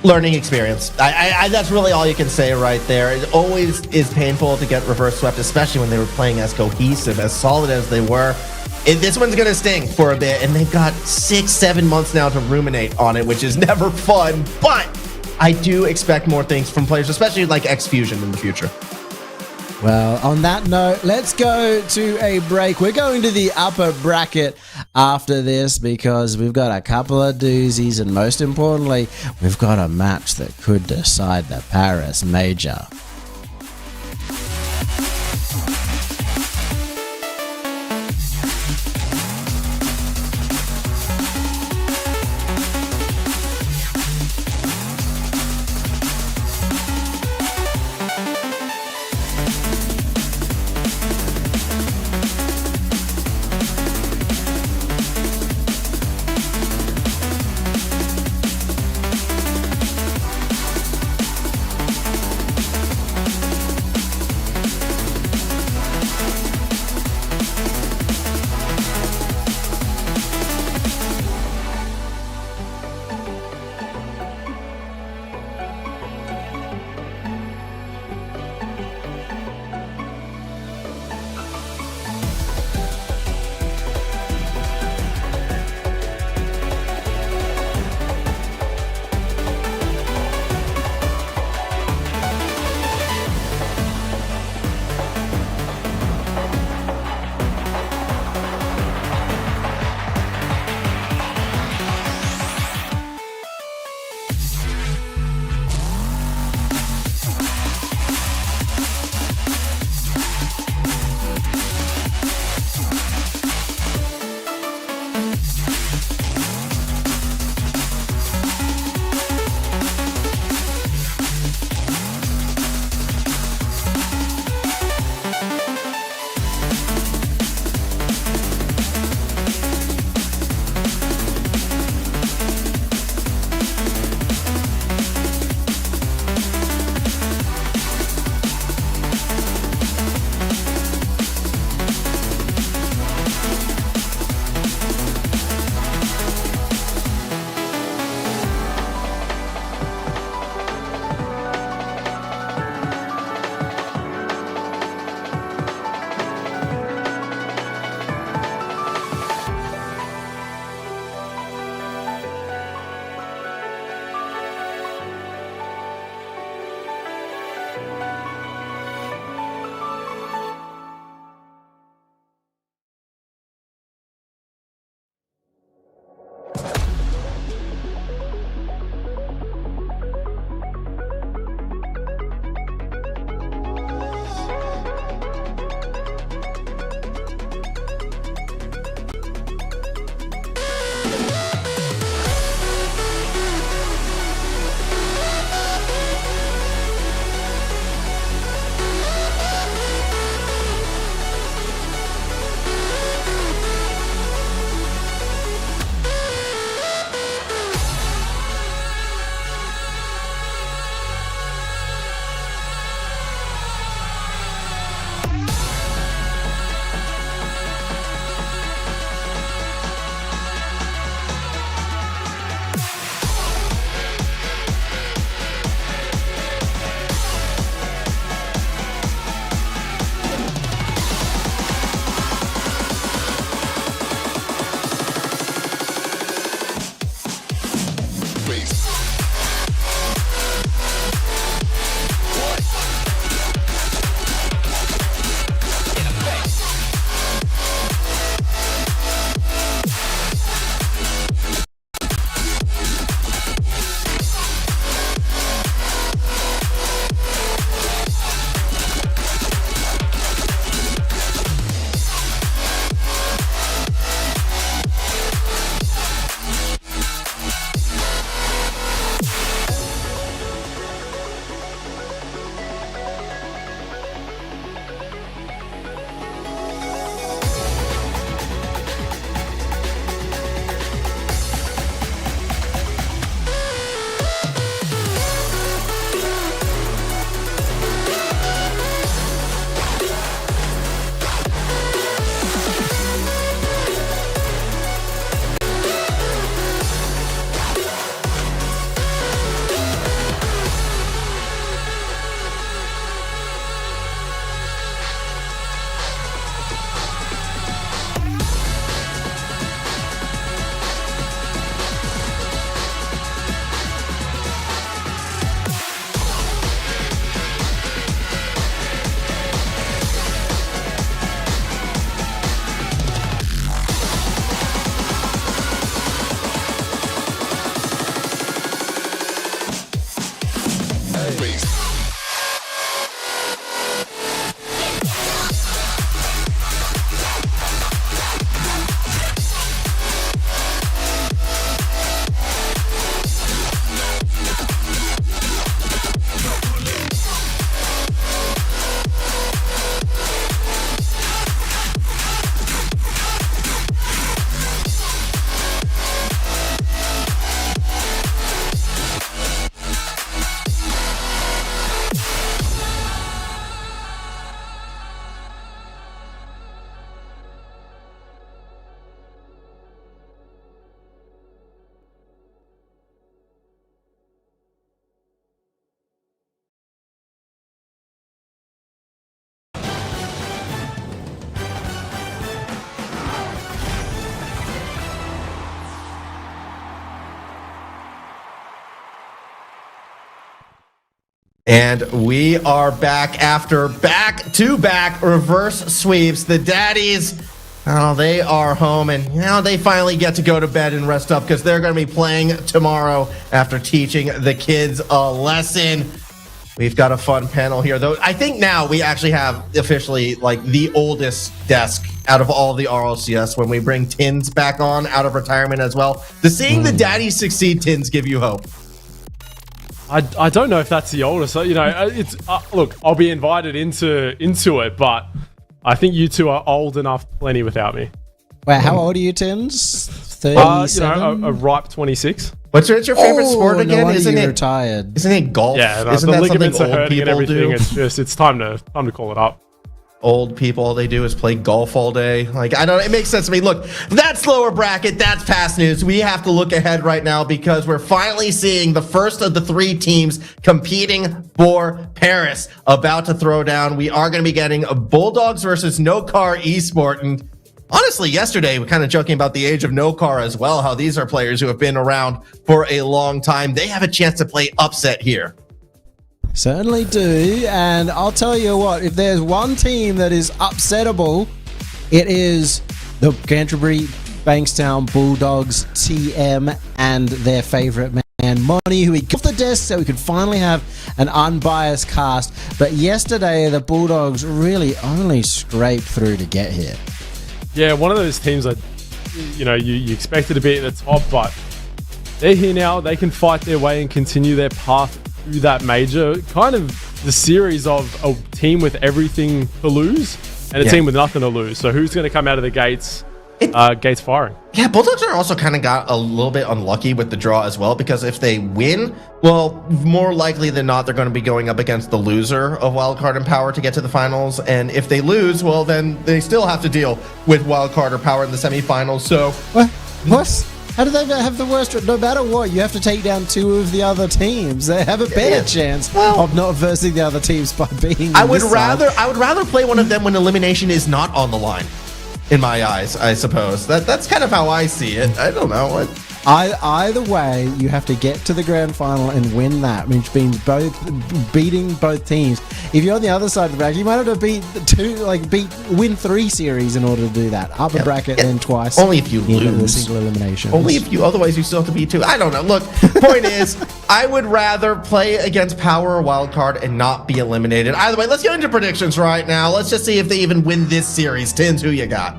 learning experience. That's really all you can say right there. It always is painful to get reverse swept, especially when they were playing as cohesive, as solid as they were. This one's going to sting for a bit, and they've got 6-7 months now to ruminate on it, which is never fun. But I do expect more things from players, especially like Xfusion in the future. Well, on that note, let's go to a break. We're going to the upper bracket after this because we've got a couple of doozies, and most importantly, we've got a match that could decide the Paris Major. And we are back after back-to-back reverse sweeps. The daddies, oh, they are home, and now they finally get to go to bed and rest up because they're going to be playing tomorrow after teaching the kids a lesson. We've got a fun panel here, though. I think now we actually have officially like the oldest desk out of all the RLCS when we bring Tins back on out of retirement as well. Does seeing the daddies succeed, Tins, give you hope? I don't know if that's the oldest. You know, it's look, I'll be invited into it, but I think you two are old enough plenty without me. Wait, how old are you, Tins? 37? You know, a ripe 26. What's your favorite sport again? No, Isn't it retired? Isn't it golf? Yeah, Isn't the that ligaments something are old hurting and people everything. do? It's time to call it up. Old people, all they do is play golf all day. Like, I don't, it makes sense to me. Look, that's lower bracket. That's past news. We have to look ahead right now because we're finally seeing the first of the three teams competing for Paris about to throw down. We are going to be getting a Bulldogs versus No Car Esport. And honestly, yesterday, we're kind of joking about the age of No Car as well, how these are players who have been around for a long time. They have a chance to play upset here. Certainly do. And I'll tell you what, if there's one team that is upsettable, it is the Canterbury Bankstown Bulldogs TM and their favourite man, Monty, who he got off the desk so we could finally have an unbiased cast. But yesterday, the Bulldogs really only scraped through to get here. Yeah, one of those teams that, you expected to be at the top, but they're here now. They can fight their way and continue their path through that major. Kind of the series of a team with everything to lose and a team with nothing to lose. So who's going to come out of the gates firing? Yeah, Bulldogs are also kind of got a little bit unlucky with the draw as well, because if they win, well, more likely than not, they're going to be going up against the loser of Wildcard and Power to get to the finals. And if they lose, well, then they still have to deal with Wildcard or Power in the semifinals. So What? How do they have the worst? No matter what, you have to take down two of the other teams. They have a better chance of not versing the other teams by being. I would rather play one of them when elimination is not on the line. In my eyes, I suppose that's kind of how I see it. I don't know what. Either way, you have to get to the grand final and win that, which means beating both teams. If you're on the other side of the bracket, you might have to win 3 series in order to do that. Upper bracket, then twice. Only if you lose. A single elimination. Only if you. Otherwise, you still have to beat 2. I don't know. Look, point is, I would rather play against Power or Wildcard and not be eliminated. Either way, let's get into predictions right now. Let's just see if they even win this series. Tins, who you got?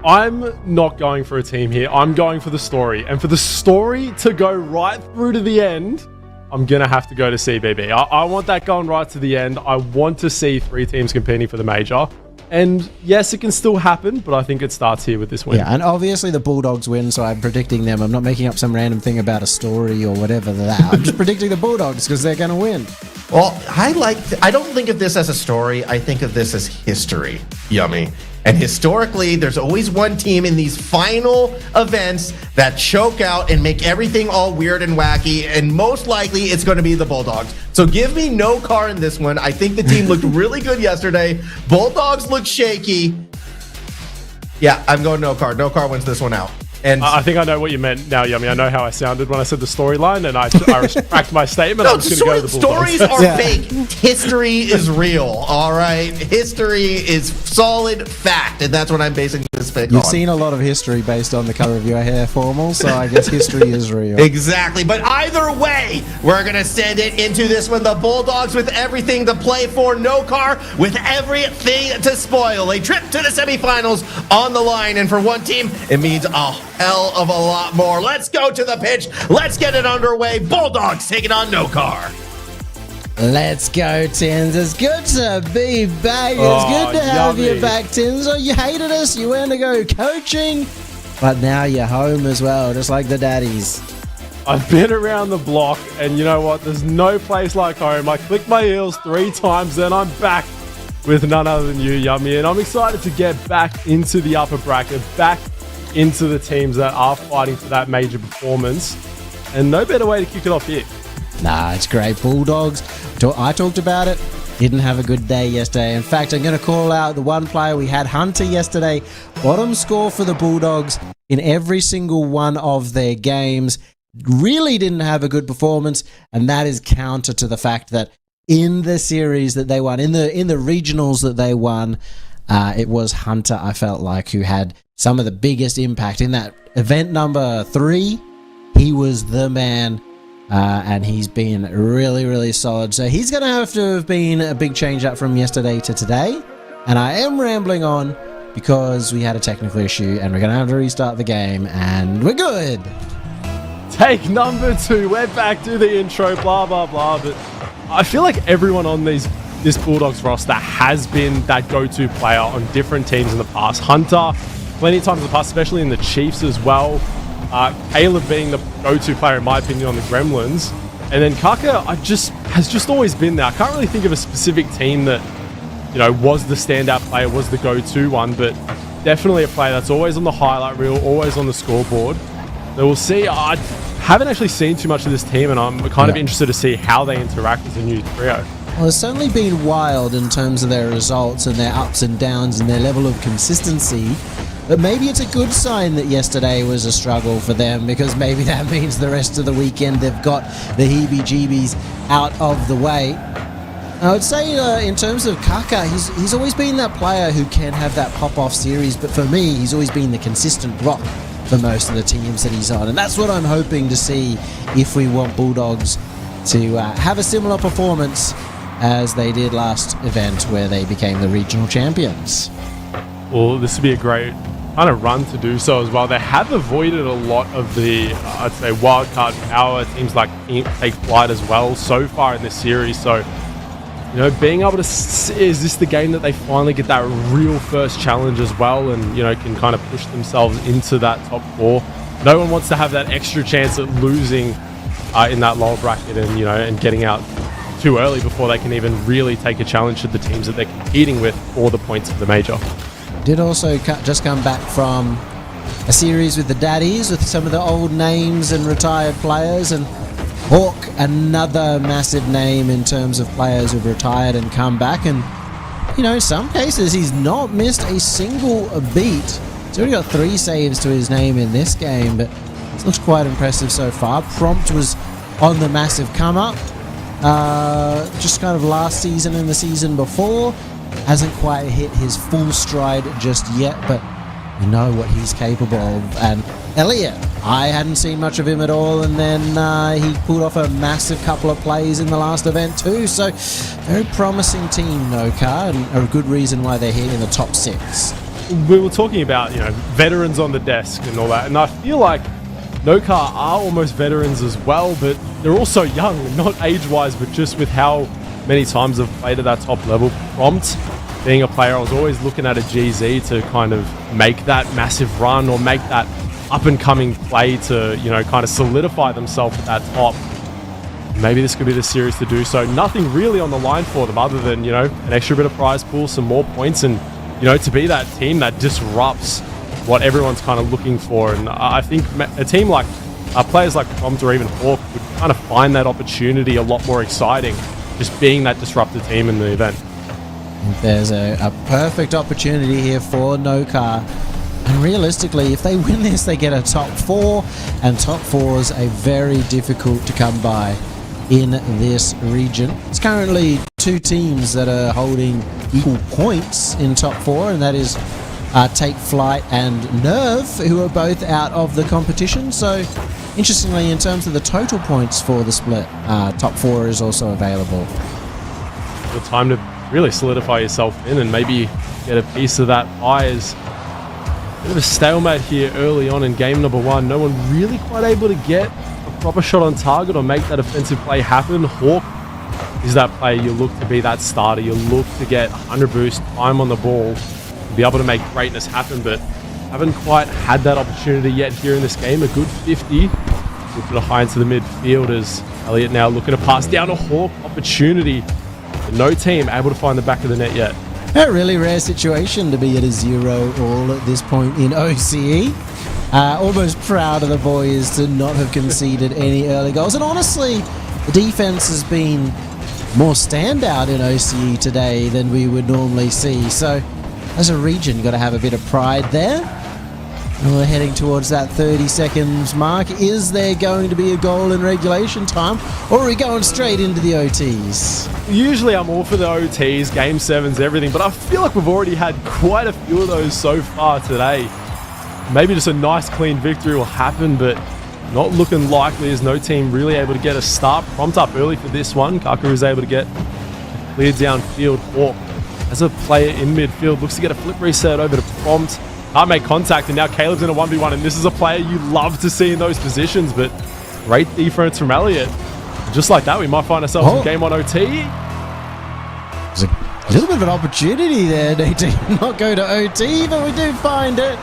I'm not going for a team here. I'm going for the story. And for the story to go right through to the end, I'm going to have to go to CBB. I want that going right to the end. I want to see 3 teams competing for the major. And yes, it can still happen, but I think it starts here with this win. Yeah, and obviously the Bulldogs win, so I'm predicting them. I'm not making up some random thing about a story or whatever that. I'm just predicting the Bulldogs because they're going to win. Well, I don't think of this as a story. I think of this as history. Yummy. And historically, there's always one team in these final events that choke out and make everything all weird and wacky. And most likely, it's going to be the Bulldogs. So give me no car in this one. I think the team looked really good yesterday. Bulldogs look shaky. Yeah, I'm going no car. No car wins this one out. And I think I know what you meant now, Yummy. I know how I sounded when I said the storyline, and I retract my statement. No, I'm just going to go to the Bulldogs. Stories are fake. History is real, all right? History is solid fact, and that's what I'm basing this pick on. You've seen a lot of history based on the color of your hair, Formal, so I guess history is real. Exactly, but either way, we're going to send it into this one. The Bulldogs with everything to play for, no car with everything to spoil. A trip to the semifinals on the line, and for one team, it means a hell of a lot more. Let's go to the pitch. Let's get it underway. Bulldogs taking on no car. Let's go, Tins. It's good to be back. It's good to have you back, Tins. Oh, you hated us. You went to go coaching, but now you're home as well, just like the daddies. I've been around the block, and you know what? There's no place like home. I clicked my heels 3 times, then I'm back with none other than you, Yummy. And I'm excited to get back into the upper bracket, back into the teams that are fighting for that major performance. And no better way to kick it off here. Nah, it's great. Bulldogs, I talked about it, didn't have a good day yesterday. In fact, I'm going to call out the one player we had, Hunter, yesterday. Bottom score for the Bulldogs in every single one of their games. Really didn't have a good performance, and that is counter to the fact that in the series that they won, in the regionals that they won, it was Hunter, I felt like, who had some of the biggest impact. In that event number 3, he was the man, and he's been really, really solid. So he's going to have been a big change up from yesterday to today. And I am rambling on because we had a technical issue, and we're going to have to restart the game, and we're good. Take number 2. We're back to the intro, blah, blah, blah. But I feel like everyone on this Bulldogs roster has been that go-to player on different teams in the past. Hunter, plenty of times in the past, especially in the Chiefs as well. Caleb being the go-to player, in my opinion, on the Gremlins. And then Kaka has just always been there. I can't really think of a specific team that, was the standout player, was the go-to one, but definitely a player that's always on the highlight reel, always on the scoreboard. So we'll see. I haven't actually seen too much of this team, and I'm kind of interested to see how they interact as a new trio. Well, it's certainly been wild in terms of their results and their ups and downs and their level of consistency. But maybe it's a good sign that yesterday was a struggle for them, because maybe that means the rest of the weekend they've got the heebie-jeebies out of the way. I would say in terms of Kaka, he's always been that player who can have that pop-off series, but for me, he's always been the consistent rock for most of the teams that he's on. And that's what I'm hoping to see if we want Bulldogs to have a similar performance as they did last event where they became the regional champions. Well, this would be a great kind of run to do so as well. They have avoided a lot of the, I'd say, wildcard power teams like Take Flight as well so far in this series. So, you know, being able to, is this the game that they finally get that real first challenge as well and, you know, can kind of push themselves into that top 4? No one wants to have that extra chance at losing in that lower bracket and, you know, and getting out too early before they can even really take a challenge to the teams that they're competing with for the points of the major. Did also just come back from a series with the Daddies with some of the old names and retired players, and Hawk, another massive name in terms of players who've retired and come back, and you know, in some cases he's not missed a single beat. He's already got 3 saves to his name in this game, but it looks quite impressive so far. Prompt was on the massive come up just kind of last season and the season before. Hasn't quite hit his full stride just yet, but you know what he's capable of. And Elliot, I hadn't seen much of him at all, and then he pulled off a massive couple of plays in the last event too. So very promising team, Noka, and a good reason why they're here in the top 6. We were talking about, you know, veterans on the desk and all that, and I feel like Noka are almost veterans as well, but they're also young, not age-wise, but just with how many times they've played at that top level. Prompt, being a player, I was always looking at a GZ to kind of make that massive run or make that up-and-coming play to, you know, kind of solidify themselves at that top. Maybe this could be the series to do so. Nothing really on the line for them other than, you know, an extra bit of prize pool, some more points, and, you know, to be that team that disrupts what everyone's kind of looking for. And I think a team like players like Prompt or even Hawk would kind of find that opportunity a lot more exciting, just being that disruptive team in the event. There's a perfect opportunity here for Noka. And realistically, if they win this, they get a top 4, and top 4s are very difficult to come by in this region. It's currently 2 teams that are holding equal points in top 4, and that is Take Flight and Nerve, who are both out of the competition. So interestingly, in terms of the total points for the split, top 4 is also available. The time to really solidify yourself in and maybe get a piece of that pie is a bit of a stalemate here early on in game number 1. No one really quite able to get a proper shot on target or make that offensive play happen. Hawk is that player you look to be that starter. You look to get 100 boost, time on the ball, be able to make greatness happen, but haven't quite had that opportunity yet here in this game. A good 50. We'll put it high into the midfield as Elliot now looking to pass down a Hawk opportunity. But no team able to find the back of the net yet. A really rare situation to be at a 0-all at this point in OCE. Almost proud of the boys to not have conceded any early goals. And honestly, the defense has been more standout in OCE today than we would normally see. So as a region, you've got to have a bit of pride there. And we're heading towards that 30 seconds mark. Is there going to be a goal in regulation time, or are we going straight into the OTs? Usually I'm all for the OTs, game 7s, everything, but I feel like we've already had quite a few of those so far today. Maybe just a nice clean victory will happen, but not looking likely as no team really able to get a start. Prompt up early for this one. Kaku is able to get a clear downfield. Hawk as a player in midfield looks to get a flip reset over to Prompt. Can't make contact, and now Caleb's in a 1v1, and this is a player you love to see in those positions, but great defense from Elliot. Just like that, we might find ourselves in game 1 OT. There's a little bit of an opportunity there, to not go to OT, but we do find it.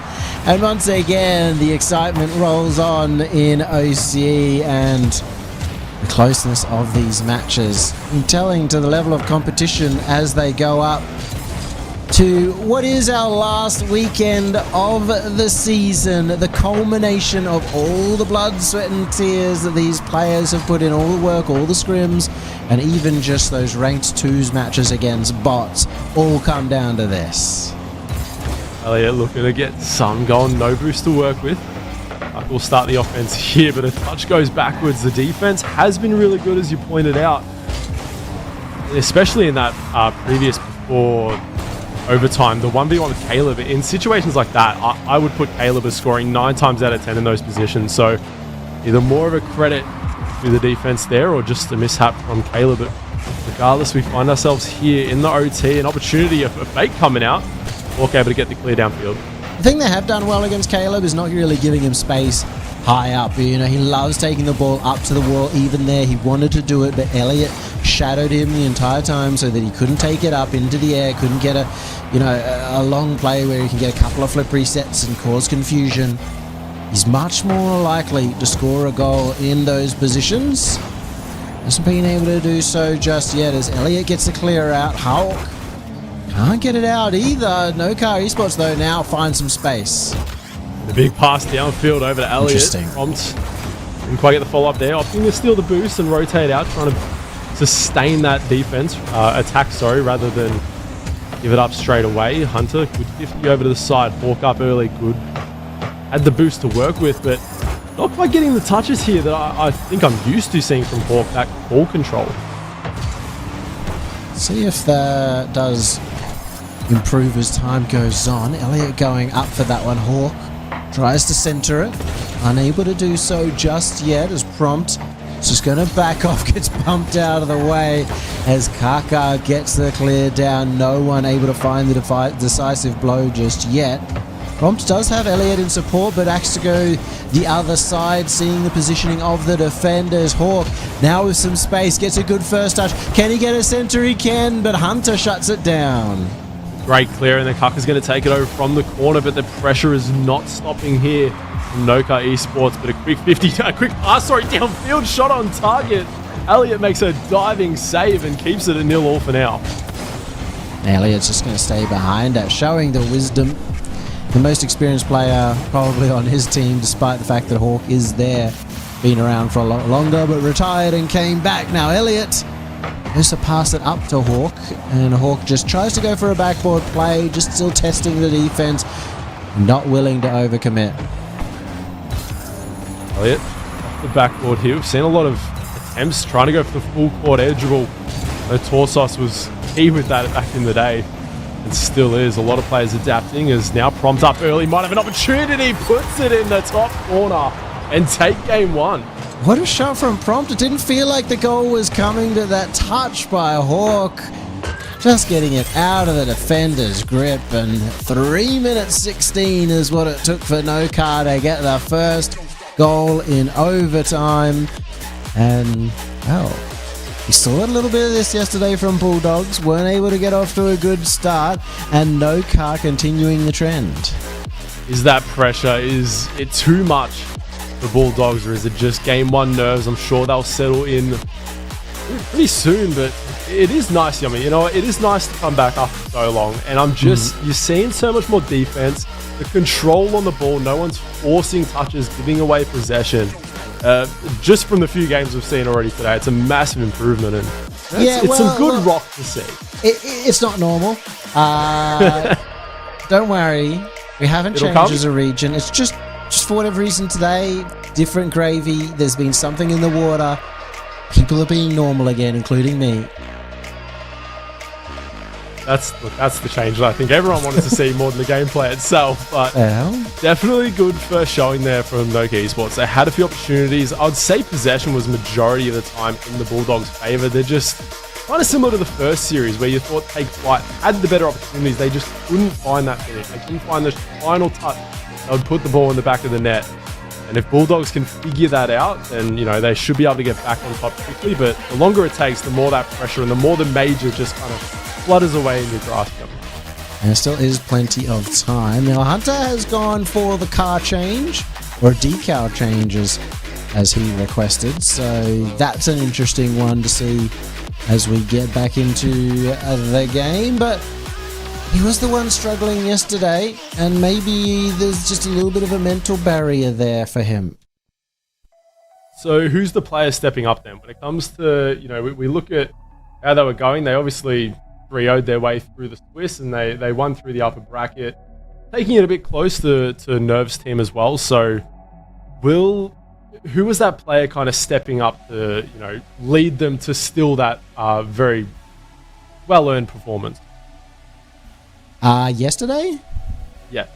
And once again, the excitement rolls on in OCE, and the closeness of these matches telling to the level of competition as they go up to what is our last weekend of the season, the culmination of all the blood, sweat and tears that these players have put in, all the work, all the scrims, and even just those ranked 2s matches against bots all come down to this. Elliott looking to get some going. No boost to work with. We'll start the offense here, but a touch goes backwards. The defense has been really good, as you pointed out, especially in that previous before overtime. The 1v1 with Caleb, in situations like that, I would put Caleb as scoring 9 times out of 10 in those positions. So either more of a credit to the defense there or just a mishap from Caleb. But regardless, we find ourselves here in the OT, an opportunity, a fake coming out. Hawk able to get the clear downfield. The thing they have done well against Caleb is not really giving him space high up. You know, he loves taking the ball up to the wall. Even there, he wanted to do it, but Elliott shadowed him the entire time so that he couldn't take it up into the air, couldn't get a long play where he can get a couple of flip resets and cause confusion. He's much more likely to score a goal in those positions. Hasn't been able to do so just yet as Elliott gets the clear out. Hulk can't get it out either. No Car Esports, though, now finds some space. The big pass downfield over to Elliott. Interesting. Didn't quite get the follow-up there. Opting to steal the boost and rotate out, trying to sustain that defense, attack, rather than give it up straight away. Hunter, good 50 over to the side. Hawk up early, good. Had the boost to work with, but not quite getting the touches here that I think I'm used to seeing from Hawk, that ball control. See if that does improve as time goes on. Elliott going up for that one. Hawk tries to center it, unable to do so just yet as Prompt is just going to back off, gets bumped out of the way as Kaka gets the clear down. No one able to find the decisive blow just yet. Prompt does have Elliott in support, but acts to go the other side, seeing the positioning of the defenders. Hawk now with some space, gets a good first touch. Can he get a center? He can, but Hunter shuts it down. Great clear, and then Kaka's going to take it over from the corner, but the pressure is not stopping here from Noka Esports. But a quick downfield shot on target. Elliott makes a diving save and keeps it at 0-0 for now. Elliott's just going to stay behind that, showing the wisdom. The most experienced player probably on his team, despite the fact that Hawk is there. Been around for a lot longer, but retired and came back. Now Elliott goes to pass it up to Hawk, and Hawk just tries to go for a backboard play, just still testing the defense, not willing to overcommit. Elliott off the backboard here. We've seen a lot of attempts trying to go for the full court edge rule. Torsos was key with that back in the day, and still is. A lot of players adapting, as now Prompt up early, might have an opportunity, puts it in the top corner and take game 1. What a shot from Prompt. It didn't feel like the goal was coming, to that touch by Hawk. Just getting it out of the defender's grip, and 3 minutes 16 is what it took for Noka to get the first goal in overtime. And, well, we saw a little bit of this yesterday from Bulldogs. Weren't able to get off to a good start, and Noka continuing the trend. Is that pressure? Is it too much for Bulldogs, or is it just game 1 nerves? I'm sure they'll settle in pretty soon, but it is nice. I mean, you know, it is nice to come back after so long, and I'm just, you're seeing so much more defense, the control on the ball, no one's forcing touches, giving away possession. Just from the few games we've seen already today, it's a massive improvement, and it's some good rock to see. It's not normal. Don't worry, we haven't changed as a region. It's just for whatever reason today, different gravy. There's been something in the water. People are being normal again, including me. That's the change that I think everyone wanted to see more than the gameplay itself. But definitely good first showing there from Noka Esports. They had a few opportunities. I'd say possession was majority of the time in the Bulldogs' favour. They're just kind of similar to the first series where you thought Take Flight had the better opportunities. They just couldn't find that finish. They couldn't find the final touch that would put the ball in the back of the net. And if Bulldogs can figure that out, then, you know, they should be able to get back on top quickly. But the longer it takes, the more that pressure and the more the major just kind of flutters away in your grasp. And there still is plenty of time. Now, Hunter has gone for the car change, or decal changes, as he requested. So that's an interesting one to see as we get back into the game. But he was the one struggling yesterday, and maybe there's just a little bit of a mental barrier there for him. So who's the player stepping up then? When it comes to, you know, we look at how they were going, they obviously 3-0'd their way through the Swiss, and they won through the upper bracket. taking it a bit close to Nerve's team as well. So who was that player kind of stepping up to, lead them to still that very well-earned performance? Yesterday? Yeah.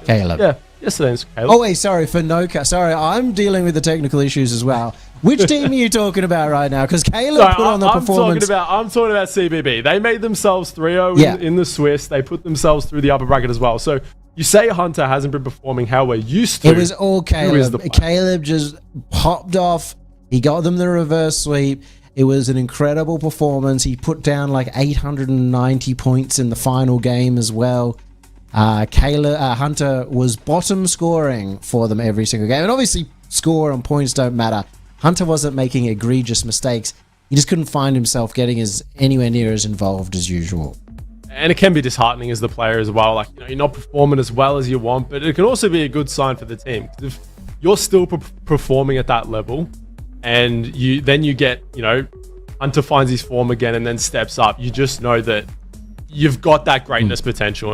Caleb. Yeah, yesterday was Caleb. Oh, wait, sorry, for Noka. Sorry, I'm dealing with the technical issues as well. Which team are you talking about right now? Because Caleb put on the performance. I'm talking about CBB. They made themselves 3-0 in the Swiss. They put themselves through the upper bracket as well. So you say Hunter hasn't been performing how we're used to. It was all Caleb. Caleb just popped off. He got them the reverse sweep. It was an incredible performance. He put down like 890 points in the final game as well. Hunter was bottom scoring for them every single game. And obviously, score and points don't matter. Hunter wasn't making egregious mistakes. He just couldn't find himself getting anywhere near as involved as usual. And it can be disheartening as the player as well. Like, you're not performing as well as you want, but it can also be a good sign for the team. 'Cause if you're still performing at that level, and you get, Hunter finds his form again and then steps up, you just know that you've got that greatness potential.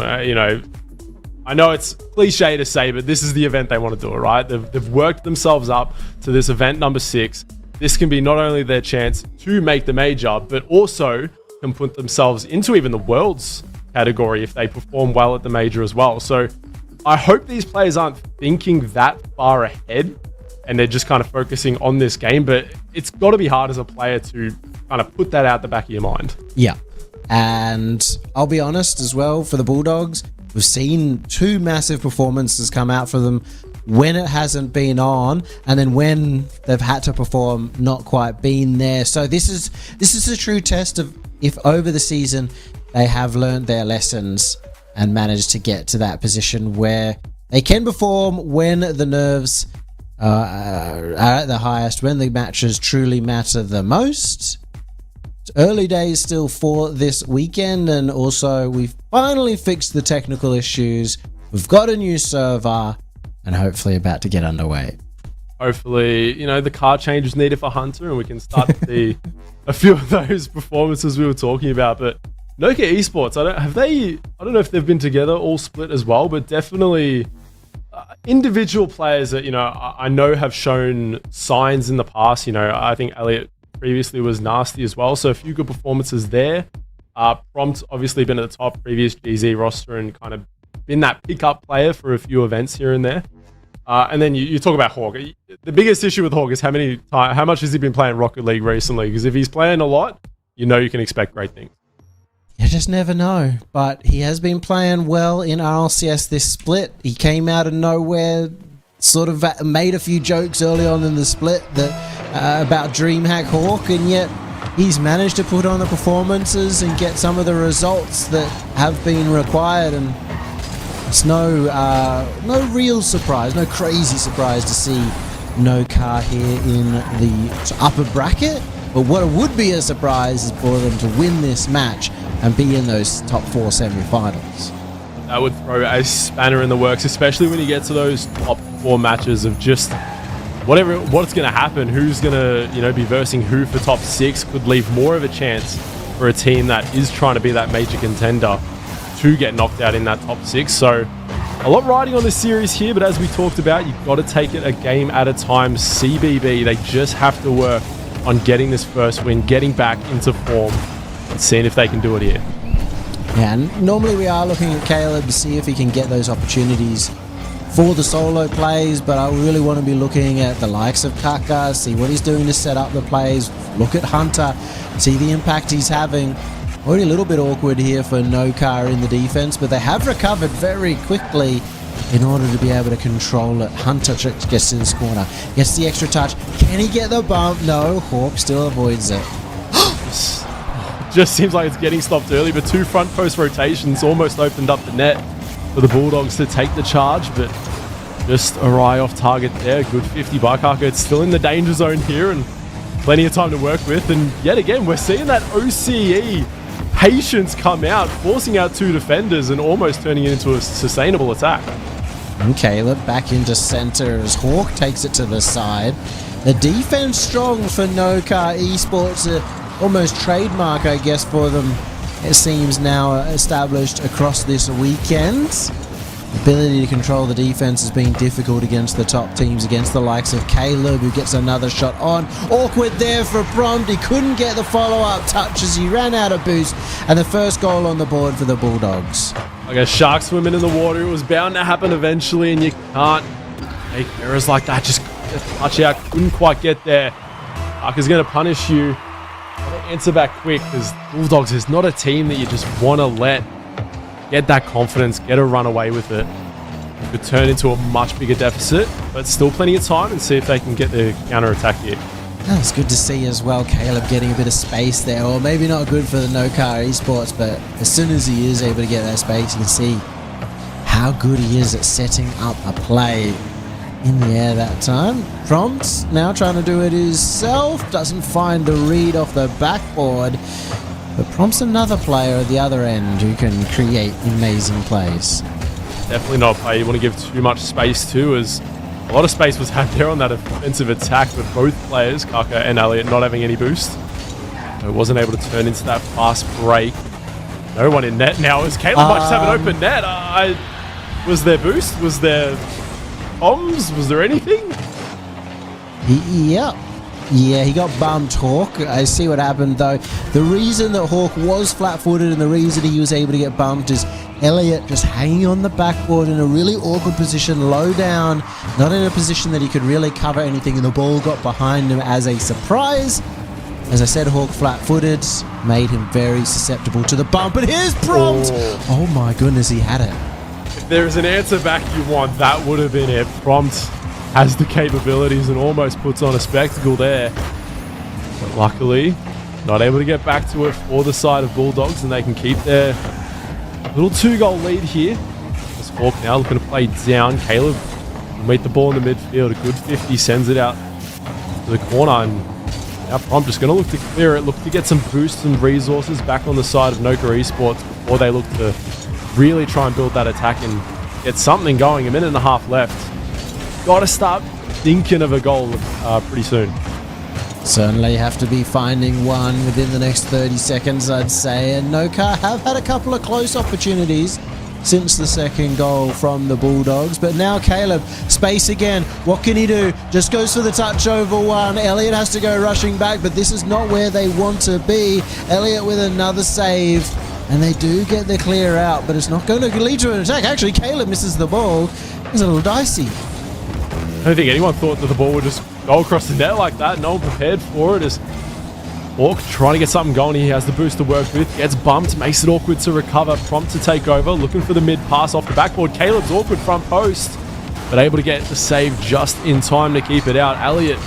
I know it's cliche to say, but this is the event they want to do, right? They've worked themselves up to this event number 6. This can be not only their chance to make the major, but also can put themselves into even the world's category if they perform well at the major as well. So I hope these players aren't thinking that far ahead and they're just kind of focusing on this game, but it's got to be hard as a player to kind of put that out the back of your mind. Yeah. And I'll be honest as well, for the Bulldogs, we've seen 2 massive performances come out for them when it hasn't been on, and then when they've had to perform, not quite been there. So this is a true test of if over the season they have learned their lessons and managed to get to that position where they can perform when the nerves are at the highest, when the matches truly matter the most. Early days still for this weekend, and also we've finally fixed the technical issues. We've got a new server and hopefully about to get underway. Hopefully, the car change is needed for Hunter and we can start to see a few of those performances we were talking about. But Noka Esports, I don't know if they've been together all split as well, but definitely individual players that, I know have shown signs in the past. I think Elliot previously was nasty as well, so a few good performances there. Prompt obviously been at the top previous GZ roster and kind of been that pickup player for a few events here and there. And then you talk about Hawk. The biggest issue with Hawk is how much has he been playing Rocket League recently? Because if he's playing a lot, you can expect great things. You just never know. But he has been playing well in RLCS this split. He came out of nowhere, sort of made a few jokes early on in the split about DreamHack Hawk, and yet he's managed to put on the performances and get some of the results that have been required. And it's no real surprise, no crazy surprise to see no car here in the upper bracket. But what would be a surprise is for them to win this match and be in those top 4 semi-finals. That would throw a spanner in the works, especially when you get to those top 4 matches of just what's going to happen, who's going to be versing who for top 6. Could leave more of a chance for a team that is trying to be that major contender to get knocked out in that top 6. So a lot riding on this series here, but as we talked about, you've got to take it a game at a time. CBB, they just have to work on getting this first win, getting back into form, and seeing if they can do it here. Yeah, and normally we are looking at Caleb to see if he can get those opportunities for the solo plays, but I really want to be looking at the likes of Kaka, see what he's doing to set up the plays, look at Hunter, see the impact he's having. Already a little bit awkward here for no car in the defense, but they have recovered very quickly in order to be able to control it. Hunter gets to this corner, gets the extra touch. Can he get the bump? No, Hawk still avoids it. Just seems like it's getting stopped early, but 2 front post rotations almost opened up the net for the Bulldogs to take the charge, but just awry off target there. Good 50 by Kaka. It's still in the danger zone here and plenty of time to work with. And yet again, we're seeing that OCE patience come out, forcing out 2 defenders and almost turning it into a sustainable attack. And Caleb back into center as Hawk takes it to the side. The defense strong for No Car Esports, almost trademark, I guess, for them. It seems now established across this weekend. Ability to control the defense has been difficult against the top teams, against the likes of Caleb, who gets another shot on. Awkward there for Prompt. He couldn't get the follow-up touch as he ran out of boost. And the first goal on the board for the Bulldogs. Like a shark swimming in the water, it was bound to happen eventually, and you can't make errors like that. Just touch out, couldn't quite get there. Parker's going to punish you. Gotta answer back quick, because Bulldogs is not a team that you just want to let get that confidence, get a run away with it. It could turn into a much bigger deficit, but still plenty of time, and see if they can get the counter-attack here. That's good to see as well, Caleb getting a bit of space there, or maybe not good for the No Car Esports, but as soon as he is able to get that space, you can see how good he is at setting up a play in the air that time. Prompt now trying to do it himself, doesn't find the read off the backboard, but Prompt's another player at the other end who can create amazing plays. Definitely not a play you want to give too much space to, as a lot of space was had there on that offensive attack with both players, Kaka and Elliot, not having any boost. So it wasn't able to turn into that fast break. No one in net now, as Caleb might just have an open net. Was there boost? Was there bombs? Was there anything? Yeah, he got bumped, Hawk. I see what happened, though. The reason that Hawk was flat-footed and the reason he was able to get bumped is Elliot just hanging on the backboard in a really awkward position, low down, not in a position that he could really cover anything, and the ball got behind him as a surprise. As I said, Hawk flat-footed, made him very susceptible to the bump, and here's Prompt! Oh my goodness, he had it. If there's an answer back you want, that would have been it. Prompt has the capabilities and almost puts on a spectacle there. But luckily, not able to get back to it for the side of Bulldogs, and they can keep their little 2-goal lead here. As Hawk now looking to play down. Caleb will meet the ball in the midfield. A good 50, sends it out to the corner, and now Prompt just going to look to clear it, look to get some boosts and resources back on the side of Noka Esports before they look to really try and build that attack and get something going. A minute and a half left. Got to start thinking of a goal pretty soon. Certainly have to be finding one within the next 30 seconds, I'd say. And Noka have had a couple of close opportunities since the second goal from the Bulldogs. But now Caleb, space again. What can he do? Just goes for the touch over one. Elliot has to go rushing back, but this is not where they want to be. Elliot with another save. And they do get the clear out, but it's not going to lead to an attack. Actually, Caleb misses the ball. It's a little dicey. I don't think anyone thought that the ball would just go across the net like that. No one prepared for it. As Hawk trying to get something going. He has the boost to work with. Gets bumped. Makes it awkward to recover. Prompt to take over. Looking for the mid pass off the backboard. Caleb's awkward front post, but able to get the save just in time to keep it out. Elliot,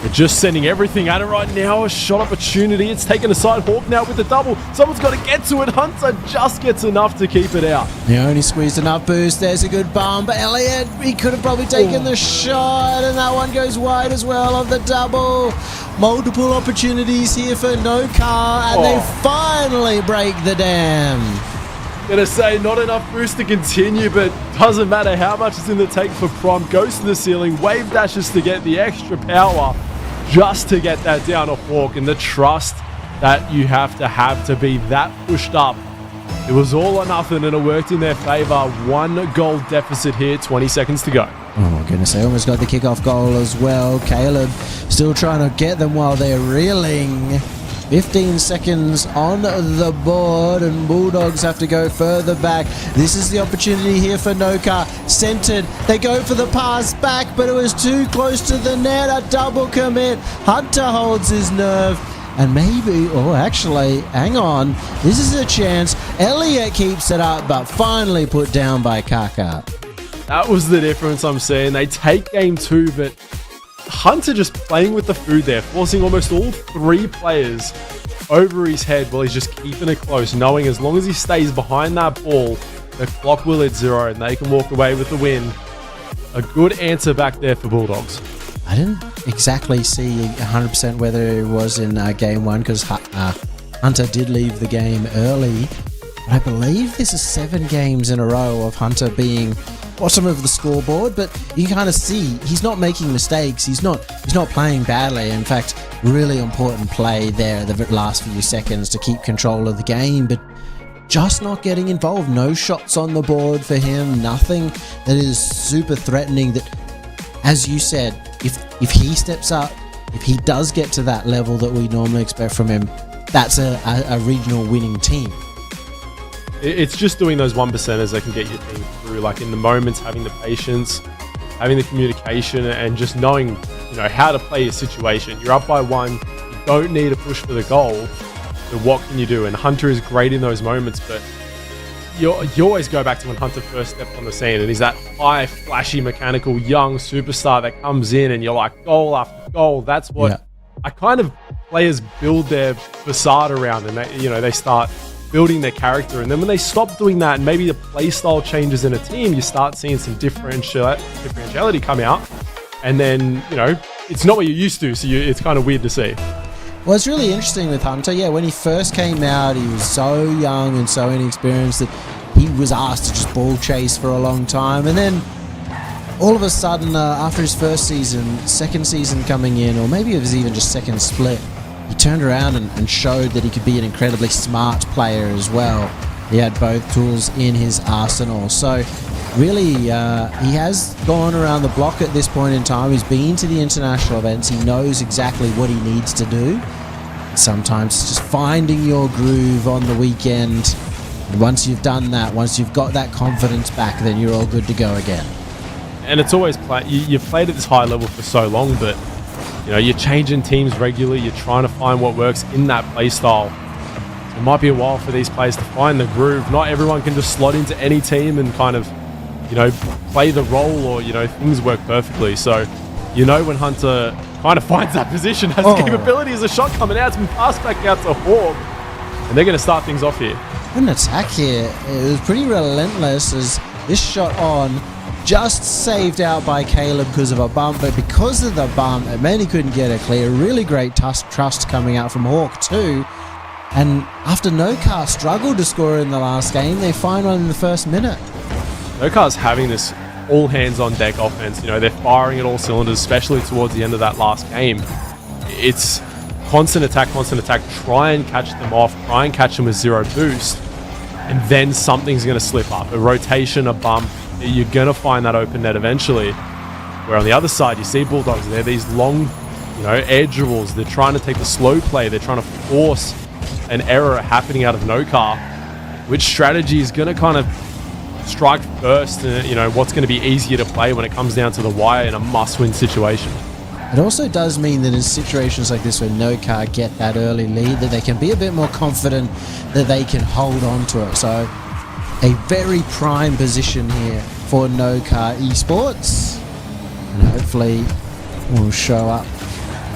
they're just sending everything at it right now. A shot opportunity. It's taken aside. Hawk now with the double. Someone's got to get to it. Hunter just gets enough to keep it out. He only squeezed enough boost. There's a good bump. Elliot, he could have probably taken the shot, and that one goes wide as well of the double. Multiple opportunities here for No Car, and they finally break the dam. Gonna say not enough boost to continue, but doesn't matter how much is in the tank for Prompt. Goes to the ceiling, wave dashes to get the extra power just to get that down off Hawk, and the trust that you have to be that pushed up. It was all or nothing, and it worked in their favor. 1 goal deficit here, 20 seconds to go. Oh my goodness, they almost got the kickoff goal as well. Caleb still trying to get them while they're reeling. 15 seconds on the board, and Bulldogs have to go further back. This is the opportunity here for Noka. Centered, they go for the pass back, but it was too close to the net. A double commit. Hunter holds his nerve. And maybe, actually, hang on. This is a chance. Elliot keeps it up, but finally put down by Kaka. That was the difference I'm seeing. They take game 2, but Hunter just playing with the food there, forcing almost all 3 players over his head while he's just keeping it close, knowing as long as he stays behind that ball, the clock will hit 0 and they can walk away with the win. A good answer back there for Bulldogs. I didn't exactly see 100% whether it was in game 1 because Hunter did leave the game early. But I believe this is 7 games in a row of Hunter being bottom of the scoreboard, but you kind of see he's not making mistakes. He's not playing badly. In fact, really important play there at the last few seconds to keep control of the game. But just not getting involved. No shots on the board for him, nothing that is super threatening. That, as you said, if he steps up, if he does get to that level that we normally expect from him, that's a regional winning team. It's just doing those 1%ers that can get your team through, like in the moments, having the patience, having the communication, and just knowing, you know, how to play a situation. You're up by 1, you don't need to push for the goal, so what can you do? And Hunter is great in those moments, but you always go back to when Hunter first stepped on the scene, and he's that high, flashy, mechanical, young superstar that comes in, and you're like, goal after goal. That's what I kind of players build their facade around, and they start building their character. And then when they stop doing that, and maybe the play style changes in a team, you start seeing some differentiality come out, and then it's not what you're used to, so it's kind of weird to see. Well, it's really interesting with Hunter. Yeah, when he first came out, he was so young and so inexperienced that he was asked to just ball chase for a long time. And then all of a sudden, after his first season, second season coming in, or maybe it was even just second split, he turned around and showed that he could be an incredibly smart player as well. He had both tools in his arsenal. So really, he has gone around the block at this point in time. He's been to the international events. He knows exactly what he needs to do. Sometimes it's just finding your groove on the weekend. And once you've done that, once you've got that confidence back, then you're all good to go again. And it's always you've played at this high level for so long, but you're changing teams regularly. You're trying to find what works in that play style. It might be a while for these players to find the groove. Not everyone can just slot into any team and kind of, play the role, or, things work perfectly. So, when Hunter kind of finds that position, has the capability as a shot coming out, it's been passed back out to Hawk, and they're going to start things off here. An attack here. It was pretty relentless as this shot on just saved out by Caleb because of a bump, but because of the bump, it meant he couldn't get it clear. Really great trust coming out from Hawk too. And after Nokar struggled to score in the last game, they find one in the first minute. Nokar's having this all hands on deck offense. They're firing at all cylinders, especially towards the end of that last game. It's constant attack, try and catch them off, try and catch them with zero boost, and then something's going to slip up. A rotation, a bump, you're going to find that open net eventually. Where on the other side, you see Bulldogs, they're these long, air dribbles. They're trying to take the slow play. They're trying to force an error happening out of Nokar. Which strategy is going to kind of strike first, what's going to be easier to play when it comes down to the wire in a must-win situation. It also does mean that in situations like this where Nokar get that early lead, that they can be a bit more confident that they can hold on to it. So a very prime position here for Nokar Esports, and hopefully will show up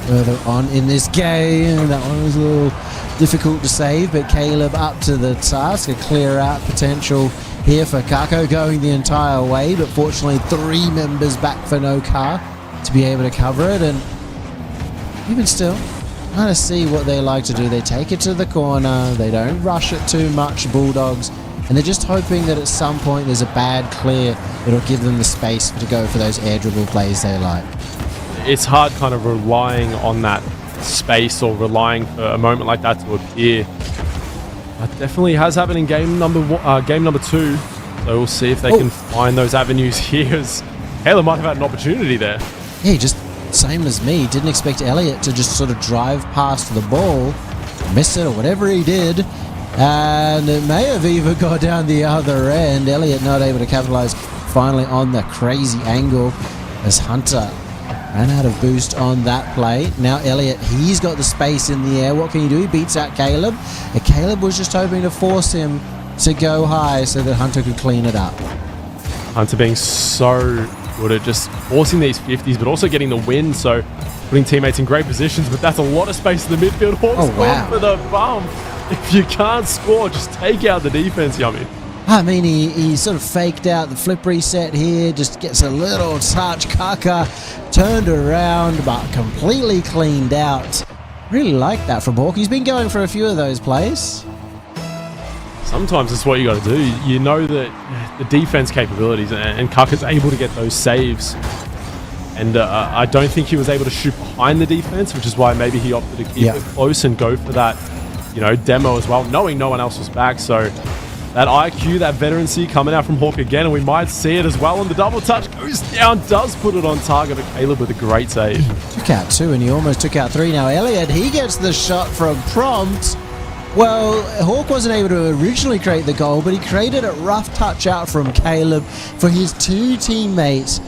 further on in this game. That one was a little difficult to save, but Caleb up to the task. A clear out potential here for Kako, going the entire way, but fortunately 3 members back for Nokar to be able to cover it. And even still, kind of see what they like to do. They take it to the corner, they don't rush it too much, Bulldogs, and they're just hoping that at some point there's a bad clear that'll give them the space to go for those air dribble plays they like. It's hard kind of relying on that space, or relying for a moment like that to appear. That definitely has happened in game number 2. So we'll see if they can find those avenues here, as Caleb might have had an opportunity there. Yeah, just same as me. Didn't expect Elliot to just sort of drive past the ball, miss it or whatever he did, and it may have even got down the other end. Elliot not able to capitalize finally on the crazy angle as Hunter ran out of boost on that play. Now Elliot, he's got the space in the air. What can he do? He beats out Caleb. And Caleb was just hoping to force him to go high so that Hunter could clean it up. Hunter being so good at just forcing these 50s, but also getting the win, so putting teammates in great positions. But that's a lot of space in the midfield. Hawks going for the bump. If you can't score, just take out the defense, Yummy. I mean, he sort of faked out the flip reset here, just gets a little touch. Kaka turned around, but completely cleaned out. Really like that from Hawk. He's been going for a few of those plays. Sometimes it's what you got to do. You know that the defense capabilities, and Kaka's able to get those saves. And I don't think he was able to shoot behind the defense, which is why maybe he opted to keep it close and go for that, demo as well, knowing no one else was back. So that IQ, that veterancy coming out from Hawk again, and we might see it as well. And the double touch goes down, does put it on target, but Caleb with a great save. Took out 2 and he almost took out 3. Now Elliot, he gets the shot from Prompt. Well, Hawk wasn't able to originally create the goal, but he created a rough touch out from Caleb for his 2 teammates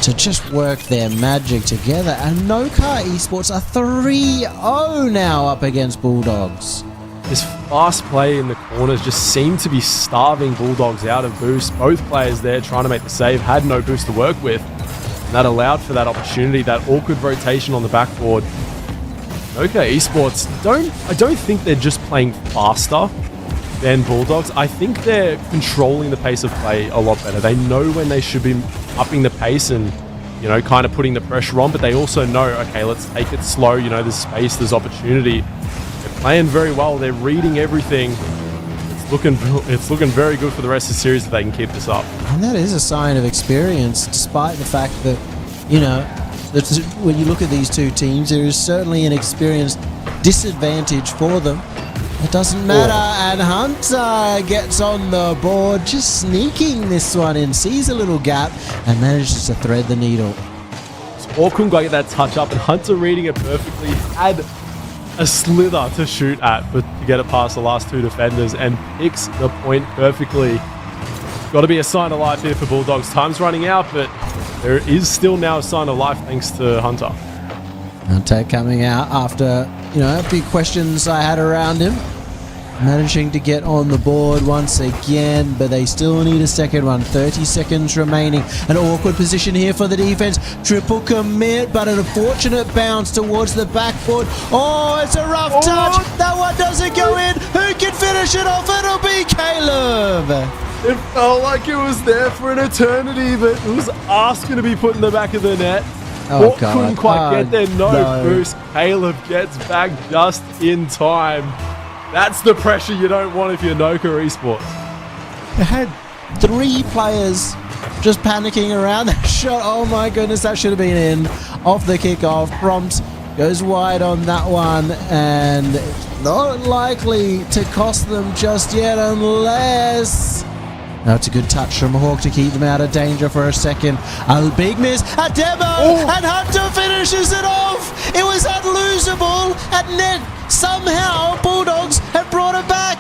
to just work their magic together. And No Car Esports are 3-0 now up against Bulldogs. This fast play in the corners just seemed to be starving Bulldogs out of boost. Both players there trying to make the save had no boost to work with. And that allowed for that opportunity, that awkward rotation on the backboard. Okay, Esports, I don't think they're just playing faster than Bulldogs. I think they're controlling the pace of play a lot better. They know when they should be upping the pace and, kind of putting the pressure on, but they also know, okay, let's take it slow. There's space, there's opportunity. They're playing very well. They're reading everything. It's looking very good for the rest of the series if they can keep this up. And that is a sign of experience, despite the fact that, when you look at these 2 teams, there is certainly an experience disadvantage for them. It doesn't matter, and Hunter gets on the board, just sneaking this one in, sees a little gap, and manages to thread the needle. Or couldn't quite get that touch up, and Hunter reading it perfectly, had a slither to shoot at, but to get it past the last 2 defenders, and picks the point perfectly. Got to be a sign of life here for Bulldogs. Time's running out, but there is still now a sign of life thanks to Hunter. Hunter coming out after, a few questions I had around him. Managing to get on the board once again, but they still need a second one. 30 seconds remaining. An awkward position here for the defense. Triple commit, but an unfortunate bounce towards the backboard. Oh, it's a rough touch. That one doesn't go in. Who can finish it off? It'll be Caleb. It felt like it was there for an eternity, but it was asking to be put in the back of the net. Oh, God. Couldn't quite get there. No boost. Caleb gets back just in time. That's the pressure you don't want if you're Noka Esports. They had 3 players just panicking around that shot. Oh my goodness, that should have been in. Off the kickoff. Prompt goes wide on that one, and not likely to cost them just yet unless... No, it's a good touch from Hawk to keep them out of danger for a second. A big miss, a demo, and Hunter finishes it off. It was unlosable at net. Somehow, Bulldogs have brought it back.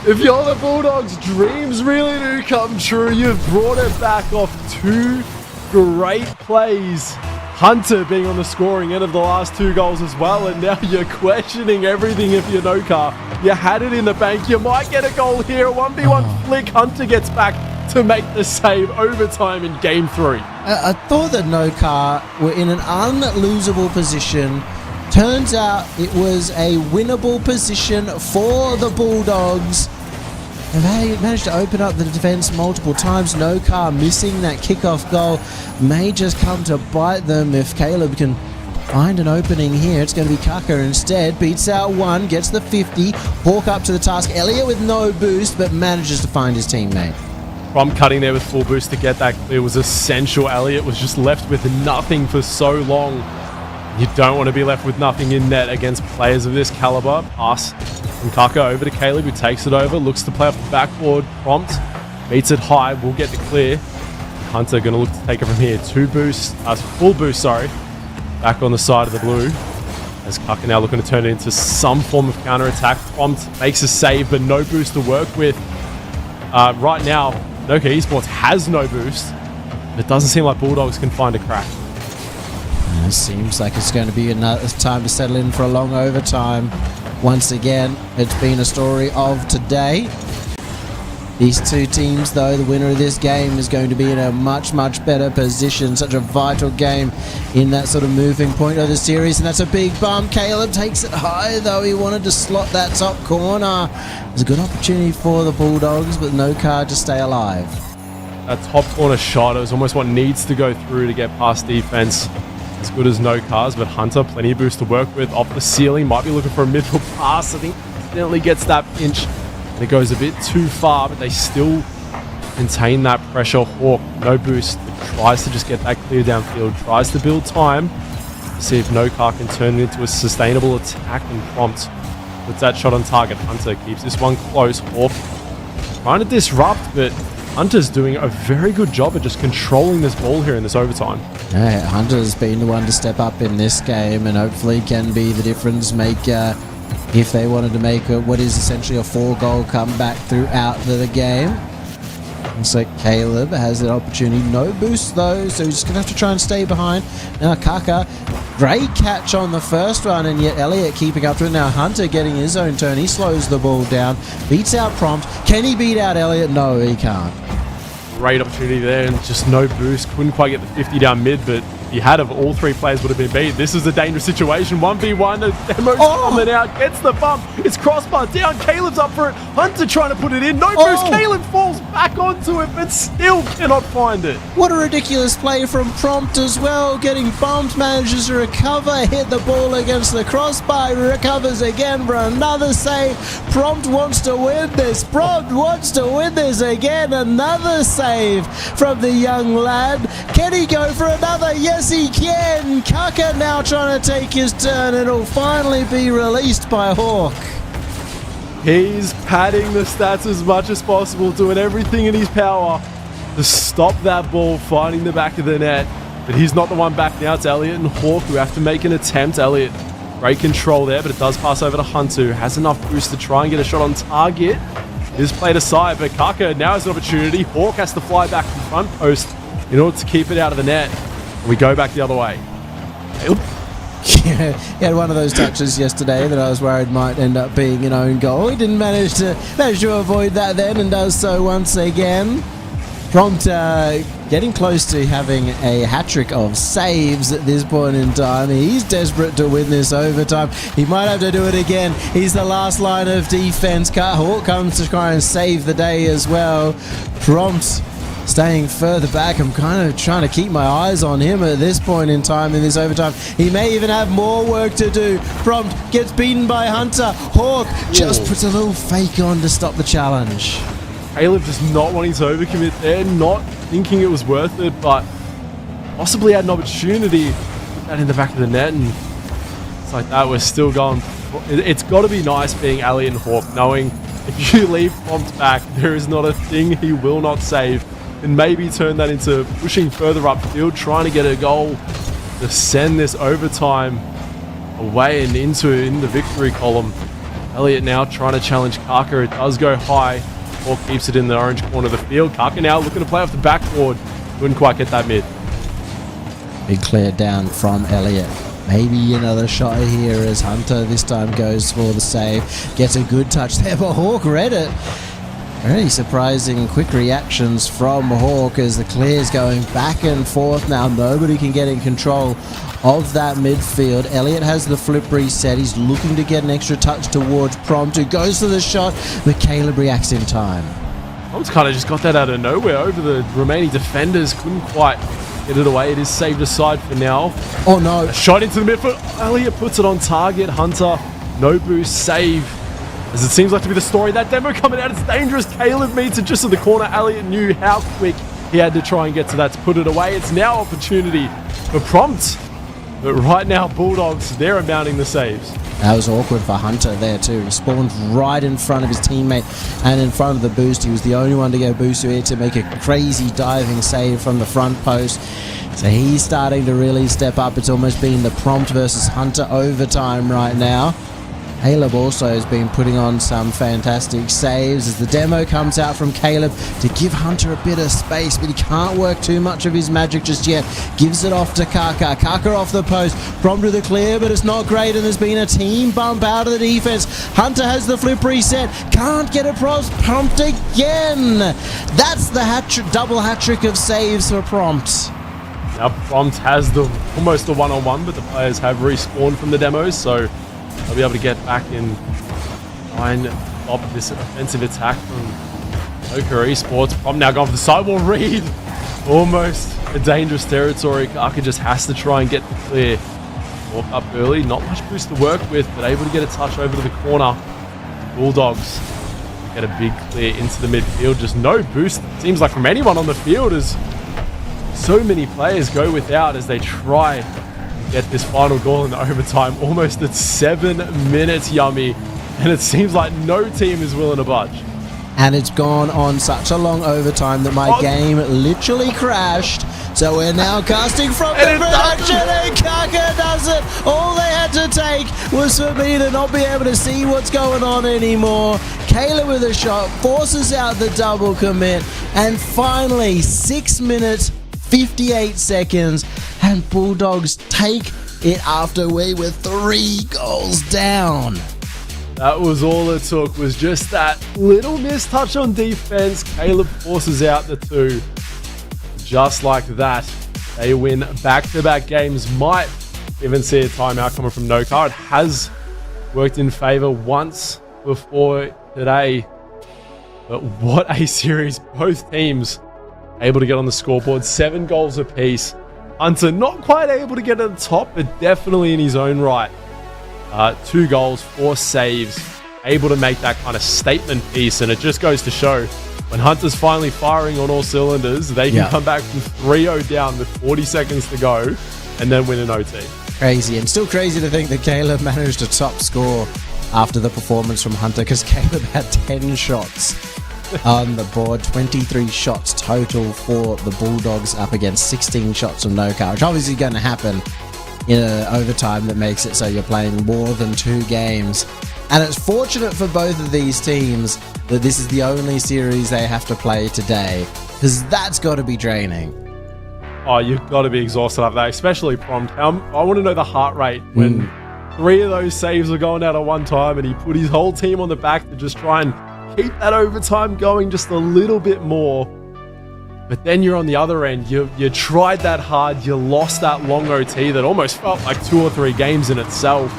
If you're the Bulldogs, dreams really do come true. You've brought it back off 2 great plays. Hunter being on the scoring end of the last 2 goals as well, and now you're questioning everything if you're Noka. You had it in the bank. You might get a goal here. A 1v1 flick. Hunter gets back to make the save. Overtime in game 3. I thought that Noka were in an unlosable position. Turns out it was a winnable position for the Bulldogs. And they managed to open up the defense multiple times. No Car missing that kickoff goal may just come to bite them if Caleb can find an opening here. It's going to be Kaka instead. Beats out 1, gets the 50. Hawk up to the task. Elliot with no boost, but manages to find his teammate. From cutting there with full boost to get that clear was essential. Elliot was just left with nothing for so long. You don't want to be left with nothing in net against players of this caliber. Pass from Kaka over to Caleb, who takes it over, looks to play off the backboard. Prompt, beats it high, will get the clear. Hunter going to look to take it from here. Full boost, back on the side of the blue. As Kaka now looking to turn it into some form of counter-attack. Prompt makes a save, but no boost to work with. Right now, Noka Esports has no boost. It doesn't seem like Bulldogs can find a crack. It seems like it's going to be another time to settle in for a long overtime. Once again, it's been a story of today. These two teams, though, the winner of this game is going to be in a much, much better position. Such a vital game in that sort of moving point of the series. And that's a big bump. Caleb takes it high, though. He wanted to slot that top corner. It's a good opportunity for the Bulldogs, but no card to stay alive. That top corner shot is almost what needs to go through to get past defense. As good as no cars, but Hunter, plenty of boost to work with. Off the ceiling, might be looking for a middle pass. I think accidentally gets that pinch. And it goes a bit too far, but they still contain that pressure. Hawk, no boost, but tries to just get that clear downfield. Tries to build time to see if no car can turn it into a sustainable attack. And Prompt puts that shot on target. Hunter keeps this one close. Hawk trying to disrupt, but Hunter's doing a very good job at just controlling this ball here in this overtime. Yeah, Hunter's been the one to step up in this game and hopefully can be the difference maker if they wanted to make what is essentially a 4-goal comeback throughout the game. Looks like Caleb has an opportunity. No boost though, so he's just going to have to try and stay behind. Now Kaka, great catch on the first one, and yet Elliott keeping up to it. Now Hunter getting his own turn. He slows the ball down, beats out Prompt. Can he beat out Elliott? No, he can't. Great opportunity there, and just no boost. Couldn't quite get the 50 down mid, but if he had, of all 3 players would have been beat. This is a dangerous situation. 1v1, the demo's coming out, gets the bump. It's crossbar down. Caleb's up for it. Hunter trying to put it in. No boost. Caleb falls back onto it, but still cannot find it. What a ridiculous play from Prompt as well. Getting bumped, manages to recover, hit the ball against the crossbar, recovers again for another save. Prompt wants to win this. Prompt wants to win this again. Another save from the young lad. Can he go for another? Yes, he can. Kaka now trying to take his turn. It'll finally be released by Hawk. He's padding the stats as much as possible, doing everything in his power to stop that ball finding the back of the net. But he's not the one back now. It's Elliott and Hawk who have to make an attempt. Elliott, great control there, but it does pass over to Hunter, who has enough boost to try and get a shot on target. It is played aside, but Kaka now has an opportunity. Hawk has to fly back to the front post in order to keep it out of the net. And we go back the other way. Yeah, he had one of those touches yesterday that I was worried might end up being an own goal. He didn't manage to avoid that then, and does so once again. Prompt getting close to having a hat-trick of saves at this point in time. He's desperate to win this overtime. He might have to do it again. He's the last line of defense. Hawk comes to try and save the day as well. Prompt staying further back. I'm kind of trying to keep my eyes on him at this point in time in this overtime. He may even have more work to do. Prompt gets beaten by Hunter. Hawk just puts a little fake on to stop the challenge. Caleb just not wanting to overcommit there, not thinking it was worth it, but possibly had an opportunity to put that in the back of the net, and it's like that, we're still going. It's got to be nice being Elliott and Hawk, knowing if you leave Prompt back, there is not a thing he will not save, and maybe turn that into pushing further upfield, trying to get a goal to send this overtime away and in the victory column. Elliott now trying to challenge Kaka. It does go high. Hawk keeps it in the orange corner of the field. Kaka now looking to play off the backboard. Couldn't quite get that mid. Big clear down from Elliott. Maybe another shot here as Hunter this time goes for the save. Gets a good touch there, but Hawk read it. Very surprising quick reactions from Hawk as the clear's going back and forth now. Nobody can get in control of that midfield. Elliott has the flip reset. He's looking to get an extra touch towards Prompt, who goes for the shot, but Caleb reacts in time. Prompt's kind of just got that out of nowhere over the remaining defenders. Couldn't quite get it away. It is saved aside for now. Oh no. A shot into the midfield. Elliott puts it on target. Hunter, no boost, save. As it seems like to be the story. That demo coming out, it's dangerous. Caleb meets it just in the corner. Elliott knew how quick he had to try and get to that to put it away. It's now opportunity for Prompt. But right now, Bulldogs, they're mounting the saves. That was awkward for Hunter there too. He spawned right in front of his teammate and in front of the boost. He was the only one to get a boost here to make a crazy diving save from the front post. So he's starting to really step up. It's almost been the Prompt versus Hunter overtime right now. Caleb also has been putting on some fantastic saves as the demo comes out from Caleb to give Hunter a bit of space, but he can't work too much of his magic just yet. Gives it off to Kaka. Kaka off the post. Prompt to the clear, but it's not great, and there's been a team bump out of the defense. Hunter has the flip reset. Can't get across. Prompt again. That's the double hat-trick of saves for Prompt. Now Prompt has almost the one-on-one, but the players have respawned from the demos, so they'll be able to get back and try and stop this offensive attack from Oka Esports. Prompt now going for the sidewall read. Almost a dangerous territory. Kaka just has to try and get the clear. Walk up early. Not much boost to work with, but able to get a touch over to the corner. Bulldogs get a big clear into the midfield. Just no boost, it seems like, from anyone on the field, as so many players go without as they try get this final goal in the overtime, almost at 7 minutes, Yummy. and it seems like no team is willing to budge. And it's gone on such a long overtime that my game literally crashed. So we're now casting from the production, and Kaka does it. All they had to take was for me to not be able to see what's going on anymore. Caleb with a shot forces out the double commit, and finally 6 minutes 58 seconds, and Bulldogs take it after we were 3 goals down. That was all it took, was just that little mistouch on defense. Caleb forces out the 2. Just like that, they win back-to-back games. Might even see a timeout coming from Nokar. It has worked in favor once before today. But what a series. Both teams able to get on the scoreboard. 7 goals apiece. Hunter not quite able to get at the top, but definitely in his own right. 2 goals, 4 saves, able to make that kind of statement piece. And it just goes to show, when Hunter's finally firing on all cylinders, they can come back from 3-0 down with 40 seconds to go and then win an OT. Crazy, and still crazy to think that Caleb managed to top score after the performance from Hunter, because Caleb had 10 shots on the board, 23 shots total for the Bulldogs up against 16 shots from Nokar, which obviously going to happen in an overtime that makes it so you're playing more than 2 games. And it's fortunate for both of these teams that this is the only series they have to play today, because that's got to be draining. Oh, you've got to be exhausted after that, especially Prompt. I want to know the heart rate when 3 of those saves were going out at one time, and he put his whole team on the back to just try and keep that overtime going just a little bit more. But then you're on the other end. You tried that hard. You lost that long OT that almost felt like 2 or 3 games in itself.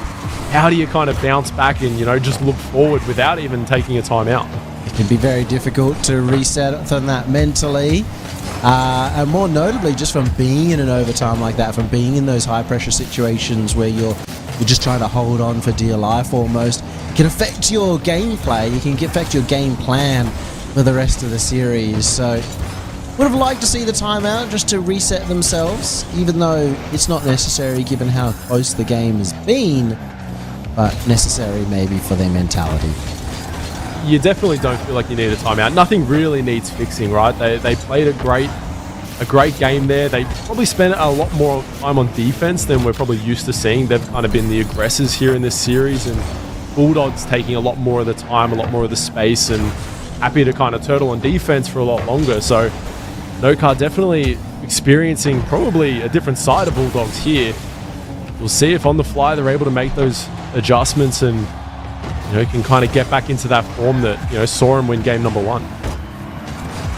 How do you kind of bounce back and, just look forward without even taking a timeout? It can be very difficult to reset from that mentally. And more notably, just from being in an overtime like that, from being in those high-pressure situations where you're just trying to hold on for dear life almost, it can affect your gameplay. You can affect your game plan for the rest of the series. So would have liked to see the timeout just to reset themselves, even though it's not necessary given how close the game has been, but necessary maybe for their mentality. You definitely don't feel like you need a timeout. Nothing really needs fixing, right? They played a great game there. They probably spent a lot more time on defense than we're probably used to seeing. They've kind of been the aggressors here in this series, and Bulldogs taking a lot more of the time, a lot more of the space, and happy to kind of turtle on defense for a lot longer. So Nokar definitely experiencing probably a different side of Bulldogs here. We'll see if on the fly they're able to make those adjustments and can kind of get back into that form that saw him win game number 1.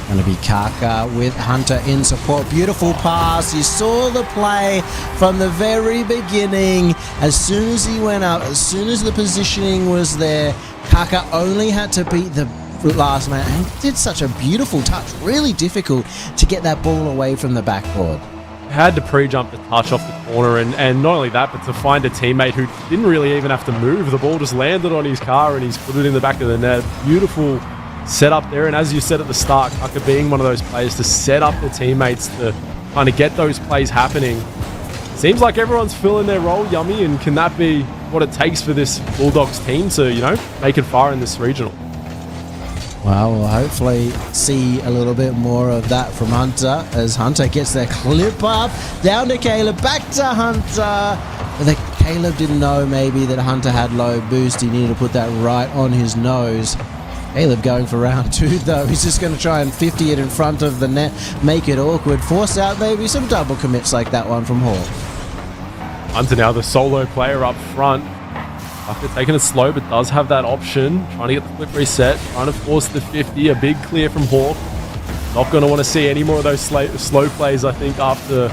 Going to be Kaka with Hunter in support. Beautiful pass. You saw the play from the very beginning. As soon as he went up, as soon as the positioning was there, Kaka only had to beat the last man, and he did such a beautiful touch. Really difficult to get that ball away from the backboard. Had to pre-jump the touch off the corner, and not only that, but to find a teammate who didn't really even have to move. The ball just landed on his car and he's put it in the back of the net. Beautiful setup there, and as you said at the start, Kaka being one of those players to set up the teammates to kind of get those plays happening. Seems like everyone's filling their role, Yummy, and can that be what it takes for this Bulldogs team to, make it far in this regional? Well, we'll hopefully see a little bit more of that from Hunter as Hunter gets their clip up, down to Caleb, back to Hunter. But Caleb didn't know maybe that Hunter had low boost. He needed to put that right on his nose. Caleb going for round 2 though. He's just going to try and 50 it in front of the net, make it awkward, force out maybe some double commits like that one from Hall. Hunter now the solo player up front. After taking it slow, but does have that option. Trying to get the quick reset. Trying to force the 50. A big clear from Hawk. Not going to want to see any more of those slow plays, I think, after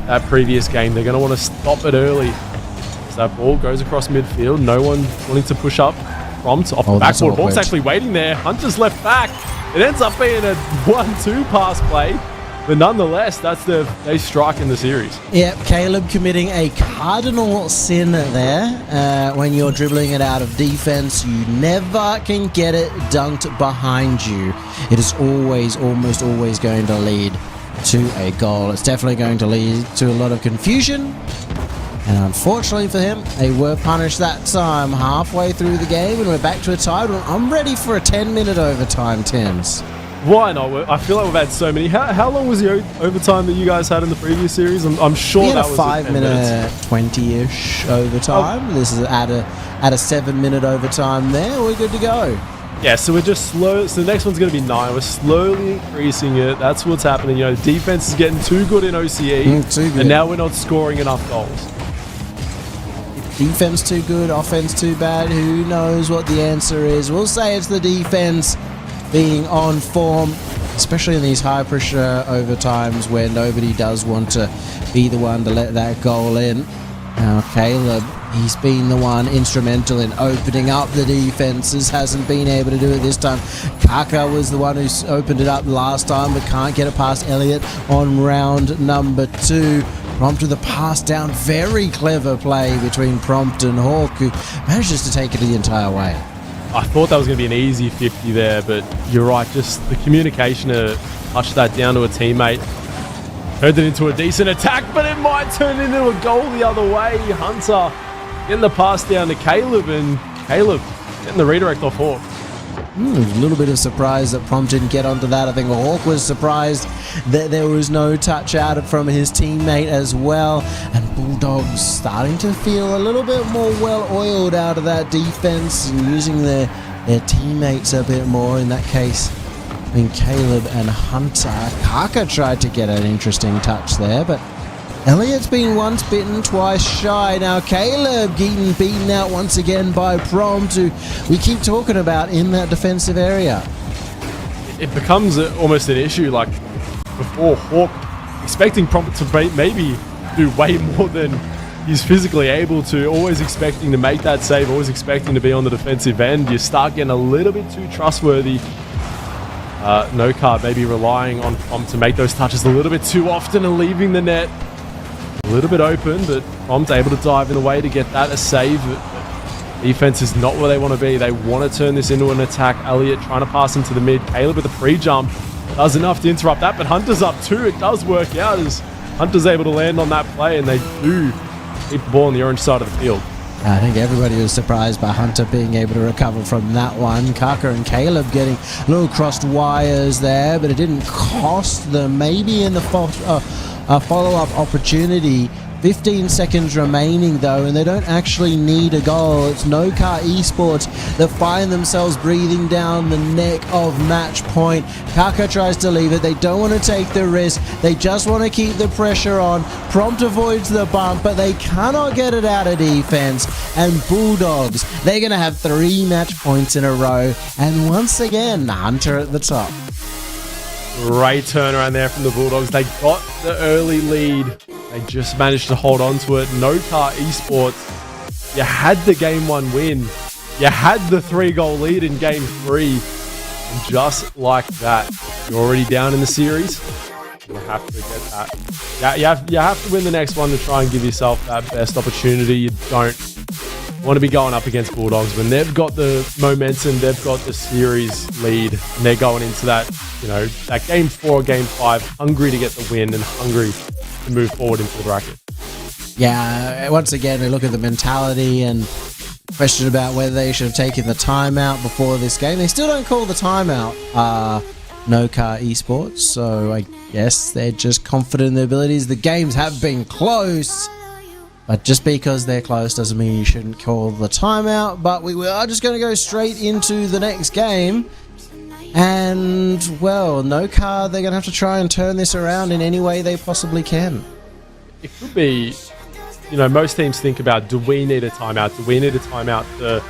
that previous game. They're going to want to stop it early. As that ball goes across midfield. No one wanting to push up. Prompt off the backboard. Hawk's actually waiting there. Hunter's left back. It ends up being a 1-2 pass play. But nonetheless, they strike in the series. Yep, Caleb committing a cardinal sin there. When you're dribbling it out of defense, you never can get it dunked behind you. It is almost always going to lead to a goal. It's definitely going to lead to a lot of confusion. And unfortunately for him, they were punished that time halfway through the game, and we're back to a tie. I'm ready for a 10-minute overtime, Tims. Why not? I feel like we've had so many. How long was the overtime that you guys had in the previous series? I'm sure We had that a was 5-minute, 20-ish overtime. This is at a 7-minute overtime there. We're good to go. Yeah, so we're just slow. So the next one's going to be 9. We're slowly increasing it. That's what's happening. You know, defense is getting too good in OCE, too good. And now we're not scoring enough goals. Defense too good, offense too bad. Who knows what the answer is? We'll say it's the defense being on form, especially in these high-pressure overtimes where nobody does want to be the one to let that goal in. Now, Caleb, he's been the one instrumental in opening up the defenses, hasn't been able to do it this time. Kaka was the one who opened it up last time, but can't get it past Elliott on round number 2. Prompt with the pass down. Very clever play between Prompt and Hawk, who manages to take it the entire way. I thought that was going to be an easy 50 there, but you're right. Just the communication to touch that down to a teammate. Turned it into a decent attack, but it might turn into a goal the other way. Hunter getting the pass down to Caleb, and Caleb getting the redirect off Hawk. A little bit of surprise that Prompt didn't get onto that. I think Hawk was surprised that there was no touch out from his teammate as well. And Bulldogs starting to feel a little bit more well-oiled out of that defense and using their teammates a bit more in that case. I mean, Caleb and Hunter. Kaka tried to get an interesting touch there, but Elliott's been once bitten, twice shy. Now Caleb getting beaten out once again by Prompt, who we keep talking about in that defensive area. It becomes almost an issue. Like before, Hawk expecting Prompt to maybe do way more than he's physically able to, always expecting to make that save, always expecting to be on the defensive end. You start getting a little bit too trustworthy. No card, maybe relying on Prompt to make those touches a little bit too often and leaving the net a little bit open, but Prompt able to dive in a way to get that a save. Defense is not where they want to be. They want to turn this into an attack. Elliott trying to pass into the mid. Caleb with a pre-jump does enough to interrupt that, but Hunter's up too. It does work out as Hunter's able to land on that play, and they do keep the ball on the orange side of the field. I think everybody was surprised by Hunter being able to recover from that one. Kaka and Caleb getting little crossed wires there, but it didn't cost them. Maybe in the follow-up opportunity. 15 seconds remaining though, and they don't actually need a goal. It's No Car Esports that find themselves breathing down the neck of match point. Kaka tries to leave it. They don't want to take the risk. They just want to keep the pressure on. Prompt avoids the bump, but they cannot get it out of defense. And Bulldogs, they're going to have 3 match points in a row. And once again, Hunter at the top. Great turnaround there from the Bulldogs. They got the early lead. They just managed to hold on to it. No Car Esports, you had the game 1 win. You had the 3-goal lead in game 3. And just like that, you're already down in the series. You have to get that. You have to win the next one to try and give yourself that best opportunity. You don't want to be going up against Bulldogs when they've got the momentum, they've got the series lead, and they're going into that, that game 4, game 5, hungry to get the win and hungry to move forward into the bracket. Yeah, once again, we look at the mentality and question about whether they should have taken the timeout before this game. They still don't call the timeout, No Car Esports, so I guess they're just confident in their abilities. The games have been close, but just because they're close doesn't mean you shouldn't call the timeout. But we are just going to go straight into the next game. And, well, No Car, they're going to have to try and turn this around in any way they possibly can. It could be, most teams think about, do we need a timeout? Do we need a timeout to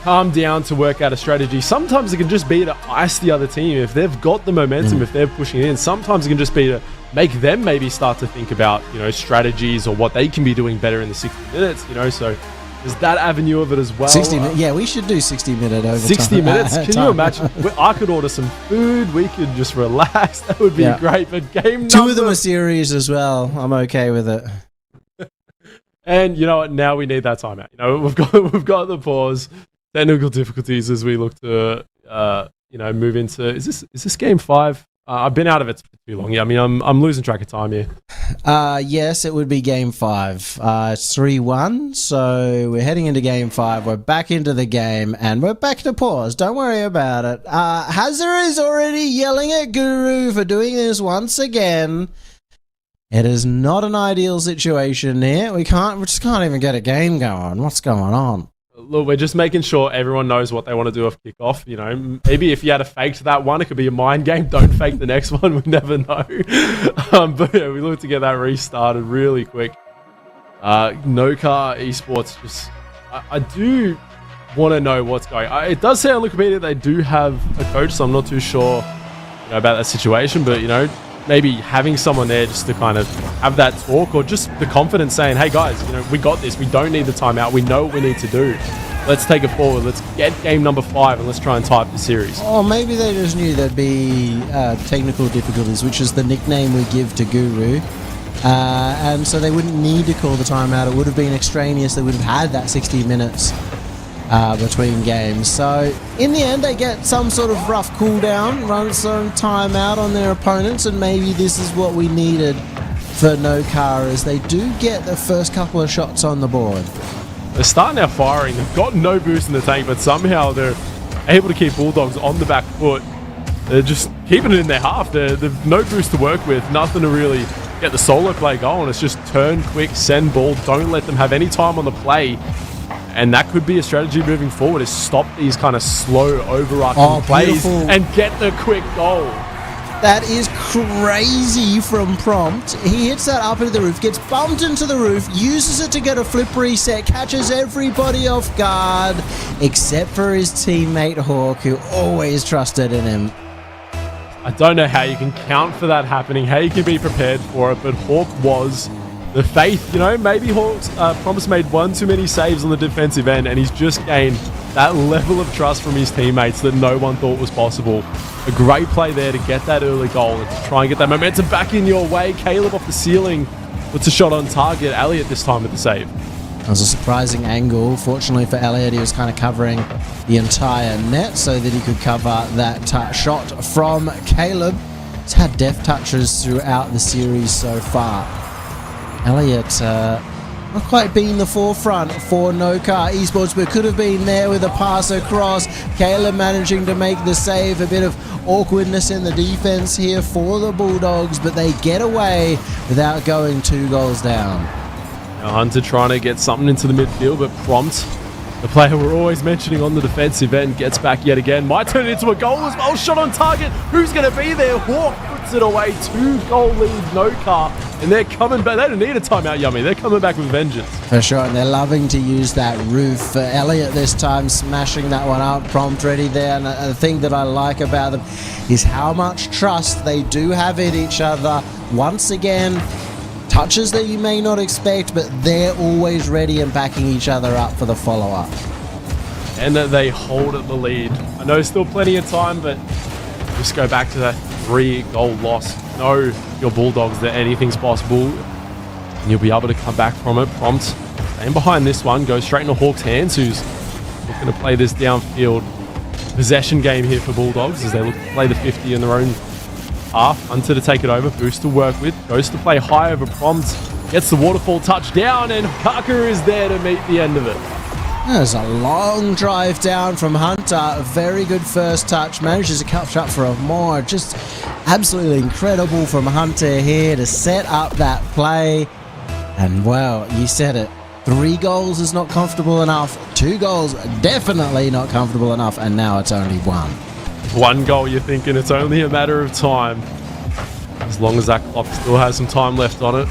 calm down, to work out a strategy? Sometimes it can just be to ice the other team. If they've got the momentum, if they're pushing it in, sometimes it can just be to make them maybe start to think about, strategies or what they can be doing better in the 60 minutes, so there's that avenue of it as well. 60 minutes, yeah, we should do 60-minute overtime. 60 minutes? Can you imagine? I could order some food. We could just relax. That would be great. But game 2 of them are series as well. I'm okay with it. And you know what? Now we need that timeout. We've got the pause, technical difficulties as we look to move into. Is this game 5? I've been out of it for too long. Yeah, I mean, I'm losing track of time here. Yes, it would be game 5. It's 3-1, so we're heading into game 5. We're back into the game, and we're back to pause. Don't worry about it. Hazard is already yelling at Guru for doing this once again. It is not an ideal situation here. We just can't even get a game going. What's going on? Look, we're just making sure everyone knows what they want to do off kickoff. You know, maybe if you had a faked that one, it could be a mind game. Don't fake the next one. We never know. But yeah, we look to get that restarted really quick. No Car Esports, just I do want to know what's going on. It does say on Wikipedia they do have a coach, so I'm not too sure about that situation. But, maybe having someone there just to kind of have that talk, or just the confidence saying, hey guys, we got this. We don't need the timeout. We know what we need to do. Let's take it forward. Let's get game number 5 and let's try and tie up the series. Or maybe they just knew there'd be technical difficulties, which is the nickname we give to Guru. And so they wouldn't need to call the timeout. It would have been extraneous. They would have had that 60 minutes between games. So in the end, they get some sort of rough cooldown, run some timeout on their opponents, and maybe this is what we needed for No Car, as they do get the first couple of shots on the board. They're starting out firing. They've got no boost in the tank, but somehow they're able to keep Bulldogs on the back foot. They're just keeping it in their half. They've no boost to work with, nothing to really get the solo play going. It's just turn quick, send ball, don't let them have any time on the play. And that could be a strategy moving forward, is stop these kind of slow overarching plays and get the quick goal. That is crazy from Prompt. He hits that up into the roof, gets bumped into the roof, uses it to get a flip reset, catches everybody off guard, except for his teammate Hawk, who always trusted in him. I don't know how you can count for that happening, how you can be prepared for it, but Hawk was the faith. Maybe Hawk's Promise made one too many saves on the defensive end, and he's just gained that level of trust from his teammates that no one thought was possible. A great play there to get that early goal and to try and get that momentum back in your way. Caleb off the ceiling puts a shot on target. Elliott this time with the save. That was a surprising angle. Fortunately for Elliott, he was kind of covering the entire net so that he could cover that shot from Caleb. He's had deft touches throughout the series so far. Elliott not quite being the forefront for No Car Esports, but could have been there with a pass across. Caleb managing to make the save. A bit of awkwardness in the defense here for the Bulldogs, but they get away without going 2 goals down. Now Hunter trying to get something into the midfield, but Prompt, the player we're always mentioning on the defensive end, gets back yet again. Might turn it into a goal as well. Shot on target. Who's going to be there? Hawk puts it away. 2-goal lead, No Car. And they're coming back. They don't need a timeout, Yummy. They're coming back with vengeance. For sure, and they're loving to use that roof. For Elliott this time, smashing that one out. Prompt ready there. And the thing that I like about them is how much trust they do have in each other. Once again, touches that you may not expect, but they're always ready and backing each other up for the follow-up. And that they hold at the lead. I know still plenty of time, but just go back to that 3-goal loss. Know your Bulldogs that anything's possible, and you'll be able to come back from it. Prompt staying behind this one, goes straight into Hawk's hands, who's looking to play this downfield possession game here for Bulldogs as they look to play the 50 in their own half. Hunter to take it over, Boost to work with, goes to play high over Prompt, gets the waterfall touchdown, and Kaka is there to meet the end of it. There's a long drive down from Hunter. A very good first touch. Manages to catch up for a more. Just absolutely incredible from Hunter here to set up that play. And well, you said it. 3 goals is not comfortable enough. 2 goals, definitely not comfortable enough. And now it's only 1. 1 goal, you're thinking it's only a matter of time. As long as that clock still has some time left on it.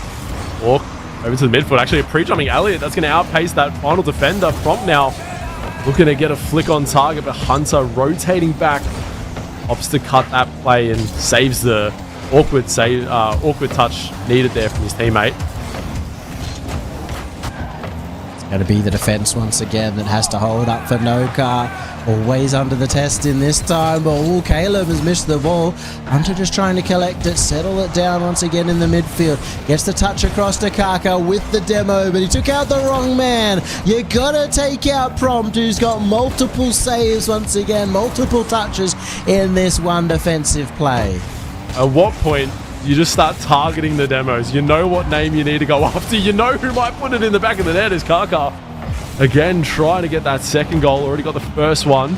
Walk over to the midfield. Actually, a pre-jumping Elliott. That's going to outpace that final defender. Prompt now looking to get a flick on target, but Hunter rotating back. Opts to cut that play and saves the awkward touch needed there from his teammate. It's going to be the defense once again that has to hold up for No Car. Always under the test in this time, but Caleb has missed the ball. Hunter just trying to collect it, settle it down once again in the midfield. Gets the touch across to Kaka with the demo, but he took out the wrong man. You gotta take out Prompt, who's got multiple saves once again, multiple touches in this one defensive play. At what point you just start targeting the demos? You know what name you need to go after. You know who might put it in the back of the net is Kaka. Again, trying to get that second goal. Already got the first one.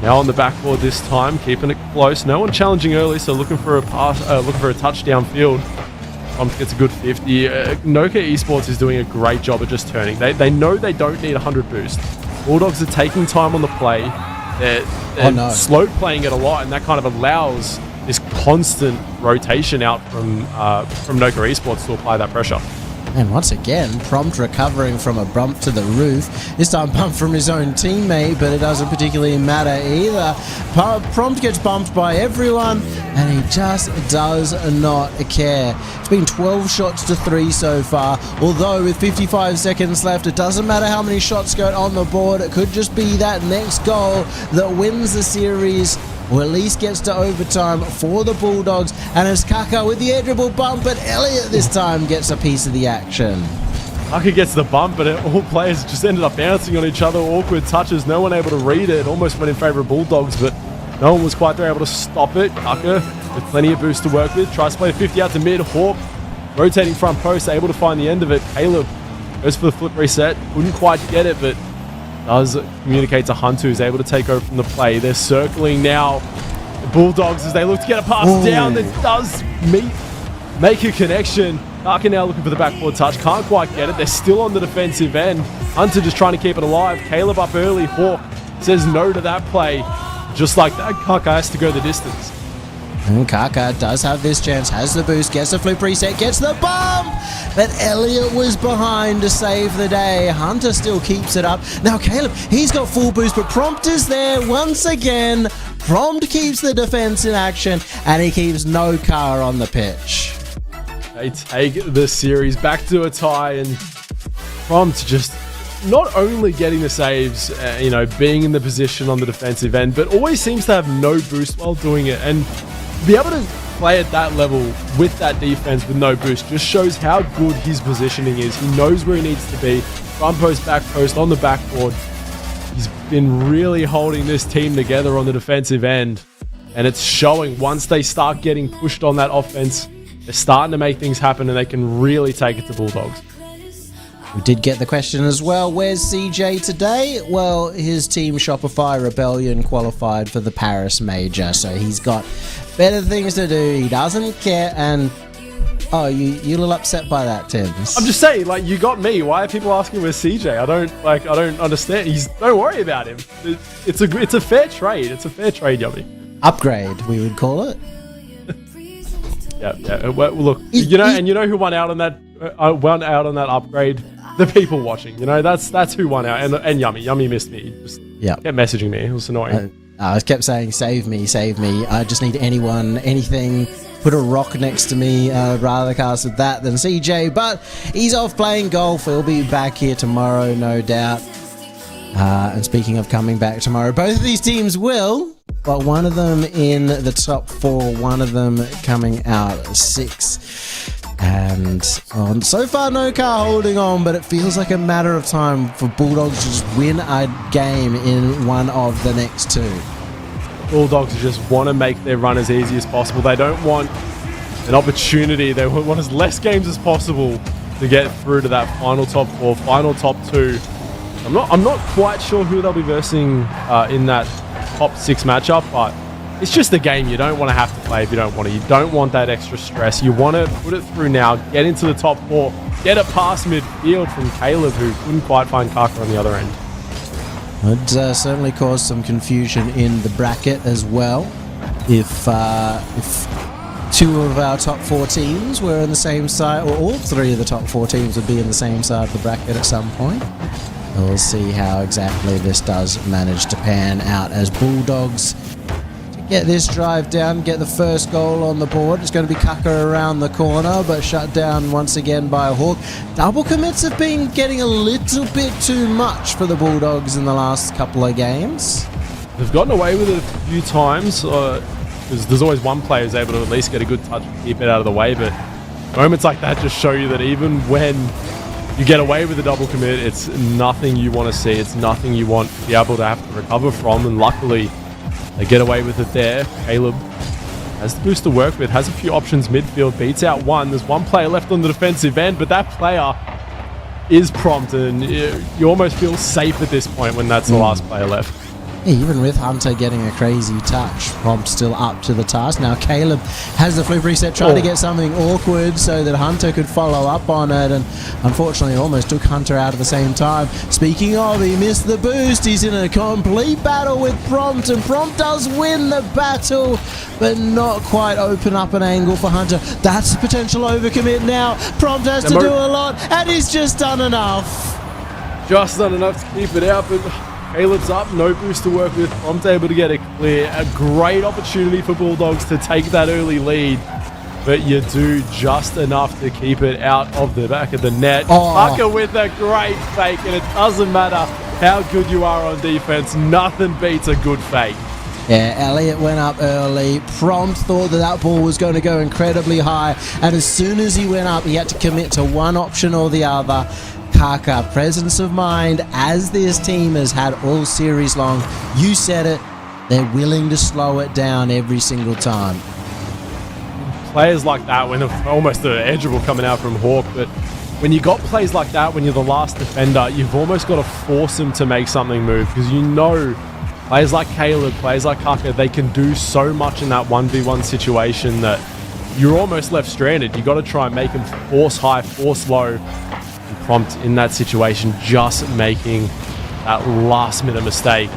Now on the backboard this time, keeping it close. No one challenging early, so looking for a pass, looking for a touchdown field. Gets a good 50. Noka Esports is doing a great job of just turning. They know they don't need 100 boost. Bulldogs are taking time on the play. They're slow playing it a lot, and that kind of allows this constant rotation out from Noka Esports to apply that pressure. And once again, Prompt recovering from a bump to the roof. This time bump from his own teammate, but it doesn't particularly matter either. Prompt gets bumped by everyone, and he just does not care. It's been 12 shots to 3 so far, although with 55 seconds left, it doesn't matter how many shots go on the board. It could just be that next goal that wins the series, or at least gets to overtime for the Bulldogs. And it's Kaka with the air dribble bump, but Elliot this time gets a piece of the action. Kaka gets the bump, but all players just ended up bouncing on each other. Awkward touches, no one able to read it. Almost went in favour of Bulldogs, but no one was quite there able to stop it. Kaka with plenty of boost to work with. Tries to play 50 out to mid. Hawk rotating front post, able to find the end of it. Caleb goes for the flip reset. Couldn't quite get it, but does communicate to Hunter, who's able to take over from the play. They're circling now the Bulldogs as they look to get a pass down that does make a connection. Kaka now looking for the backboard touch. Can't quite get it. They're still on the defensive end. Hunter just trying to keep it alive. Caleb up early. Hawk says no to that play. Just like that, Kaka has to go the distance. And Kaka does have this chance, has the boost, gets the flip reset, gets the bump! But Elliot was behind to save the day. Hunter still keeps it up. Now Caleb, he's got full boost, but Prompt is there once again. Prompt keeps the defense in action, and he keeps no car on the pitch. They take the series back to a tie, and Prompt just not only getting the saves, being in the position on the defensive end, but always seems to have no boost while doing it. And be able to play at that level with that defense with no boost just shows how good his positioning is. He knows where he needs to be. Front post, back post, on the backboard. He's been really holding this team together on the defensive end. And it's showing once they start getting pushed on that offense, they're starting to make things happen, and they can really take it to Bulldogs. We did get the question as well, where's CJ today? Well, his team Shopify Rebellion qualified for the Paris Major, so he's got better things to do. He doesn't care, and you're a little upset by that, Tims. I'm just saying, you got me. Why are people asking where's CJ? I don't understand. Don't worry about him. It's a fair trade. It's a fair trade, Yummy. Upgrade, we would call it. Yeah. Well, look, you know who won out on that? That upgrade. The people watching. That's who won out. And Yummy. Yummy missed me. Just kept messaging me. It was annoying. I kept saying, "Save me, save me." I just need anyone, anything. Put a rock next to me. I'd rather cast with that than CJ. But he's off playing golf. He'll be back here tomorrow, no doubt. And speaking of coming back tomorrow, both of these teams will. But one of them in the top 4, one of them coming out 6. And so far, no car holding on, but it feels like a matter of time for Bulldogs to just win a game in one of the next 2. Bulldogs just want to make their run as easy as possible. They don't want an opportunity. They want as less games as possible to get through to that final top 4, final top 2. I'm not quite sure who they'll be versing in that top 6 matchup, but it's just a game you don't want to have to play if you don't want to. You don't want that extra stress. You want to put it through now, get into the top 4, get it past midfield from Caleb, who couldn't quite find Kaka on the other end. Would certainly cause some confusion in the bracket as well. If 2 of our top 4 teams were in the same side, or all 3 of the top 4 teams would be in the same side of the bracket at some point. We'll see how exactly this does manage to pan out as Bulldogs get this drive down, get the first goal on the board. It's going to be Kaka around the corner, but shut down once again by a Hawk. Double commits have been getting a little bit too much for the Bulldogs in the last couple of games. They've gotten away with it a few times, because there's always one player who's able to at least get a good touch and keep it out of the way, but moments like that just show you that even when you get away with a double commit, it's nothing you want to see. It's nothing you want to be able to have to recover from, and luckily they get away with it there. Caleb Has the boost to work with, has a few options midfield, beats out one. There's one player left on the defensive end, but that player is prompt, and you almost feel safe at this point when that's the last player left. Even with Hunter getting a crazy touch, Prompt still up to the task. Now Caleb has the flip reset, trying to get something awkward so that Hunter could follow up on it, and unfortunately almost took Hunter out at the same time. Speaking of, he missed the boost. He's in a complete battle with Prompt, and Prompt does win the battle, but not quite open up an angle for Hunter. That's a potential overcommit now. Prompt has to do a lot, and he's just done enough. Just done enough to keep it out, but Caleb's up, no boost to work with. Prompt able to get it clear. A great opportunity for Bulldogs to take that early lead, but you do just enough to keep it out of the back of the net. Tucker with a great fake, and it doesn't matter how good you are on defense, nothing beats a good fake. Yeah, Elliott went up early. Prompt thought that ball was going to go incredibly high, and as soon as he went up, he had to commit to one option or the other. Kaka, presence of mind, as this team has had all series long. You said it, they're willing to slow it down every single time. Players like that, when almost an edgeable coming out from Hawk, but when you got plays like that, when you're the last defender, you've almost got to force them to make something move, because you know players like Caleb, players like Kaka, they can do so much in that 1v1 situation that you're almost left stranded. You got to try and make them force high, force low. Prompt in that situation, just making that last minute mistake.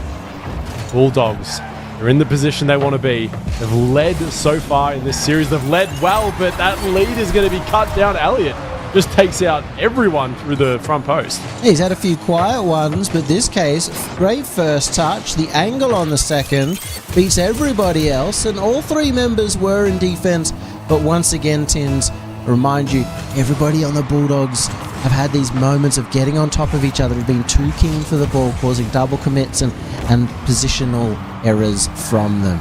Bulldogs, they're in the position they want to be. They've led so far in this series. They've led well, but that lead is going to be cut down. Elliott just takes out everyone through the front post. He's had a few quiet ones, but this case, great first touch. The angle on the second beats everybody else, and all three members were in defense. But once again, Tins, remind you, everybody on the Bulldogs have had these moments of getting on top of each other, of being too keen for the ball, causing double commits and positional errors from them.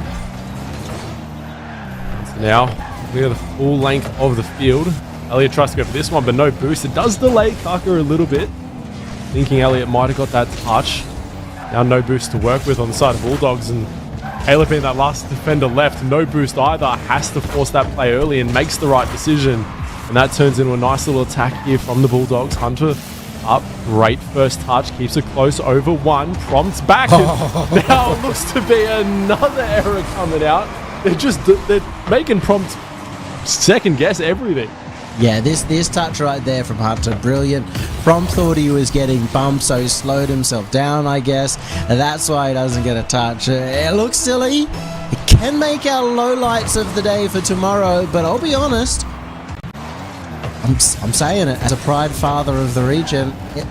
So now, we have the full length of the field. Elliott tries to go for this one, but no boost. It does delay Kaka a little bit, thinking Elliott might have got that touch. Now no boost to work with on the side of Bulldogs, and Caleb being that last defender left, no boost either, has to force that play early and makes the right decision. And that turns into a nice little attack here from the Bulldogs. Hunter up, great first touch, keeps it close over one, prompts back, and now it looks to be another error coming out. They're making Prompt second guess everything. Yeah, this touch right there from Hunter, brilliant. Prompt thought he was getting bumped, so he slowed himself down, I guess. That's why he doesn't get a touch. It looks silly. It can make our lowlights of the day for tomorrow, but I'll be honest, I'm saying it as a pride father of the region, it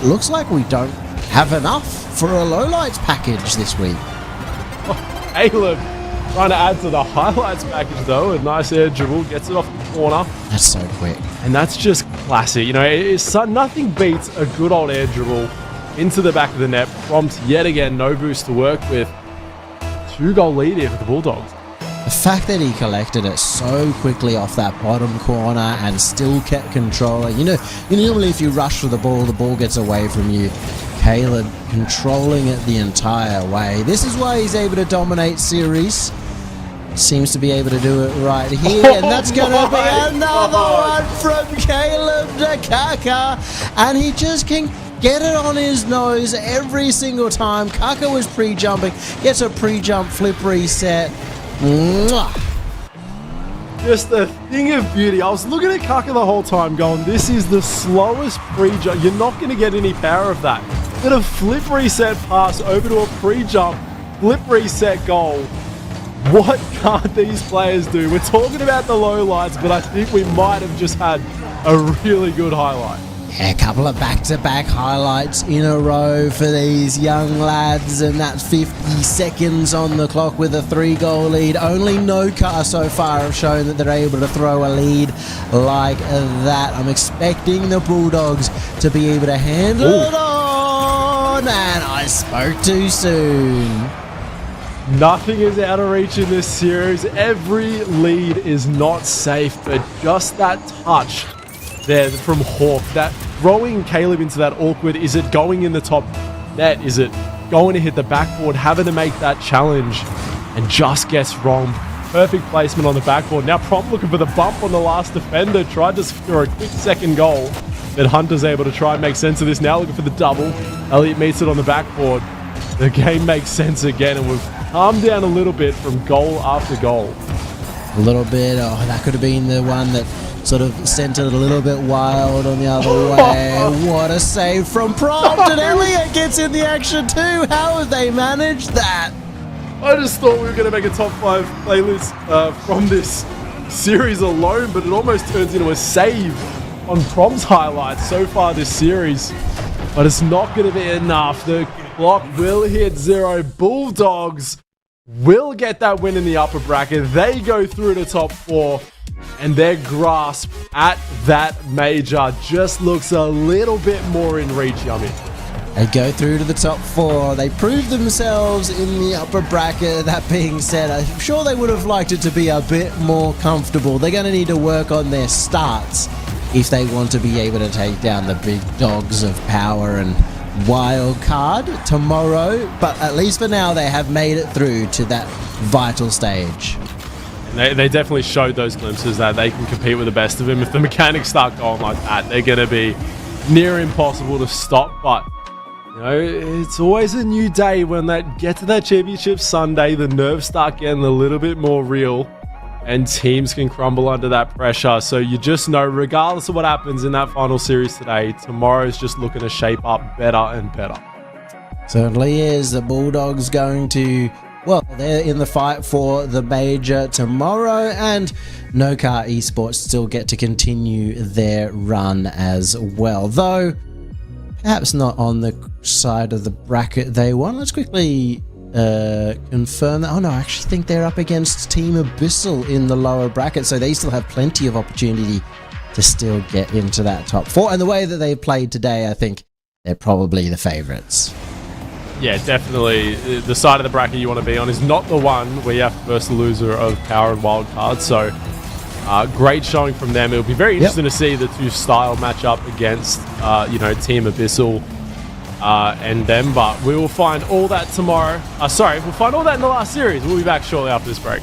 looks like we don't have enough for a lowlights package this week. Caleb trying to add to the highlights package though. A nice air dribble, gets it off the corner. That's so quick. And that's just classic. You know, nothing beats a good old air dribble into the back of the net. Prompt yet again, no boost to work with. 2-goal lead here for the Bulldogs. The fact that he collected it so quickly off that bottom corner and still kept controlling. You know, normally if you rush for the ball gets away from you. Caleb controlling it the entire way. This is why he's able to dominate series. Seems to be able to do it right here, and that's going to be another one from Caleb to Kaka, and he just can get it on his nose every single time. Kaka was pre-jumping, gets a pre-jump flip reset. Mwah. Just a thing of beauty. I was looking at Kaka the whole time going, this is the slowest pre-jump. You're not going to get any power of that. But a flip reset pass over to a pre-jump, flip reset goal. What can't these players do? We're talking about the lowlights, but I think we might have just had a really good highlight. Yeah, a couple of back-to-back highlights in a row for these young lads, and that's 50 seconds on the clock with a 3-goal lead. Only Noka so far have shown that they're able to throw a lead like that. I'm expecting the Bulldogs to be able to handle it on, and I spoke too soon. Nothing is out of reach in this series. Every lead is not safe, but just that touch there from Hawk, that throwing Caleb into that awkward, is it going in the top net? Is it going to hit the backboard, having to make that challenge, and just gets wrong. perfect placement on the backboard. Now Prom looking for the bump on the last defender. Tried to secure a quick second goal. Then Hunter's able to try and make sense of this. Now looking for the double. Elliott meets it on the backboard. The game makes sense again, and we've calmed down a little bit from goal after goal. A little bit. Oh, that could have been the one that sort of sent it a little bit wild on the other way. What a save from Prompt, and Elliott gets in the action too. How have they managed that? I just thought we were going to make a top 5 playlist from this series alone, but it almost turns into a save on Prom's highlights so far this series. But it's not going to be enough. The clock will hit 0. Bulldogs will get that win in the upper bracket. They go through to top 4, and their grasp at that major just looks a little bit more in reach, Yummy. They go through to the top 4. They prove themselves in the upper bracket. That being said, I'm sure they would have liked it to be a bit more comfortable. They're going to need to work on their starts if they want to be able to take down the big dogs of power and wild card tomorrow. But at least for now, they have made it through to that vital stage. They definitely showed those glimpses that they can compete with the best of them. If the mechanics start going like that, they're going to be near impossible to stop. But you know, it's always a new day when that get to that championship Sunday. The nerves start getting a little bit more real, and teams can crumble under that pressure. So you just know, regardless of what happens in that final series today, tomorrow's just looking to shape up better and better. Certainly is. The Bulldogs going to, well, they're in the fight for the major tomorrow, and No Car Esports still get to continue their run as well. Though, perhaps not on the side of the bracket they won. Let's quickly confirm that. Oh no, I actually think they're up against Team Abyssal in the lower bracket, so they still have plenty of opportunity to still get into that top 4. And the way that they played today, I think they're probably the favourites. Yeah, definitely. The side of the bracket you want to be on is not the one where you have to versus the loser of Power and Wild Card. So, great showing from them. It'll be very interesting to see the two style match up against, Team Abyssal and them. But we will find all that tomorrow. We'll find all that in the last series. We'll be back shortly after this break.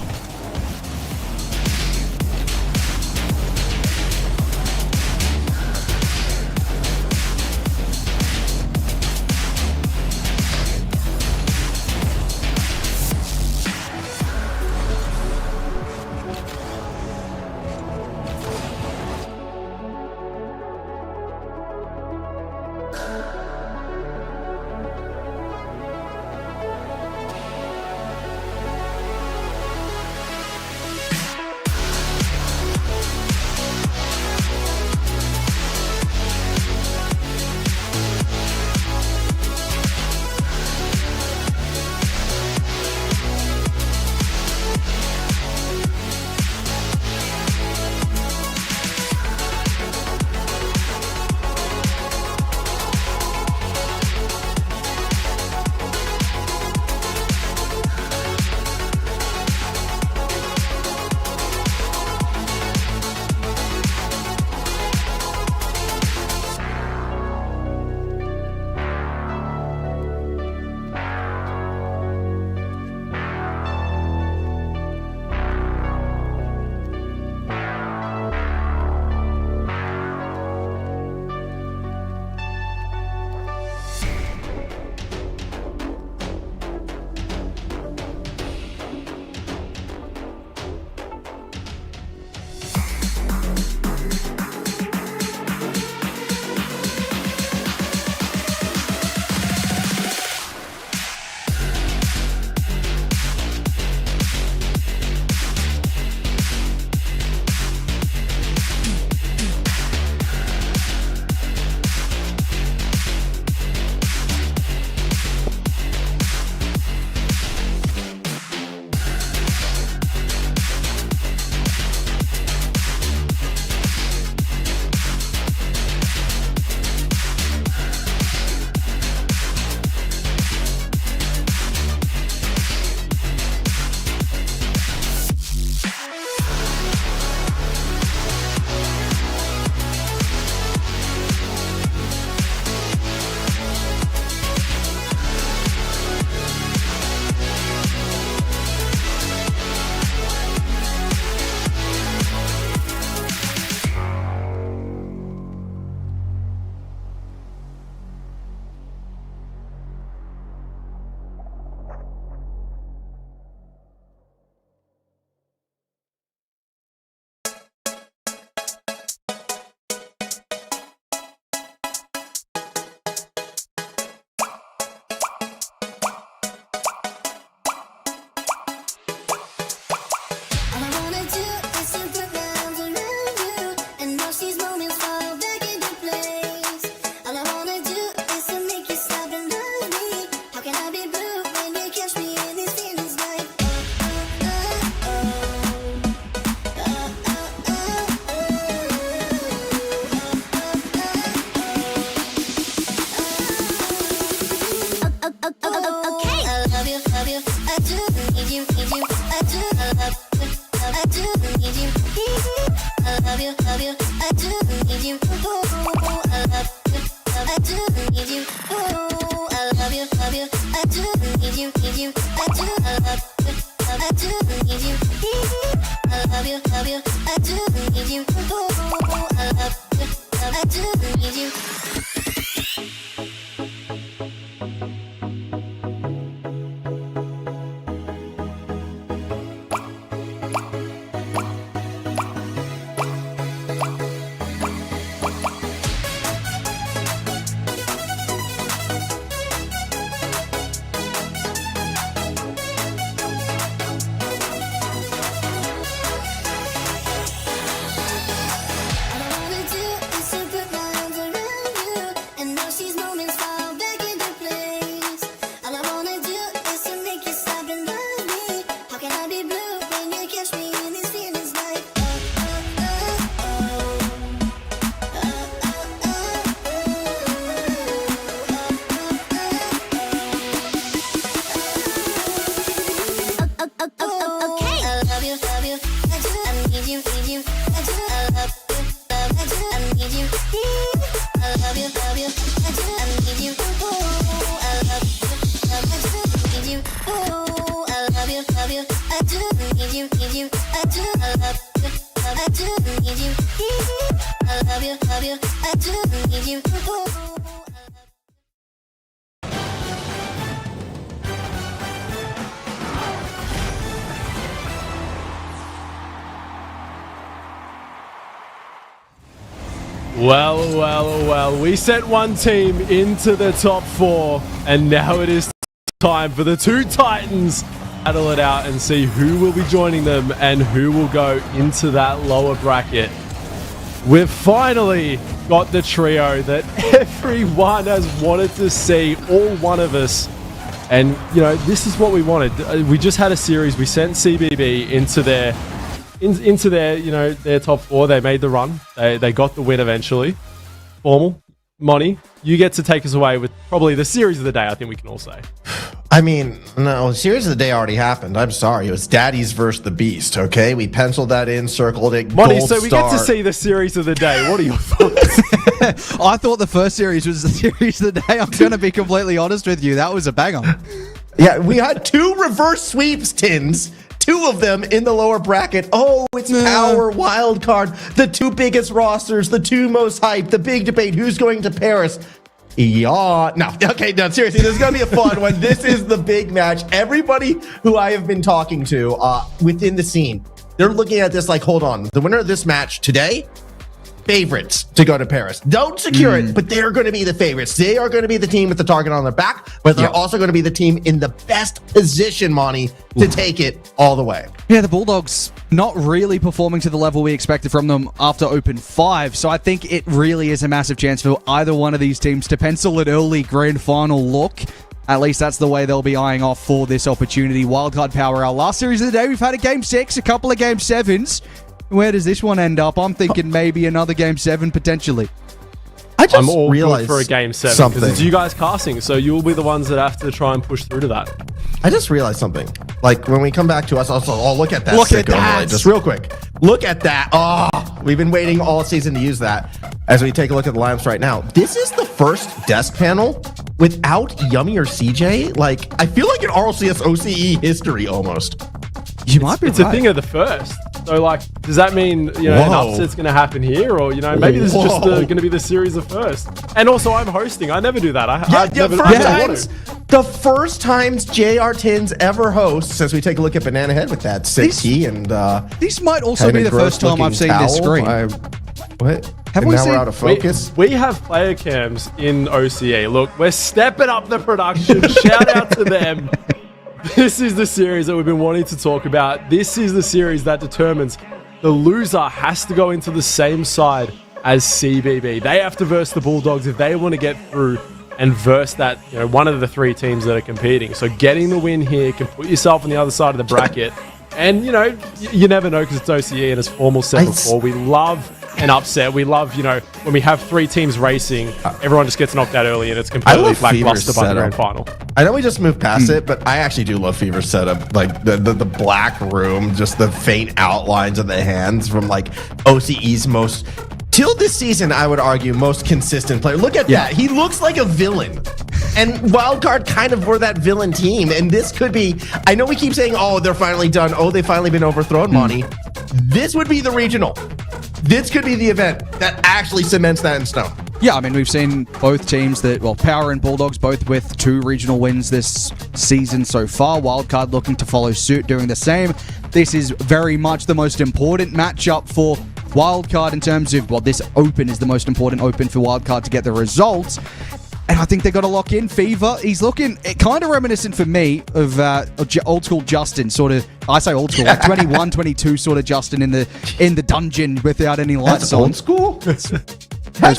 Well, we sent one team into the top 4, and now it is time for the two Titans to battle it out and see who will be joining them and who will go into that lower bracket. We've finally got the trio that everyone has wanted to see, all one of us. And, you know, this is what we wanted. We just had a series. We sent CBB into their you know, their top 4. They made the run. They got the win eventually. Formal, Monty, you get to take us away with probably the series of the day, I think we can all say. I mean, no, the series of the day already happened. I'm sorry. It was Daddies versus the Beast, okay? We penciled that in, circled it, Monty, gold so we star. get to see the series of the day. What are your thoughts? I thought the first series was the series of the day. I'm going to be completely honest with you. That was a banger. Yeah, we had 2 reverse sweeps, Tins. 2 of them in the lower bracket. Oh, it's Power Wild Card. The 2 biggest rosters, the 2 most hyped, the big debate, who's going to Paris? Yeah. No, okay, no, seriously, this is going to be a fun one. This is the big match. Everybody who I have been talking to within the scene, they're looking at this like, hold on, the winner of this match today, favorites to go to Paris. Don't secure it, but they're going to be the favorites. They are going to be the team with the target on their back, but they're also going to be the team in the best position, Monty, to take it all the way. Yeah, the Bulldogs not really performing to the level we expected from them after Open 5, so I think it really is a massive chance for either one of these teams to pencil an early grand final look. At least that's the way they'll be eyeing off for this opportunity. Wildcard Power, our last series of the day, we've had a Game 6, a couple of Game 7s. Where does this one end up? I'm thinking maybe another Game 7 potentially. I'm all good for a Game 7 something. because it's you guys casting, so you'll be the ones that have to try and push through to that. I just realized something. Like when we come back to us, also, oh, look at that. Look at sick overlay. that. Just real quick. Look at that. Oh, we've been waiting all season to use that. As we take a look at the lineups right now, this is the first desk panel without Yummy or CJ. Like, I feel like an RLCS OCE history almost. You might be It's a thing of the first. So, like, does that mean, you know, an upset's going to happen here? Or, you know, maybe this is just going to be the series of first. And also, I'm hosting. I never do that. The first times JR Tins ever hosts, as we take a look at Banana Head with that sick tee and this might also be the first time I've seen this screen. What? Have and we now seen? we're out of focus. We have player cams in OCE. Look, we're stepping up the production. Shout out to them. This is the series that we've been wanting to talk about. This is the series that determines the loser has to go into the same side as CBB. They have to verse the Bulldogs if they want to get through and verse that, you know, one of the 3 teams that are competing. So getting the win here can put yourself on the other side of the bracket And, you know, you never know because it's OCE and it's formal set before. We love an upset. We love, you know, when we have 3 teams racing, everyone just gets knocked out early and it's completely lackluster by the grand final. I know we just moved past it, but I actually do love Fever's setup. Like the black room, just the faint outlines of the hands from like OCE's most, till this season, I would argue, most consistent player. Look at that. He looks like a villain. And Wildcard kind of were that villain team. And this could be, I know we keep saying, oh, they're finally done. Oh, they've finally been overthrown, Monty. This would be the regional. This could be the event that actually cements that in stone. Yeah, I mean, we've seen both teams Power and Bulldogs both with 2 regional wins this season so far. Wildcard looking to follow suit, doing the same. This is very much the most important matchup for Wildcard in terms of, this open is the most important open for Wildcard to get the results. And I think they've got to lock in Fever. He's looking kind of reminiscent for me of old school Justin, sort of. I say old school, like 21, 22 sort of Justin in the dungeon without any lights on. Old school? That's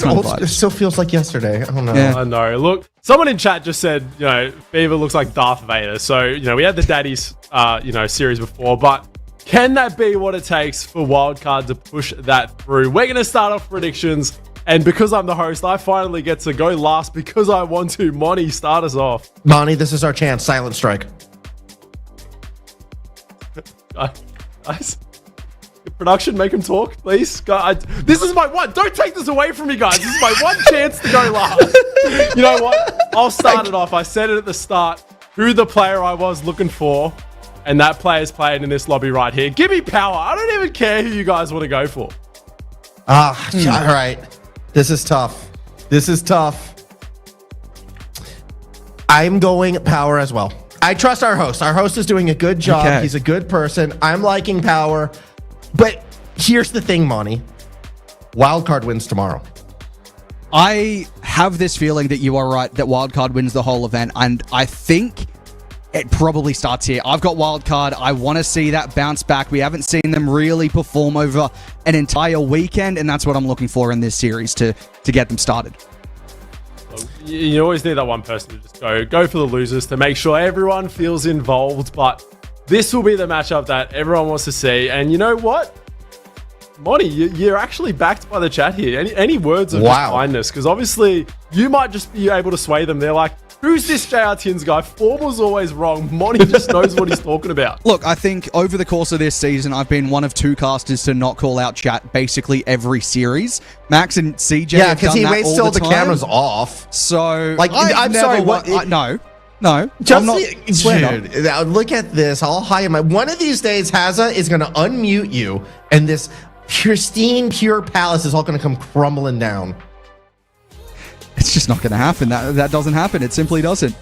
old school. It still feels like yesterday. I don't know. Yeah. I know. Look, someone in chat just said, you know, Fever looks like Darth Vader. So, you know, we had the Daddies, series before, but can that be what it takes for Wildcard to push that through? We're going to start off predictions. And because I'm the host, I finally get to go last because I want to. Monty, start us off. Monty, this is our chance. Silent strike. Guys, production, make him talk, please. This is my one. Don't take this away from me, guys. This is my one chance to go last. You know what? I'll start it off. I said it at the start. Who the player I was looking for, and that player's playing in this lobby right here. Give me Power. I don't even care who you guys want to go for. All right. This is tough. I'm going Power as well. I trust our host. Our host is doing a good job. Okay. He's a good person. I'm liking Power. But here's the thing, Monty. Wildcard wins tomorrow. I have this feeling that you are right, that Wildcard wins the whole event. And I think it probably starts here. I've got Wildcard. I want to see that bounce back. We haven't seen them really perform over an entire weekend, and that's what I'm looking for in this series to get them started. You always need that one person to just go for the losers to make sure everyone feels involved, but this will be the matchup that everyone wants to see. And you know what? Monty, you're actually backed by the chat here. Any words of kindness? Because obviously you might just be able to sway them. They're like, who's this JR Tins guy? Formal's always wrong. Monty just knows what he's talking about. Look, I think over the course of this season, I've been one of 2 casters to not call out chat basically every series. Max and CJ have done that waits till the camera's off. So, like, I'm sorry. No. Just dude, look at this. I'll hide my. One of these days, Hazza is going to unmute you, and this pristine, pure palace is all going to come crumbling down. It's just not going to happen. That doesn't happen. It simply doesn't.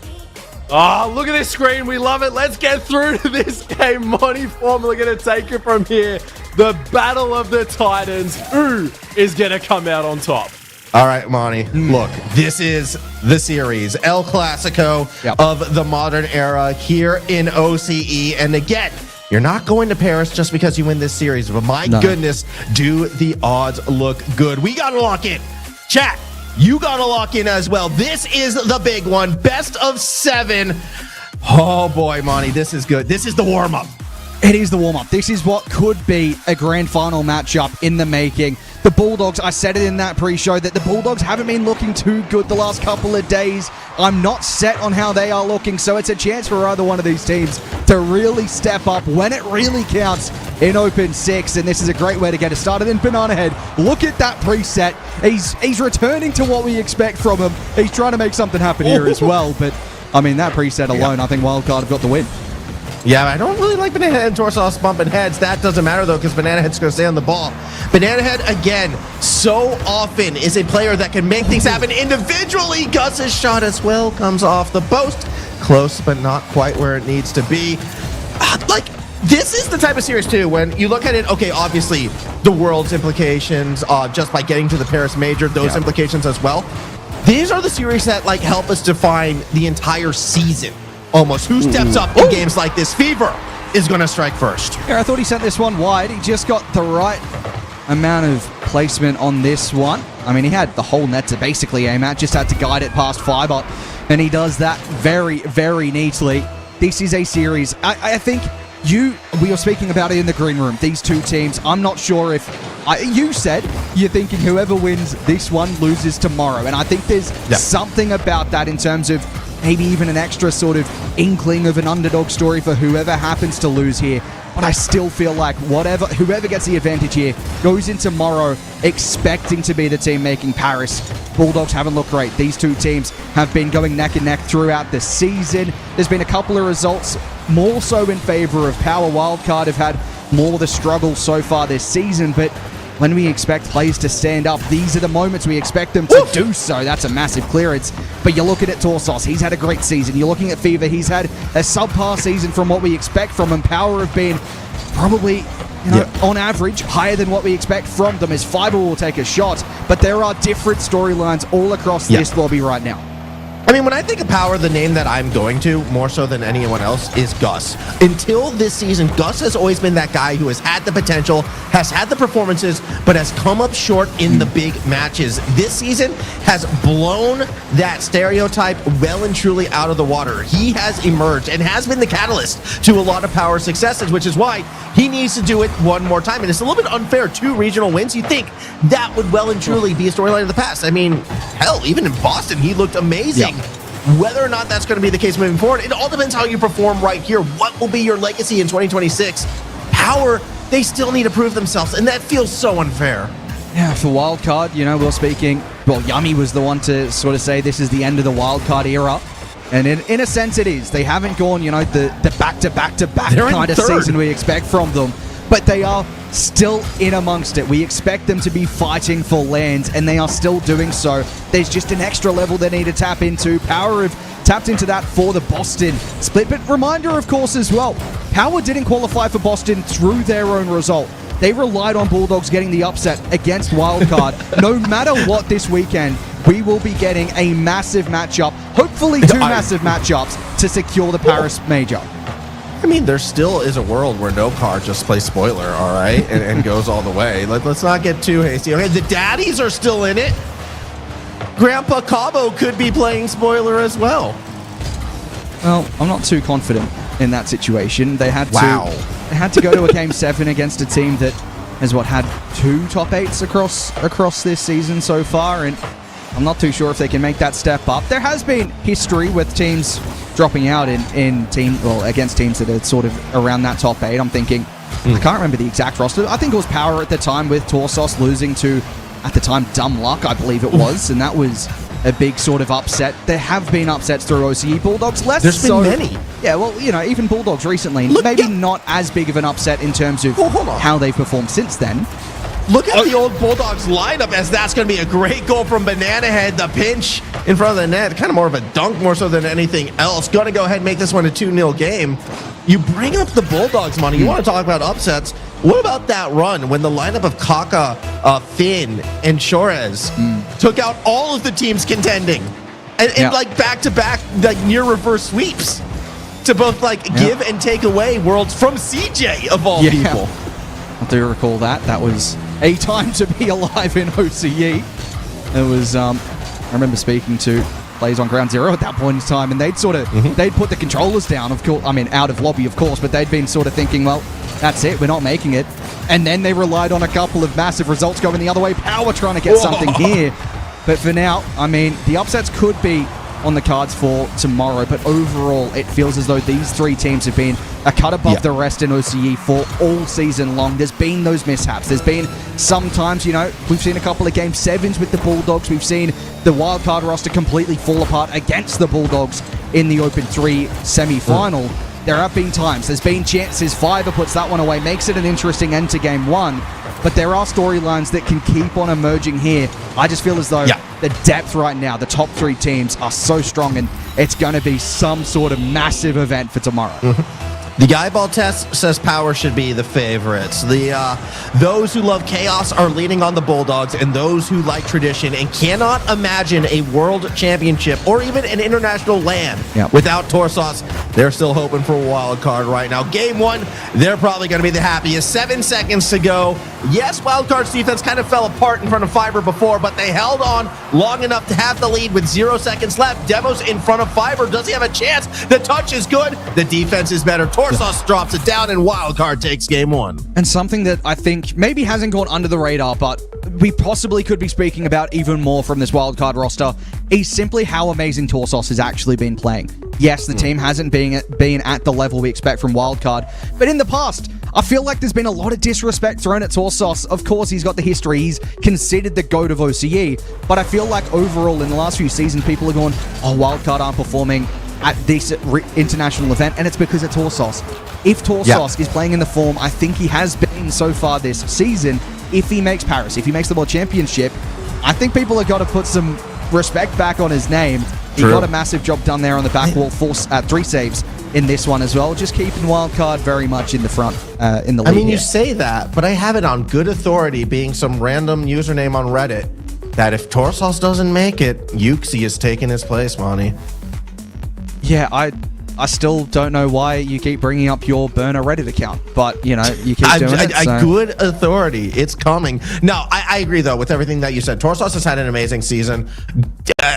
Oh, look at this screen. We love it. Let's get through to this game. Monty Formula going to take it from here. The Battle of the Titans. Who is going to come out on top? All right, Monty. Look, this is the series, El Clasico of the modern era here in OCE. And again, you're not going to Paris just because you win this series. But my goodness, do the odds look good. We got to lock in. Chat, you got to lock in as well. This is the big one. Best of 7. Oh, boy, Monty, this is good. This is the warm-up. It is the warm-up. This is what could be a grand final matchup in the making. The Bulldogs, I said it in that pre-show, that the Bulldogs haven't been looking too good the last couple of days. I'm not set on how they are looking, so it's a chance for either one of these teams to really step up when it really counts in Open 6, and this is a great way to get it started. And Banana Head, look at that preset. He's returning to what we expect from him. He's trying to make something happen here as well, but, I mean, that preset alone, I think Wildcard have got the win. Yeah, I don't really like Banana Head and Torsos bumping heads. That doesn't matter, though, because Banana Head's going to stay on the ball. Banana Head, again, so often is a player that can make things happen individually. Gus's shot as well comes off the post. Close, but not quite where it needs to be. This is the type of series, too, when you look at it, okay, obviously, the World's implications, just by getting to the Paris Major, those implications as well. These are the series that, help us define the entire season. Almost. Who steps up in games like this? Fever is going to strike first. Yeah, I thought he sent this one wide. He just got the right amount of placement on this one. I mean, he had the whole net to basically aim at, just had to guide it past Firebot, and he does that very, very neatly. This is a series. I think we were speaking about it in the green room. These two teams, I'm not sure if you said you're thinking whoever wins this one loses tomorrow, and I think there's something about that in terms of maybe even an extra sort of inkling of an underdog story for whoever happens to lose here. But I still feel like whoever gets the advantage here goes in tomorrow expecting to be the team making Paris. Bulldogs haven't looked great. These two teams have been going neck and neck throughout the season. There's been a couple of results more so in favor of Power. Wildcard have had more of the struggle so far this season, but when we expect players to stand up, these are the moments we expect them to do so. That's a massive clearance. But you're looking at Torsos, he's had a great season. You're looking at Fever, he's had a subpar season from what we expect from him. Power have been probably, on average, higher than what we expect from them, as Fiber will take a shot. But there are different storylines all across this lobby right now. I mean, when I think of Power, the name that I'm going to, more so than anyone else, is Gus. Until this season, Gus has always been that guy who has had the potential, has had the performances, but has come up short in the big matches. This season has blown that stereotype well and truly out of the water. He has emerged and has been the catalyst to a lot of Power's successes, which is why he needs to do it one more time. And it's a little bit unfair. 2 regional wins, you think that would well and truly be a storyline of the past. I mean, hell, even in Boston, he looked amazing. Whether or not that's going to be the case moving forward, it all depends how you perform right here. What will be your legacy in 2026? Power, they still need to prove themselves, and that feels so unfair. Yeah, for Wildcard, we're speaking, Yummy was the one to sort of say this is the end of the Wildcard era. And in a sense it is. They haven't gone, the back-to-back-to-back kind of season we expect from them. But they are still in amongst it. We expect them to be fighting for lands, and they are still doing so. There's just an extra level they need to tap into. Power have tapped into that for the Boston split. But reminder, of course, as well, Power didn't qualify for Boston through their own result. They relied on Bulldogs getting the upset against Wildcard. No matter what this weekend, we will be getting a massive matchup, hopefully 2 massive matchups, to secure the Paris Major. I mean, there still is a world where no car just plays spoiler, all right, and goes all the way. Let's not get too hasty. Okay, the daddies are still in it. Grandpa Cabo could be playing spoiler as well. Well, I'm not too confident in that situation. They had to go to a Game 7 against a team that has had 2 top 8s across this season so far, and I'm not too sure if they can make that step up. There has been history with teams dropping out against teams that are sort of around that top 8. I'm thinking, I can't remember the exact roster. I think it was Power at the time with Torsos losing to, at the time, Dumb Luck, I believe it was, and that was a big sort of upset. There have been upsets through OCE. Bulldogs less. There's been many. Yeah, well, even Bulldogs recently, not as big of an upset in terms of how they've performed since then. Look at the old Bulldogs lineup, as that's going to be a great goal from Banana Head. The pinch in front of the net, kind of more of a dunk more so than anything else. Going to go ahead and make this one a 2-0 game. You bring up the Bulldogs money. You want to talk about upsets. What about that run when the lineup of Kaka, Finn, and Chorez took out all of the teams contending? And back-to-back, near reverse sweeps to both give and take away worlds from CJ of all people. I do recall that. That was a time to be alive in OCE. It was, I remember speaking to players on Ground Zero at that point in time, and they'd they'd put the controllers down, of course, out of lobby, of course, but they'd been sort of thinking, well, that's it, we're not making it. And then they relied on a couple of massive results going the other way. Power trying to get something here. But for now, the upsets could be on the cards for tomorrow, but overall it feels as though these 3 teams have been a cut above the rest in OCE for all season long. There's been those mishaps. There's been sometimes, we've seen a couple of Game 7s with the Bulldogs. We've seen the wildcard roster completely fall apart against the Bulldogs in the Open 3 semi-final. There have been times. There's been chances. Fiverr puts that one away, makes it an interesting end to Game 1. But there are storylines that can keep on emerging here. I just feel as though the depth right now, the top 3 teams are so strong, and it's going to be some sort of massive event for tomorrow. The eyeball test says Power should be the favorites. Those who love chaos are leaning on the Bulldogs, and those who like tradition and cannot imagine a world championship or even an international LAN without Torsos, they're still hoping for a wild card right now. Game 1, they're probably going to be the happiest. 7 seconds to go. Yes, Wildcard's defense kind of fell apart in front of Fiber before, but they held on long enough to have the lead with 0 seconds left. Demo's in front of Fiber. Does he have a chance? The touch is good. The defense is better. Torsos drops it down, and Wildcard takes game 1. And something that I think maybe hasn't gone under the radar, but we possibly could be speaking about even more from this Wildcard roster, is simply how amazing Torsos has actually been playing. Yes, the team hasn't been at the level we expect from Wildcard, but in the past, I feel like there's been a lot of disrespect thrown at Torsos. Of course, he's got the history. He's considered the GOAT of OCE, but I feel like overall in the last few seasons, people are going, oh, Wildcard aren't performing at this international event, and it's because of Torsos. If Torsos is playing in the form I think he has been so far this season, if he makes Paris, if he makes the World Championship, I think people have got to put some respect back on his name. He got a massive job done there on the back wall, 3 saves in this one as well. Just keeping Wildcard very much in the front in the league. I mean, here. you say that, but I have it on good authority, being some random username on Reddit, that if Torsos doesn't make it, Yuxi is taking his place, Monty. Yeah, I still don't know why you keep bringing up your burner Reddit account, but, you know, you keep doing it. So. Good authority. It's coming. No, I agree, though, with everything that you said. Torsos has had an amazing season.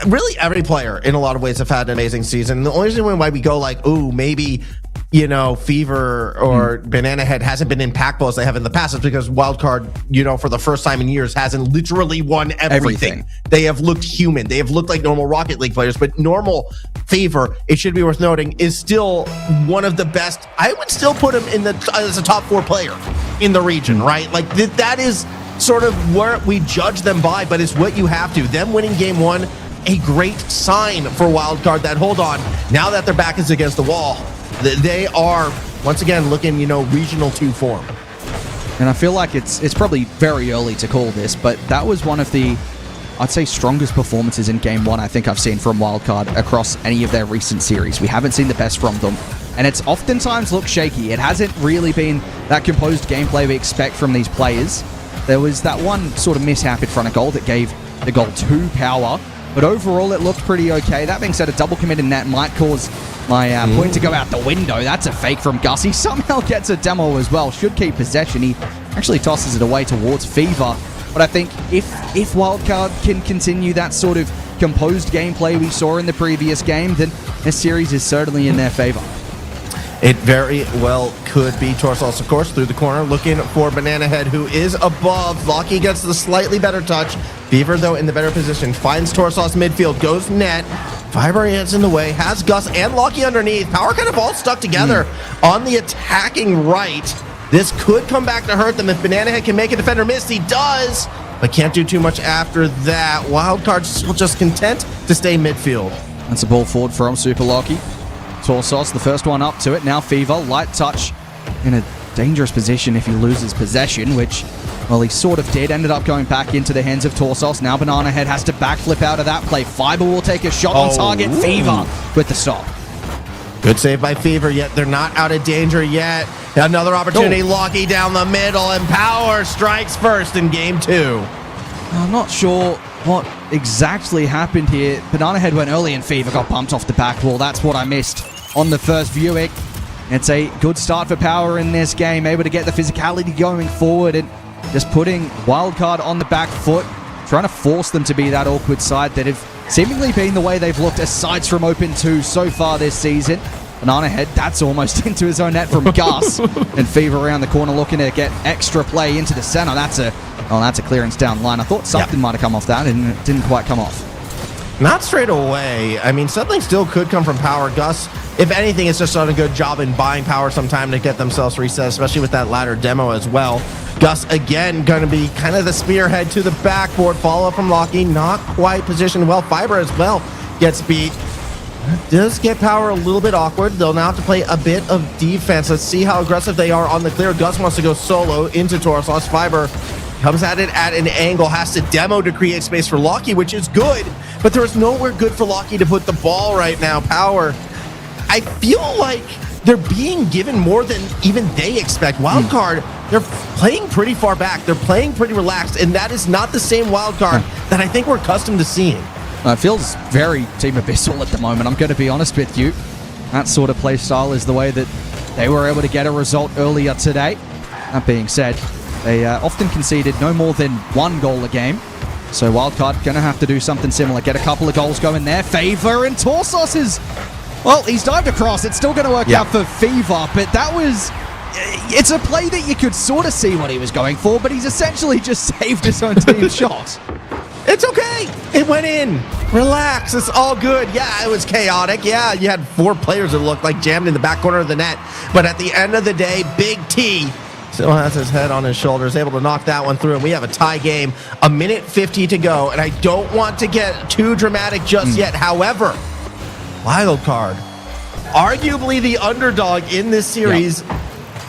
Really, every player, in a lot of ways, have had an amazing season. The only reason why we go like, ooh, maybe, you know, Fever or Banana Head hasn't been impactful as they have in the past is because Wildcard, you know, for the first time in years, hasn't literally won everything. They have looked human. They have looked like normal Rocket League players, but normal Fever, it should be worth noting, is still one of the best. I would still put him in as a top 4 player in the region, right? Like that is sort of where we judge them by, but it's what you have to. Them winning game 1, a great sign for Wildcard that, hold on, now that their back is against the wall, they are, once again, looking, you know, regional 2 form. And I feel like it's probably very early to call this, but that was one of the, I'd say, strongest performances in Game 1 I think I've seen from Wildcard across any of their recent series. We haven't seen the best from them, and it's oftentimes looked shaky. It hasn't really been that composed gameplay we expect from these players. There was that one sort of mishap in front of goal that gave the goal to Power, but overall it looked pretty okay. That being said, a double commit in net might cause my point to go out the window. That's a fake from Gus. He somehow gets a demo as well. Should keep possession. He actually tosses it away towards Fever. But I think if Wildcard can continue that sort of composed gameplay we saw in the previous game, then this series is certainly in their favor. It very well could be. Torsos, of course, through the corner, looking for Banana Head, who is above. Locky gets the slightly better touch. Fever, though, in the better position, finds Torsos midfield, goes net. Fiber is in the way, has Gus and Locky underneath. Power kind of all stuck together on the attacking right. This could come back to hurt them if Banana Head can make a defender miss. He does, but can't do too much after that. Wildcard still just content to stay midfield. That's a ball forward from Super Locky. Torsos, the first one up to it. Now Fever, light touch in a dangerous position if he loses possession, which, well, he sort of did. Ended up going back into the hands of Torsos. Now Banana Head has to backflip out of that play. Fiber will take a shot on target. Fever with the stop. Good save by Fever, yet they're not out of danger yet. Another opportunity, Locky down the middle, and Power strikes first in game 2. I'm not sure what exactly happened here. Banana Head went early and Fever got bumped off the back wall. That's what I missed on the first viewing. It's a good start for Power in this game, able to get the physicality going forward and just putting Wildcard on the back foot, trying to force them to be that awkward side that have seemingly been the way they've looked aside from Open 2 so far this season. Banana Head, that's almost into his own net from Gus. And Fever around the corner looking to get extra play into the center. That's a clearance down line. I thought something might have come off that, and it didn't quite come off. Not straight away. I mean, something still could come from Power. Gus, if anything, has just done a good job in buying Power some time to get themselves reset, especially with that ladder demo as well. Gus, again, going to be kind of the spearhead to the backboard. Follow up from Locky, not quite positioned well. Fiber as well gets beat. Does get Power a little bit awkward. They'll now have to play a bit of defense. Let's see how aggressive they are on the clear. Gus wants to go solo into Torsos. Fiber comes at it at an angle, has to demo to create space for Locky, which is good, but there is nowhere good for Locky to put the ball right now. Power, I feel like they're being given more than even they expect. Wildcard, they're playing pretty far back. They're playing pretty relaxed, and that is not the same Wildcard that I think we're accustomed to seeing. It feels very Team Abyssal at the moment, I'm going to be honest with you. That sort of play style is the way that they were able to get a result earlier today. That being said, They often conceded no more than 1 goal a game. So Wildcard going to have to do something similar. Get a couple of goals going there. Favor and Torsos is... Well, he's dived across. It's still going to work out for Fever, but that was... It's a play that you could sort of see what he was going for, but he's essentially just saved his own team's shot. It's okay. It went in. Relax. It's all good. Yeah, it was chaotic. Yeah, you had 4 players that looked like jammed in the back corner of the net. But at the end of the day, Big T still has his head on his shoulders, able to knock that one through. And we have a tie game, 1:50 to go. And I don't want to get too dramatic just yet. However, wild card, arguably the underdog in this series,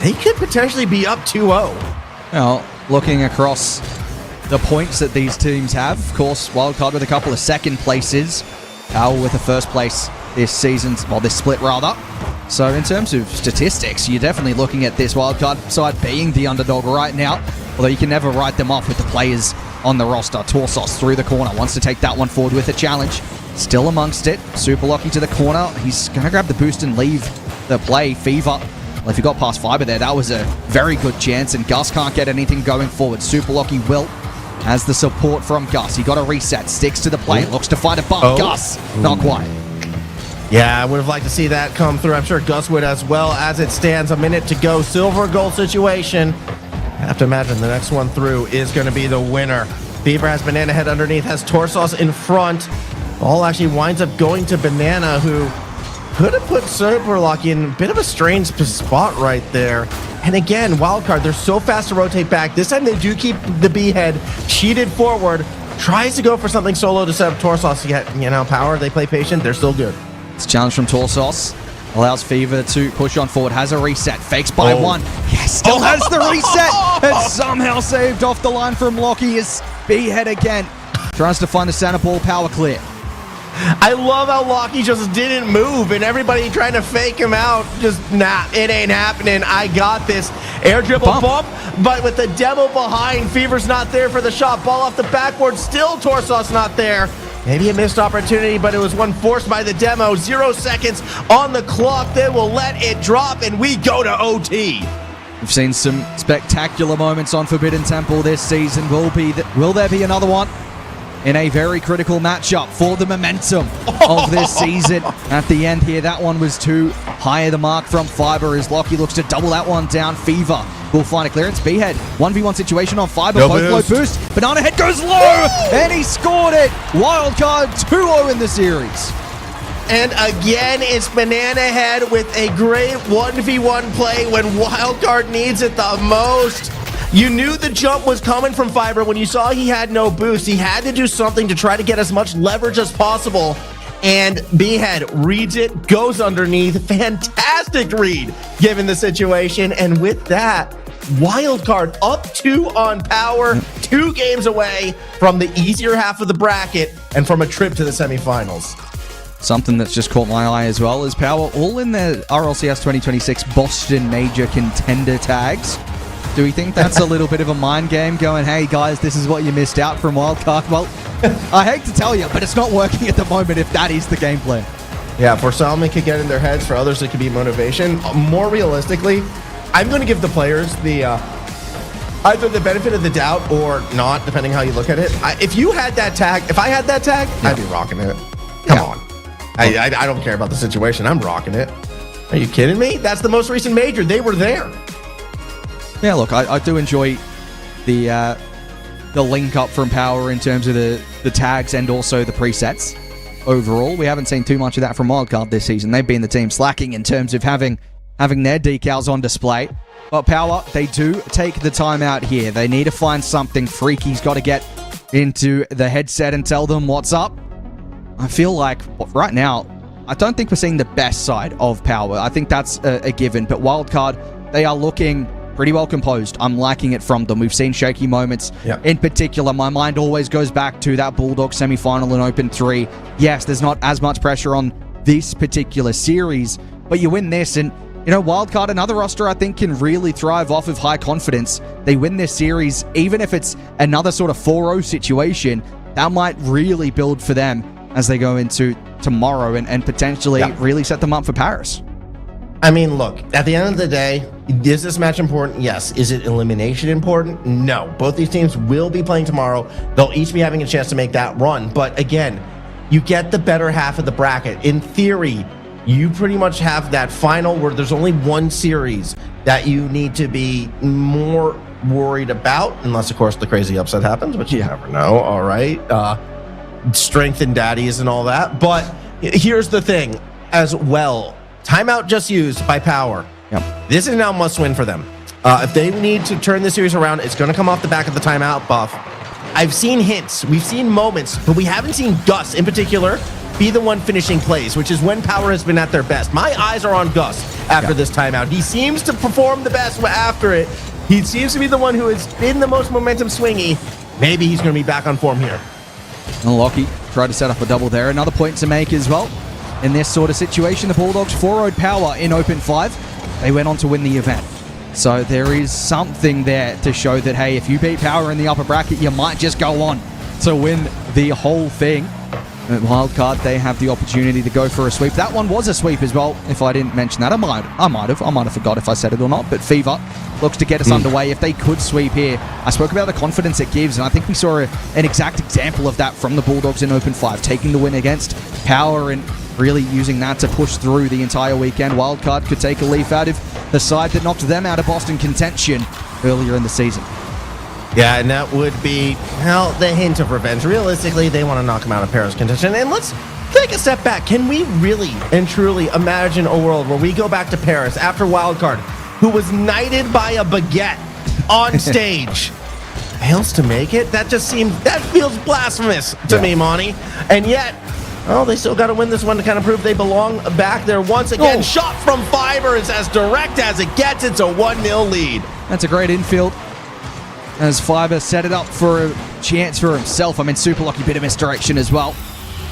they could potentially be up 2-0. Well, looking across the points that these teams have, of course, Wildcard with a couple of second places, Powell with the first place this season, well, this split rather. So in terms of statistics, you're definitely looking at this Wildcard side being the underdog right now, although you can never write them off with the players on the roster. Torsos through the corner, wants to take that one forward with a challenge. Still amongst it, Super Lucky to the corner. He's going to grab the boost and leave the play. Fever. Well, if he got past Fiber there, that was a very good chance, and Gus can't get anything going forward. Super Lucky will has the support from Gus. He got a reset, sticks to the play, looks to find a bump. Gus, not quite. Yeah, I would have liked to see that come through. I'm sure Gus would as well. As it stands, a minute to go. Silver goal situation. I have to imagine the next one through is going to be the winner. Fever has Banana Head underneath, has Torsos in front. Ball actually winds up going to Banana, who could have put Super Lucky in a bit of a strange spot right there. And again, wildcard, they're so fast to rotate back. This time they do keep the B head cheated forward. Tries to go for something solo to set up Torsos. Yet, Power, they play patient. They're still good. It's a challenge from Torsos. Allows Fever to push on forward. Has a reset. Fakes by one. Yes, still has the reset. And somehow saved off the line from Lockie. Is B-head again. Tries to find the center ball. Power clear. I love how Lockie just didn't move and everybody trying to fake him out. Just, nah, it ain't happening. I got this. Air dribble bump, but with the demo behind, Fever's not there for the shot. Ball off the backboard. Still Torsos not there. Maybe a missed opportunity, but it was one forced by the demo. 0 seconds on the clock. They will let it drop, and we go to OT. We've seen some spectacular moments on Forbidden Temple this season. Will there be another one? In a very critical matchup for the momentum of this season. At the end here, that one was too high the mark from Fiber as Lockie looks to double that one down. Fever will find a clearance. B-head, 1v1 situation on Fiber. No both low boost. Banana Head goes low, and he scored it. Wildcard 2-0 in the series. And again, it's Banana Head with a great 1v1 play when Wildcard needs it the most. You knew the jump was coming from Fiber when you saw he had no boost. He had to do something to try to get as much leverage as possible. And B-head reads it, goes underneath. Fantastic read given the situation. And with that, Wildcard up 2 on Power, 2 games away from the easier half of the bracket and from a trip to the semifinals. Something that's just caught my eye as well is Power all in the RLCS 2026 Boston Major Contender tags. Do we think that's a little bit of a mind game going, hey guys, this is what you missed out from Wildcard? Well, I hate to tell you, but it's not working at the moment if that is the game plan. Yeah, for some it could get in their heads, for others it could be motivation. More realistically, I'm going to give the players the either the benefit of the doubt or not, depending how you look at it. If you had that tag, if I had that tag, I'd be rocking it. Come on. I don't care about the situation. I'm rocking it. Are you kidding me? That's the most recent major. They were there. Yeah, look, I do enjoy the link up from Power in terms of the tags and also the presets. Overall, we haven't seen too much of that from Wildcard this season. They've been the team slacking in terms of having their decals on display. But Power, they do take the time out here. They need to find something. Freaky's got to get into the headset and tell them what's up. I feel like right now, I don't think we're seeing the best side of Power. I think that's a given. But Wildcard, they are looking pretty well composed. I'm liking it from them. We've seen shaky moments. Yep. In particular, my mind always goes back to that Bulldogs semi-final in Open 3. Yes, there's not as much pressure on this particular series, but you win this, and Wildcard, another roster I think can really thrive off of high confidence. They win this series, even if it's another sort of 4-0 situation, that might really build for them as they go into tomorrow and potentially really set them up for Paris. I mean, look, at the end of the day, is this match important? Yes. Is it elimination important? No. Both these teams will be playing tomorrow. They'll each be having a chance to make that run. But again, you get the better half of the bracket. In theory, you pretty much have that final where there's only one series that you need to be more worried about, unless, of course, the crazy upset happens, which you never know, all right? Strength and daddies and all that. But here's the thing as well. Timeout just used by Power. Yep. This is now must win for them. If they need to turn this series around, it's going to come off the back of the timeout buff. I've seen hints, we've seen moments, but we haven't seen Gus in particular be the one finishing plays, which is when Power has been at their best. My eyes are on Gus after this timeout. He seems to perform the best after it. He seems to be the one who has been the most momentum swingy. Maybe he's going to be back on form here. And Lockie tried to set up a double there. Another point to make as well. In this sort of situation, the Bulldogs 4-0'd Power in Open 5. They went on to win the event. So there is something there to show that, hey, if you beat Power in the upper bracket, you might just go on to win the whole thing. At Wildcard, they have the opportunity to go for a sweep. That one was a sweep as well. If I didn't mention that, I might have forgot if I said it or not. But Fever looks to get us underway. If they could sweep here, I spoke about the confidence it gives, and I think we saw an exact example of that from the Bulldogs in Open 5, taking the win against Power and really using that to push through the entire weekend. Wildcard could take a leaf out of the side that knocked them out of Boston contention earlier in the season. Yeah, and that would be, well, the hint of revenge. Realistically, they want to knock him out of Paris contention. And let's take a step back. Can we really and truly imagine a world where we go back to Paris after Wildcard, who was knighted by a baguette on stage, fails to make it? That feels blasphemous to me, Monty. And yet, oh, they still got to win this one to kind of prove they belong back there once again. Shot from Fiber is as direct as it gets. It's a 1-0 lead. That's a great infield. As Fiber set it up for a chance for himself. I mean, super lucky bit of misdirection as well.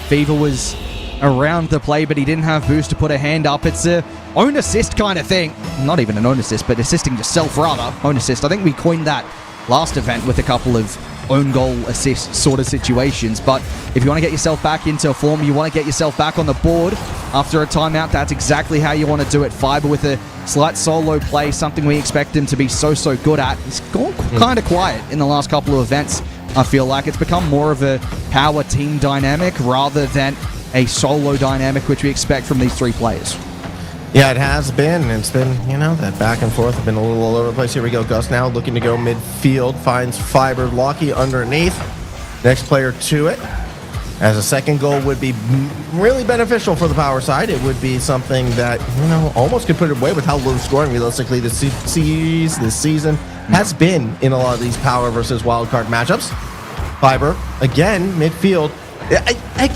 Fever was around the play, but he didn't have boost to put a hand up. It's a own assist kind of thing. Not even an own assist, but assisting yourself rather. Own assist. I think we coined that last event with a couple of own goal assist sort of situations. But if you want to get yourself back into form, you want to get yourself back on the board after a timeout, that's exactly how you want to do it. Fiber with a slight solo play, something we expect him to be so good at. He's gone kind of quiet in the last couple of events. I feel like it's become more of a Power team dynamic rather than a solo dynamic, which we expect from these three players. Yeah, it has been. It's been, that back and forth have been a little all over the place. Here we go. Gus now looking to go midfield. Finds Fiber. Lockie underneath. Next player to it. As a second goal would be really beneficial for the Power side. It would be something that, almost could put it away with how low scoring realistically this season has been in a lot of these Power versus Wildcard matchups. Fiber, again, midfield.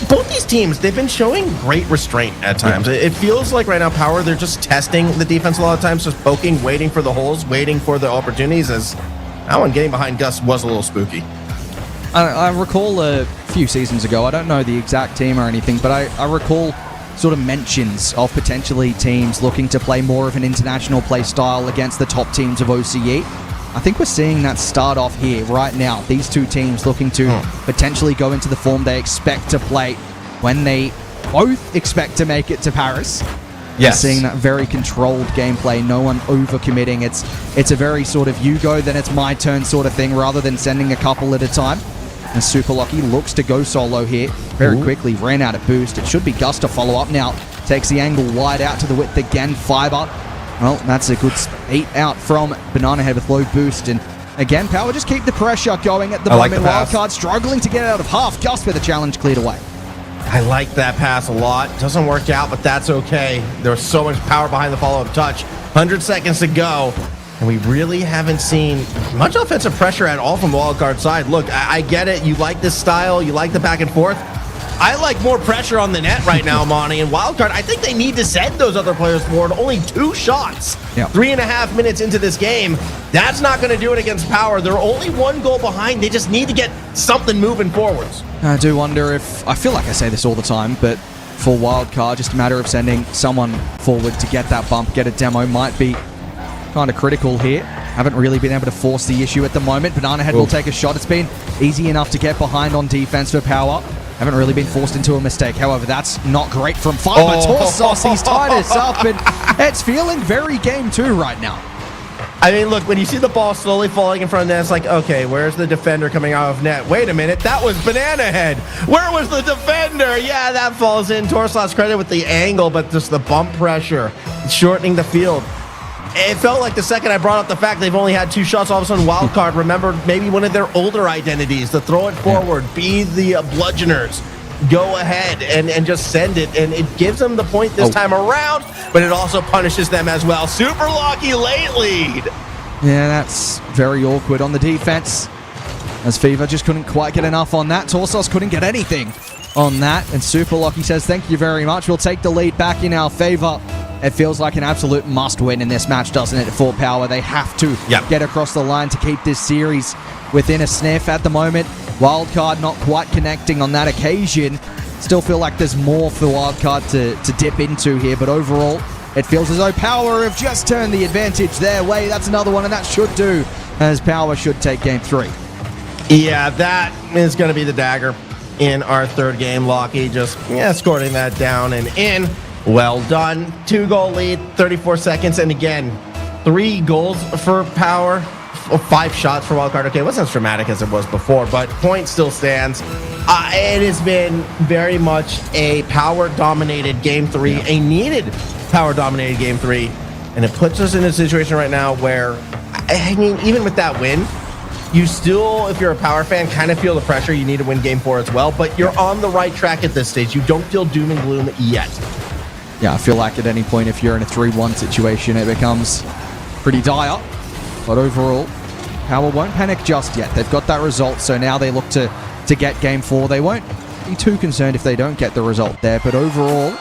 Both these teams, they've been showing great restraint at times. It feels like right now Power, they're just testing the defense a lot of times, just poking, waiting for the holes, waiting for the opportunities, as that one getting behind Gus was a little spooky. I recall a few seasons ago, I don't know the exact team or anything, but I recall sort of mentions of potentially teams looking to play more of an international play style against the top teams of OCE. I think we're seeing that start off here right now. These two teams looking to potentially go into the form they expect to play when they both expect to make it to Paris. Yes. Seeing that very controlled gameplay, no one overcommitting. It's a very sort of you go, then it's my turn sort of thing rather than sending a couple at a time. And Super Lucky looks to go solo here very quickly. Ran out of boost. It should be Gus to follow up now. Takes the angle wide out to the width again. Fiber. Well, that's a good beat out from Banana Head with low boost. And again, Power just keep the pressure going at the moment. Wildcard struggling to get out of half. Gus with a challenge cleared away. I like that pass a lot. Doesn't work out, but that's okay. There's so much power behind the follow-up touch. 100 seconds to go. And we really haven't seen much offensive pressure at all from the Wildcard side. Look, I get it. You like this style. You like the back and forth. I like more pressure on the net right now, Monty. And Wildcard, I think they need to send those other players forward. Only 2 shots. Yep. 3.5 minutes into this game. That's not going to do it against Power. They're only 1 goal behind. They just need to get something moving forwards. I do wonder if, I feel like I say this all the time, but for Wildcard, just a matter of sending someone forward to get that bump, get a demo, might be kind of critical here. Haven't really been able to force the issue at the moment. Banana Head will take a shot. It's been easy enough to get behind on defense for Power. Haven't really been forced into a mistake. However, that's not great from Fiber. Torsos, he's tied us up, and It's feeling very game 2 right now. I mean, look, when you see the ball slowly falling in front of net, it's like, okay, where's the defender coming out of net? Wait a minute, that was Banana Head. Where was the defender? Yeah, that falls in. Torslaw's credit with the angle, but just the bump pressure, shortening the field. It felt like the second I brought up the fact they've only had 2 shots, all of a sudden Wildcard remembered maybe one of their older identities, to throw it forward, be the bludgeoners. Go ahead and just send it, and it gives them the point this time around, but it also punishes them as well. Super Lucky late lead. Yeah, that's very awkward on the defense, as Fever just couldn't quite get enough on that. Torsos couldn't get anything on that, and Super Lucky says thank you very much. We'll take the lead back in our favor. It feels like an absolute must-win in this match, doesn't it, for Power? They have to get across the line to keep this series within a sniff at the moment. Wildcard not quite connecting on that occasion. Still feel like there's more for Wildcard to dip into here, but overall, it feels as though Power have just turned the advantage their way. That's another one, and that should do, as Power should take game 3. Yeah, that is going to be the dagger in our third game. Lockie just escorting that down and in. Well done. 2-goal lead, 34 seconds, and again, 3 goals for Power. 5 shots for Wildcard. Okay, it wasn't as dramatic as it was before, but point still stands. It has been very much a power-dominated Game 3, a needed power-dominated Game 3, and it puts us in a situation right now where, I mean, even with that win, you still, if you're a Power fan, kind of feel the pressure. You need to win Game 4 as well, but you're on the right track at this stage. You don't feel doom and gloom yet. Yeah, I feel like at any point, if you're in a 3-1 situation, it becomes pretty dire. But overall, Power won't panic just yet. They've got that result, so now they look to get Game 4. They won't be too concerned if they don't get the result there, but overall,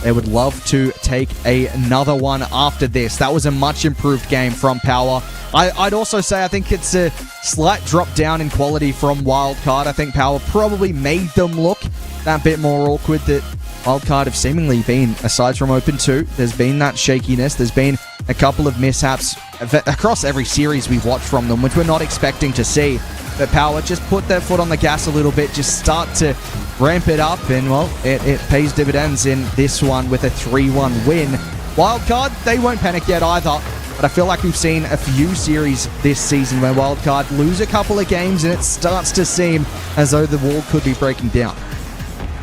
they would love to take another one after this. That was a much improved game from Power. I'd also say I think it's a slight drop down in quality from Wildcard. I think Power probably made them look that bit more awkward that Wildcard have seemingly been, aside from Open 2. There's been that shakiness. There's been a couple of mishaps across every series we've watched from them, which we're not expecting to see. But Power just put their foot on the gas a little bit, just start to ramp it up, and, well, it pays dividends in this one with a 3-1 win. Wildcard, they won't panic yet either, but I feel like we've seen a few series this season where Wildcard lose a couple of games and it starts to seem as though the wall could be breaking down.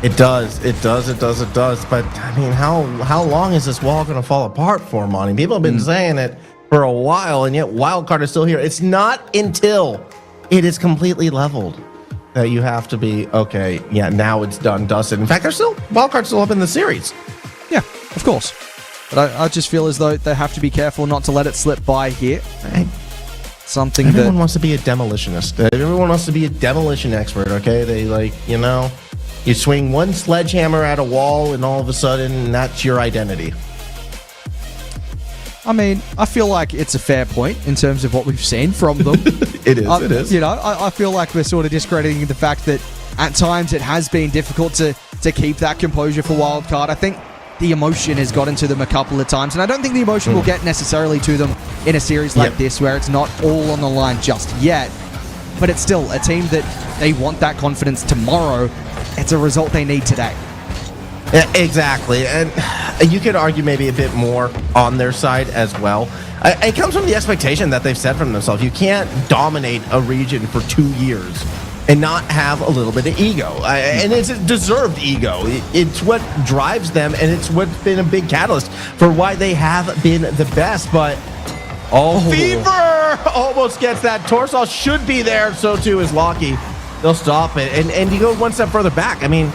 It does. But, I mean, how long is this wall going to fall apart for, Monty? People have been saying it for a while, and yet Wildcard is still here. It's not until it is completely leveled that you have to be, okay, yeah, now it's done, dusted. In fact, Wildcard's still up in the series. Yeah, of course. But I just feel as though they have to be careful not to let it slip by here. Everyone wants to be a demolitionist. Everyone wants to be a demolition expert, okay? They, like, you know, you swing one sledgehammer at a wall and all of a sudden that's your identity. I mean, I feel like it's a fair point in terms of what we've seen from them. It is. You know, I feel like we're sort of discrediting the fact that at times it has been difficult to keep that composure for Wildcard. I think the emotion has gotten to them a couple of times, and I don't think the emotion will get necessarily to them in a series like this where it's not all on the line just yet. But it's still a team that they want that confidence tomorrow. It's a result they need today. Exactly, and you could argue maybe a bit more on their side as well. It comes from the expectation that they've set from themselves. You can't dominate a region for 2 years and not have a little bit of ego. And it's a deserved ego. It's what drives them, and it's what's been a big catalyst for why they have been the best. But Fever almost gets that. Torsal should be there, so too is Lockie. They'll stop it. And you go one step further back. I mean,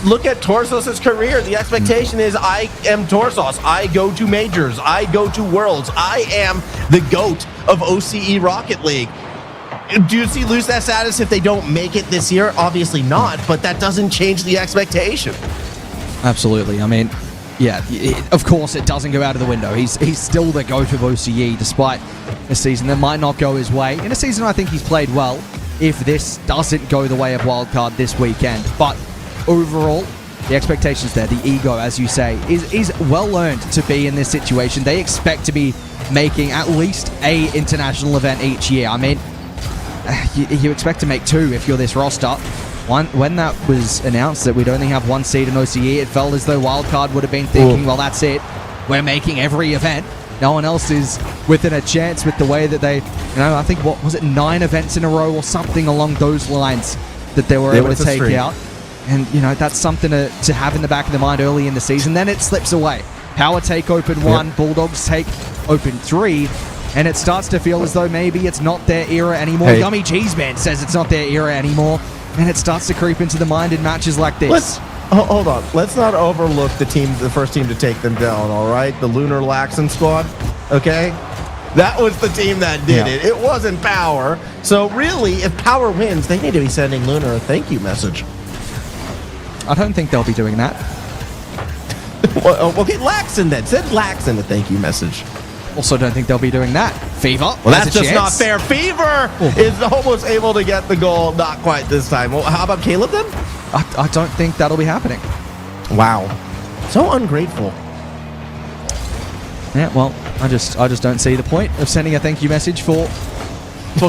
look at Torsos' career. The expectation is I am Torsos. I go to majors. I go to worlds. I am the GOAT of OCE Rocket League. Do you see lose that status if they don't make it this year? Obviously not, but that doesn't change the expectation. Absolutely. I mean, yeah, of course it doesn't go out of the window. He's still the GOAT of OCE despite a season that might not go his way. In a season I think he's played well if this doesn't go the way of Wildcard this weekend. But overall, the expectations there, the ego, as you say, is well earned to be in this situation. They expect to be making at least a international event each year. I mean, you expect to make 2 if you're this roster. When that was announced that we'd only have 1 seed in OCE, it felt as though Wildcard would have been thinking, well, that's it. we're making every event. No one else is within a chance with the way that they, I think, what was it, 9 events in a row or something along those lines that they were able to take out. And, that's something to have in the back of the mind early in the season. Then it slips away. Power take open 1, Bulldogs take open 3, and it starts to feel as though maybe it's not their era anymore. Hey. Yummy Cheese Man says it's not their era anymore, and it starts to creep into the mind in matches like this. Hold on. Let's not overlook the first team to take them down, all right? The Lunar Laxon squad, okay? That was the team that did it. It wasn't Power. So really, if Power wins, they need to be sending Lunar a thank you message. I don't think they'll be doing that. Well, okay, Laxon then. Send Laxon a thank you message. Also don't think they'll be doing that. Fever. Well, that's just not fair. Fever is almost able to get the goal. Not quite this time. Well, how about Caleb then? I don't think that'll be happening. Wow. So ungrateful. Yeah, well, I just don't see the point of sending a thank you message for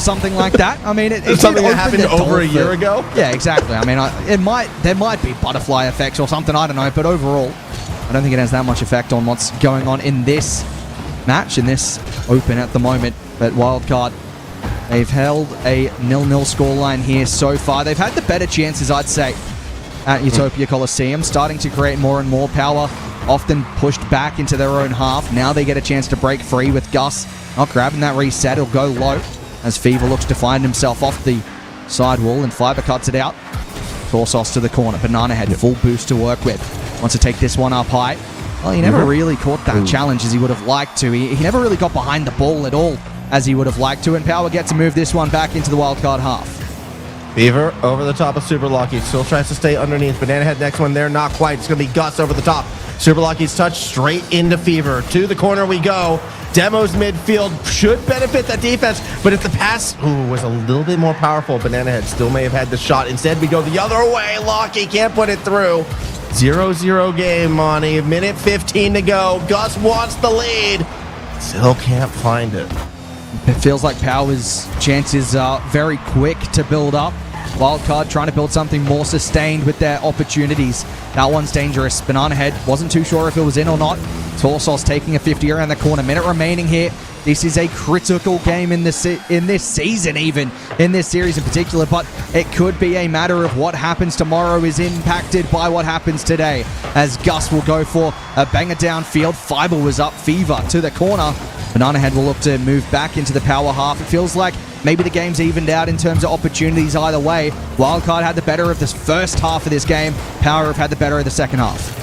something like that. I mean, it's something that happened over a year ago. Yeah, exactly. I mean, there might be butterfly effects or something. I don't know, but overall, I don't think it has that much effect on what's going on in this match, in this open at the moment. But Wildcard, they've held a 0-0 scoreline here so far. They've had the better chances, I'd say, at Utopia Coliseum, starting to create more and more power, often pushed back into their own half. Now they get a chance to break free with Gus not grabbing that reset. He'll go low as Fever looks to find himself off the side wall, and Fiber cuts it out. Torsos to the corner. Banana Head, full boost to work with. Wants to take this one up high. Well, he never really caught that challenge as he would have liked to. He never really got behind the ball at all as he would have liked to, and Power gets to move this one back into the wildcard half. Fever over the top of Super Lucky. Still tries to stay underneath. Banana Head next one there. Not quite. It's going to be Gus over the top. Super Lucky's touch straight into Fever. To the corner we go. Demo's midfield should benefit that defense, but if the pass was a little bit more powerful, Banana Head still may have had the shot. Instead, we go the other way. Lucky can't put it through. 0-0 game, Monty. Minute 15 to go. Gus wants the lead. Still can't find it. It feels like Power's chances are very quick to build up. Wildcard trying to build something more sustained with their opportunities. That one's dangerous. Banana Head wasn't too sure if it was in or not. Torsos taking a 50 around the corner. Minute remaining here. This is a critical game in this season, even in this series in particular, but it could be a matter of what happens tomorrow is impacted by what happens today, as Gus will go for a banger downfield. Fiber was up. Fever to the corner. Banana Head will look to move back into the power half. It feels like maybe the game's evened out in terms of opportunities either way. Wildcard had the better of this first half of this game. Power have had the better of the second half.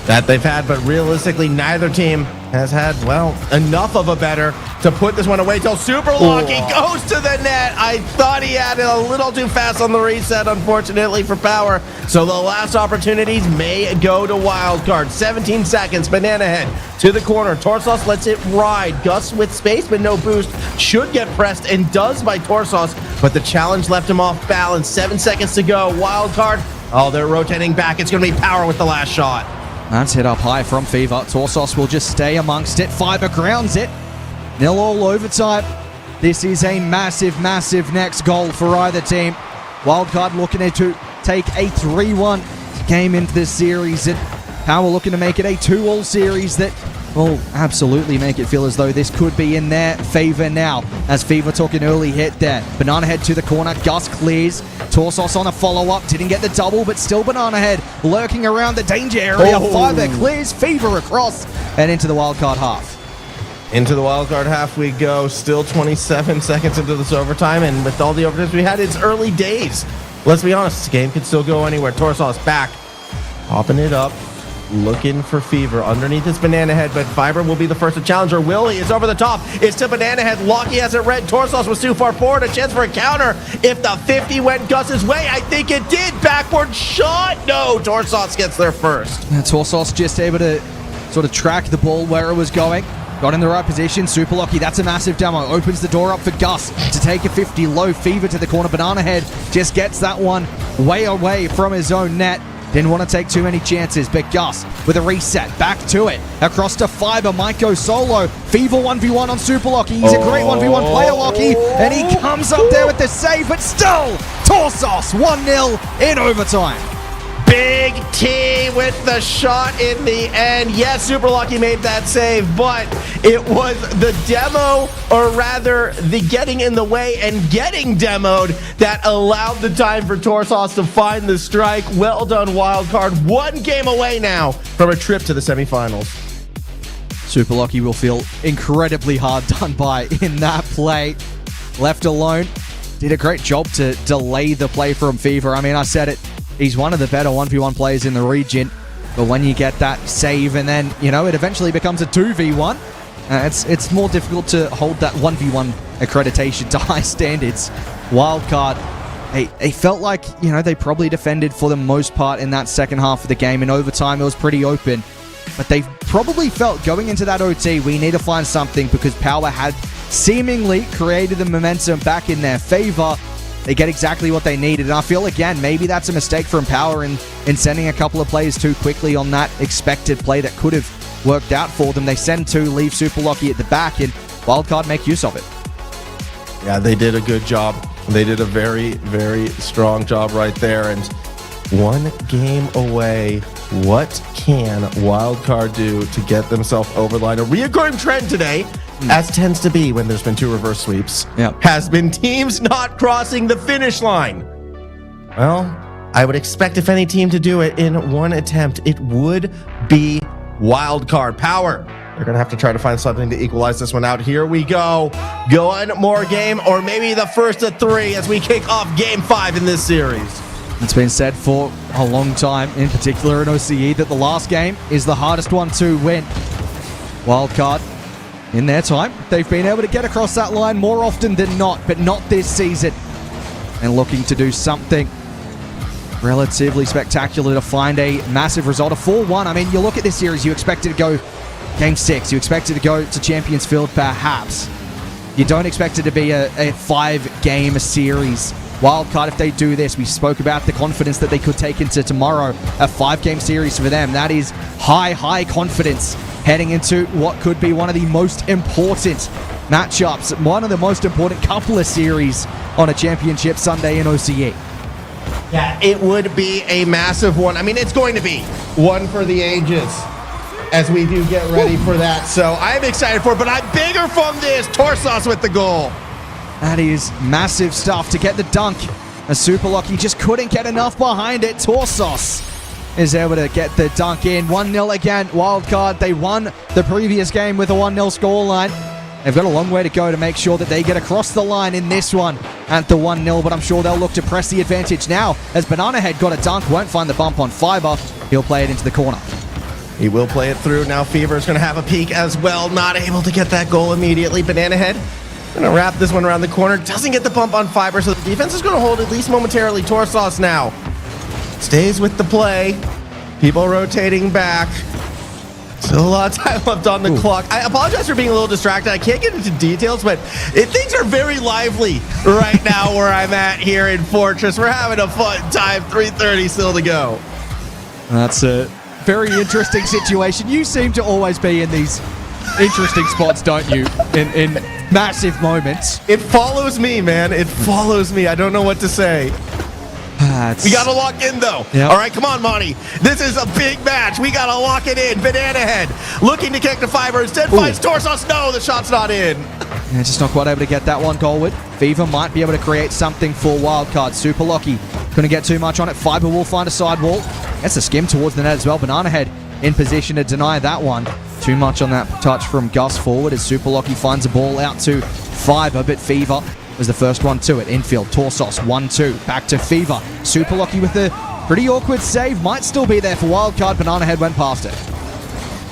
That they've had, but realistically, neither team has had, well, enough of a better to put this one away till Super Lucky goes to the net. I thought he had it a little too fast on the reset, unfortunately, for Power. So the last opportunities may go to Wildcard. 17 seconds, Banana Head to the corner. Torsos lets it ride. Gus with space, but no boost. Should get pressed and does by Torsos, but the challenge left him off balance. 7 seconds to go. Wildcard, they're rotating back. It's going to be Power with the last shot. That's hit up high from Fever. Torsos will just stay amongst it. Fiber grounds it. 0-0 overtime. This is a massive, massive next goal for either team. Wildcard looking to take a 3-1 game into this series. And Power looking to make it a 2-all series that will absolutely make it feel as though this could be in their favor now, as Fever took an early hit there. Banana Head to the corner. Gus clears. Torsos on a follow-up. Didn't get the double, but still Banana Head lurking around the danger area. Fiber clears. Fever across and into the wildcard half. Into the wildcard half we go. Still 27 seconds into this overtime, and with all the overtimes we had, it's early days. Let's be honest, this game could still go anywhere. Torsos back. Popping it up. Looking for Fever underneath his Banana Head, but Fiber will be the first to challenge, or will he? It's over the top. It's to Banana Head. Lucky has it red. Torsos was too far forward. A chance for a counter. If the 50 went Gus's way, I think it did. Backward shot. No, Torsos gets there first. And Torsos just able to sort of track the ball where it was going. Got in the right position. Super Lucky, that's a massive demo. Opens the door up for Gus to take a 50 low. Fever to the corner. Banana Head just gets that one way away from his own net. Didn't want to take too many chances, but Gus with a reset, back to it. Across to Fiber, might go solo. Fever 1v1 on Super Lucky. He's a great 1v1 player, Lucky, and he comes up there with the save, but still, Torsos 1-0 in overtime. Big T with the shot in the end. Yes, Super Lucky made that save, but it was the demo, or rather the getting in the way and getting demoed, that allowed the time for Torsos to find the strike. Well done, Wildcard. 1 game away now from a trip to the semifinals. Super Lucky will feel incredibly hard done by in that play. Left alone. Did a great job to delay the play from Fever. I mean, I said it. He's one of the better 1v1 players in the region. But when you get that save and then, it eventually becomes a 2v1, it's more difficult to hold that 1v1 accreditation to high standards. Wildcard, they felt like, they probably defended for the most part in that second half of the game. In overtime, it was pretty open. But they probably felt going into that OT, we need to find something, because Power had seemingly created the momentum back in their favor. They get exactly what they needed. And I feel, again, maybe that's a mistake from Power in sending a couple of plays too quickly on that expected play that could have worked out for them. They send 2, leave Super Lucky at the back, and Wildcard make use of it. Yeah, they did a good job. They did a very, very strong job right there. And 1 game away. What can Wildcard do to get themselves over the line? A reoccurring trend today, as tends to be when there's been 2 reverse sweeps, has been teams not crossing the finish line. Well, I would expect if any team to do it in 1 attempt, it would be Wildcard. Power, they're going to have to try to find something to equalize this one out. Here we go. One more game, or maybe the first of 3 as we kick off Game 5 in this series. It's been said for a long time, in particular in OCE, that the last game is the hardest one to win. Wildcard, in their time, they've been able to get across that line more often than not, but not this season. And looking to do something relatively spectacular to find a massive result. A 4-1. I mean, you look at this series, you expect it to go Game 6. You expect it to go to Champions Field, perhaps. You don't expect it to be a 5-game series. Wildcard, if they do this, we spoke about the confidence that they could take into tomorrow. A 5-game series for them. That is high confidence heading into what could be one of the most important matchups, one of the most important couple of series on a championship Sunday in OCE. Yeah, it would be a massive one. I mean, it's going to be one for the ages as we do get ready for that. So I'm excited for it, but I'm bigger from this. Torsos with the goal. That is massive stuff to get the dunk. A Super Lucky just couldn't get enough behind it. Torsos is able to get the dunk in. 1-0 again. Wildcard, they won the previous game with a 1-0 scoreline. They've got a long way to go to make sure that they get across the line in this one at the 1-0, but I'm sure they'll look to press the advantage now as Banana Head got a dunk, won't find the bump on Fiber. He'll play it into the corner. He will play it through. Now Fever's going to have a peek as well. Not able to get that goal immediately. Banana Head going to wrap this one around the corner. Doesn't get the bump on Fiber, so the defense is going to hold at least momentarily. Torsos now stays with the play. People rotating back. Still a lot of time left on the clock. I apologize for being a little distracted. I can't get into details, but things are very lively right now where I'm at here in Fortress. We're having a fun time. 3:30 still to go. That's a very interesting situation. You seem to always be in these interesting spots, don't you? In massive moments. It follows me, man. It follows me. I don't know what to say. We got to lock in, though. Yep. All right, come on, Monty. This is a big match. We got to lock it in. Banana Head looking to kick the Fiber. Instead finds Torsos. No, the shot's not in. Yeah, just not quite able to get that one goalward. Fever might be able to create something for Wildcard. Super Lucky couldn't get too much on it. Fiber will find a sidewall. Gets a skim towards the net as well. Banana Head in position to deny that one. Too much on that touch from Gus forward as Super Lucky finds a ball out to Fiber, but Fever was the first one to it. Infield, Torsos, 1-2. Back to Fever. Super Lucky with a pretty awkward save. Might still be there for Wildcard. Banana Head went past it.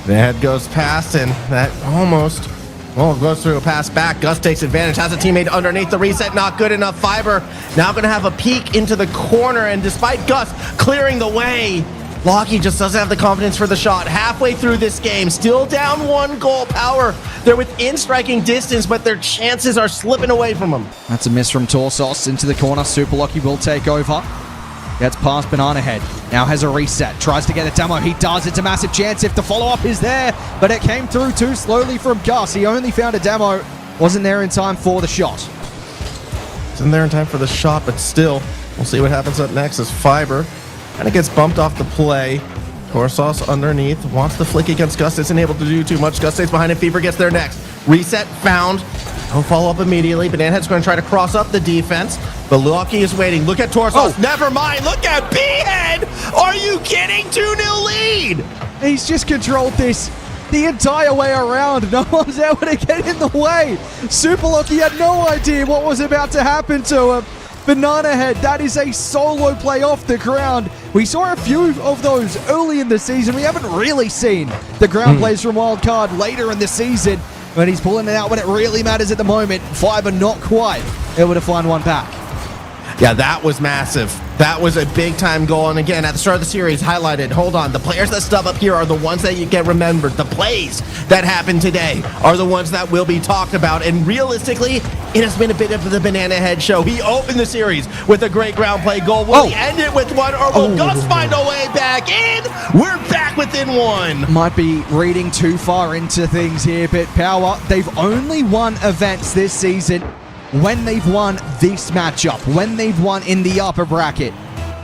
The head goes past, and that almost, goes through a pass back. Gus takes advantage. Has a teammate underneath the reset. Not good enough. Fiber now going to have a peek into the corner, and despite Gus clearing the way, Lucky just doesn't have the confidence for the shot. Halfway through this game, still down 1 goal. Power, they're within striking distance, but their chances are slipping away from them. That's a miss from Torsos into the corner. Super Lucky will take over. Gets past Banana Head. Now has a reset. Tries to get a demo. He does. It's a massive chance if the follow-up is there, but it came through too slowly from Gus. He only found a demo. Wasn't there in time for the shot. Isn't there in time for the shot, but still, we'll see what happens up next as Fiber And it gets bumped off the play. Torsos underneath, wants the flick against Gus, isn't able to do too much. Gus stays behind it, Fever gets there next. Reset, found. No follow-up immediately. Banana Head's going to try to cross up the defense, but Lucky is waiting. Look at Torsos. Never mind. Look at B-Head. Are you kidding? 2-0 lead. He's just controlled this the entire way around. No one's able to get in the way. Super Lucky had no idea what was about to happen to him. Banana Head, that is a solo play off the ground. We saw a few of those early in the season. We haven't really seen the ground plays from Wildcard later in the season, but he's pulling it out when it really matters at the moment. Fiber not quite able to find one back. Yeah, that was massive. That was a big-time goal. And again, at the start of the series, highlighted, hold on, the players that stub up here are the ones that you get remembered. The plays that happened today are the ones that will be talked about. And realistically, it has been a bit of the Banana Head show. He opened the series with a great ground play goal. Will he end it with one, or will Gus find a way back in? We're back within one. Might be reading too far into things here, but Power, they've only won events this season when they've won this matchup, when they've won in the upper bracket.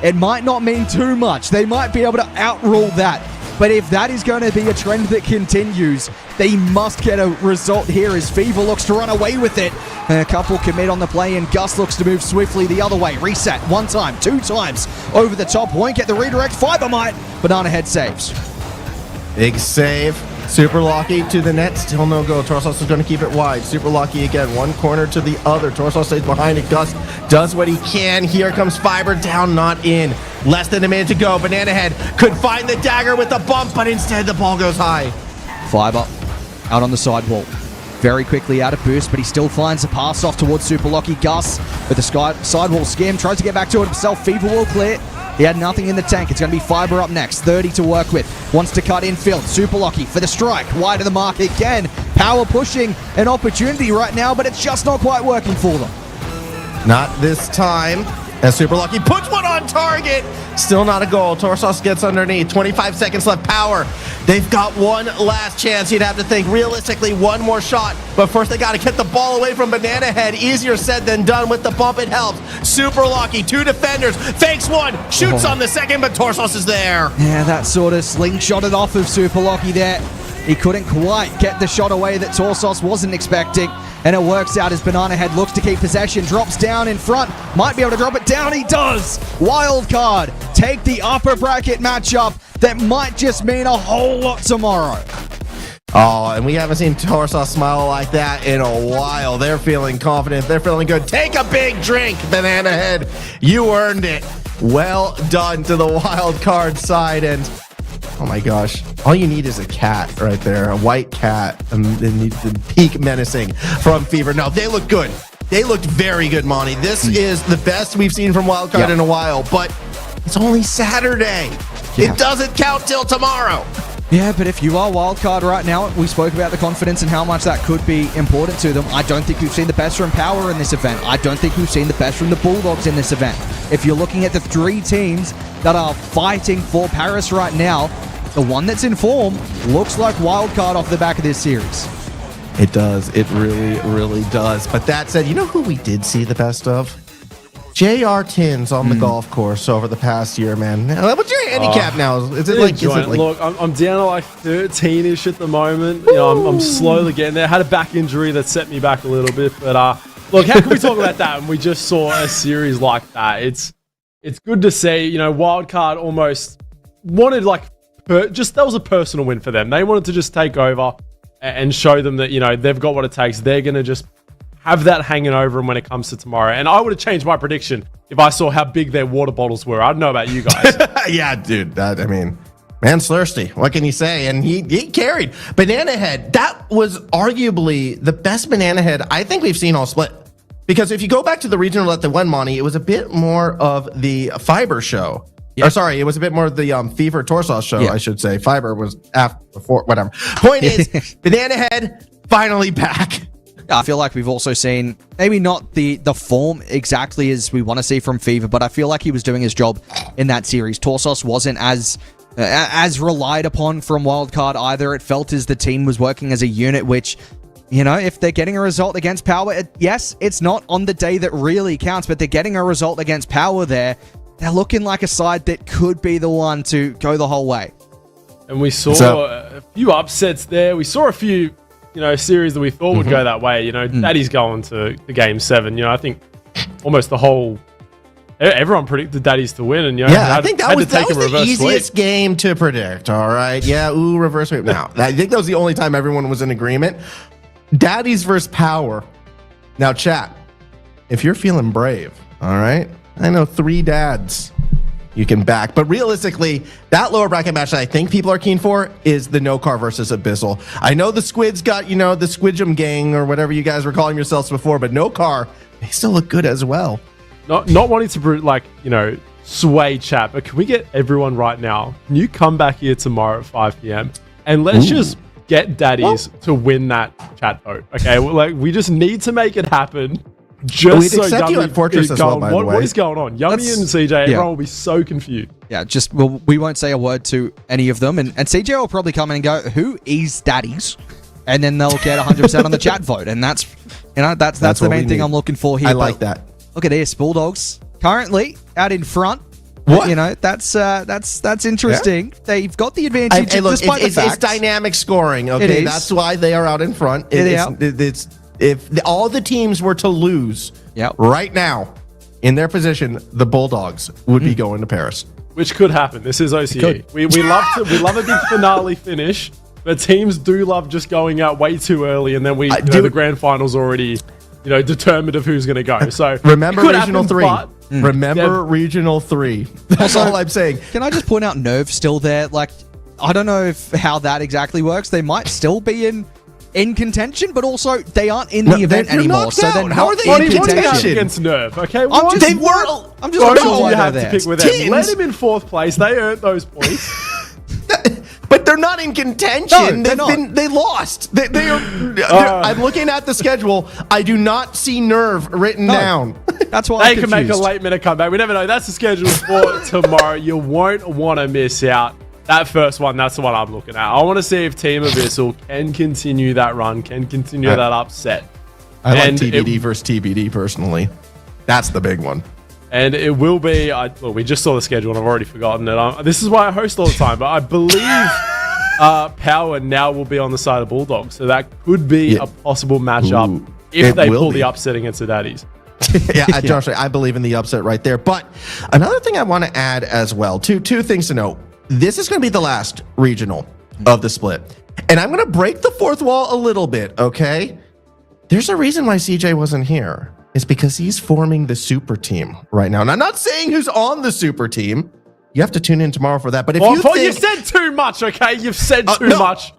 It might not mean too much. They might be able to outrule that. But if that is going to be a trend that continues, they must get a result here as Fever looks to run away with it. A couple commit on the play, and Gus looks to move swiftly the other way. Reset, one time, two times. Over the top, won't get the redirect. Fiber might. Banana Head saves. Big save. Super Lucky to the net, still no go. Torsos is going to keep it wide. Super Lucky again, one corner to the other. Torsos stays behind it. Gus does what he can. Here comes Fiber, down, not in. Less than a minute to go. Banana Head could find the dagger with the bump, but instead the ball goes high. Fiber out on the sidewall. Very quickly out of boost, but he still finds a pass off towards Super Lucky. Gus with the sidewall skim, tries to get back to it himself. Fever will clear. He had nothing in the tank. It's going to be Fiber up next. 30 to work with. Wants to cut infield. Super Lucky for the strike. Wide of the mark again. Power pushing an opportunity right now, but it's just not quite working for them. Not this time. As Super Lucky puts one on target. Still not a goal. Torsos gets underneath. 25 seconds left. Power. They've got one last chance. You'd have to think realistically one more shot. But first they got to get the ball away from Banana Head. Easier said than done. With the bump it helps. Super Lucky. Two defenders. Fakes one. Shoots on the second, but Torsos is there. Yeah, that sort of slingshotted off of Super Lucky there. He couldn't quite get the shot away that Torsos wasn't expecting. And it works out as Banana Head looks to keep possession. Drops down in front. Might be able to drop it down. He does. Wild card. Take the upper bracket matchup. That might just mean a whole lot tomorrow. Oh, and we haven't seen Torsos smile like that in a while. They're feeling confident. They're feeling good. Take a big drink, Banana Head. You earned it. Well done to the wild card side. And oh my gosh, all you need is a cat right there, a white cat, and the peak menacing from Fever. Now, they look good. They looked very good, Monty. This is the best we've seen from Wildcard in a while, but it's only Saturday. It doesn't count till tomorrow. Yeah, but if you are Wildcard right now, we spoke about the confidence and how much that could be important to them. I don't think we've seen the best from Power in this event. I don't think we've seen the best from the Bulldogs in this event. If you're looking at the three teams that are fighting for Paris right now, the one that's in form looks like Wildcard off the back of this series. It does. It really, really does. But that said, you know who we did see the best of? J.R. Tins on the golf course over the past year, man. What's your handicap now? Is it like look, I'm down to like 13-ish at the moment. You know, I'm slowly getting there. I had a back injury that set me back a little bit, but look, how can we talk about that when we just saw a series like that? It's good to see. You know, Wildcard almost wanted like that was a personal win for them. They wanted to just take over and show them that, you know, they've got what it takes. They're going to just have that hanging over them when it comes to tomorrow. And I would have changed my prediction if I saw how big their water bottles were. I don't know about you guys. Yeah, dude. I mean, man's thirsty. What can you say? And he carried. Banana Head, that was arguably the best Banana Head I think we've seen all split. Because if you go back to the regional that they won, Monty, it was a bit more of the Fiber show. Or sorry, it was a bit more of the Fever Torsos show, I should say. Fiber was before, whatever. Point is, Banana Head finally back. I feel like we've also seen maybe not the form exactly as we want to see from Fever, but I feel like he was doing his job in that series. Torsos wasn't as relied upon from Wildcard either. It felt as the team was working as a unit, which, you know, if they're getting a result against Power, yes, it's not on the day that really counts, but they're getting a result against Power there. they're looking like a side that could be the one to go the whole way. And we saw a few upsets there. We saw a few, series that we thought would go that way. Daddy's going to the game 7. I think almost everyone predicted Daddy's to win. And, I think that was the easiest game to predict. All right. Yeah. Ooh, reverse sweep. Now, I think that was the only time everyone was in agreement. Daddy's versus Power. Now, chat, if you're feeling brave, all right, I know 3 dads you can back. But realistically, that lower bracket match that I think people are keen for is the No Car versus Abyssal. I know the Squids got, the Squidgem gang or whatever you guys were calling yourselves before, but No Car, they still look good as well. Not wanting to, sway chat, but can we get everyone right now? Can you come back here tomorrow at 5 p.m. and let's just get Daddies to win that chat vote, okay? We just need to make it happen. We'd accept you at Fortress as well, by the way. What is going on? Yummy and CJ, everyone will be so confused. Yeah, we won't say a word to any of them. And CJ will probably come in and go, who is Daddies? And then they'll get 100% on the chat vote. And that's the main thing I'm looking for here. I like that. Look at this, Bulldogs currently out in front. What? That's interesting. Yeah. They've got the advantage. Hey, look, it's dynamic scoring. Okay, that's why they are out in front. If all the teams were to lose right now in their position, the Bulldogs would be going to Paris. Which could happen. This is OCE. We love a big finale finish, but teams do love just going out way too early, and then the grand final's already determined of who's going to go. So remember Regional 3. Remember Regional 3. That's all I'm saying. Can I just point out Nerve still there? I don't know how that exactly works. They might still be in contention, but also they aren't in the event anymore. So then how are they in contention against Nerve? Okay, I'm just not sure why they're there. Pick with them. Let him in 4th place. They earned those points. But they're not in contention. No, they lost. I'm looking at the schedule. I do not see Nerve written down. That's why they can make a late minute comeback. We never know. That's the schedule for tomorrow. You won't want to miss out. That first one, that's the one I'm looking at. I want to see if Team Abyssal can continue that run, can continue that upset. I like TBD versus TBD personally. That's the big one. And it will be, we just saw the schedule and I've already forgotten it. This is why I host all the time, but I believe Power now will be on the side of Bulldogs. So that could be a possible matchup if they pull the upset against the Daddies. Josh, I believe in the upset right there. But another thing I want to add as well, two things to note. This is going to be the last regional of the split. And I'm going to break the 4th wall a little bit, okay? There's a reason why CJ wasn't here. It's because he's forming the super team right now. And I'm not saying who's on the super team. You have to tune in tomorrow for that. But if you said too much, okay? You've said too much.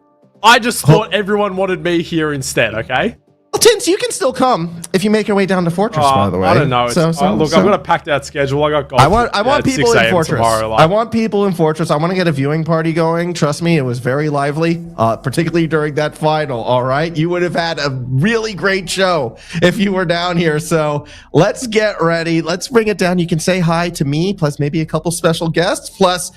I just thought everyone wanted me here instead, okay? Well, Tins, you can still come if you make your way down to Fortress, by the way. I don't know. Look, I've got a packed out schedule. I got golf. I want people in Fortress. I want people in Fortress. I want to get a viewing party going. Trust me, it was very lively, particularly during that final. All right. You would have had a really great show if you were down here. So let's get ready. Let's bring it down. You can say hi to me, plus maybe a couple special guests, plus,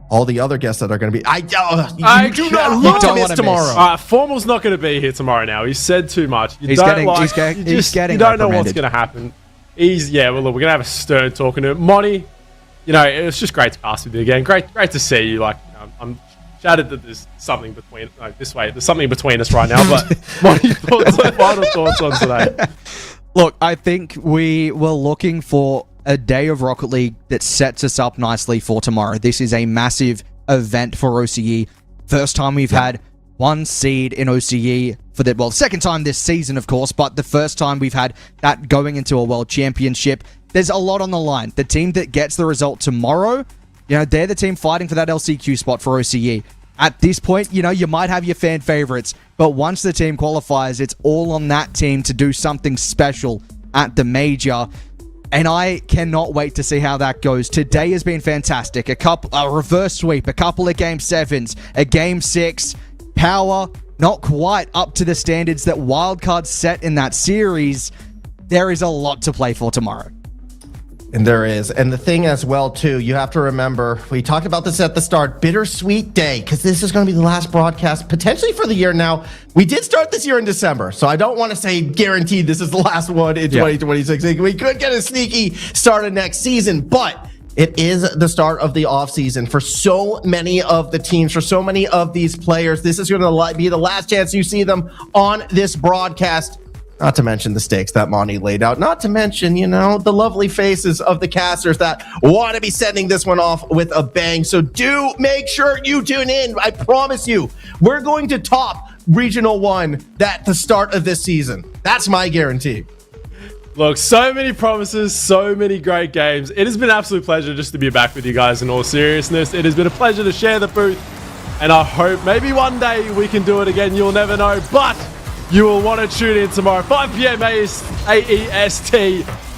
all the other guests that are going to be. I do not want to miss tomorrow. Formal's not going to be here tomorrow now. He said too much. You he's don't know what's going to happen. Well, look, we're going to have a stern talking to him. Monty, it's just great to cast with you again. Great to see you. I'm shattered that there's something between, there's something between us right now, but Monty, final thoughts on today? Look, I think we were looking for a day of Rocket League that sets us up nicely for tomorrow. This is a massive event for OCE. First time we've had 1 seed in OCE for the second time this season, of course, but the first time we've had that going into a world championship. There's a lot on the line. The team that gets the result tomorrow, they're the team fighting for that LCQ spot for OCE. At this point, you might have your fan favorites, but once the team qualifies, it's all on that team to do something special at the major. And I cannot wait to see how that goes. Today has been fantastic. A reverse sweep, a couple of game 7s, a game 6. Power not quite up to the standards that Wildcard set in that series. There is a lot to play for tomorrow. And there is. And the thing as well, too, you have to remember, we talked about this at the start, bittersweet day, because this is going to be the last broadcast potentially for the year. Now, we did start this year in December, so I don't want to say guaranteed this is the last one in 2026. We could get a sneaky start of next season, but it is the start of the offseason for so many of the teams, for so many of these players. This is going to be the last chance you see them on this broadcast. Not to mention the stakes that Monty laid out. Not to mention, the lovely faces of the casters that want to be sending this one off with a bang. So do make sure you tune in. I promise you, we're going to top Regional 1 at the start of this season. That's my guarantee. Look, so many promises, so many great games. It has been an absolute pleasure just to be back with you guys in all seriousness. It has been a pleasure to share the booth. And I hope maybe one day we can do it again. You'll never know. But you will want to tune in tomorrow, 5 p.m. AEST.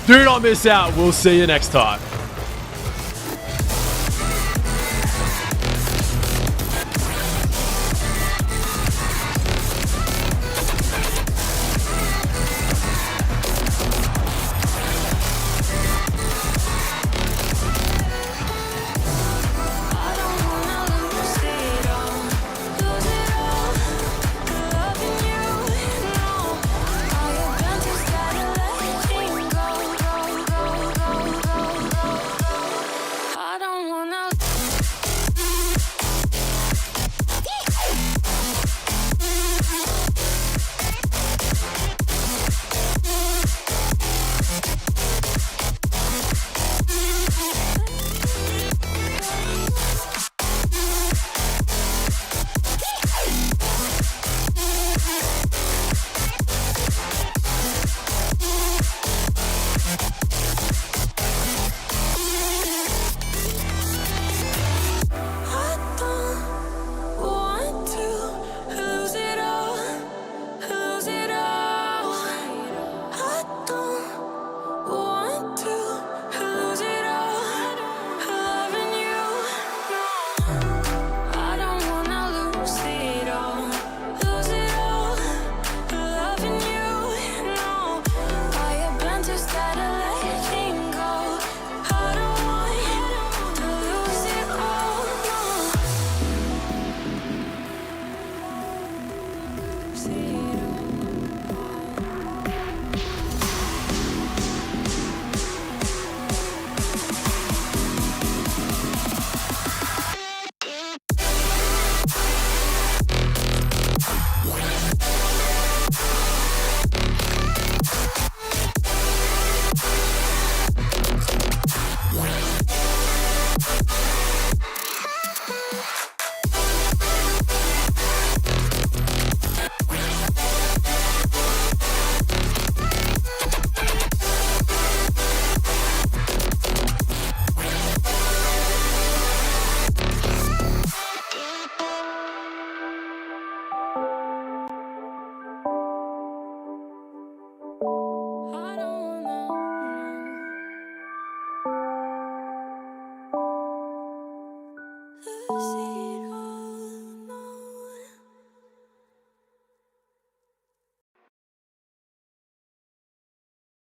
Do not miss out. We'll see you next time.